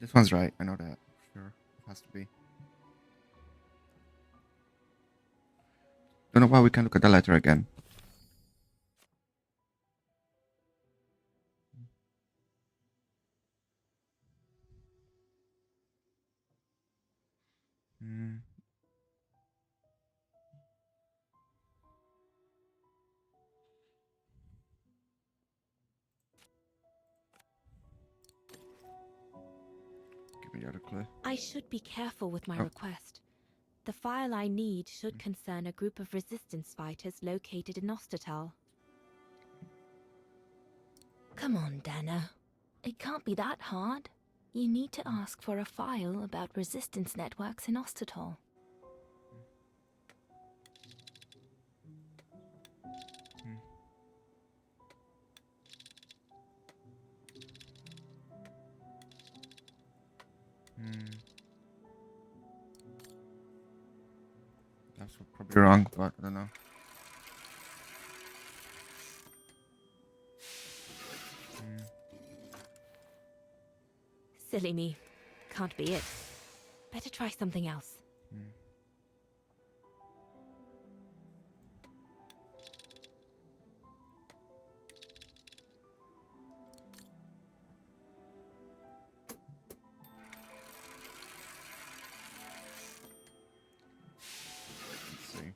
This one's right, I know that. Sure, it has to be. Don't know why we can't look at the letter again. Give me the other clue. I should be careful with my Oh. request. The file I need should concern a group of resistance fighters located in Ostertal. Come on, Dana. It can't be that hard. You need to ask for a file about resistance networks in Ostertal. That's probably wrong, but I don't know. Silly me. Can't be it. Better try something else. Let's see.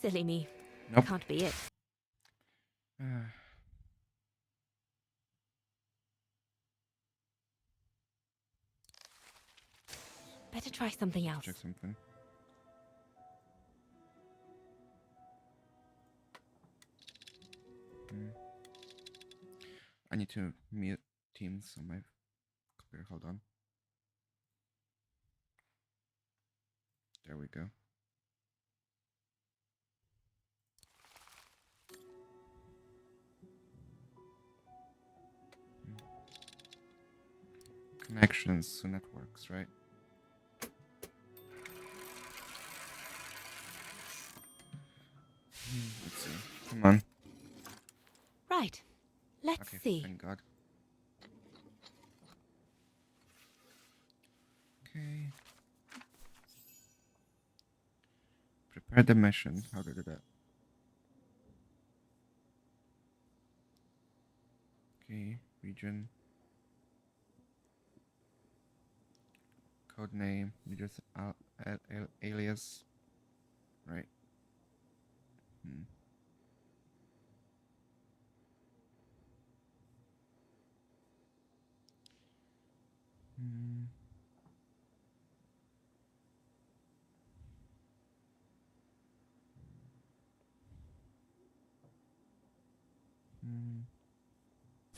Silly me. Nope. Can't be it. Better try something else. Check something. I need to mute Teams on my computer. Hold on. There we go. Connections to networks, right? Let's see. Come on. Right. Let's Okay, see. thank God. Okay. Prepare the mission. How to do that? Okay, region. Code name. Just alias. Right.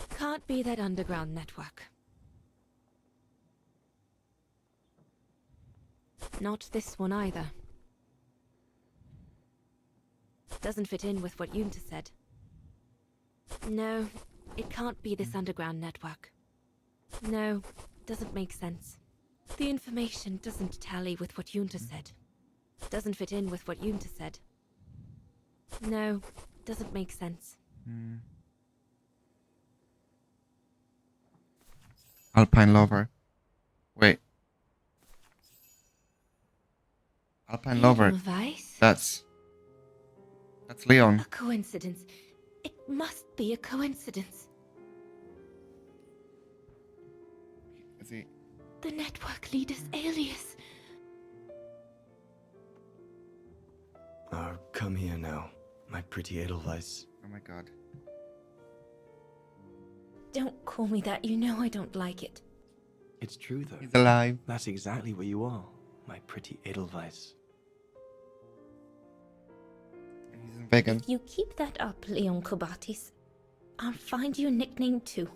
Can't be that underground network. Not this one either. Doesn't fit in with what Yunta said. No, it can't be this underground network. No, doesn't make sense. The information doesn't tally with what Yunta said. Doesn't fit in with what Yunta said. No, doesn't make sense. Alpine Lover. Wait. Alpine Lover. Edelweiss? That's Leon. A coincidence. It must be a coincidence. Is he? The network leader's alias. Oh, come here now, my pretty Edelweiss. Oh my god. Don't call me that. You know I don't like it. It's true, though. He's alive. That's exactly where you are, my pretty Edelweiss. He's vegan. If you keep that up, Leon Kobatis, I'll find you a nickname too.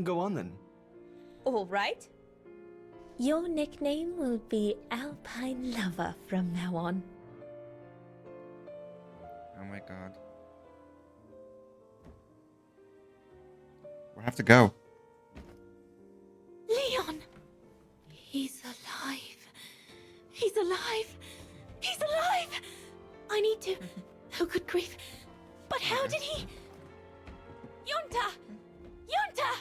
Go on then. All right. Your nickname will be Alpine Lover from now on. Oh my god. We have to go. Leon! He's alive. He's alive. He's alive! I need to... Oh, good grief. But how did he... Yunta! Yunta!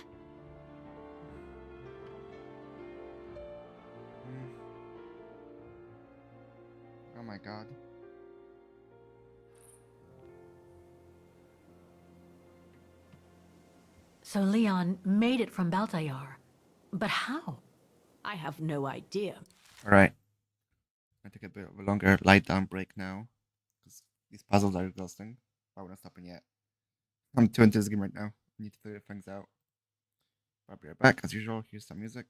Oh my god. So Leon made it from Baltayar. But how? I have no idea. Alright. I take a bit of a longer light down break now. Because these puzzles are exhausting. Why would I stop yet? I'm too into this game right now. I need to figure things out. I'll be right back as usual. Here's some music.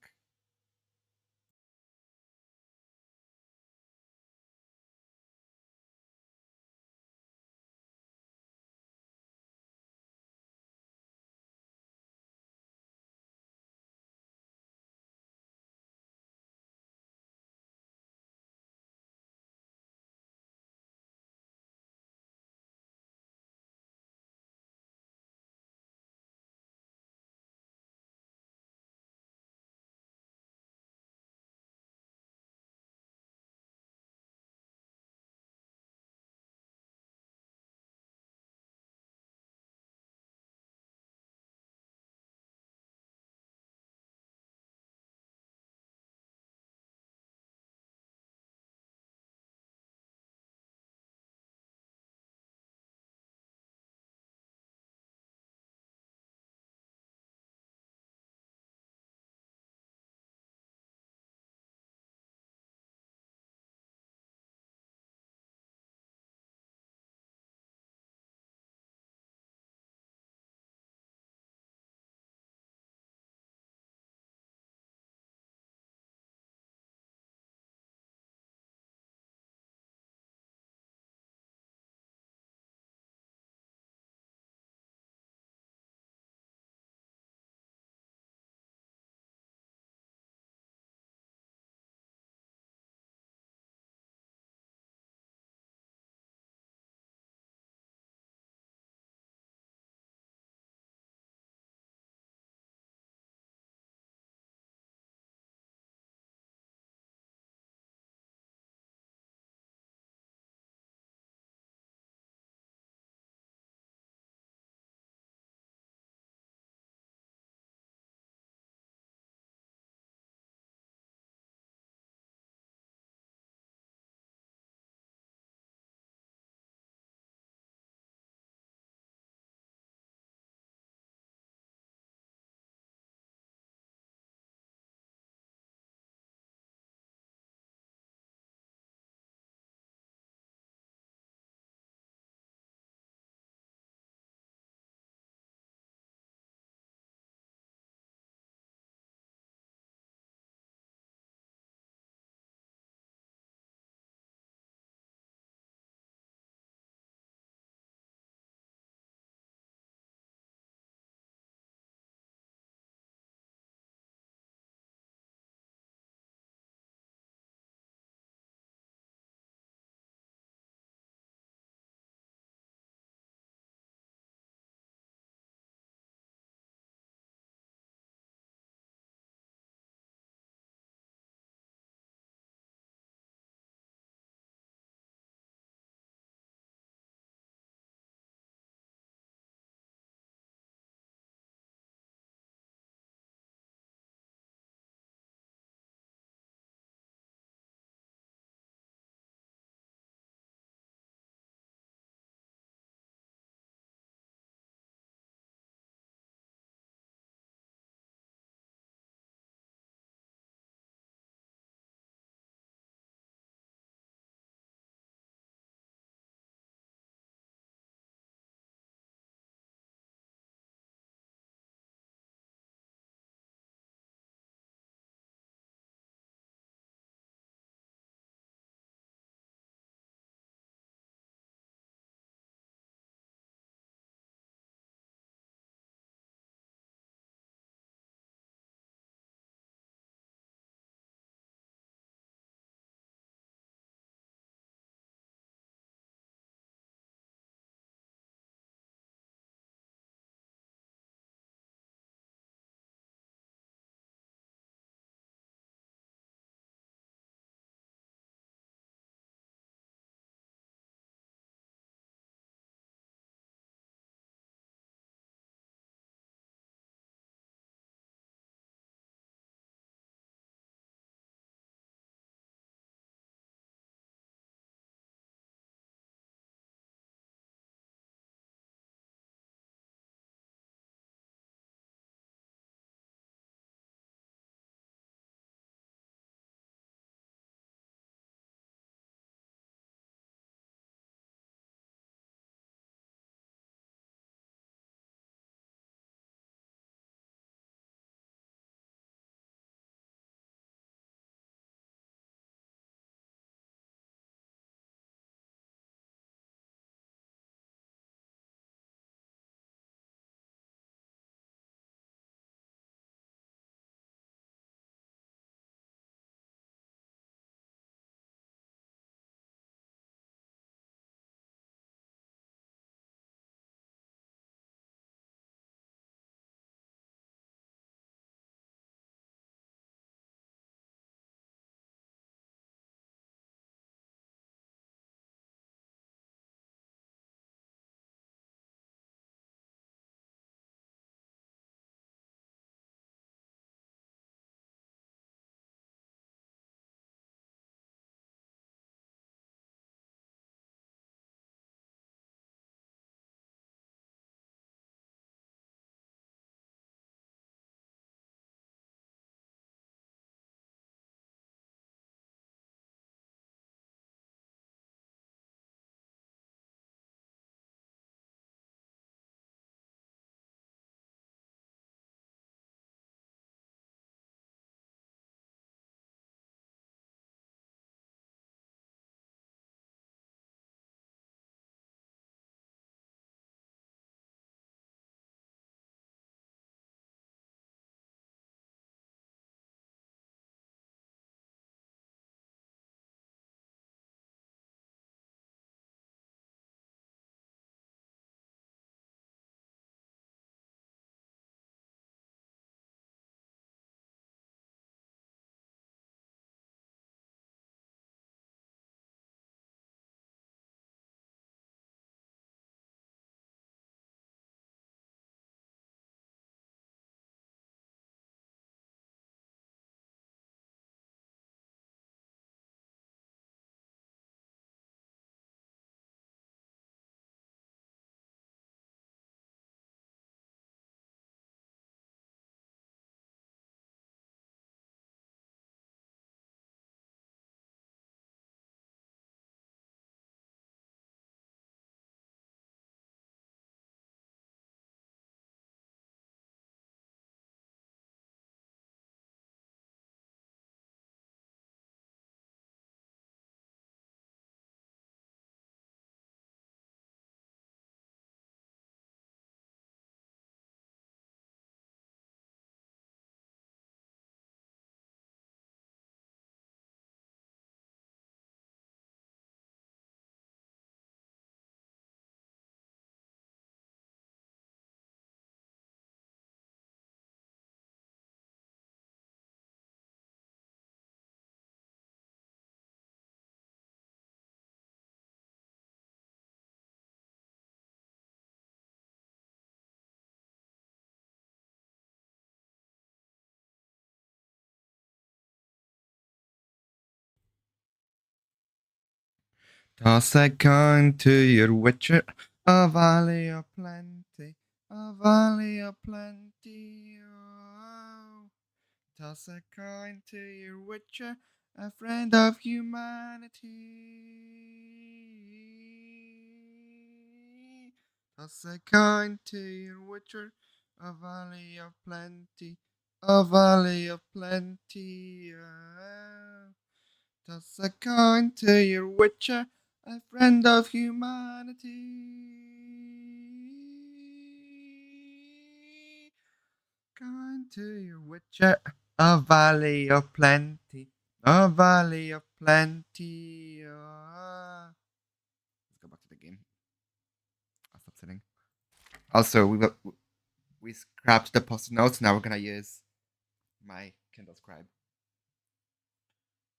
Toss a coin to your witcher, a valley of plenty, a valley of plenty. Oh. Toss a coin to your witcher, a friend of humanity. Toss a coin to your witcher, a valley of plenty, a valley of plenty. Oh. Toss a coin to your witcher, a friend of humanity. Coin to your witcher, a valley of plenty, a valley of plenty. Let's go back to the game. I'll stop sitting. Also, we scrapped the post-it notes. Now we're gonna use my Kindle Scribe.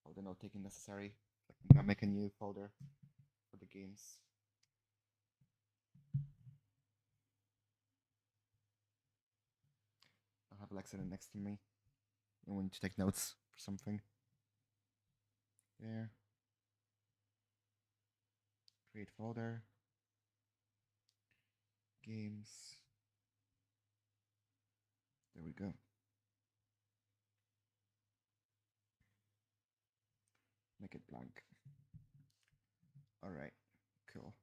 Folder note taking necessary. I'm gonna make a new folder for the games. I'll have Alexa next to me. I want to take notes for something. There. Create folder. Games. There we go. Make it blank. Alright, cool.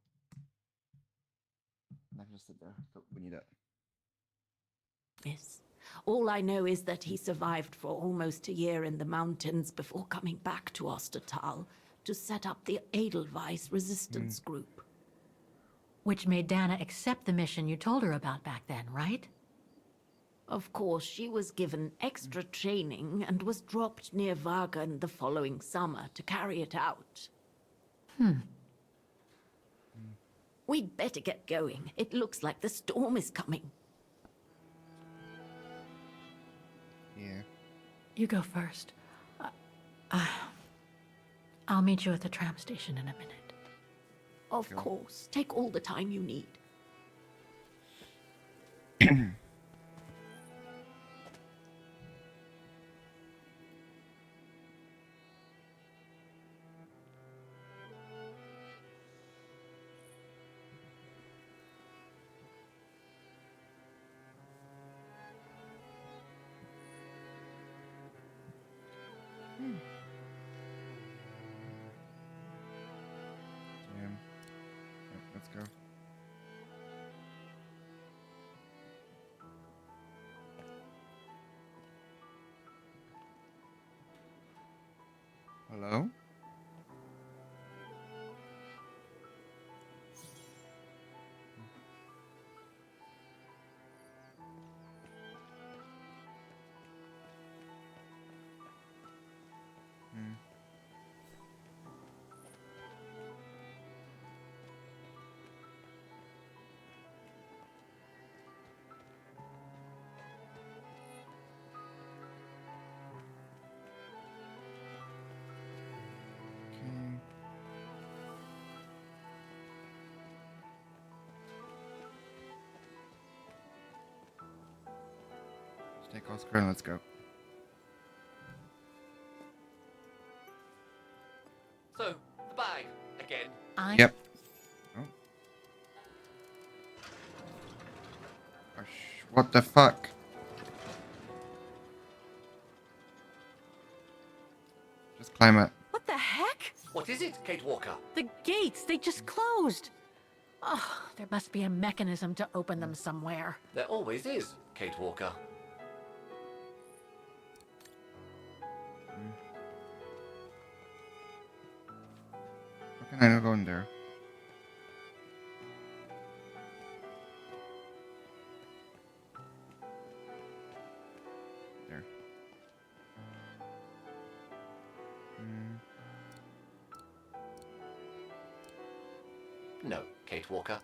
I can just sit there, but we need it. Yes. All I know is that he survived for almost a year in the mountains before coming back to Ostertal to set up the Edelweiss resistance group. Which made Dana accept the mission you told her about back then, right? Of course, she was given extra training and was dropped near Wagen the following summer to carry it out. We'd better get going. It looks like the storm is coming. Yeah. You go first. I'll meet you at the tram station in a minute. Of course. Take all the time you need. Let's go. Hello? Take Oscar and let's go. So, the bag, again. Yep. Oh. What the fuck? Just climb it. What the heck? What is it, Kate Walker? The gates, they just closed. Oh, there must be a mechanism to open them somewhere. There always is, Kate Walker. How can I not go in there? There. No, Kate Walker.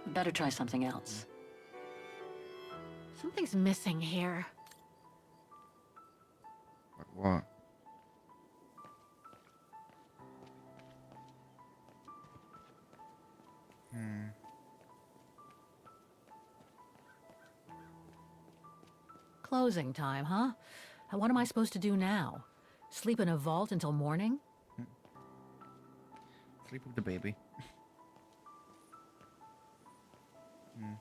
Better try something else. Something's missing here. What? Closing time, huh? And what am I supposed to do now? Sleep in a vault until morning? Sleep with the baby. Hmm.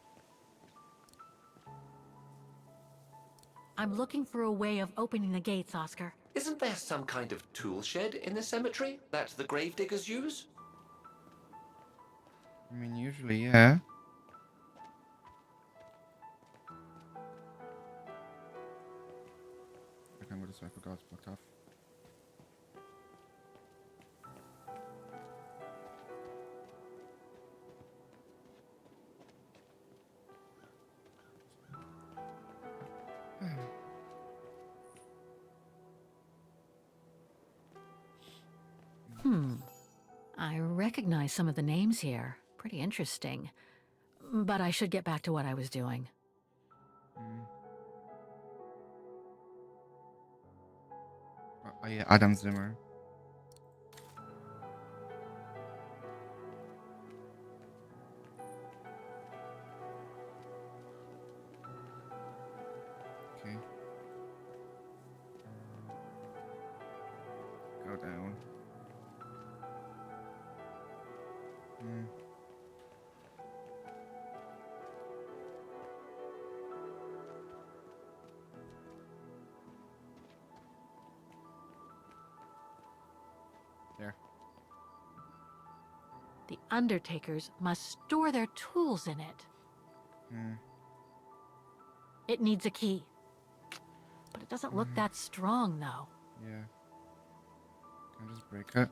I'm looking for a way of opening the gates, Oscar. Isn't there some kind of tool shed in the cemetery that the gravediggers use? I mean, usually, yeah. I can't go this way. I forgot it's blocked off. I recognize some of the names here. Pretty interesting. But I should get back to what I was doing. Oh yeah, Adam Zimmer. Okay. Go down. There. The Undertakers must store their tools in it. It needs a key. But it doesn't look that strong, though. Yeah. Can I just break it?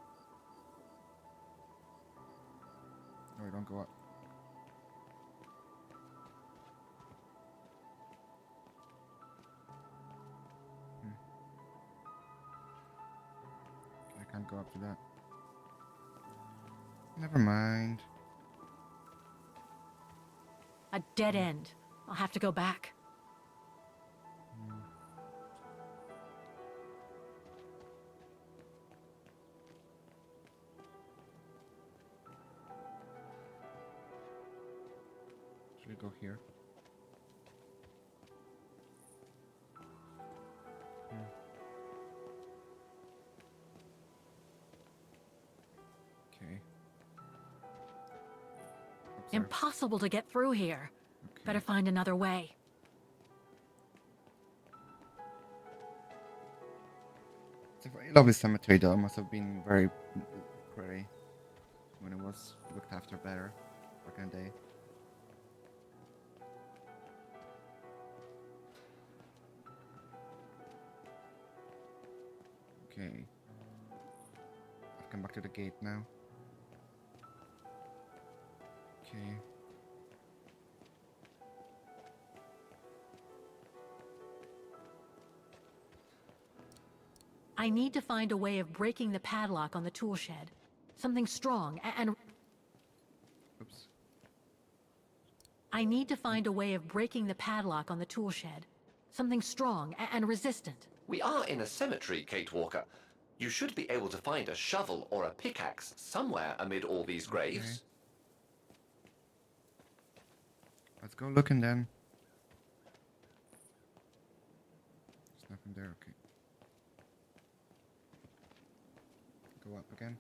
No, we don't go up. Okay, I can't go up to that. Never mind. A dead end. I'll have to go back. Should we go here? Okay. Impossible to get through here. Better find another way. It's a very lovely cemetery though. It must have been very pretty when it was looked after better back in the day. Okay. I've come back to the gate now. Okay. I need to find a way of breaking the padlock on the tool shed. Something strong and... Oops. I need to find a way of breaking the padlock on the tool shed. Something strong and resistant. We are in a cemetery, Kate Walker. You should be able to find a shovel or a pickaxe somewhere amid all these graves. Let's go looking then. There's nothing there, okay. Go up again.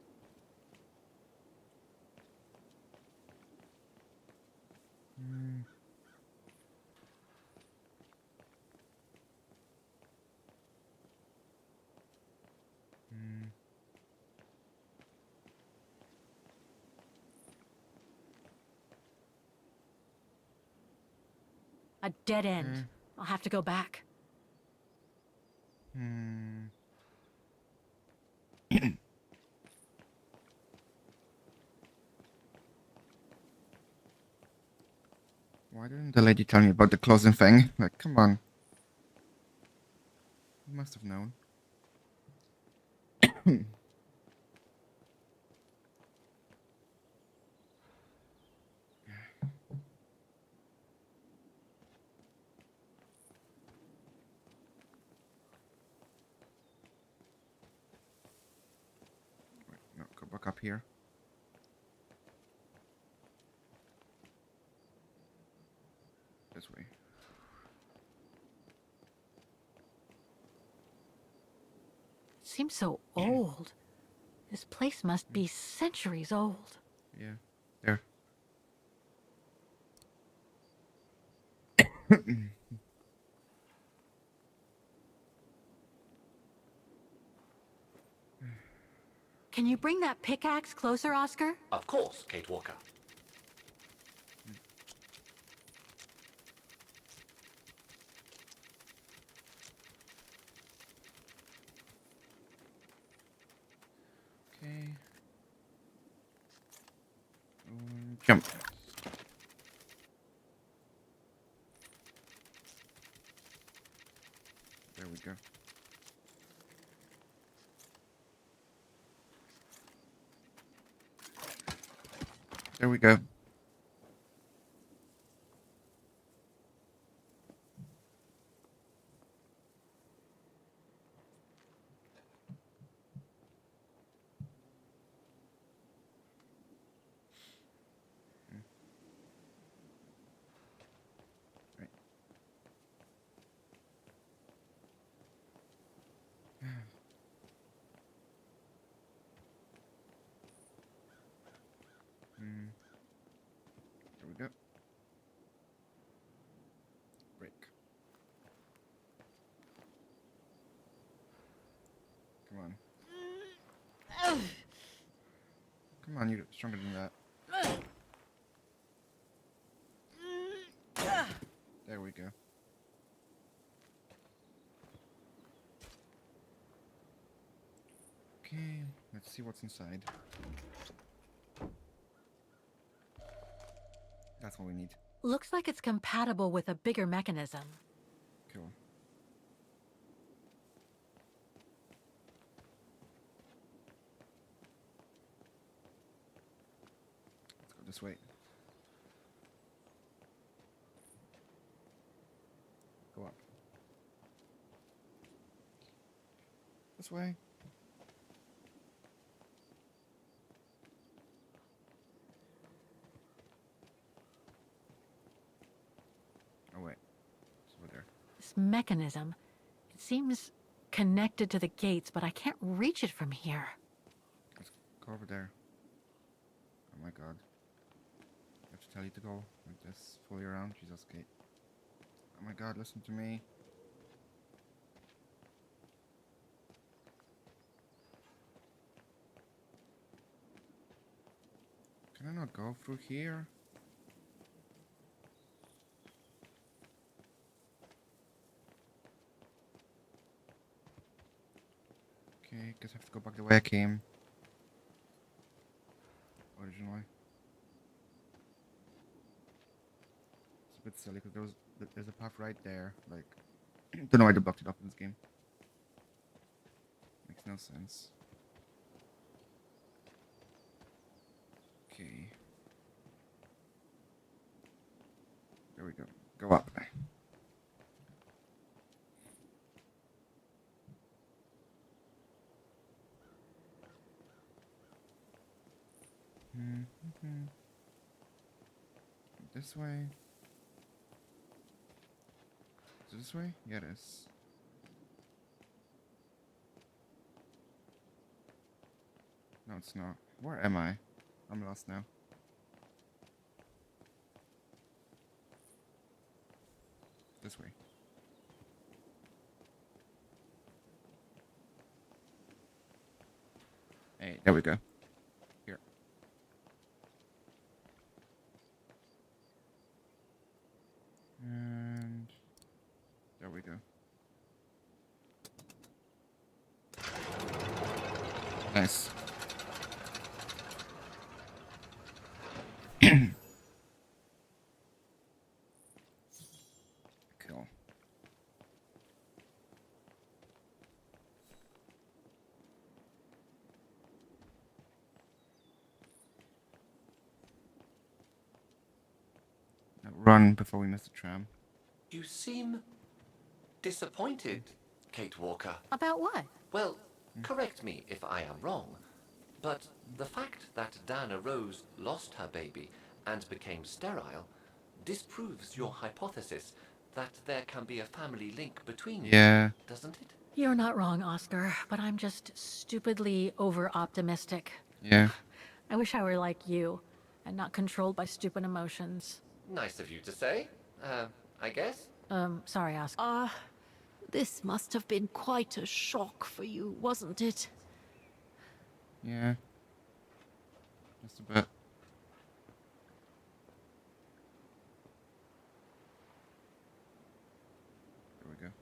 A dead end. I'll have to go back. Why didn't the lady tell me about the closing thing? Like, come on. You must have known. Wait, no, go back up here. This way. Seems so old. This place must be centuries old. Yeah. There. Can you bring that pickaxe closer, Oscar? Of course, Kate Walker. Okay. Jump. There we go. There we go. Right. There we go. Break. Come on. Come on, you're stronger than that. There we go. Okay, let's see what's inside. That's what we need. Looks like it's compatible with a bigger mechanism. Cool. Let's go this way. Go up. This way. Oh wait, it's over there. This mechanism, it seems connected to the gates, but I can't reach it from here. Let's go over there. Oh my god. I have to tell you to go like this, fully around. Jesus, Kate. Oh my god, listen to me. Can I not go through here? Okay, guess I have to go back the way I came. Originally. It's a bit silly because there's a path right there. Like, don't know why they blocked it up in this game. Makes no sense. Okay. There we go. Go up. This way. Is it this way? Yeah, it is. No, it's not. Where am I? I'm lost now. This way. Hey, there we go. Here. And there we go. Nice. Cool. Now run before we miss the tram. You seem disappointed, Kate Walker. About what? Well, correct me if I am wrong, but the fact that Dana Rose lost her baby and became sterile disproves your hypothesis that there can be a family link between Yeah. you, doesn't it? You're not wrong, Oscar, but I'm just stupidly over-optimistic. Yeah. I wish I were like you, and not controlled by stupid emotions. Nice of you to say. I guess. Sorry, Oscar. This must have been quite a shock for you, wasn't it? Yeah. Just a bit. There we go.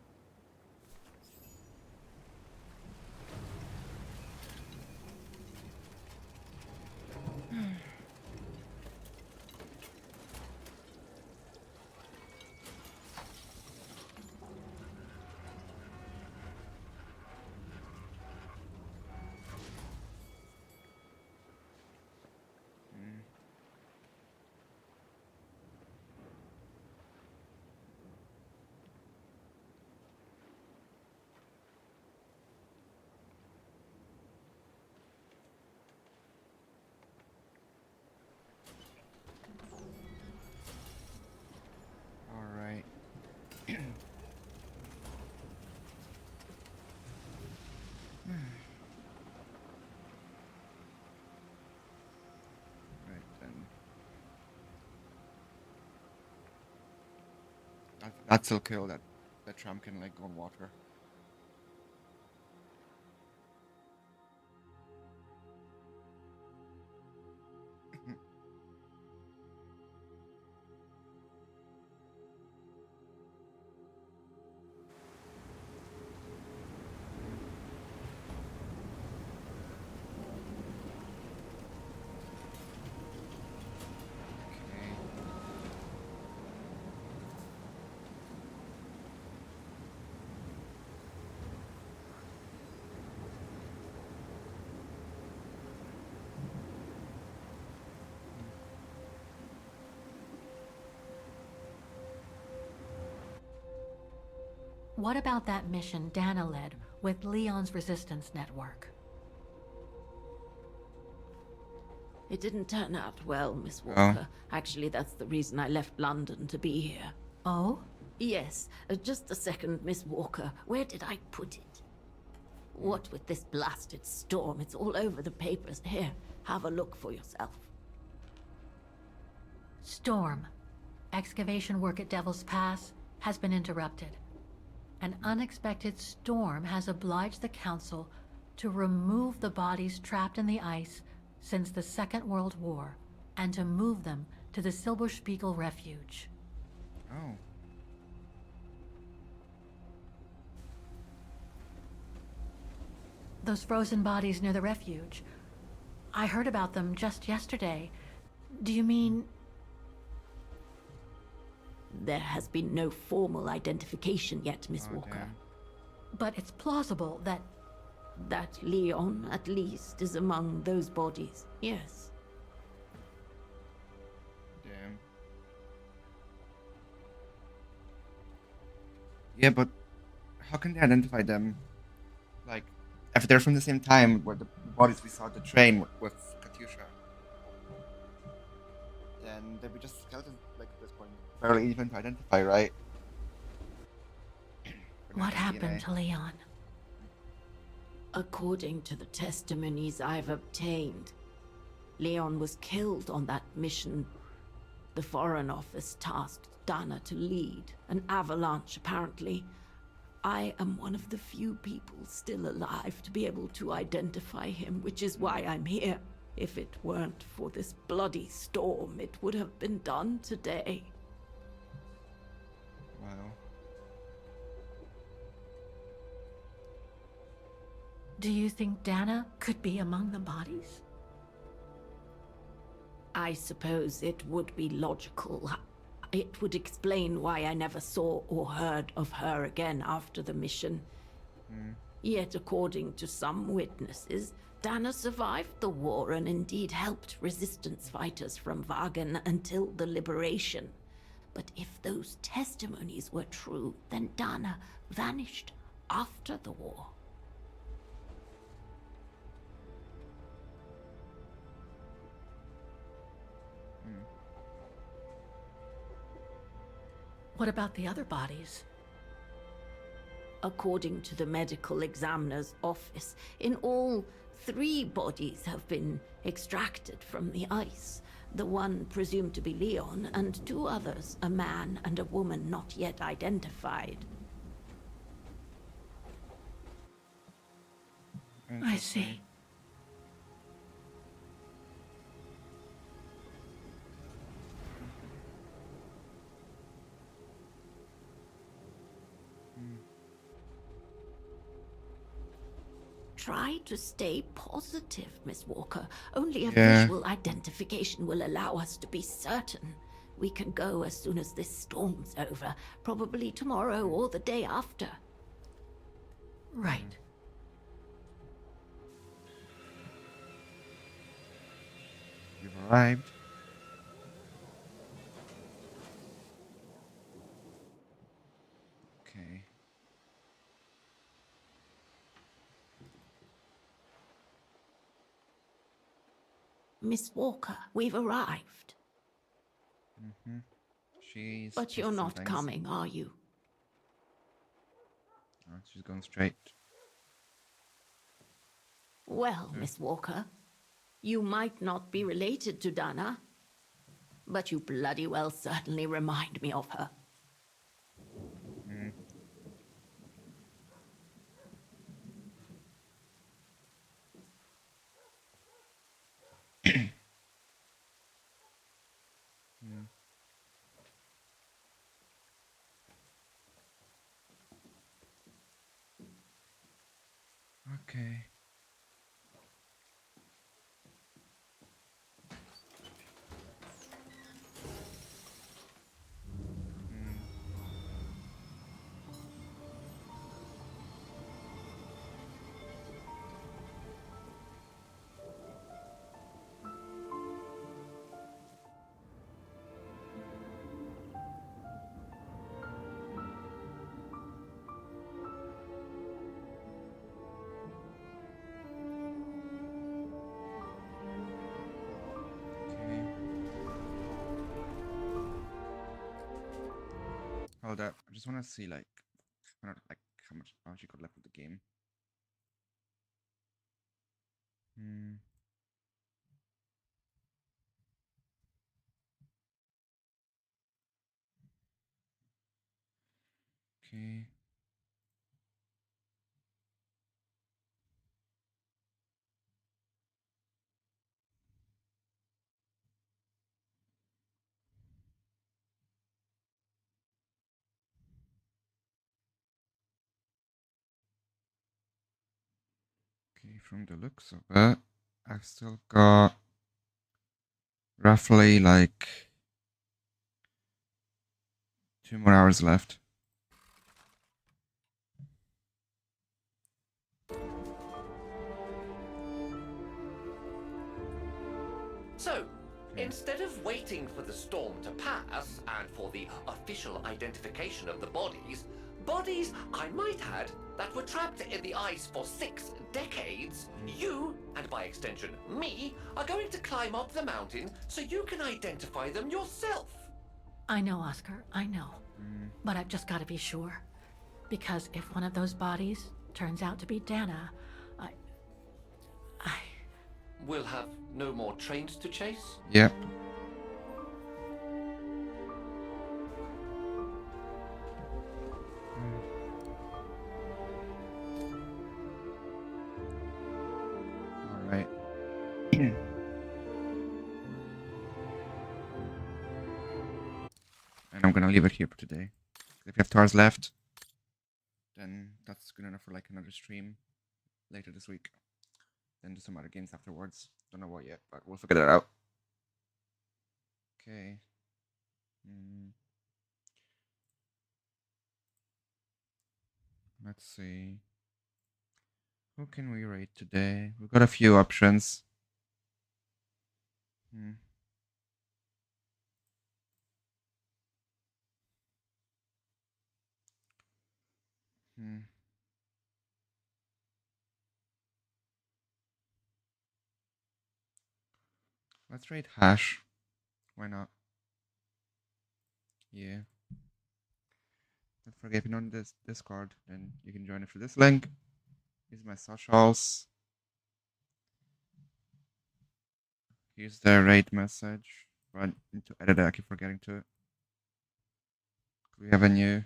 Alright. Right then. That still kill that tram can like go on water. What about that mission Dana led with Leon's resistance network? It didn't turn out well, Miss Walker. Actually, that's the reason I left London to be here. Oh? Yes. Just a second, Miss Walker. Where did I put it? What with this blasted storm? It's all over the papers. Here, have a look for yourself. Storm. Excavation work at Devil's Pass has been interrupted. An unexpected storm has obliged the Council to remove the bodies trapped in the ice since the Second World War and to move them to the Silberspiegel Refuge. Oh. Those frozen bodies near the refuge. I heard about them just yesterday. Do you mean... There has been no formal identification yet, Miss Walker. Damn. But it's plausible that... That Leon, at least, is among those bodies, yes. Damn. Yeah, but how can they identify them? Like, if they're from the same time where the bodies we saw at the train with Katyusha, then they'd be just skeletons, like, at this point. Barely even to identify, right? What happened to Leon? According to the testimonies I've obtained, Leon was killed on that mission the Foreign Office tasked Dana to lead. An avalanche, apparently. I am one of the few people still alive to be able to identify him, which is why I'm here. If it weren't for this bloody storm, it would have been done today. Wow. Do you think Dana could be among the bodies? I suppose it would be logical. It would explain why I never saw or heard of her again after the mission. Yet, according to some witnesses, Dana survived the war and indeed helped resistance fighters from Wagen until the liberation. But if those testimonies were true, then Dana vanished after the war. What about the other bodies? According to the medical examiner's office, in all, 3 bodies have been extracted from the ice. The one presumed to be Leon, and 2 others, a man and a woman not yet identified. I see. Try to stay positive, Miss Walker. Only a Yeah. visual identification will allow us to be certain. We can go as soon as this storm's over, probably tomorrow or the day after. Right. You've arrived. Okay. Miss Walker, we've arrived. She's. But you're missed some not things. coming, are you? Oh, she's going straight. Well, Miss Walker, you might not be related to Dana, but you bloody well certainly remind me of her. Okay. Hold up. I just want to see like how much she got left with the game. Okay. Okay, from the looks of it, I've still got roughly like 2 more hours left. So, instead of waiting for the storm to pass and for the official identification of the bodies, I might add, that were trapped in the ice for 6 decades, you, and by extension me, are going to climb up the mountain so you can identify them yourself. I know, Oscar, I know. But I've just got to be sure. Because if one of those bodies turns out to be Dana, We'll have no more trains to chase? Yep. Alright. And I'm gonna leave it here for today. If you have 2 hours left, then that's good enough for like another stream later this week. Then do some other games afterwards. Don't know what yet, but we'll figure that out. Okay. Let's see. Who can we rate today? We've got a few options. Let's rate Hash. Why not? Yeah. Don't forget, if you're on this Discord, then you can join it through this link. Here's my socials. Here's the rate message. I need to edit it. I keep forgetting to. We have a new.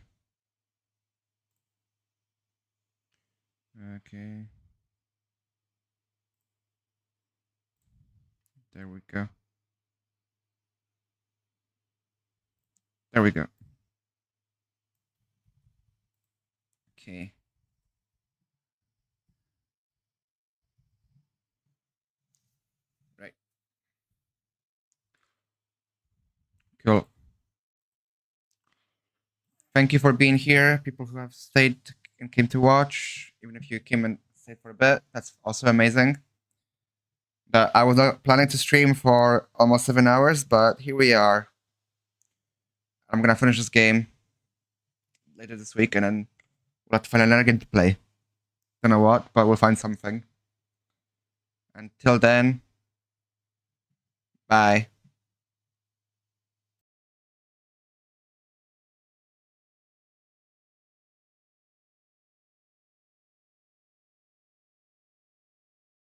Okay. There we go. There we go. Okay. Right. Cool. Thank you for being here, people who have stayed and came to watch. Even if you came and stayed for a bit, that's also amazing. But I was not planning to stream for almost 7 hours, but here we are. I'm gonna finish this game later this week, and then we'll have to find another game to play. Don't know what, but we'll find something. Until then, bye.